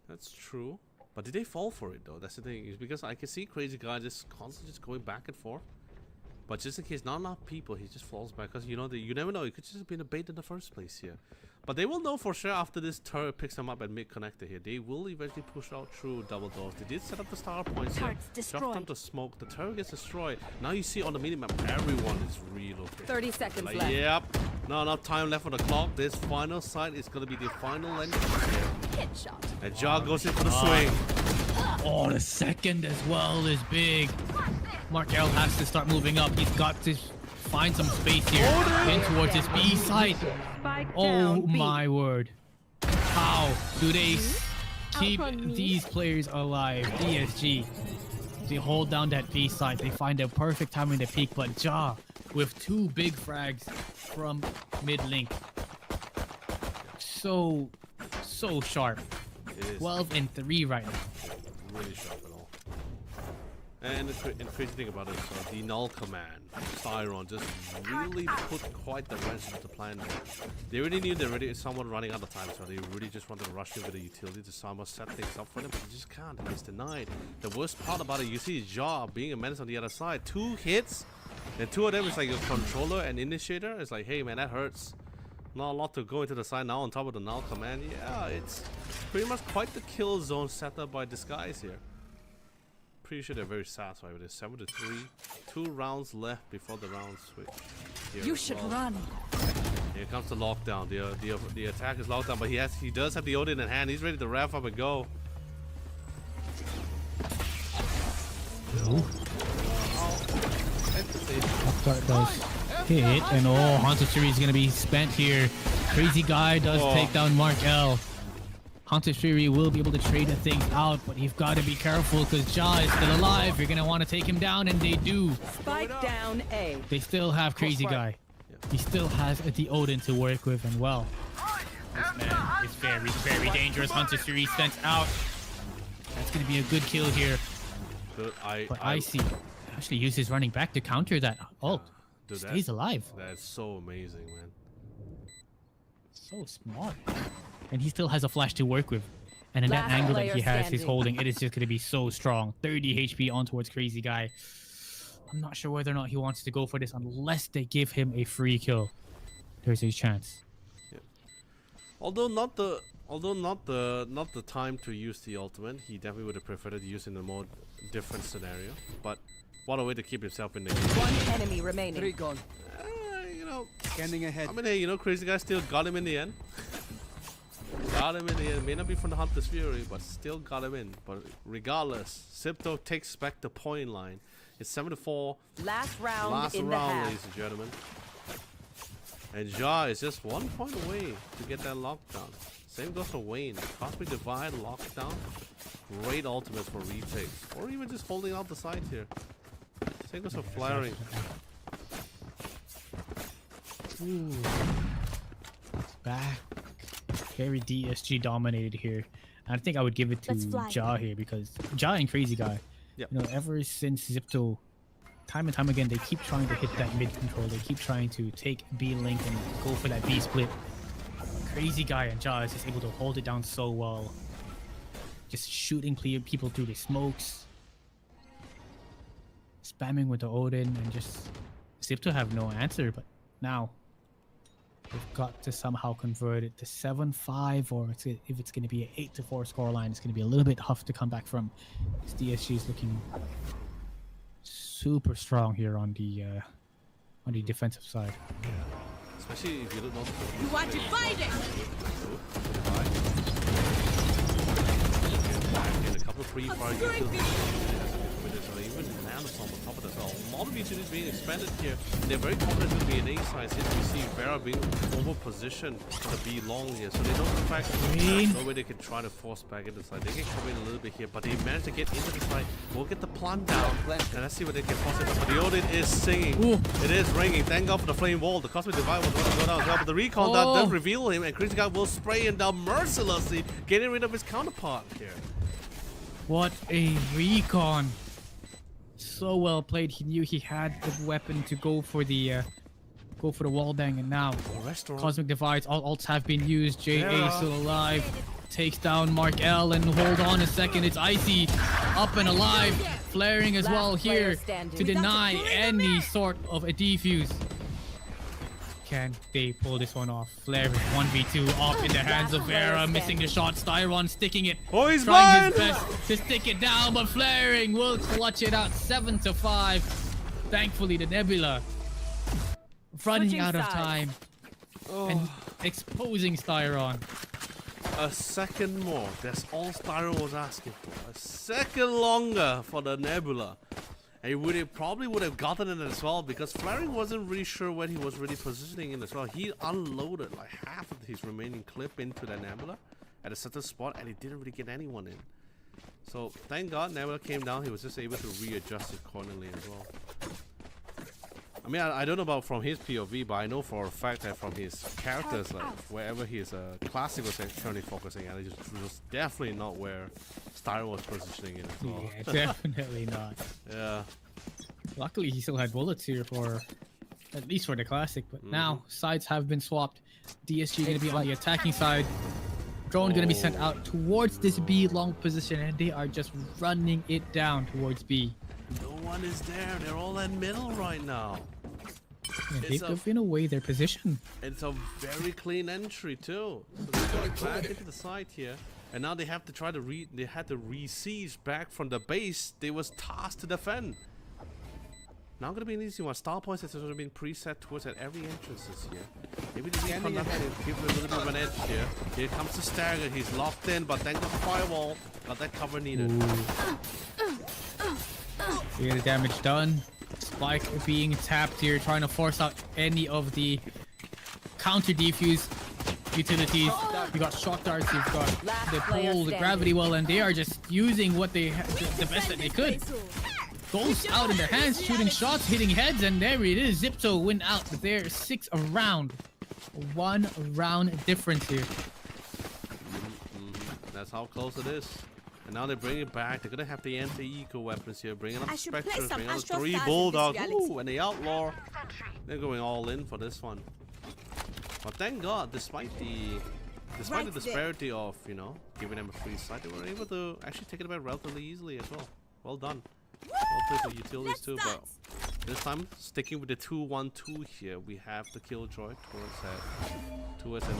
That's true. But did they fall for it though? That's the thing. Is because I can see Crazy Guy just constantly just going back and forth. But just in case not enough people, he just falls back. Because you never know. It could just have been a bait in the first place here. But they will know for sure after this turret picks them up at mid connector here. They will eventually push out through double doors. They did set up the star points here. Drop them to smoke. The turret gets destroyed. Now you see on the minimap, everyone is relocated. 30 seconds Like, left. yep. Not enough time left on the clock. This final site is going to be the final end here. Headshot. And Jaw goes in for the swing. Oh, the second as well is big. Markel has to start moving up. He's got to find some space here in towards his B site. Oh my word. How do they keep these players alive? DSG. They hold down that B site. They find the perfect timing to peak, but Jaw with 2 big frags from mid link. So sharp. It is 12 and 3 right now. really sharp at all. And the crazy thing about it is the null command, Styron, just really put quite the wrench into the plan there. They already knew they already someone running out of time, so they really just wanted to rush in with the utility to somehow set things up for them, but they just can't. He's denied. The worst part about it, you see his jaw being a menace on the other side. 2 hits, and 2 of them is like a controller and initiator. It's like, hey man, that hurts. Not a lot to go into the side now on top of the null command. Yeah, it's pretty much quite the kill zone set up by this guys here. Pretty sure they're very satisfied with this. 7-3. 2 rounds left before the round switch. Here You as should well. run. Here comes the lockdown. The attack is locked down, but he does have the Odin in hand. He's ready to wrap up and go. Start does hit, and Hunter Fury is gonna be spent here. Crazy Guy does take down Mark L. Hunter Fury will be able to trade the things out, but you've got to be careful because Ja is still alive. You're gonna want to take him down, and they do. Spike down A. They still have Crazy Guy. He still has the Odin to work with, and well, this man is very, very dangerous. Hunter Fury sent out. That's gonna be a good kill here. Dude, But I see. Actually uses running back to counter that ult. Dude, Stays alive. That's so amazing, man. So smart. And he still has a flash to work with. And in that Last angle that player he has, he's standing. holding, it is just going to be so strong. 30 HP on towards Crazy Guy. I'm not sure whether or not he wants to go for this unless they give him a free kill. There's a chance. Although not the time to use the ultimate, he definitely would have preferred to use in a more different scenario. But what a way to keep himself in the game. One enemy remaining. 3 gone. You know, Scanning ahead. I mean, hey, you know, Crazy Guy still got him in the end. Got him in the end. May not be from the Hunter's Fury, but still got him in. But regardless, Zipto takes back the point line. It's 7-4. Last round Last in the round, half. ladies and gentlemen. And Ja is just 1 point away to get that lockdown. Same goes for Wayne. Cosmic Divide, lockdown. Great ultimates for retakes. Or even just holding out the side here. Same goes for Flaring. Ooh. Back. Very DSG dominated here. I think I would give it to Let's fly. Ja here because Ja and Crazy Guy. Yep. You know, ever since Zipto, time and time again, they keep trying to hit that mid control. They keep trying to take B link and go for that B split. Crazy Guy and Ja is just able to hold it down so well. Just shooting people through the smokes. Spamming with the Odin and just Zipto have no answer, but now they've got to somehow convert it to 7-5, or if it's going to be an 8-4 scoreline, it's going to be a little bit tough to come back from. This DSG is looking super strong here on the defensive side. Especially if you look not You want to find it? in a couple of free fire even Nanostorm on top of that. A lot of utilities being expanded here. They're very confident with the A side since we see Vera being over positioned to be long here. So they don't in fact no way they can try to force back into the side. They can come in a little bit here, but they managed to get into the side. We'll get the plant down. And let's see what they can possibly do. But the Odin is singing. Ooh. It is ringing. Thank God for the flame wall. The Cosmic Divide was going to go down as well. But the recon that does reveal him, and Crazy Guy will spray him down mercilessly, getting rid of his counterpart here. What a recon! So well played. He knew he had the weapon to go for the wall bang, and now Restaurant. Cosmic Divides, all ults have been used. JA Yeah. still alive. Takes down Mark L, and hold on a second, it's Icy up and alive. Flaring as Last well player here standing. to deny any sort of a defuse. Can they pull this one off? Flaring 1v2 off in the hands of Vera, missing the shot. Styron sticking it. Oh, he's Trying his blind! best to stick it down, but Flaring will clutch it out 7-5. Thankfully, the Nebula running Switching out of sides. time and exposing Styron. A second more. That's all Styron was asking for. A second longer for the Nebula. And he probably would have gotten it as well because Flaring wasn't really sure when he was really positioning in as well. He unloaded like half of his remaining clip into the Nebula at a certain spot and he didn't really get anyone in. So thank God Nebula came down. He was just able to readjust accordingly as well. I mean, I don't know about from his POV, but I know for a fact that from his characters, like wherever his classic was currently focusing at, it was definitely not where Styro was positioning it at all. Yeah, definitely not. Yeah. Luckily, he still had bullets here for, at least for the classic. But now sides have been swapped. DSG going to be on the attacking side. Drone going to be sent out towards this B long position, and they are just running it down towards B. No one is there. They're all in middle right now. And they've given away their position. It's a very clean entry too. So they're going back into the side here, and now they have to try to they had to re-siege back from the base they was tasked to defend. Now gonna be an easy one. Star points has already been preset towards at every entrance this year. Maybe they can give it a little bit of an edge here. Here comes the stagger. He's locked in, but then got the firewall. Got that cover needed. You get the damage done. Spike being tapped here, trying to force out any of the counter defuse utilities. You got shock darts, you've got the pull, the gravity well, and they are just using what they the best that they could. Ghosts out in their hands, shooting shots, hitting heads, and there it is. Zipto win out there 6 round. 1 round difference here. That's how close it is. And now they bring it back. They're gonna have the anti-eco weapons here, bringing up Spectres, bringing up 3 Bulldogs. Ooh, and the Outlaw. They're going all in for this one. But thank God, despite the disparity of, you know, giving them a free side, they were able to actually take it away relatively easily as well. Well done. Well played for utilities too, but this time sticking with the 2-1-2 here, we have the Killjoy towards a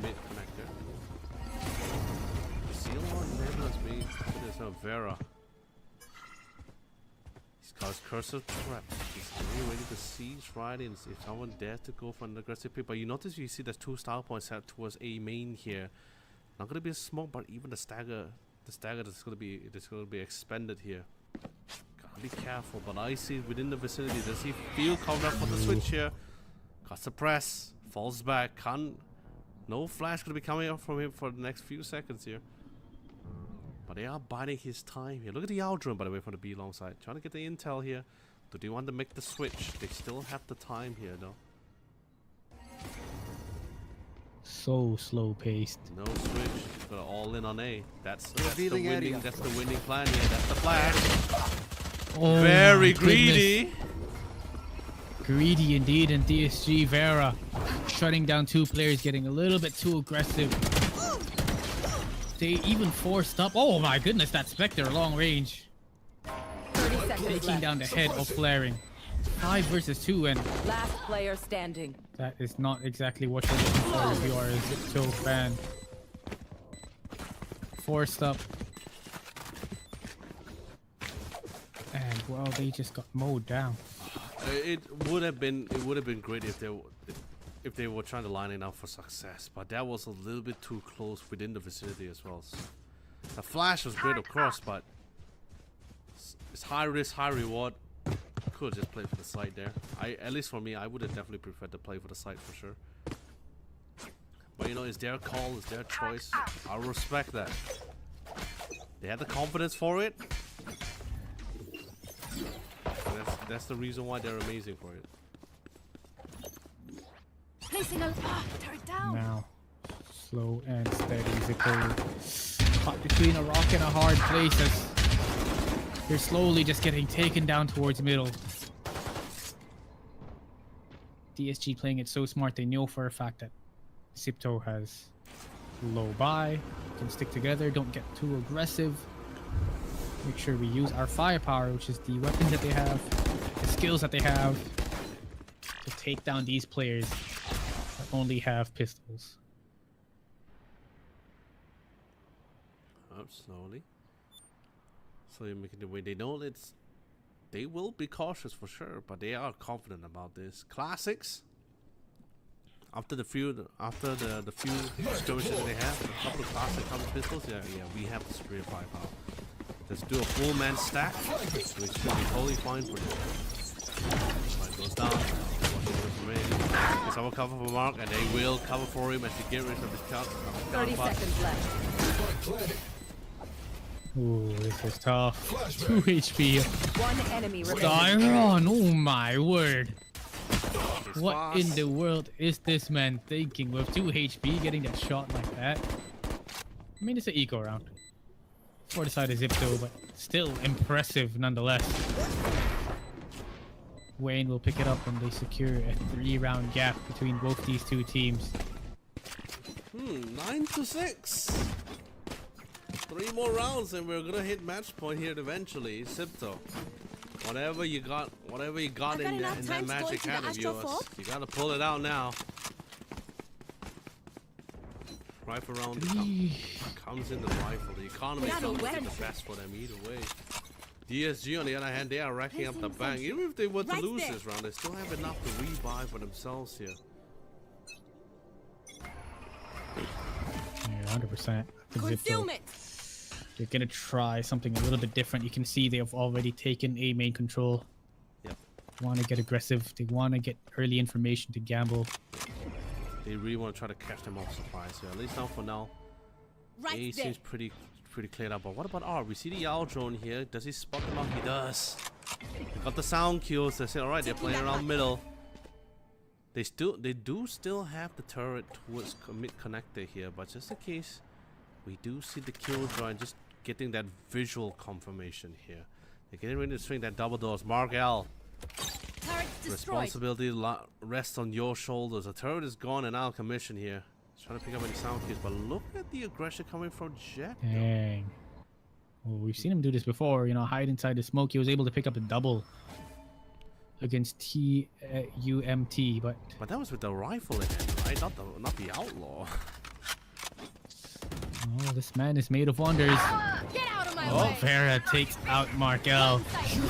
mid connector. Seal on Nebulous being there's no Vera. He's got his cursor trapped. He's really ready to siege right in. If someone dares to go for an aggressive pick, but you notice you see there's 2 style points set towards A main here. Not gonna be a smoke, but even the stagger that's gonna be expended here. Gotta be careful, but I see within the vicinity. Does he feel covered up for the switch here? Got suppress, falls back, can't. No flash gonna be coming up from him for the next few seconds here. But they are biding his time here. Look at the Aldrin, by the way, from the B long side. Trying to get the intel here. Do they want to make the switch? They still have the time here, though. So slow paced. No switch. Got all in on A. That's the winning plan here. That's the flash. Oh, very greedy. Greedy indeed, and DSG Vera shutting down 2 players, getting a little bit too aggressive. They even forced up. Oh my goodness, that Spectre long range. 30 seconds Taking down the head of Flaring. 5 versus 2, and last player standing. that is not exactly what you're looking for if you are a Zipto fan. Forced up. And well, they just got mowed down. It would have been great if they were trying to line it up for success, but that was a little bit too close within the vicinity as well. So the flash was great, of course, but it's high risk, high reward. Could have just played for the side there. At least for me, I would have definitely preferred to play for the side for sure. But you know, it's their call, it's their choice. I respect that. They had the confidence for it. That's the reason why they're amazing for it. Placing a turret down. Now, slow and steady Zippo caught between a rock and a hard place as they're slowly just getting taken down towards middle. DSG playing it so smart, they know for a fact that Zipto has low buy, can stick together, don't get too aggressive. Make sure we use our firepower, which is the weapons that they have, the skills that they have, to take down these players that only have pistols. Up slowly. So you're making the way. They know they will be cautious for sure, but they are confident about this. Classics. After the few skirmishes that they have, a couple of classic, a couple of pistols. Yeah, we have the superior firepower. Let's do a full man stack, which should be totally fine for them. Light goes down. It's our cover for Mark, and they will cover for him as he gets rid of his count. 30 seconds left. Ooh, this is tough. 2 HP. 1 enemy remaining. Styron, oh my word. He's What fast. in the world is this man thinking with 2 HP getting that shot like that? I mean, it's an eco round. For the side of Zipto, but still impressive nonetheless. Wayne will pick it up and they secure a 3-round gap between both these two teams. 9-6. 3 more rounds and we're gonna hit match point here eventually. Zipto, whatever you got in that magic hat of yours, you gotta pull it out now. Rifle round comes in the rifle. The economy isn't the best for them either way. DSG on the other hand, they are racking up the bank. Even if they were to lose this round, they still have enough to revive for themselves here. Yeah, 100%. Concealment. They're gonna try something a little bit different. You can see they have already taken A main control. Yep. Want to get aggressive. They want to get early information to gamble. They really want to try to catch them off surprise here. At least now for now. A seems pretty cleared up. But what about R? We see the Yao drone here. Does he spot them out? He does. Got the sound cues. They say, all right, they're playing around middle. They do still have the turret towards mid connector here, but just in case, we do see the kill drone just getting that visual confirmation here. They're getting ready to swing that double doors. Mark L. Responsibility rests on your shoulders. The turret is gone and out of commission here. He's trying to pick up any sound cues, but look at the aggression coming from Jet. Dang. Well, we've seen him do this before. You know, hide inside the smoke. He was able to pick up a double against TUMT, but that was with the rifle in hand, right? Not the outlaw. Oh, this man is made of wonders. Get out of my Oh, way. Farah takes out Markel.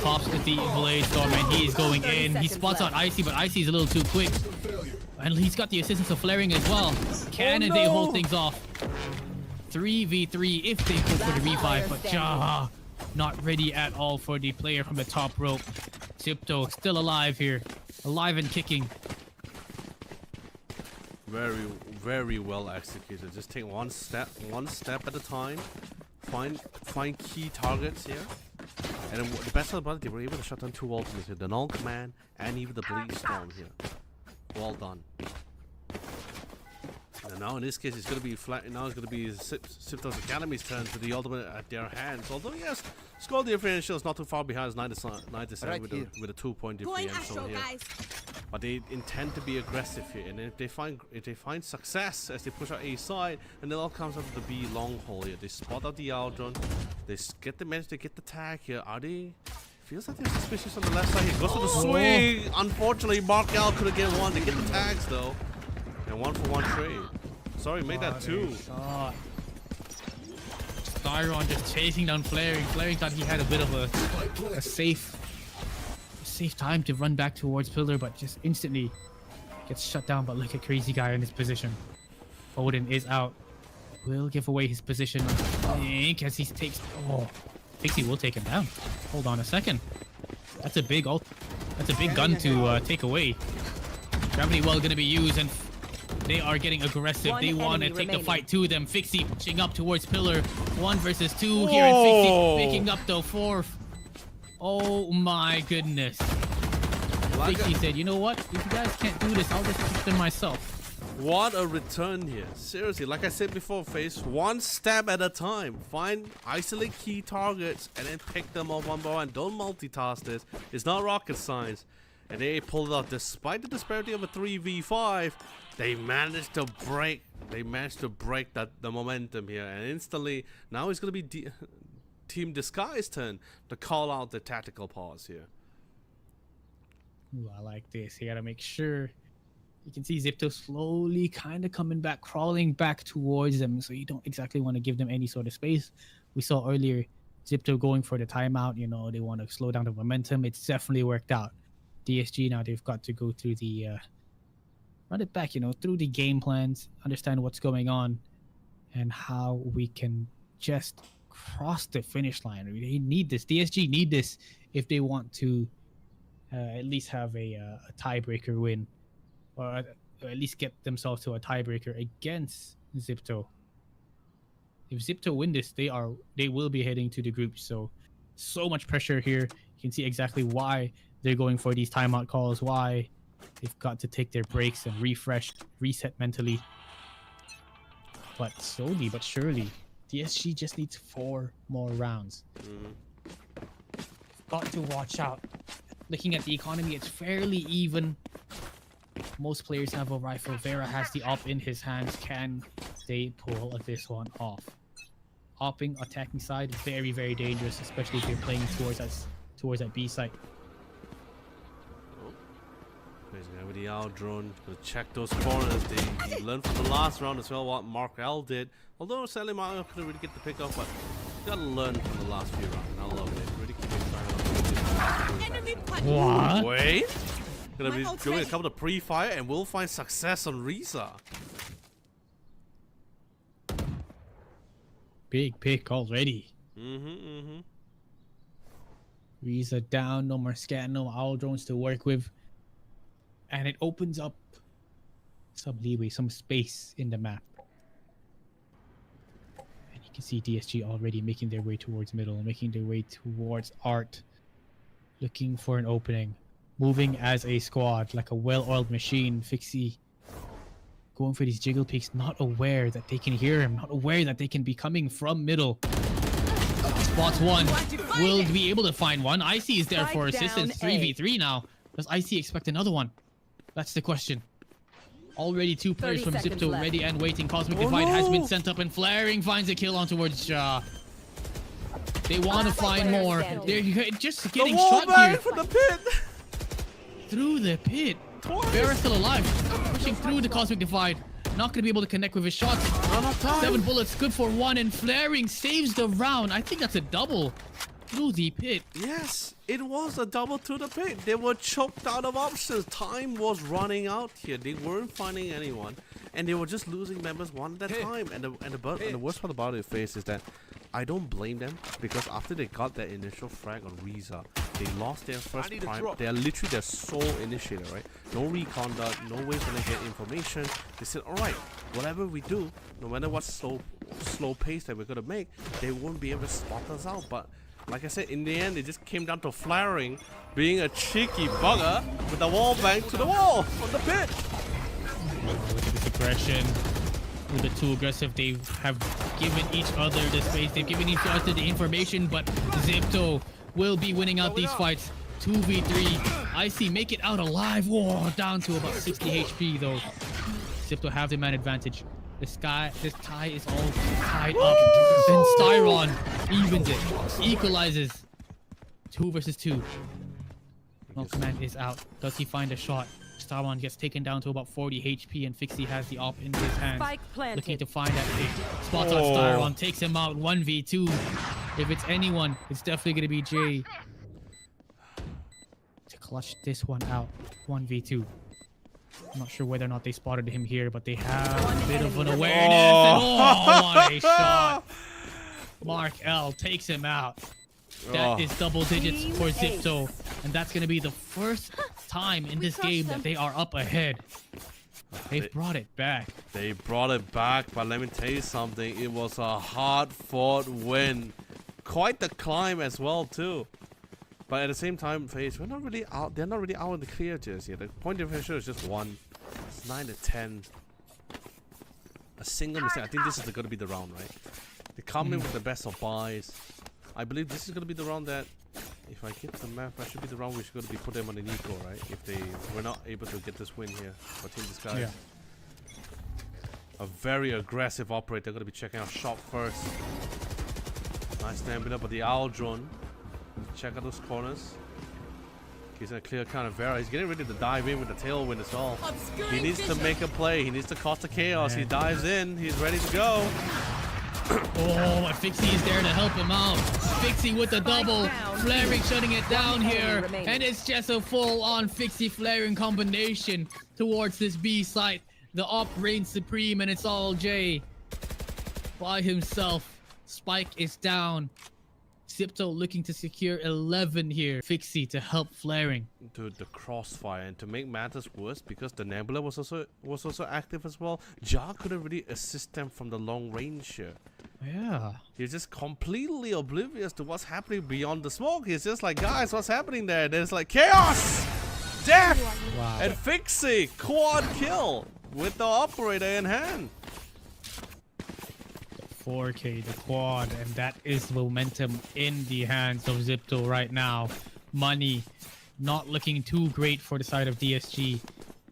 Pops the blade storm and he's going in. He spots out Icy, but Icy is a little too quick. And he's got the assistance of flaring as well. Can they hold things off? 3v3 if they go for the revive, but Jaha not ready at all for the player from the top rope. Zipto still alive here. Alive and kicking. Very, very well executed. Just take one step at a time. Find key targets here. And then the best part about it, they were able to shut down 2 ultimates here. The Null Command and even the Bleed Storm here. Well done. And now in this case, it's going to be flat. Now it's going to be Zipto's Academy's turn to the ultimate at their hands. Although yes, score differential is not too far behind. It's 9-7 Right with a 2-point Going differential Astro, here. guys. But they intend to be aggressive here, and if they find success as they push out A side, and it all comes out of the B long hole here. They spot out the Aldron. They manage to get the tag here. Are they? Feels like they're suspicious on the left side. He goes for the swing. Unfortunately, Mark L couldn't get one. They get the tags though, and 1-for-1 trade. Sorry, made that 2. Shot. Styron just chasing down Flaring. Flaring thought he had a bit of a safe time to run back towards Pillar, but just instantly gets shut down. But look at Crazy Guy in his position. Odin is out. Will give away his position. I think as he takes. Oh, thinks he will take him down. Hold on a second. That's a big ult. That's a big gun to take away. Gravity well going to be used, and they are getting aggressive. They want to take the fight to them. Fixie pushing up towards Pillar. 1 versus 2 here, and Fixie picking up the 4th. Oh my goodness. Fixie said, you know what? If you guys can't do this, I'll just pick them myself. What a return here. Seriously, like I said before, Face, one step at a time. Isolate key targets and then pick them up one by one. Don't multitask this. It's not rocket science. And they pulled it off. Despite the disparity of a 3v5, they managed to break the momentum here. And instantly, now it's going to be Team Disguise's turn to call out the tactical pause here. Ooh, I like this. You gotta make sure. You can see Zipto slowly kind of coming back, crawling back towards them. So you don't exactly want to give them any sort of space. We saw earlier Zipto going for the timeout. You know, they want to slow down the momentum. It's definitely worked out. DSG now, they've got to go through the run it back, you know, through the game plans, understand what's going on and how we can just cross the finish line. They need this. DSG need this if they want to at least have a tiebreaker win, or at least get themselves to a tiebreaker against Zipto. If Zipto win this, they will be heading to the group. So much pressure here. You can see exactly why they're going for these timeout calls, why They've got to take their breaks and refresh, reset mentally. But slowly but surely, DSG just needs 4 more rounds. Got to watch out. Looking at the economy, it's fairly even. Most players have a rifle. Vera has the op in his hands. Can they pull this one off? Opping, attacking side, very, very dangerous, especially if you're playing towards that B site. He's going with the out drone. Gonna check those corners. They learned from the last round as well what Mark L did. Although sadly Mark L couldn't really get the pick up, but you gotta learn from the last few rounds. I love it. Really keep excited. What? Wait. Gonna be doing a couple of pre-fire and we'll find success on Risa. Big pick already. Risa down, no more scan, no owl drones to work with. And it opens up some leeway, some space in the map. And you can see DSG already making their way towards middle, making their way towards Art. Looking for an opening. Moving as a squad, like a well-oiled machine. Fixie going for these jiggle peeks, not aware that they can hear him, not aware that they can be coming from middle. Spots one, will be able to find one. Icy is there for assistance, 3v3 now. Does Icy expect another one? That's the question. Already 2 players from Zipto ready and waiting. Cosmic Divide has been sent up and Flaring finds a kill on towards Jaw. They want to find more. They're just getting shot here. From the pit. Through the pit. Vera's still alive. Pushing through the Cosmic Divide. Not going to be able to connect with his shots. 7 bullets, good for 1, and Flaring saves the round. I think that's a double through the pit. Yes, it was a double to the pit. They were choked out of options. Time was running out here. They weren't finding anyone, and they were just losing members one at a time. And the worst part about it, Face, is that I don't blame them, because after they got that initial frag on Risa, they lost their first prime. They are literally their sole initiator, right? No recon dot, no way for them to get information. They said, alright, whatever we do, no matter what slow pace that we're gonna make, they won't be able to spot us out. But like I said, in the end, it just came down to Flaring being a cheeky bugger with the wall bang to the wall on the pit. Look at this aggression. With the too aggressive, they have given each other the space. They've given each other the information, but Zipto will be winning out these fights. 2v3. Icy make it out alive. Whoa, down to about 60 HP though. Zipto have the man advantage. This tie is all tied up. Then Styron evens it, equalizes. 2 versus 2. No command is out. Does he find a shot? Styron gets taken down to about 40 HP, and Fixie has the op in his hands. Looking to find that pick. Spots on Styron, takes him out 1v2. If it's anyone, it's definitely going to be Jay. To clutch this one out, 1v2. I'm not sure whether or not they spotted him here, but they have a bit of an awareness. And what a shot! Mark L takes him out. That is double digits for Zipto, and that's going to be the first time in this game that they are up ahead. They've brought it back. They brought it back, but let me tell you something. It was a hard-fought win. Quite the climb as well, too. But at the same time, FaZe, we're not really out. They're not really out in the clear just yet. The point differential is just 1. It's 9 to 10. A single mistake. I think this is going to be the round, right? They come in with the best of buys. I believe this is going to be the round that, if I get the map, that should be the round we're going to be put them on an equal, right? If we're not able to get this win here for Team Disguise. Yeah. A very aggressive operator. They're going to be checking out shop first. Nice stamina, but the owl drone. Check out those corners. He's in a clear count of Vera. He's getting ready to dive in with the tailwind as well. He needs to make a play. He needs to cause the chaos. He dives in. He's ready to go. Oh, Fixie is there to help him out. Fixie with the double. Flaring shutting it down here. And it's just a full-on Fixie Flaring combination towards this B site. The op reigns supreme, and it's all Jay by himself. Spike is down. Zipto looking to secure 11 here. Fixie to help Flaring. Dude, the crossfire, and to make matters worse, because the Nebula was also active as well, Ja couldn't really assist them from the long range here. Yeah. He's just completely oblivious to what's happening beyond the smoke. He's just like, guys, what's happening there? There's like chaos! death! Wow. And Fixie, quad kill with the operator in hand. 4K, the quad, and that is momentum in the hands of Zipto right now. Money not looking too great for the side of DSG.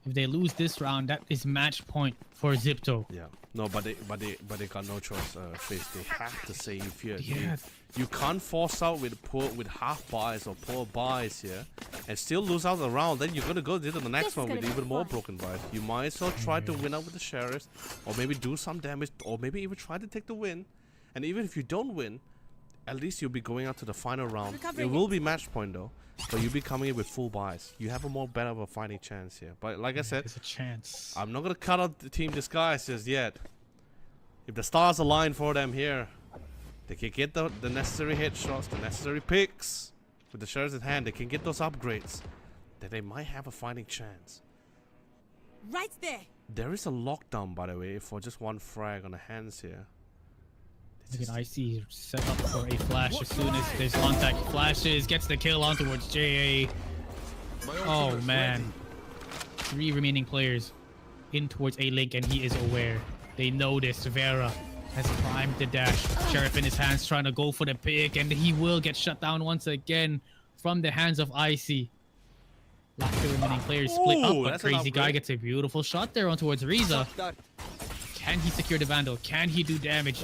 If they lose this round, that is match point for Zipto. Yeah. No, but they got no choice. Face. They have to save here. Yeah. You can't force out with half buys or poor buys here, and still lose out the round. Then you're gonna go to the next one with even more broken buys. You might as well try to win out with the sheriffs, or maybe do some damage, or maybe even try to take the win. And even if you don't win, at least you'll be going out to the final round. It will be match point though, but you'll be coming in with full buys. You have a more better of a fighting chance here. But like I said, There's a chance. I'm not gonna cut out the team disguise just yet. If the stars align for them here, they can get the necessary headshots, the necessary picks. With the sheriffs at hand, they can get those upgrades. Then they might have a fighting chance. Right there. There is a lockdown, by the way, for just one frag on the hands here. Look at IC set up for a flash as soon as there's contact. Flashes, gets the kill on towards JA. Oh man. 3 remaining players in towards A link, and he is aware. They notice Vera has primed the dash. Sheriff in his hands trying to go for the pick, and he will get shut down once again from the hands of Icy. Last 2 remaining players split up, but Crazy Guy gets a beautiful shot there on towards Riza. Can he secure the Vandal? Can he do damage?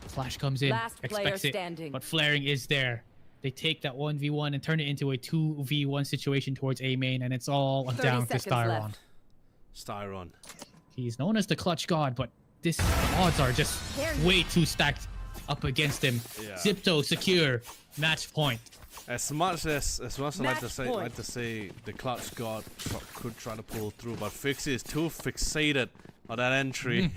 Flash comes in, Last player expects it, standing. but flaring is there. They take that 1v1 and turn it into a 2v1 situation towards A main, and it's all down to Styron. Styron. He's known as the clutch god, but the odds are just way too stacked up against him. Yeah. Zipto secure, match point. As much as I like to say the clutch god could try to pull through, but Fixie is too fixated on that entry.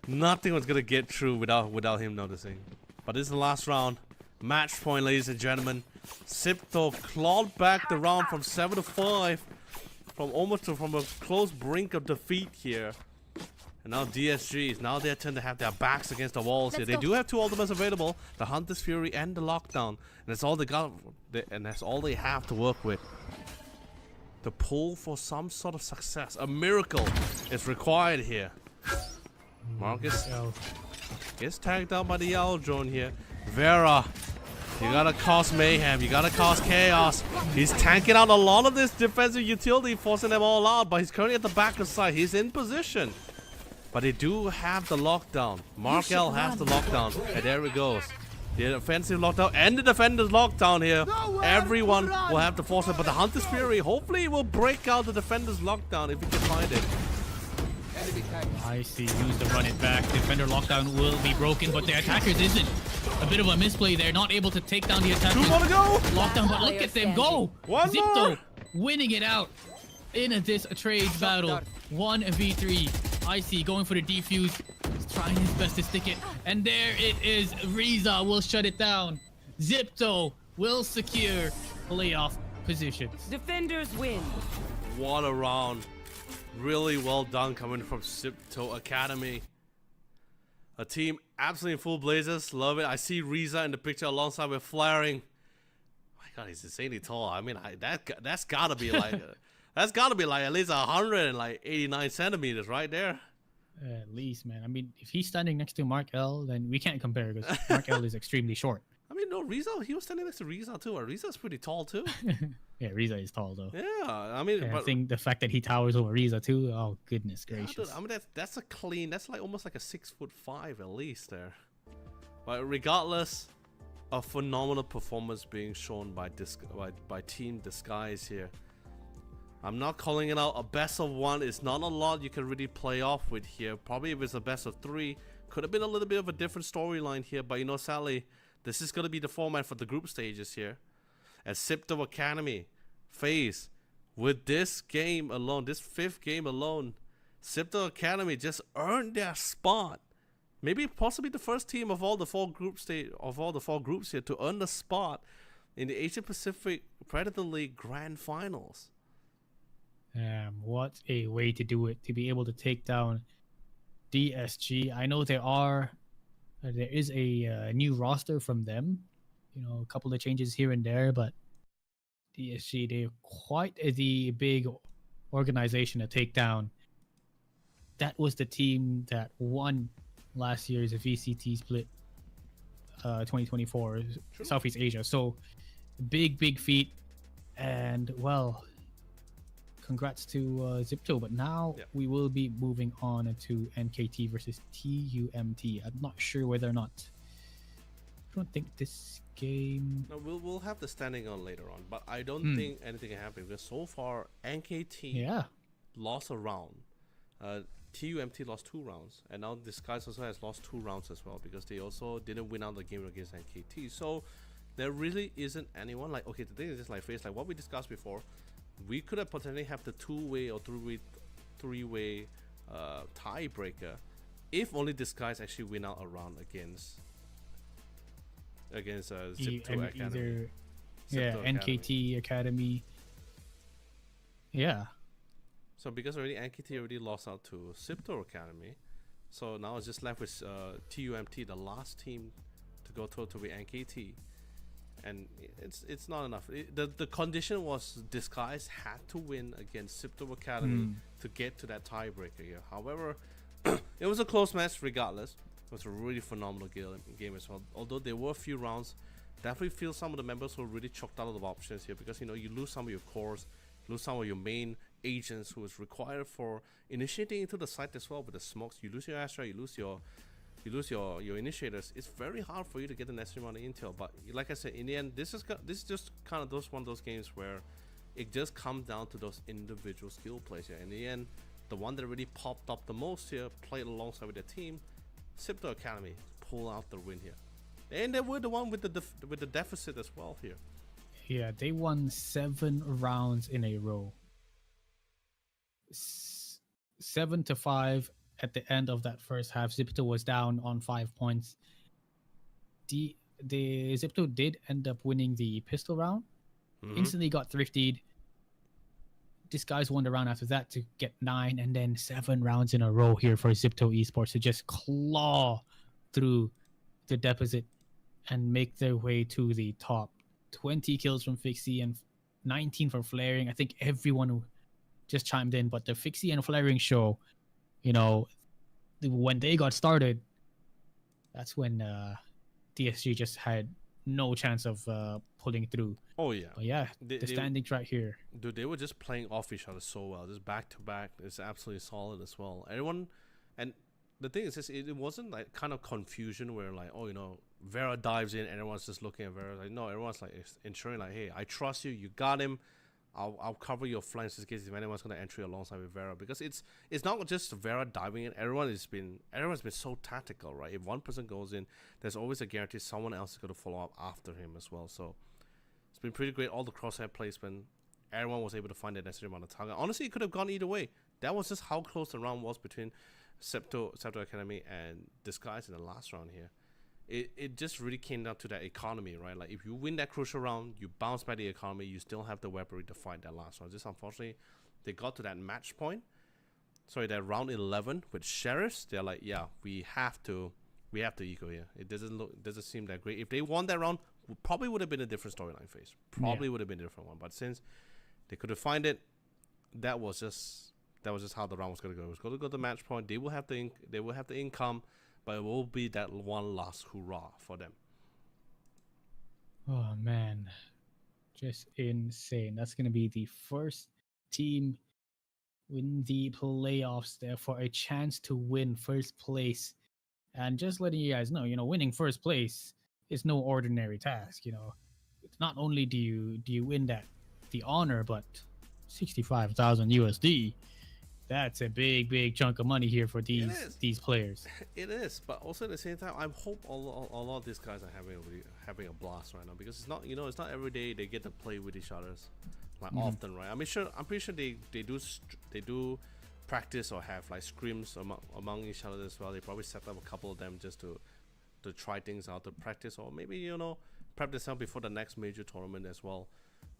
Nothing was gonna get through without him noticing. But this is the last round. Match point, ladies and gentlemen. Zipto clawed back the round from 7 to 5. From a close brink of defeat here. And now DSG is now their turn to have their backs against the walls here. They do have 2 ultimates available, the Hunter's Fury and the Lockdown. And that's all they got, and that's all they have to work with. To pull for some sort of success. A miracle is required here. Marcus gets tagged out by the yellow drone here. Vera, you gotta cause mayhem, you gotta cause chaos. He's tanking out a lot of this defensive utility, forcing them all out, but he's currently at the back of side. He's in position. But they do have the lockdown. Mark L has the lockdown. And there it goes. The offensive lockdown and the defender's lockdown here. Everyone will have to force it, but the Hunter's Fury hopefully will break out the defender's lockdown if he can find it. I see, use to run it back. Defender lockdown will be broken, but the attackers isn't. A bit of a misplay there, not able to take down the attackers. 2 more to go. Lockdown, but look at them go. One Zipto more. winning it out in a trade battle. 1v3. Icy going for the defuse. He's trying his best to stick it. And there it is. Riza will shut it down. Zipto will secure playoff positions. Defenders win. What a round. Really well done coming from Zipto Academy. A team absolutely in full blazers. Love it. I see Riza in the picture alongside with Flaring. My God, he's insanely tall. I mean, that's gotta be like that's gotta be like at least 189 centimeters right there. At least, man. I mean, if he's standing next to Mark L, then we can't compare because Mark L is extremely short. I mean, no, Riza, he was standing next to Riza too. Riza's pretty tall too. Yeah, Riza is tall though. Yeah, I mean, And but, I think the fact that he towers over Riza too. Oh goodness yeah, gracious! dude, I mean, that's a clean. That's like almost like a 6'5" at least there. But regardless, a phenomenal performance being shown by Team Disguise here. I'm not calling it out. A best of 1 is not a lot you can really play off with here. Probably if it's a best of 3, could have been a little bit of a different storyline here. But you know, sadly, this is going to be the format for the group stages here. As Zipto Academy FaZe, with this game alone, this 5th game alone, Zipto Academy just earned their spot. Maybe possibly the first team of all the 4 groups here to earn the spot in the Asia Pacific Predator League Grand Finals. What a way to do it, to be able to take down DSG. I know there is a new roster from them, you know, a couple of changes here and there, but DSG, they're quite the big organization to take down. That was the team that won last year's VCT split 2024 Southeast Asia. So big feat, and well, congrats to Zipto. But now we will be moving on to NKT versus TUMT. I'm not sure whether or not. I don't think this game. No, we'll have the standing on later on, but I don't think anything can happen because so far NKT lost a round. TUMT lost 2 rounds, and now Disguise also has lost 2 rounds as well because they also didn't win out the game against NKT. So there really isn't anyone like, okay, the thing is just like face, like what we discussed before, we could have potentially have the 2-way or 3-way tiebreaker if only Disguise actually win out a round against Zip2 Academy. NKT Academy. Yeah. So because NKT already lost out to Zip2 Academy, so now it's just left with TUMT, the last team to go to be NKT, and it's not enough. The condition was Disguise had to win against Zip2 Academy to get to that tiebreaker here. However, it was a close match regardless. It was a really phenomenal game as well. Although there were a few rounds, definitely feel some of the members were really choked out of the options here because you lose some of your cores, lose some of your main agents who is required for initiating into the site as well with the smokes. You lose your Astra, you lose your initiators. It's very hard for you to get the necessary amount of intel. But like I said, in the end, this is just kind of one of those games where it just comes down to those individual skill plays here. In the end, the one that really popped up the most here, played alongside with the team, Zip2 Academy, pull out the win here, and they were the one with the deficit as well here. Yeah, they won 7 rounds in a row. 7-5 at the end of that first half. Zipto was down on 5 points. The Zipto did end up winning the pistol round. Instantly got thrifted. Disguise won the round after that to get 9, and then 7 rounds in a row here for Zipto Esports to just claw through the deficit and make their way to the top. 20 kills from Fixie and 19 from Flaring. I think everyone who just chimed in, but the Fixie and Flaring show, when they got started, that's when DSG just had no chance of pulling through. Oh yeah. But yeah, the standings right here. Dude, they were just playing off each other so well. Just back to back. It's absolutely solid as well. Everyone, and the thing is, it wasn't like kind of confusion where like, Vera dives in, and everyone's just looking at Vera. Like, no, everyone's like ensuring like, hey, I trust you. You got him. I'll cover your flanks in case if anyone's gonna enter alongside with Vera, because it's not just Vera diving in. Everyone's been so tactical, right? If one person goes in, there's always a guarantee someone else is gonna follow up after him as well. So it's been pretty great. All the crosshair placement, everyone was able to find the necessary amount of target. Honestly, it could have gone either way. That was just how close the round was between Zipto Academy and Disguise in the last round here. It just really came down to that economy, right? Like if you win that crucial round, you bounce back the economy, you still have the weaponry to fight that last round. Just unfortunately, they got to that match point. Sorry, that round 11 with Sheriffs. They're like, yeah, we have to eco here. It doesn't seem that great. If they won that round, probably would have been a different storyline phase. Probably would have been a different one. But since they couldn't find it, that was just how the round was gonna go. It was gonna go to the match point. They will have the income. But it will be that one last hurrah for them. Oh man, just insane. That's gonna be the first team in the playoffs there for a chance to win first place. And just letting you guys know, winning first place is no ordinary task. It's not only do you win the honor, but 65,000 USD. That's a big chunk of money here for these players. It is, but also at the same time, I hope a lot of these guys are having a blast right now, because it's not it's not every day they get to play with each other often, right? I'm pretty sure they do practice or have like scrims among each other as well. They probably set up a couple of them just to try things out, to practice, or maybe prep themselves before the next major tournament as well.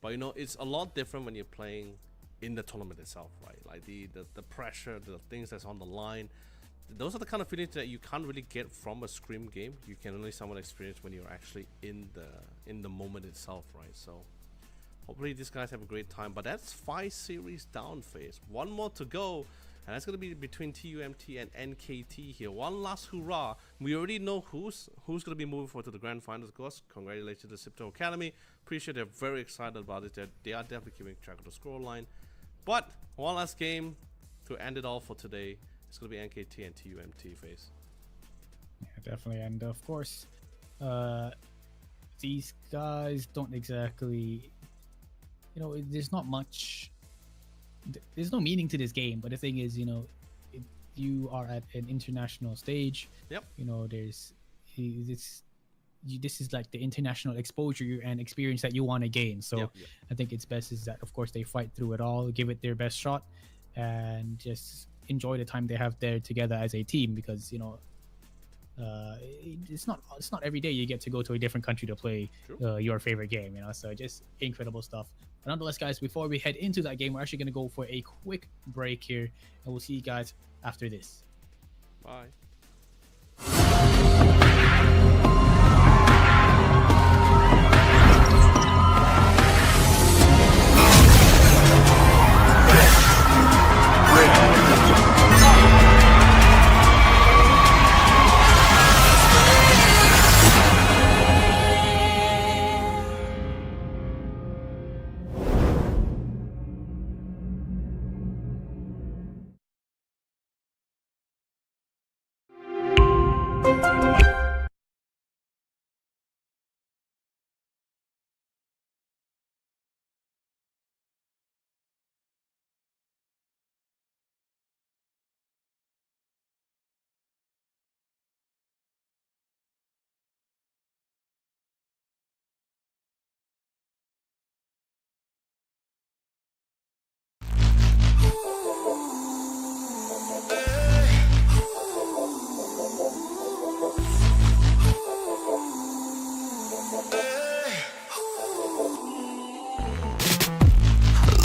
But it's a lot different when you're playing in the tournament itself, right? Like the pressure, the things that's on the line, those are the kind of feelings that you can't really get from a scrim game. You can only somewhat experience when you're actually in the moment itself, right? So Hopefully these guys have a great time. But that's 5 series down phase. One more to go. And that's going to be between TUMT and NKT here. One last hurrah. We already know who's going to be moving forward to the grand finals, of course. Congratulations to Sipto Academy. Pretty sure they're very excited about it. They are definitely keeping track of the scoreline. But one last game to end it all for today. It's going to be NKT and TUMT phase. Yeah, definitely. And of course, these guys don't exactly, there's not much. There's no meaning to this game, but the thing is, you are at an international stage. Yep. There's this is like the international exposure and experience that you want to gain. So Yep. I think it's best is that, of course, they fight through it all, give it their best shot, and just enjoy the time they have there together as a team. Because it's not every day you get to go to a different country to play your favorite game. So just incredible stuff. But nonetheless, guys, before we head into that game, we're actually going to go for a quick break here, and we'll see you guys after this. Bye.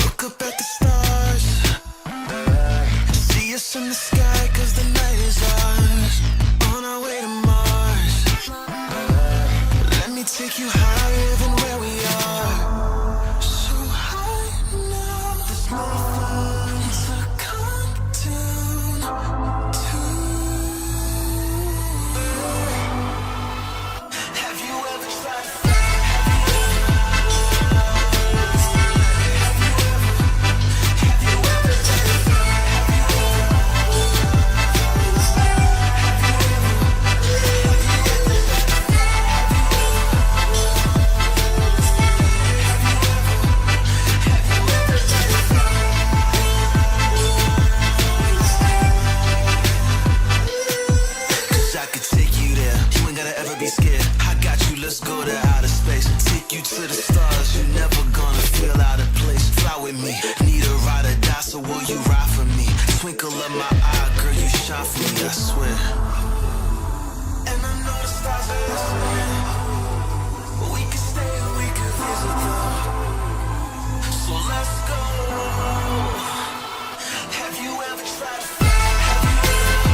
Look up at the stars. See us in the sky, 'cause the night is ours. On our way to Mars. Let me take you higher than where we are. So high now, there's nothing to come down to. Have you ever tried to fly? Let's go to outer space, take you to the stars. You're never gonna feel out of place. Fly with me, need a ride or die, so will you ride for me? Twinkle of my eye, girl, you shine for me, I swear. And I know the stars are listening. We can stay and we can visit them. So let's go. Have you ever tried to fly? Have you ever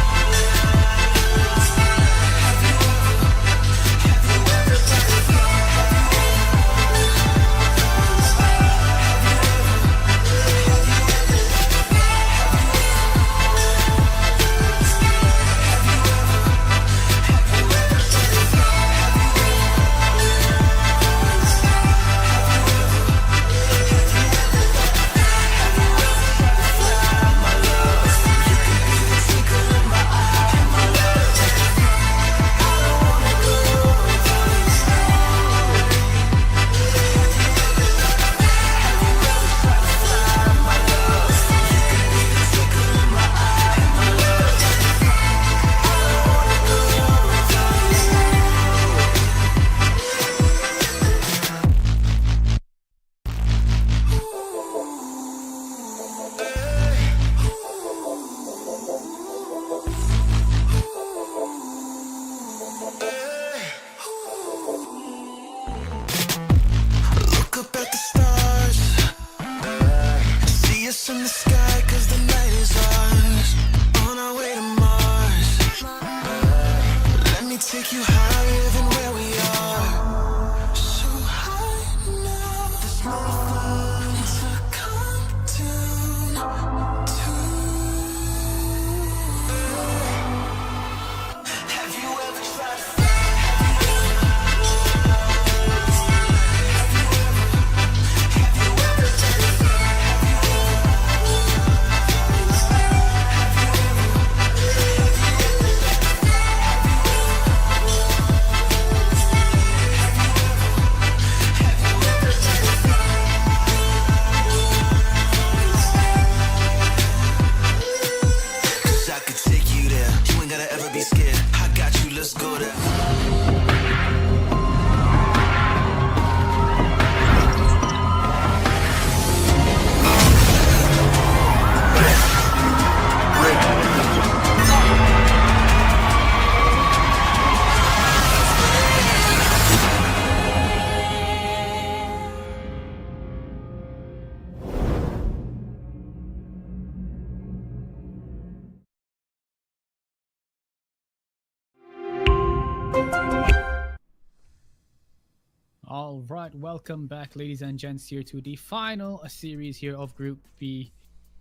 All right, welcome back, ladies and gents, here to the final series here of Group B.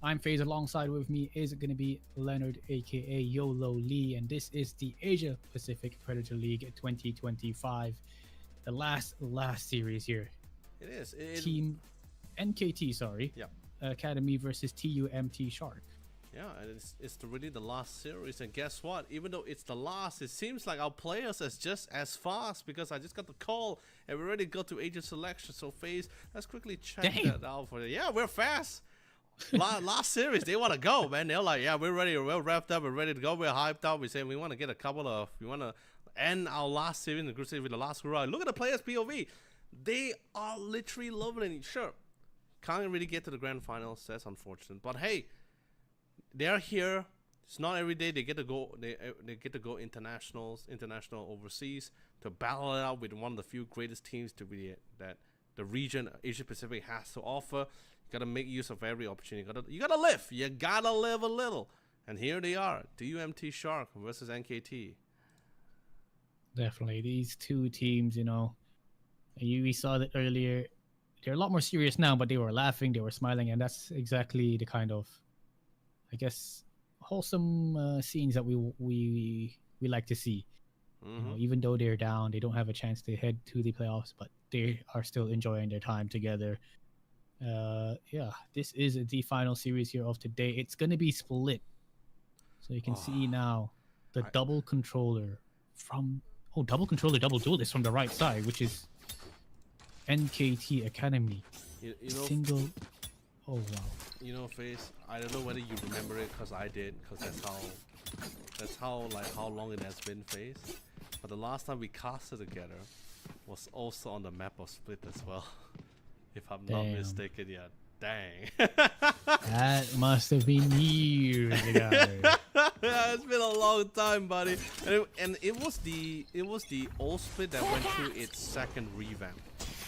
I'm FaZe. Alongside with me is going to be Leonard, aka YOLO Lee, and this is the Asia Pacific Predator League 2025, the last series here. It is. Team NKT, sorry. Yeah. Academy versus TUMT Shark. Yeah, and it's really the last series, and guess what? Even though it's the last, it seems like our players is just as fast because I just got the call and we already got to agent selection. So FaZe, let's quickly check that out for you. Yeah, we're fast. Last series, they want to go, man. They're like, yeah, we're ready, we're wrapped up, we're ready to go, we're hyped up. We say we want to get a couple of, we want to end our last series, the group series with the last hurrah. Look at the players' POV. They are literally loving it. Sure, can't really get to the grand finals. That's unfortunate, but hey. They're here. It's not every day they get to go. They get to go international overseas to battle it out with one of the few greatest teams to be that the region Asia Pacific has to offer. You gotta make use of every opportunity. You gotta live. You gotta live a little. And here they are, TUMT Shark versus NKT. Definitely, these two teams. You know, we saw that earlier. They're a lot more serious now, but they were laughing, they were smiling, and that's exactly the kind of, I guess, wholesome scenes that we like to see. You know, even though they're down, they don't have a chance to head to the playoffs, but they are still enjoying their time together. Yeah, this is the final series here of today. It's gonna be split, so you can see now the double controller from double controller, double duelist from the right side, which is NKT Academy. You know, single. Oh wow. You know, FaZe, I don't know whether you remember it, because I did, because that's how long it has been, FaZe. But the last time we casted together was also on the map of Split as well. If I'm not mistaken, yeah. Dang. That must have been years ago. Yeah, it's been a long time, buddy. And it was the old Split that went through its second revamp.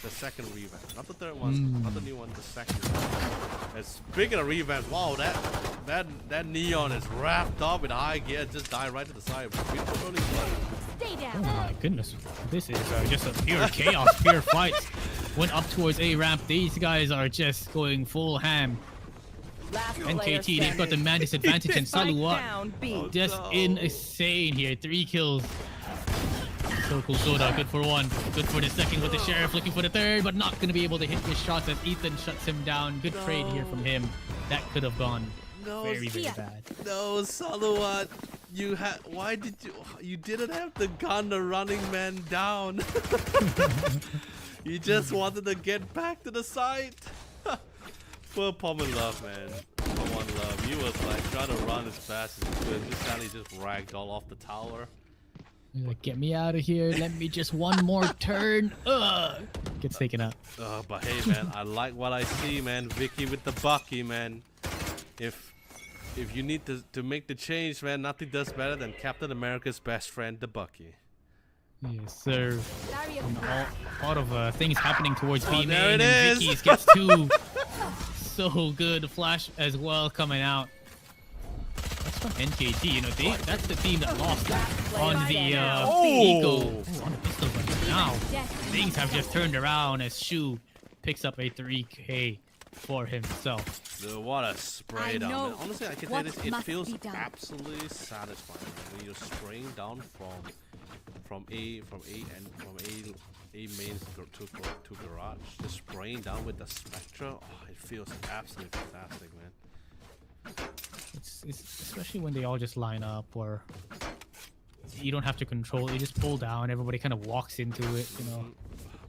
The second revamp, not the third one, not the new one, the second one. And speaking of revamps, wow, that neon is wrapped up with high gear, just died right to the side. Stay down. Oh my goodness, this is just a pure chaos, pure fights. Went up towards A ramp. These guys are just going full ham. NKT, they've got the man disadvantage, and Saluat just insane here. 3 kills. Circle Soda, good for 1, good for the second with the Sheriff, looking for the third, but not going to be able to hit his shots as Ethan shuts him down. Good trade here from him. That could have gone very bad. No, Saluat, why did you didn't have the gun the running man down. You just wanted to get back to the site. Poor Pommon Love, man. Pommon Love, he was like trying to run as fast as he could. This time he just ragdoll off the tower. Like, get me out of here. Let me just one more turn. Gets taken out. But hey, man, I like what I see, man. Vicky with the Bucky, man. If you need to make the change, man, nothing does better than Captain America's best friend, the Bucky. Yes, sir. A lot of things happening towards B main, there it and is. Vicky's gets 2. So good. Flash as well coming out. That's from NKT, you know, that's the team that lost on the Eco. On the pistol, but now things have just turned around as Shu picks up a 3K for himself. Dude, what a spray down, man. Honestly, I can tell you this, it feels absolutely satisfying, man, when you're spraying down from A main to garage, just spraying down with the Spectra. Oh, it feels absolutely fantastic, man. It's especially when they all just line up, or you don't have to control it, you just pull down, everybody kind of walks into it, you know.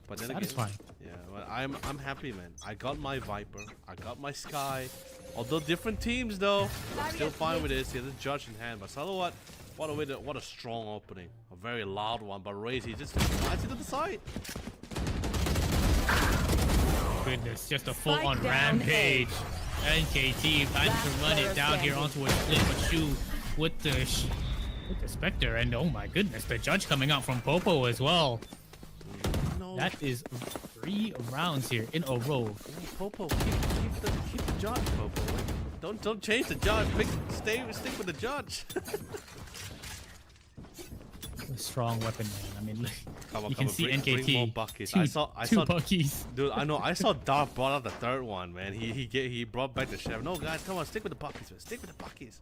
But then satisfying. Again, yeah, well, I'm happy, man. I got my Viper, I got my Sky. Although different teams, though, I'm still fine with this. He has a Judge in hand, but so what a strong opening, a very loud one. But Razy just slides into the side. Goodness, just a full-on rampage. NKT trying to run it down here onto a split, but Shu with the Spectre, and oh my goodness, the Judge coming out from Popo as well. No. That is 3 rounds here in a row. Popo, keep the Judge, Popo. Don't change the Judge. Stick with the Judge. a strong weapon, man. I mean, Come on, you can see bring NKT. more buckets. Two, I two saw, buckies. dude. I know. I saw Dark brought out the third one, man. He brought back the chef. No, guys, come on, stick with the buckies, man. Stick with the buckies.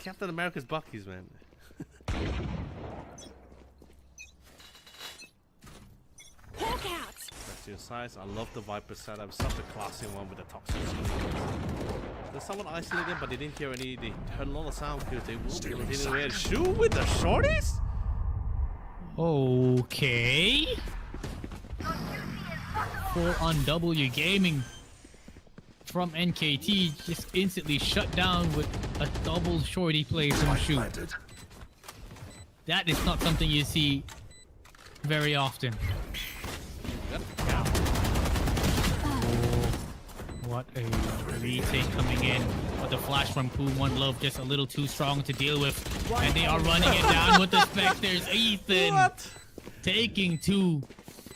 Captain America's buckies, man. Hawk out. That's your size. I love the Viper setup. Such a classy one with the toxic. There's someone isolated, but they didn't hear any. They heard a lot of sound because they will be hitting away and shoot with the shorties. Okay. Full on W gaming from NKT, just instantly shut down with a double shorty play from shoot. That is not something you see very often. What a retake coming in, but the flash from Poon One Love just a little too strong to deal with, and they are running it down with the Spectres. Ethan taking 2.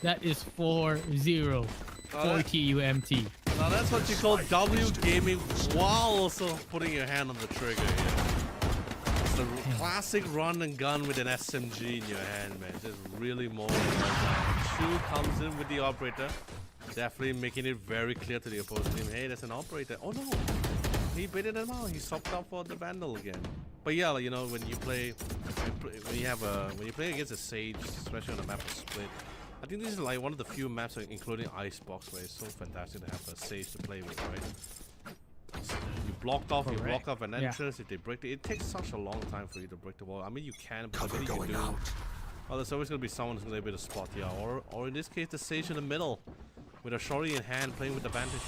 That is 4-0 for TUMT. Now that's what you call W gaming while also putting your hand on the trigger. Yeah. It's the classic run and gun with an SMG in your hand, man. Just really mowing it down. Shu comes in with the operator. Definitely making it very clear to the opposing team, hey, there's an operator. Oh no, he baited him out. He swapped up for the Vandal again. But yeah, you know, when you play against a Sage, especially on a map of Split, I think this is like one of the few maps, including Icebox, where it's so fantastic to have a Sage to play with, right? You block off an entrance. If they break it takes such a long time for you to break the wall. I mean, you can, but what do you do? Well, there's always gonna be someone who's gonna be able to spot you, or in this case, the Sage in the middle. With a shorty in hand, playing with the bandage.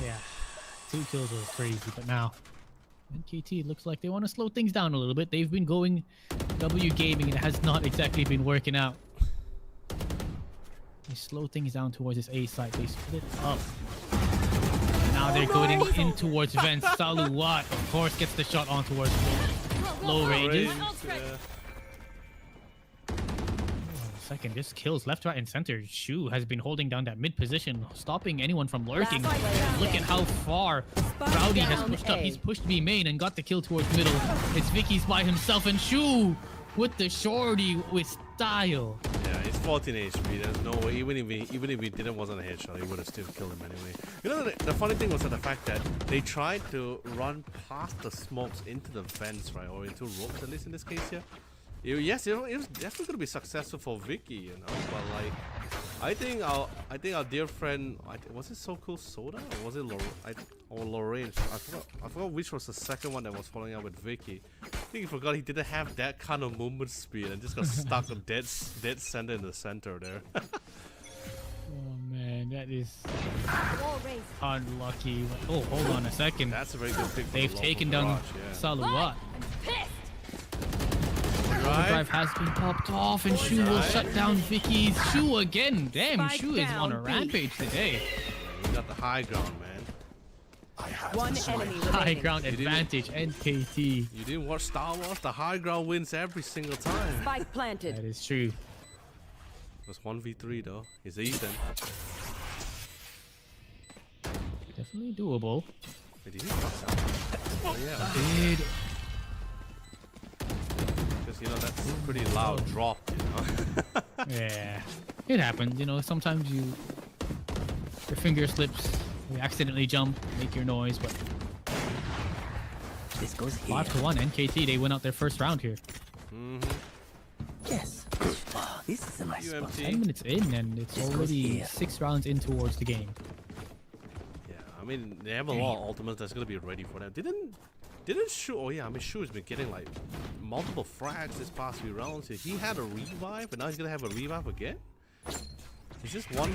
Yeah, 2 kills were crazy, but now NKT looks like they want to slow things down a little bit. They've been going W gaming and it has not exactly been working out. They slow things down towards this A site. They split up. And now they're going in towards Vents. Saluwat, of course, gets the shot on towards low ranges. Second, just kills left, right, and center. Shu has been holding down that mid position, stopping anyone from lurking. Look at how far Rowdy has pushed up. He's pushed B main and got the kill towards middle. It's Vicky's by himself, and Shu with the shorty with style. Yeah, he's 14 HP. There's no way. Even if he didn't wasn't a headshot, he would have still killed him anyway. You know, the funny thing was the fact that they tried to run past the smokes into the vents, right, or into ropes, at least in this case here. Yes, it was definitely gonna be successful for Vicky, you know. But like, I think our dear friend, was it So Cool Soda or was it Lorraine? I forgot which was the second one that was following up with Vicky. I think he forgot he didn't have that kind of movement speed and just got stuck on dead center in the center there. Oh man, that is unlucky. Oh, hold on a second. That's a very good pick. They've taken down Saluwat. Drive has been popped off, and Shu will shut down Vicky's. Shu again. Damn, Shu is on a rampage today. You got the high ground, man. One enemy high ground advantage, NKT. You didn't watch Star Wars? The high ground wins every single time. Spike planted. That is true. It was 1v3 though. It's Ethan. Definitely doable. Wait, did he drop that? Oh yeah. Did. You know, that's a pretty loud drop, you know. Yeah, it happens. You know, sometimes your finger slips, you accidentally jump, make your noise, but This goes here. 5-1 NKT. They went out their first round here. Yes. Oh, this is a nice spot. 10 minutes in, and it's already 6 rounds in towards the game. Yeah, I mean, they have a lot of ultimates that's gonna be ready for them. Didn't Shu? Oh yeah, I mean Shu has been getting like multiple frags this past few rounds. He had a revive, and now he's gonna have a revive again. He's just one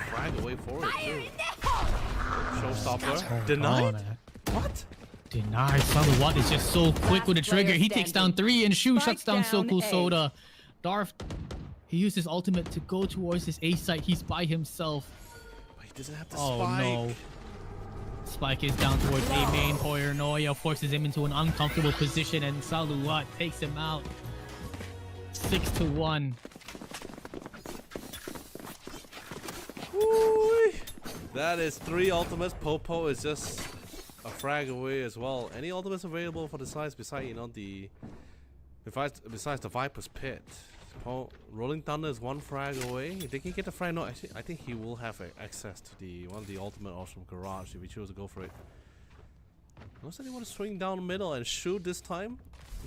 frag away forward too. Showstopper denied. What? Denied. Saluwat is just so quick with the trigger. He takes down 3, and Shu shuts down So Cool Soda. Darth, he used his ultimate to go towards his A site. He's by himself. But he doesn't have the Oh spike. no. Spike is down towards A main. Hoyer Noya forces him into an uncomfortable position, and Saluwat takes him out. 6-1. Woo-wee. That is 3 ultimates. Popo is just a frag away as well. Any ultimates available for the sides beside, you know, the Besides the Viper's Pit, Rolling Thunder is one frag away. If they can get the frag, no, actually, I think he will have access to the one of the ultimate awesome garage if he chooses to go for it. Looks like they want to swing down the middle and shoot this time.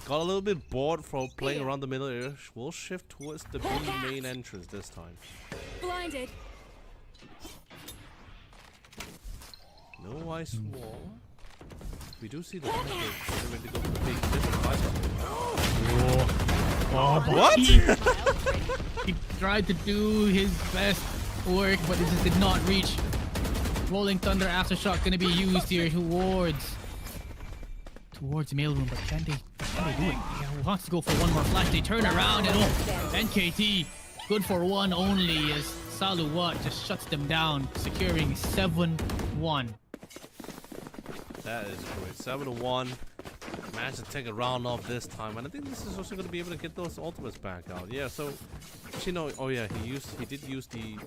Got a little bit bored from playing around the middle area. We'll shift towards the B main entrance this time. Blinded. No ice wall. We do see the package. Ready to go for the big different fight. Oh, What? He tried to do his best work, but it just did not reach. Rolling Thunder Aftershock gonna be used here towards mailroom, but can they do it? Yeah, wants to go for one more flash. They turn around and NKT good for one only as Saluwat just shuts them down, securing 7-1. That is great. 7-1. Managed to take a round off this time, and I think this is also going to be able to get those ultimates back out. Yeah, so actually no. Oh yeah, he did use the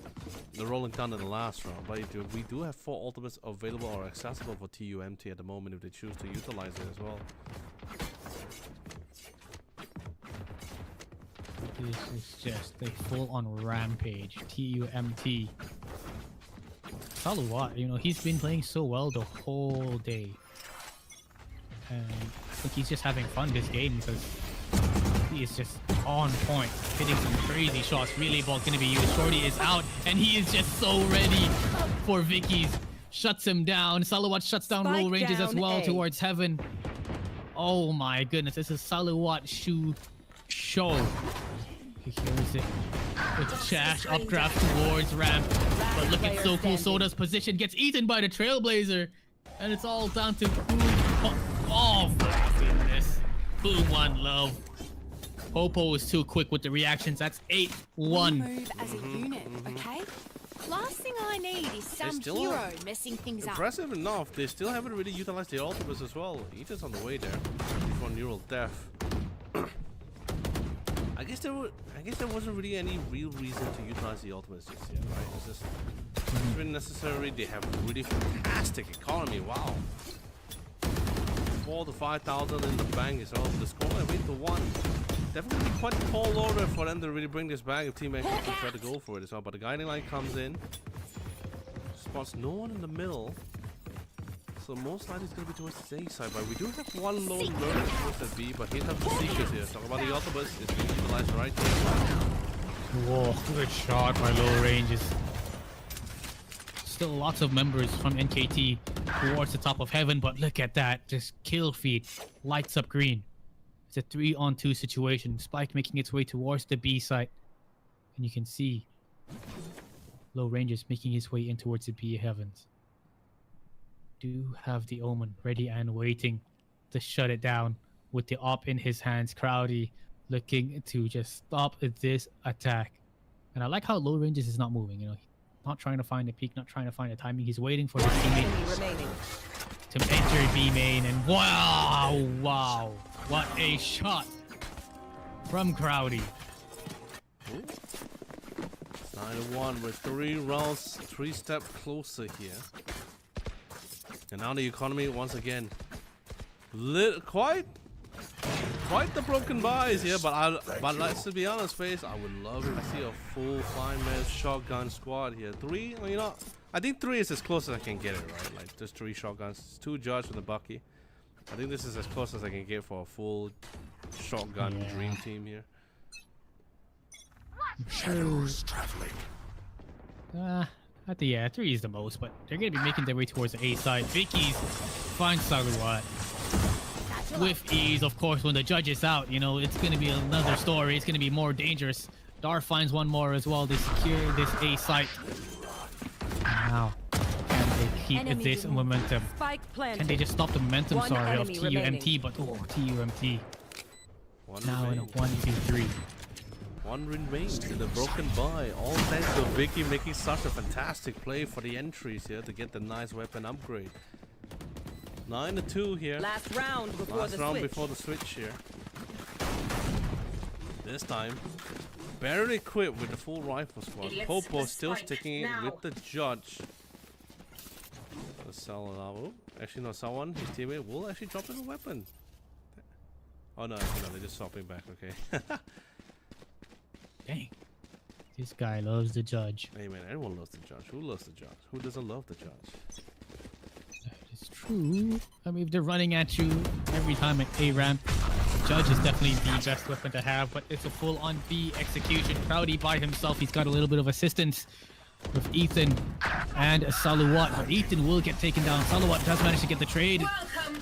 Rolling Thunder in the last round, but we do have 4 ultimates available or accessible for TUMT at the moment if they choose to utilize it as well. This is just a full-on rampage. TUMT. Saluwat, you know, he's been playing so well the whole day. And I think he's just having fun this game because he is just on point, hitting some crazy shots. Relay ball gonna be used. Shorty is out, and he is just so ready for Vicky's. Shuts him down. Saluwat shuts down roll ranges as well towards heaven. Oh my goodness, this is Saluwat show. Here's it with Chash updraft towards ramp, but looking so cool. Soda's position gets eaten by the Trailblazer, and it's all down to oh my goodness. Boom, one love. Popo is too quick with the reactions. That's 8-1. Move as a unit, okay? Last thing I need is some hero messing things up. Impressive enough, they still haven't really utilized the ultimates as well. Aegis on the way there for neural death. I guess there wasn't really any real reason to utilize the ultimates just yet, right? It's just really necessary. They have a really fantastic economy. Wow. 4,000 to 5,000 in the bank as well. The score and wait to 1. Definitely quite a tall order for them to really bring this back if Team X can try to go for it as well. But the guiding light comes in, spots no one in the middle, so most likely it's going to be towards the A side. But we do have one lone lurker towards the B, but he has the Seekers here. Talk about the ultimates, it's being utilized right here. Whoa, good shot by low ranges. Still lots of members from NKT towards the top of heaven, but look at that. Just kill feed. Lights up green. It's a 3-on-2 situation. Spike making its way towards the B site. And you can see low ranges making his way in towards the B heavens. Do have the Omen ready and waiting to shut it down with the op in his hands. Crowdy looking to just stop this attack. And I like how low ranges is not moving, you know. Not trying to find a peak, not trying to find a timing. He's waiting for his teammate to enter B main, and wow, what a shot from Crowdy. 9-1 with 3 rounds, 3 steps closer here. And now the economy once again, quite the broken buys here, but let's be honest, FaZe, I would love to see a full 5-man shotgun squad here. 3, you know, I think 3 is as close as I can get it, right? Like just 3 shotguns, 2 Judge from the Bucky. I think this is as close as I can get for a full shotgun dream team here. Shadows traveling. At the 3 is the most, but they're gonna be making their way towards the A side. Vicky's finds Saluwat with ease, of course. When the judge is out, you know, it's gonna be another story. It's gonna be more dangerous. Dar finds one more as well. They secure this A site. Now, can they keep this momentum? Can they just stop the momentum? Sorry, of TUMT, but TUMT now in a 1-2-3. 1 remains in the broken buy. All thanks to Vicky making such a fantastic play for the entries here to get the nice weapon upgrade. 9-2 here. Last round before the switch here. This time, barely equipped with the full rifle squad. Popo still sticking it with the judge. Actually, no, someone, his teammate, will actually drop in a weapon. Oh no, they're just swapping back. Okay. Dang. This guy loves the judge. Hey man, everyone loves the judge. Who loves the judge? Who doesn't love the judge? That is true. I mean, if they're running at you every time at A ramp, judge is definitely the best weapon to have, but it's a full-on B execution. Crowdy by himself. He's got a little bit of assistance with Ethan and Salawat, but Ethan will get taken down. Salawat does manage to get the trade,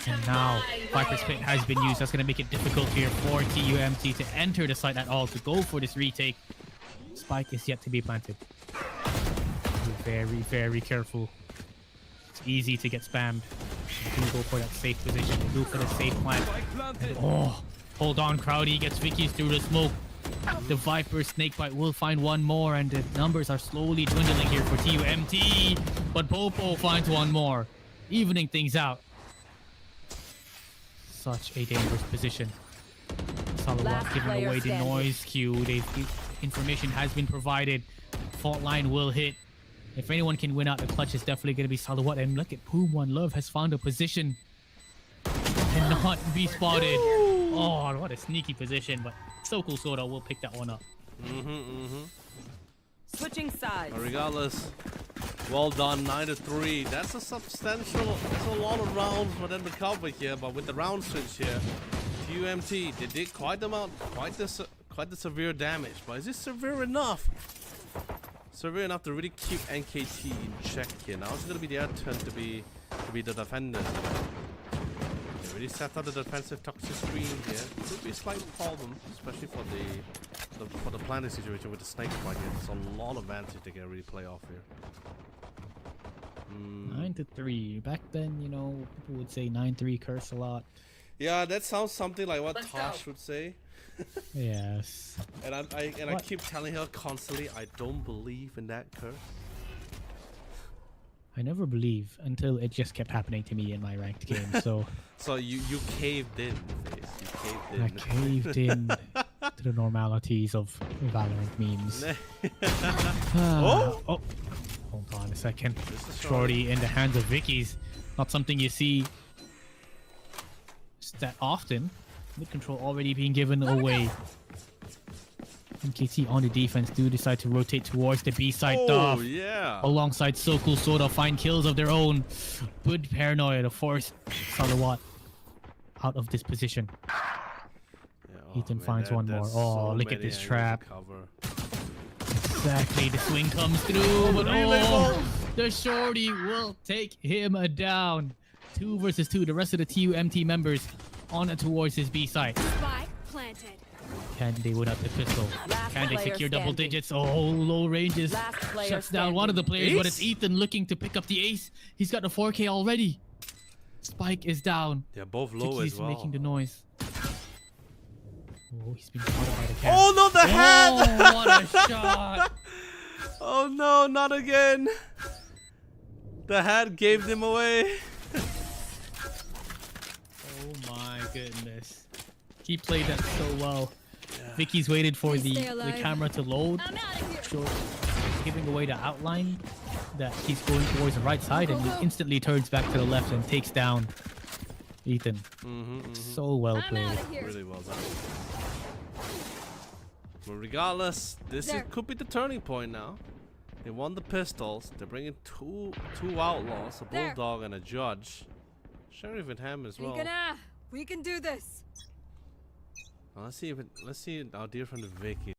and now Viper's Pit has been used. That's going to make it difficult here for TUMT to enter the site at all, to go for this retake. Spike is yet to be planted. Be very, very careful. It's easy to get spammed. You do go for that safe position. You go for the safe plant. And, oh, hold on, Crowdy gets Vicky's through the smoke. The Viper Snakebite will find one more, and the numbers are slowly dwindling here for TUMT. But Popo finds one more, evening things out. Such a dangerous position. Salawat giving away the noise cue. Information has been provided. Fault line will hit. If anyone can win out the clutch, it's definitely going to be Salawat. And look at Poom One Love has found a position and not be spotted. Oh, what a sneaky position, but Sokol Soda will pick that one up. Switching sides. But regardless, well done, 9-3. That's a substantial, that's a lot of rounds for them to cover here, but with the round switch here, TUMT, they did quite the severe damage, but is this severe enough? Severe enough to really keep NKT in check here. Now it's going to be their turn to be the defenders. They really set up the defensive toxic screen here. Could be a slight problem, especially for the planning situation with the snake fight here. There's a lot of advantage they can really play off here. 9-3. Back then, you know, people would say 9-3 curse a lot. Yeah, that sounds something like what Tosh would say. Yes. And I keep telling her constantly, I don't believe in that curse. I never believe until it just kept happening to me in my ranked game. So so you caved in, Face. You caved in. I caved in to the normalities of Valorant memes. Oh, hold on a second. Shorty in the hands of Vicky's. Not something you see that often. Mid control already being given away. NKT on the defense do decide to rotate towards the B side. Oh, yeah. Alongside Sokol Soda find kills of their own. Good paranoia to force Salawat out of this position. Yeah, Ethan finds one more. Oh, look at this trap. Exactly, the swing comes through, but the Shorty will take him down. 2 versus 2. The rest of the TUMT members on towards his B side. Spike planted. Can they win out the pistol? Can they secure double digits? Oh, low ranges. Shuts down one of the players, but it's Ethan looking to pick up the ace. He's got the 4K already. Spike is down. They're both low as well. Making the noise. Oh, he's been caught by the cam. Oh no, the head! Oh, what a shot! Oh no, not again. The head gave them away. Oh my goodness. He played that so well. Yeah. Vicky's waited for the camera to load. So giving away the outline that he's going towards the right side, and he instantly turns back to the left and takes down Ethan. So well played. Really well done. But regardless, this could be the turning point now. They won the pistols. They're bringing two outlaws, a bulldog and a judge. Sheriff and Ham as well. We can do this. Well, let's see our dear friend Vicky.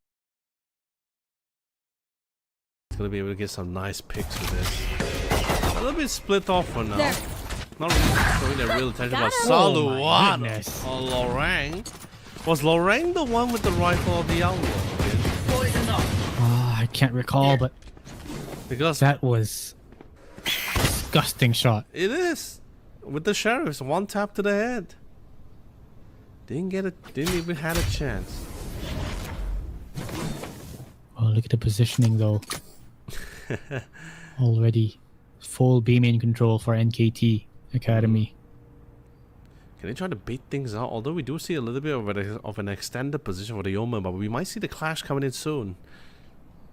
He's gonna be able to get some nice picks with this. A little bit split off for now. Not really showing their real attention, but Salawat or Lorang. Was Lorang the one with the rifle of the outlaw? I can't recall, but because that was a disgusting shot. It is. With the sheriffs, one tap to the head. Didn't even have a chance. Oh, look at the positioning though. Already full B main control for NKT Academy. Can they try to bait things out? Although we do see a little bit of an extended position for the Yeoman, but we might see the clash coming in soon.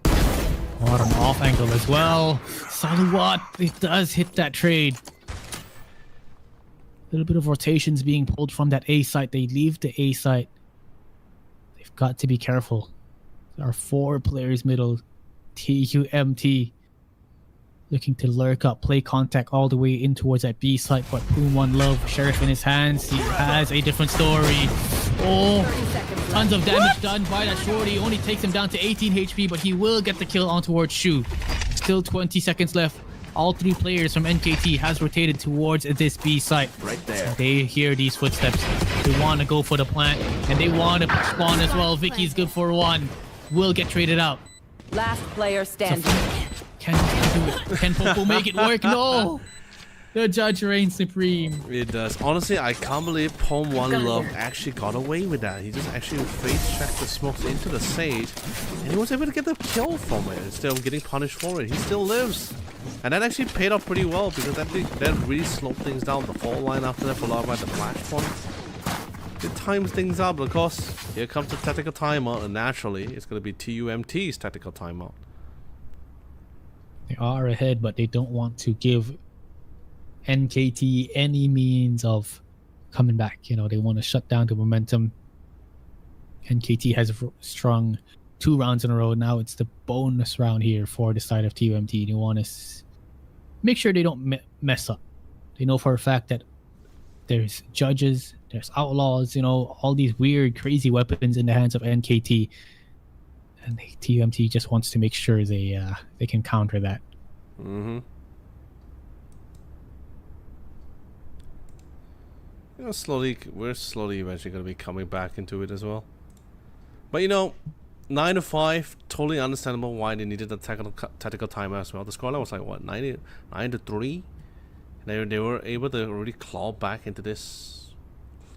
What an off angle as well. Salawat, it does hit that trade. little bit of rotations being pulled from that A site. They leave the A site. They've got to be careful. There are 4 players middle. TUMT looking to lurk up, play contact all the way in towards that B site, but Boom One Love, Sheriff in his hands. He has a different story. Oh, tons of damage done by that shorty. Only takes him down to 18 HP, but he will get the kill on towards Shu. Still 20 seconds left. All 3 players from NKT has rotated towards this B site. Right there. They hear these footsteps. They want to go for the plant, and they want to spawn as well. Vicky's good for 1. Will get traded out. Last player standing. Can he do it? Can Popo make it work? No! The judge reigns supreme. It does. Honestly, I can't believe Pom One Love actually got away with that. He just actually face checked the smokes into the sage, and he was able to get the kill from it instead of getting punished for it. He still lives. And that actually paid off pretty well because that really slowed things down. The fall line after that, followed by the flashpoint. It times things up. Of course, here comes the tactical timeout, and naturally, it's going to be TUMT's tactical timeout. They are ahead, but they don't want to give NKT any means of coming back. You know, they want to shut down the momentum. NKT has strung 2 rounds in a row. Now it's the bonus round here for the side of TUMT. They want to make sure they don't mess up. They know for a fact that there's judges, there's outlaws, you know, all these weird, crazy weapons in the hands of NKT. And TUMT just wants to make sure they can counter that. Mm-hmm. You know, we're slowly eventually going to be coming back into it as well. But you know, 9-5, totally understandable why they needed the tactical timer as well. The scoreline was like what, 9-3, and they were able to really claw back into this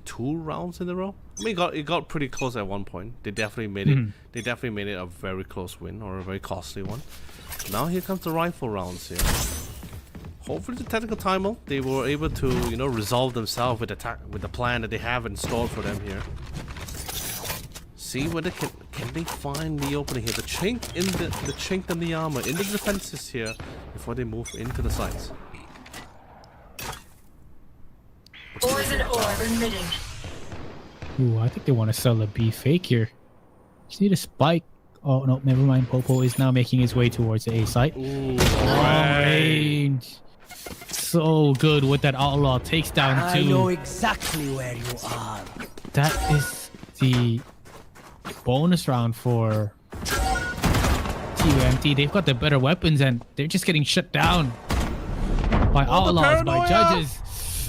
2 rounds in a row. I mean, it got pretty close at one point. They definitely made it. They definitely made it a very close win, or a very costly one. Now here comes the rifle rounds here. Hopefully the tactical timer, they were able to, you know, resolve themselves with the plan that they have in store for them here. See whether can they find the opening here, the chink in the armor, in the defenses here, before they move into the sites. Poison orb emitting. Ooh, I think they want to sell a B fake here. Just need a spike. Oh no, never mind. Popo is now making his way towards the A site. Ooh, range. So good with that outlaw. Takes down 2. I know exactly where you are. That is the bonus round for TUMT. They've got the better weapons and they're just getting shut down by outlaws, by judges.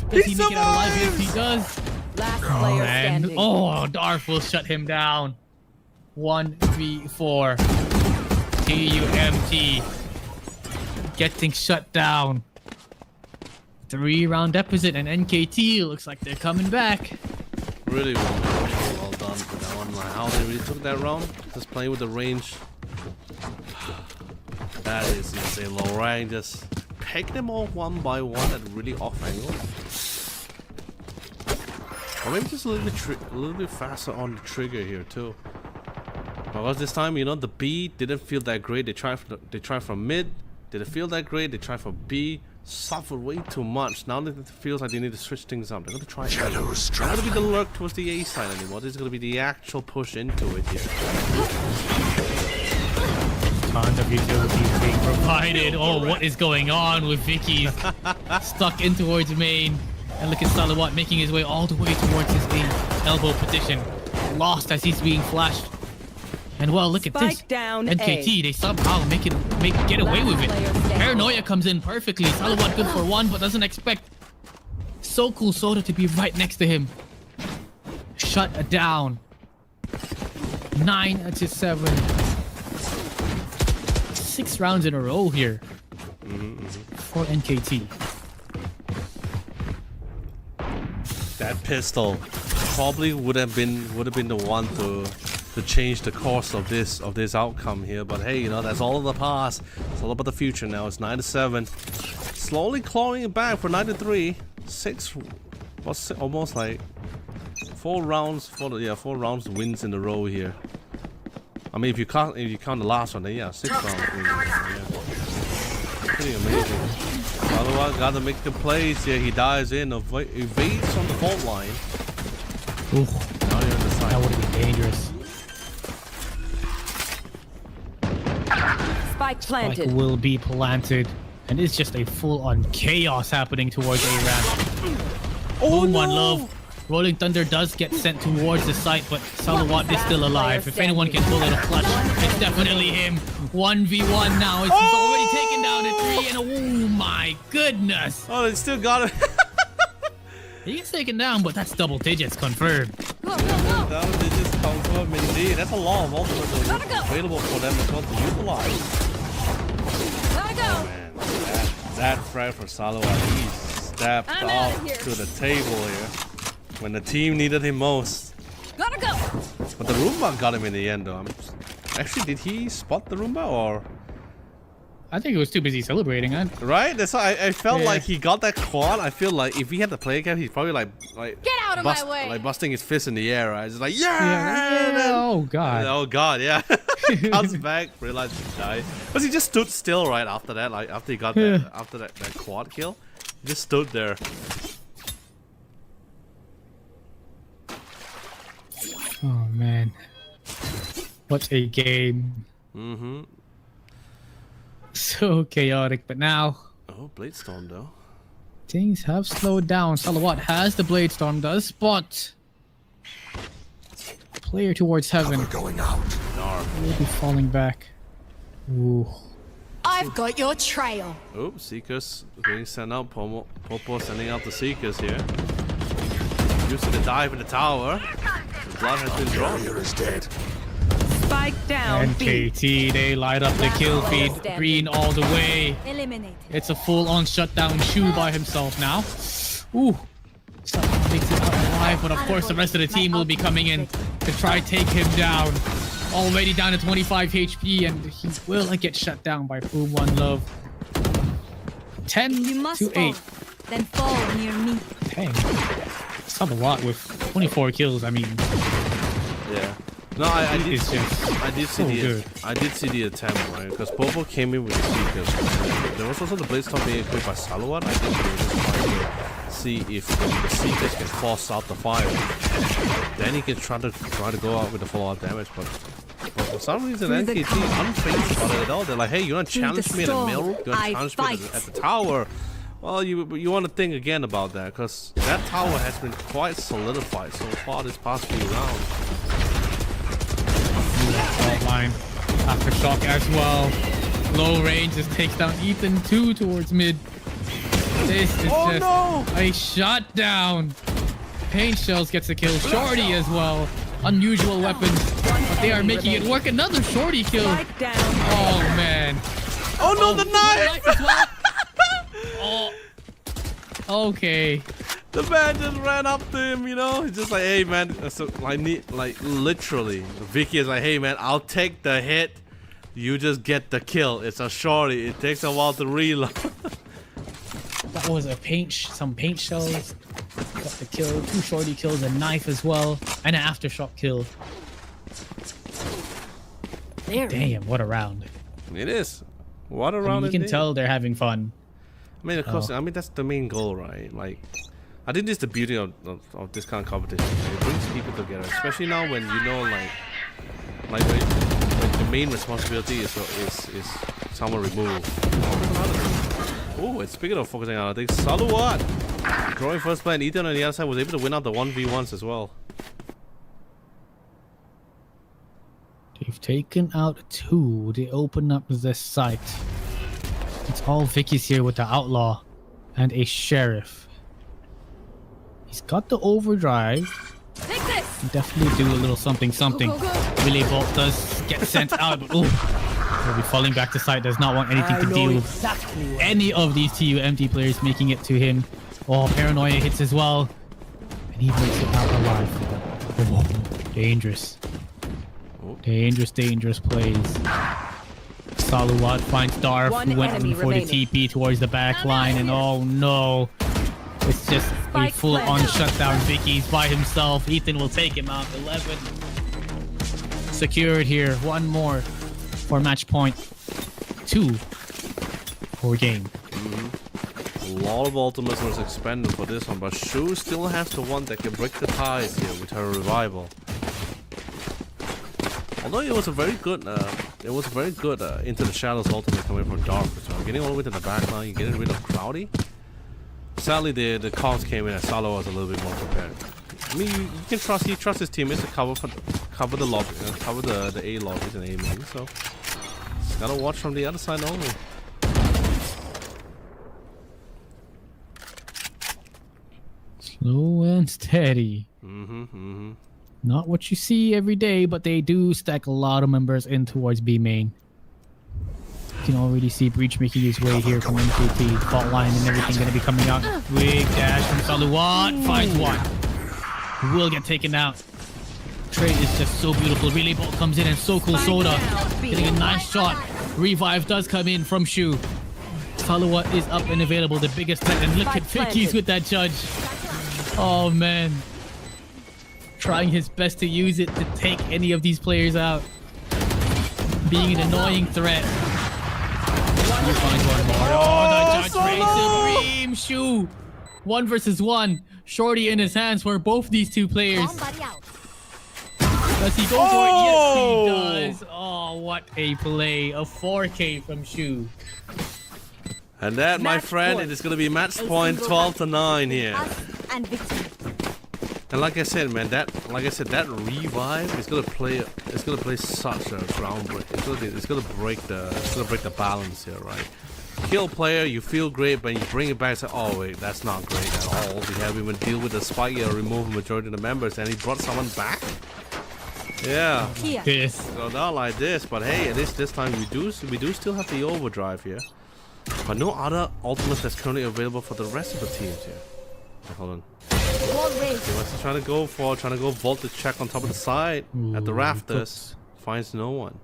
Does he make it out alive? Yes, he does. Last player And standing. oh, Darth will shut him down. 1v4. TUMT getting shut down. 3-round deficit, and NKT looks like they're coming back. Really well done for that one. Like how they really took that round, just playing with the range. That is insane. Lorang just picked them all one by one at really off angles. Or maybe just a little bit faster on the trigger here too. Because this time, you know, the B didn't feel that great. They tried from mid, didn't feel that great. They tried from B, suffered way too much. Now that it feels like they need to switch things up, they're gonna try. It's not gonna be the lurk towards the A side anymore. This is gonna be the actual push into it here. Tons of utilities being provided. Oh, what is going on with Vicky's stuck in towards main? And look at Salawat making his way all the way towards his elbow position. Lost as he's being flashed. And well, look at this. Down NKT, they somehow get away with it. Paranoia comes in perfectly. Salawat good for 1, but doesn't expect So Cool Soda to be right next to him. Shut down. 9-7. 6 rounds in a row here for NKT. That pistol probably would have been the one to change the course of this outcome here. But hey, you know, that's all in the past. It's all about the future now. It's 9-7. Slowly clawing it back for 9-3. 6 was almost like 4 rounds. 4 rounds wins in a row here. I mean, if you count the last one, then yeah, 6 rounds wins. Yeah. Pretty amazing. Salawat gotta make the plays here. He dives in, evades from the fault line. Ooh, Now you're on the side. that would have been dangerous. Spike planted. Spike will be planted. And it's just a full-on chaos happening towards A-Ramp. Oh Boom, no! One Love. Rolling Thunder does get sent towards the site, but Salawat is still alive. If anyone can pull it a clutch, it's definitely him. 1v1 now. He's already taken down a 3, and oh my goodness. Oh, they still got it. He gets taken down, but that's double digits confirmed. That was just confirmed indeed. That's a lot of ultimates available for them as well to utilize. Gotta go. Oh man, that threat for Salawat, he stepped up to the table here when the team needed him most. Gotta go. But the Roomba got him in the end though. Actually, did he spot the Roomba or? I think he was too busy celebrating, huh? Right? That's why I felt like he got that quad. I feel like if he had the play cap, he's probably like Get out of my way. like busting his fist in the air, right? Just like Oh god. Oh god, yeah. Comes back, realizes he died. Because he just stood still right after that, like after he got that after that quad kill. He just stood there. Oh man. What a game. Mm-hmm. So chaotic, but now Oh, Blade Storm though. things have slowed down. Salawat has the Blade Storm, does spot player towards heaven. Going out. Will be falling back. Ooh. I've got your trail. Oh, Seekers being sent out. Popo sending out the Seekers here. Using the dive in the tower. The blood has been drawn. Is dead. Spike down. And B. KT, they light up the kill feed. Green all the way. Eliminated. It's a full-on shutdown Shu by himself now. Ooh. Someone makes it out alive, but of course the rest of the team will be coming in to try take him down. Already down to 25 HP, and he will get shut down by Boom One Love. 10 You must to 8. fall, then fall near me. Dang. Salawat with 24 kills. I mean, Yeah. No, I did. it's just I did see so the good. I did see the attempt, right? Because Popo came in with the Seekers. There was also the Blade Storm being equipped by Salawat. I think they were just trying to see if the Seekers can force out the fire. Then he can try to go out with the fallout damage, but for some reason NKT unfazed about it at all. They're like, hey, you want to challenge me in the middle? You want to challenge me at the tower? Well, you want to think again about that, because that tower has been quite solidified so far this past few rounds. Fault line. Aftershock as well. Low range just takes down Ethan 2 towards mid. This is just a shutdown. Paint Shells gets a kill. Shorty as well. Unusual weapons, but they are making it work. Another Shorty kill. Spike down. Oh man. Oh no, the knife! As well. Oh. Okay. The man just ran up to him, you know. He's just like, hey man, so like literally, Vicky is like, hey man, I'll take the hit. You just get the kill. It's a shorty. It takes a while to reload. That was some paint shells. Got the kill. 2 Shorty kills, a knife as well, and an aftershock kill. There. Damn, what a round. It is. What a I round mean, you can indeed. tell they're having fun. I mean, of course. I mean, that's the main goal, right? Like, I think this is the beauty of this kind of competition. It brings people together, especially now when you know, like when the main responsibility is someone removed. Oh, and speaking of focusing on, I think Salawat drawing first play, and Ethan on the other side was able to win out the 1v1s as well. They've taken out 2. They open up this site. It's all Vicky's here with the Outlaw and a Sheriff. He's got the overdrive. Take this. Can definitely do a little something. Willy Bolt does get sent out, but he'll be falling back to site. Does not want anything to deal with any of these TUMT players making it to him. Oh, Paranoia hits as well. And he makes it out alive. Oh, dangerous. Dangerous plays. Salawat finds Darf, who went for the TP towards the back line, and oh no. It's just a full-on shutdown. Vicky's by himself. Ethan will take him out. 11. Secured here. 1 more for match point. 2 for game. A lot of ultimates was expended for this one, but Shu still has the one that can break the ties here with her revival. Although it was a very good, Into the Shadows ultimate coming from Dark as well. Getting all the way to the back line, getting rid of Crowdy. Sadly, the calls came in and Salo was a little bit more prepared. I mean, you can trust his teammates to cover the lobby, cover the A lobbies and A main. So just gotta watch from the other side only. Slow and steady. Not what you see every day, but they do stack a lot of members in towards B main. You can already see Breach making his way here from MKT. Fault line and everything going to be coming out. Big dash from Saluat. Finds one. Will get taken out. Trade is just so beautiful. Relay Bolt comes in and so cool Soda. Getting a nice shot. Revive does come in from Shu. Saluat is up and available. The biggest threat. And look at Vicky's with that judge. Oh man. Trying his best to use it to take any of these players out. Being an annoying threat. You find one more. Oh, the judge race supreme Shu. 1 versus 1. Shorty in his hands for both these two players. Does he go for it? Yes, he does. Oh, what a play. A 4K from Shu. And that, my friend, it is going to be match point 12-9 here. And like I said, man, that revive is gonna play. It's gonna play such a groundbreak. It's gonna break the balance here, right? Kill player, you feel great, but you bring it back and say, oh wait, that's not great at all. We haven't even deal with the spike yet or remove a majority of the members, and he brought someone back. Yeah. Yes. So not like this, but hey, at least this time we do still have the overdrive here, but no other ultimates that's currently available for the rest of the teams here. Hold on. What's he trying to go for? Trying to go voltage check on top of the side at the rafters. Finds no one.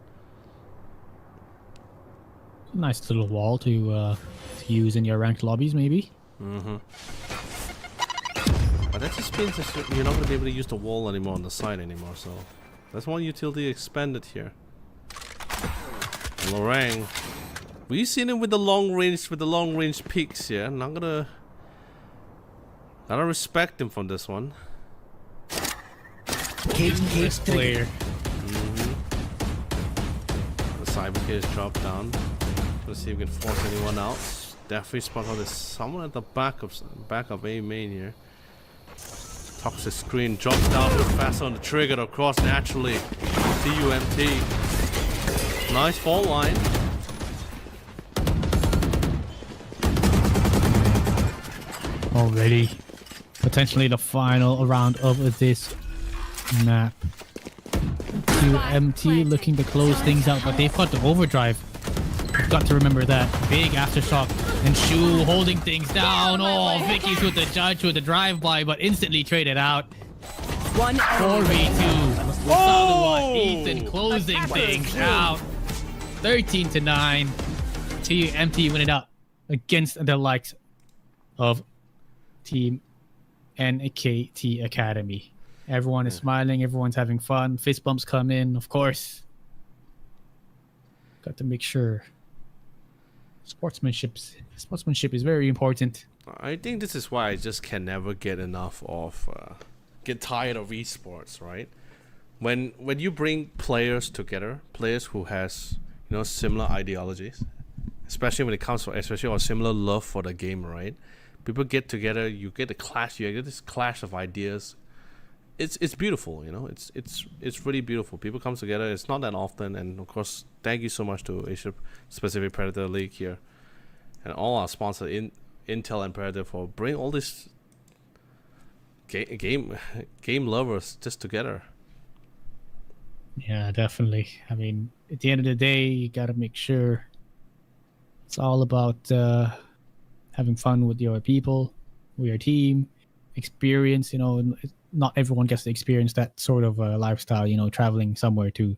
Nice little wall to use in your ranked lobbies, maybe. But that just means that you're not going to be able to use the wall anymore on the side anymore. So that's one utility expanded here. And Lorang, we've seen him with the long range peaks here. Not gonna. Gotta respect him from this one. Nice player. The cyber case dropped down. Let's see if we can force anyone out. Definitely spot on this. Someone at the back of A main here. Toxic screen drops down a bit faster on the trigger to cross naturally. TUMT. Nice fault line. Already. Potentially the final round of this map. TUMT looking to close things out, but they've got the overdrive. You've got to remember that. Big aftershock. And Shu holding things down. Oh, Vicky's with the judge with the drive-by, but instantly traded out. 4v2. Oh! Ethan closing things out. 13-9. TUMT win it up against the likes of Team NKT Academy. Everyone is smiling, everyone's having fun, fist bumps come in, of course. Got to make sure sportsmanship is very important. I think this is why I just can never get enough of get tired of esports, right? When you bring players together, players who has similar ideologies, especially when it comes to a similar love for the game, right? People get together, you get a clash, you get this clash of ideas. It's beautiful, it's really beautiful. People come together, it's not that often, and of course, thank you so much to Asia Pacific Predator League here, and all our sponsors Intel and Predator for bringing all these game lovers just together. Yeah, definitely. I mean, at the end of the day, you gotta make sure it's all about having fun with your people, with your team, experience. Not everyone gets to experience that sort of lifestyle, traveling somewhere to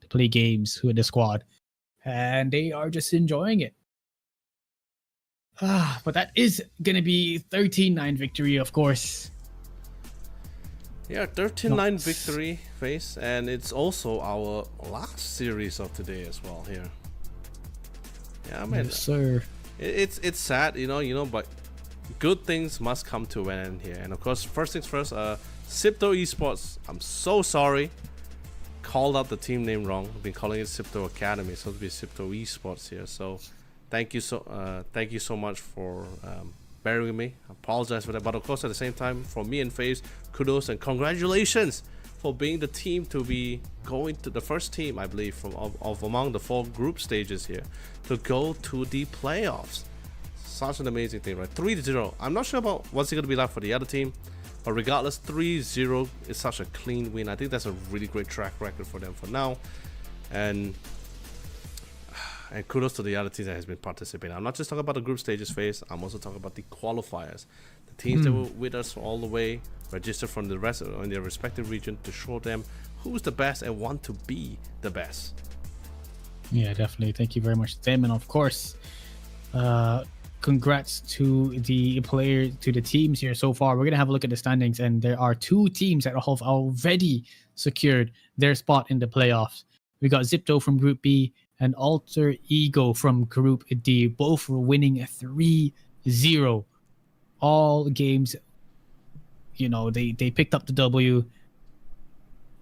play games with the squad, and they are just enjoying it. But that is gonna be 13-9 victory, of course. Yeah, 13-9 victory face, and it's also our last series of today as well here. Yeah, man. Yes, sir. It's sad, but good things must come to an end here. And of course, first things first, Sipto Esports, I'm so sorry, called out the team name wrong. I've been calling it Sipto Academy, it's supposed to be Sipto Esports here. So thank you so much for bearing with me. I apologize for that, but of course at the same time, from me and FaZe, kudos and congratulations for being the team to be going to the first team, I believe, from of among the 4 group stages here to go to the playoffs. Such an amazing thing, right? 3-0. I'm not sure about what's it going to be like for the other team, but regardless, 3-0 is such a clean win. I think that's a really great track record for them for now, and kudos to the other teams that has been participating. I'm not just talking about the group stages phase, I'm also talking about the qualifiers, the teams that were with us all the way, registered from the rest in their respective region to show them who's the best and want to be the best. Yeah, definitely. Thank you very much to them, and of course, congrats to the teams here so far. We're gonna have a look at the standings, and there are 2 teams that have already secured their spot in the playoffs. We got Zipto from Group B and Alter Ego from Group D. Both were winning 3-0. All games, you know, they picked up the W,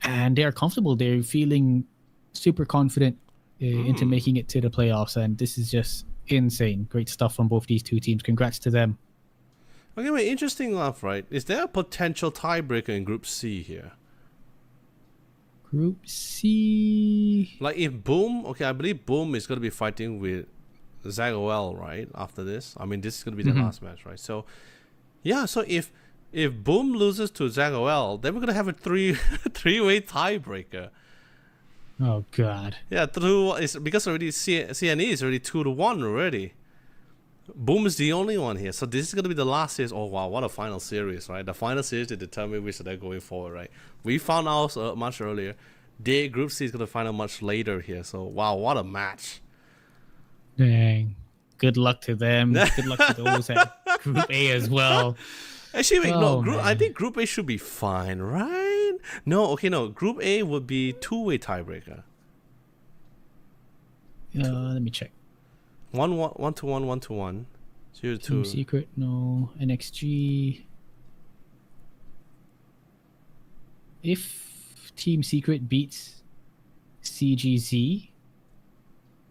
and they are comfortable. They're feeling super confident into making it to the playoffs, and this is just insane. Great stuff from both these 2 teams. Congrats to them. Okay, wait, interesting enough, right? Is there a potential tiebreaker in Group C here? Group C. Like if Boom, okay, I believe Boom is going to be fighting with ZagOL, right? After this, I mean, this is going to be the last match, right? So, yeah, so if Boom loses to ZagOL, then we're going to have a three-way tiebreaker. Oh God. Yeah, is because already CNE is already 2-1 already. Boom is the only one here, so this is going to be the last series. Oh wow, what a final series, right? The final series to determine which they're going forward, right? We found out much earlier. Their Group C is going to find out much later here, so wow, what a match. Dang. Good luck to them. Good luck to those at Group A as well. Actually, wait, I think Group A should be fine, right? No, Group A would be 2-way tiebreaker. Let me check. 1-1, 1-1, 0-2. Team Secret, no. NXG. If Team Secret beats CGZ,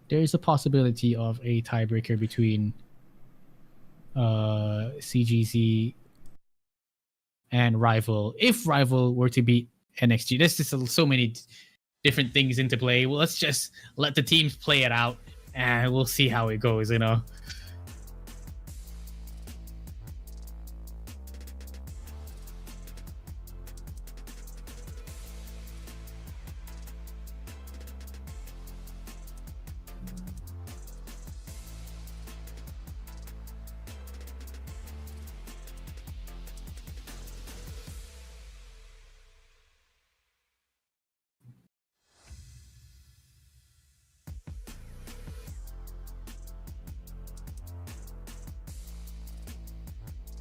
there's a possibility of a tiebreaker between CGZ and Rival. If Rival were to beat NXG, there's just so many different things into play. Well, let's just let the teams play it out, and we'll see how it goes, you know.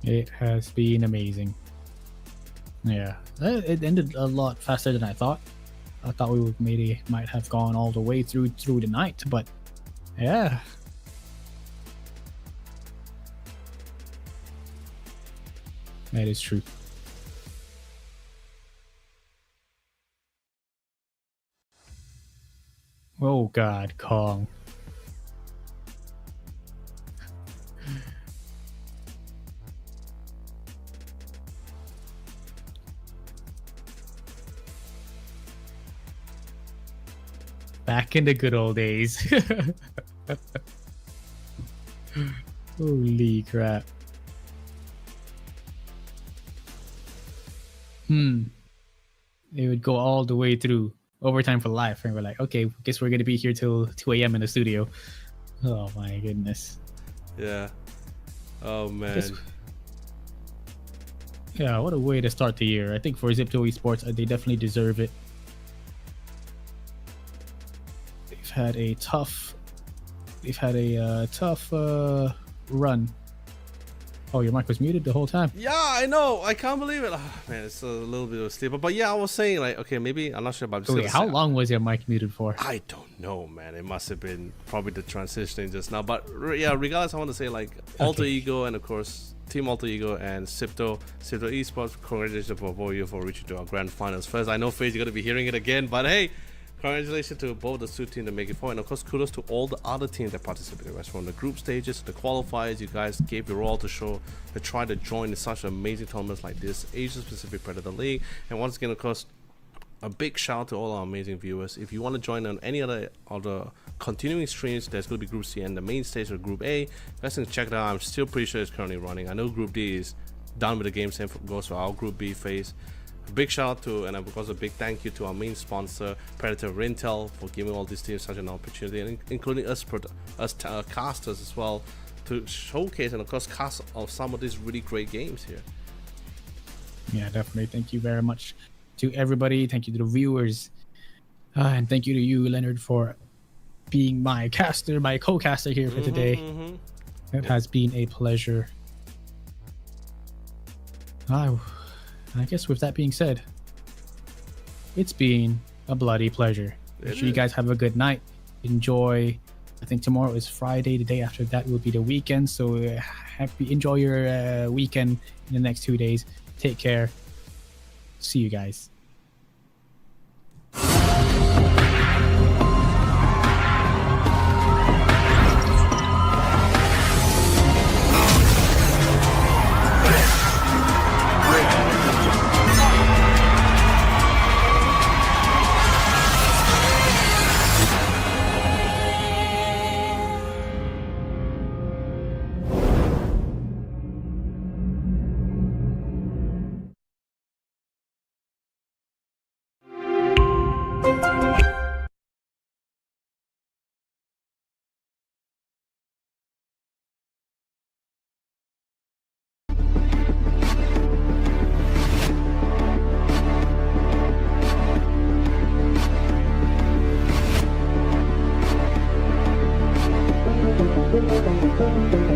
It has been amazing. Yeah, it ended a lot faster than I thought. I thought we might have gone all the way through the night, but yeah. That is true. Oh God, Kong. Back in the good old days. Holy crap. They would go all the way through overtime for life, and we're like, okay, guess we're gonna be here till 2 a.m. in the studio. Oh my goodness. Yeah. Oh man. Yeah, what a way to start the year. I think for Zipto Esports, they definitely deserve it. They've had a tough run. Oh, your mic was muted the whole time. Yeah, I know. I can't believe it. Oh, man, it's a little bit of a sleep. But yeah, I was saying, like, okay, maybe I'm not sure about. Wait, how long was your mic muted for? I don't know, man. It must have been probably the transition just now. But yeah, regardless, I want to say like Alter Ego and of course Team Alter Ego and Sipto Esports. Congratulations for both of you for reaching to our grand finals. First, I know FaZe, you're gonna be hearing it again, but hey, congratulations to both the two teams that make it forward, and of course kudos to all the other teams that participated. Right, from the group stages, the qualifiers, you guys gave your all to try to join in such amazing tournaments like this Asia Pacific Predator League. And once again, of course, a big shout out to all our amazing viewers. If you want to join on any other continuing streams, there's going to be Group C and the main stage of Group A. You guys can check that out. I'm still pretty sure it's currently running. I know Group D is done with the game, same goes for our Group B phase. A big shout out to, and of course a big thank you to our main sponsor, Predator Orion, for giving all these teams such an opportunity, and including us casters as well, to showcase and of course cast of some of these really great games here. Yeah, definitely. Thank you very much to everybody. Thank you to the viewers, and thank you to you, Leonard, for being my co-caster here for today. It has been a pleasure. I guess with that being said, it's been a bloody pleasure. Make sure you guys have a good night. Enjoy. I think tomorrow is Friday. The day after that will be the weekend. So enjoy your weekend in the next 2 days. Take care. See you guys. Thank you.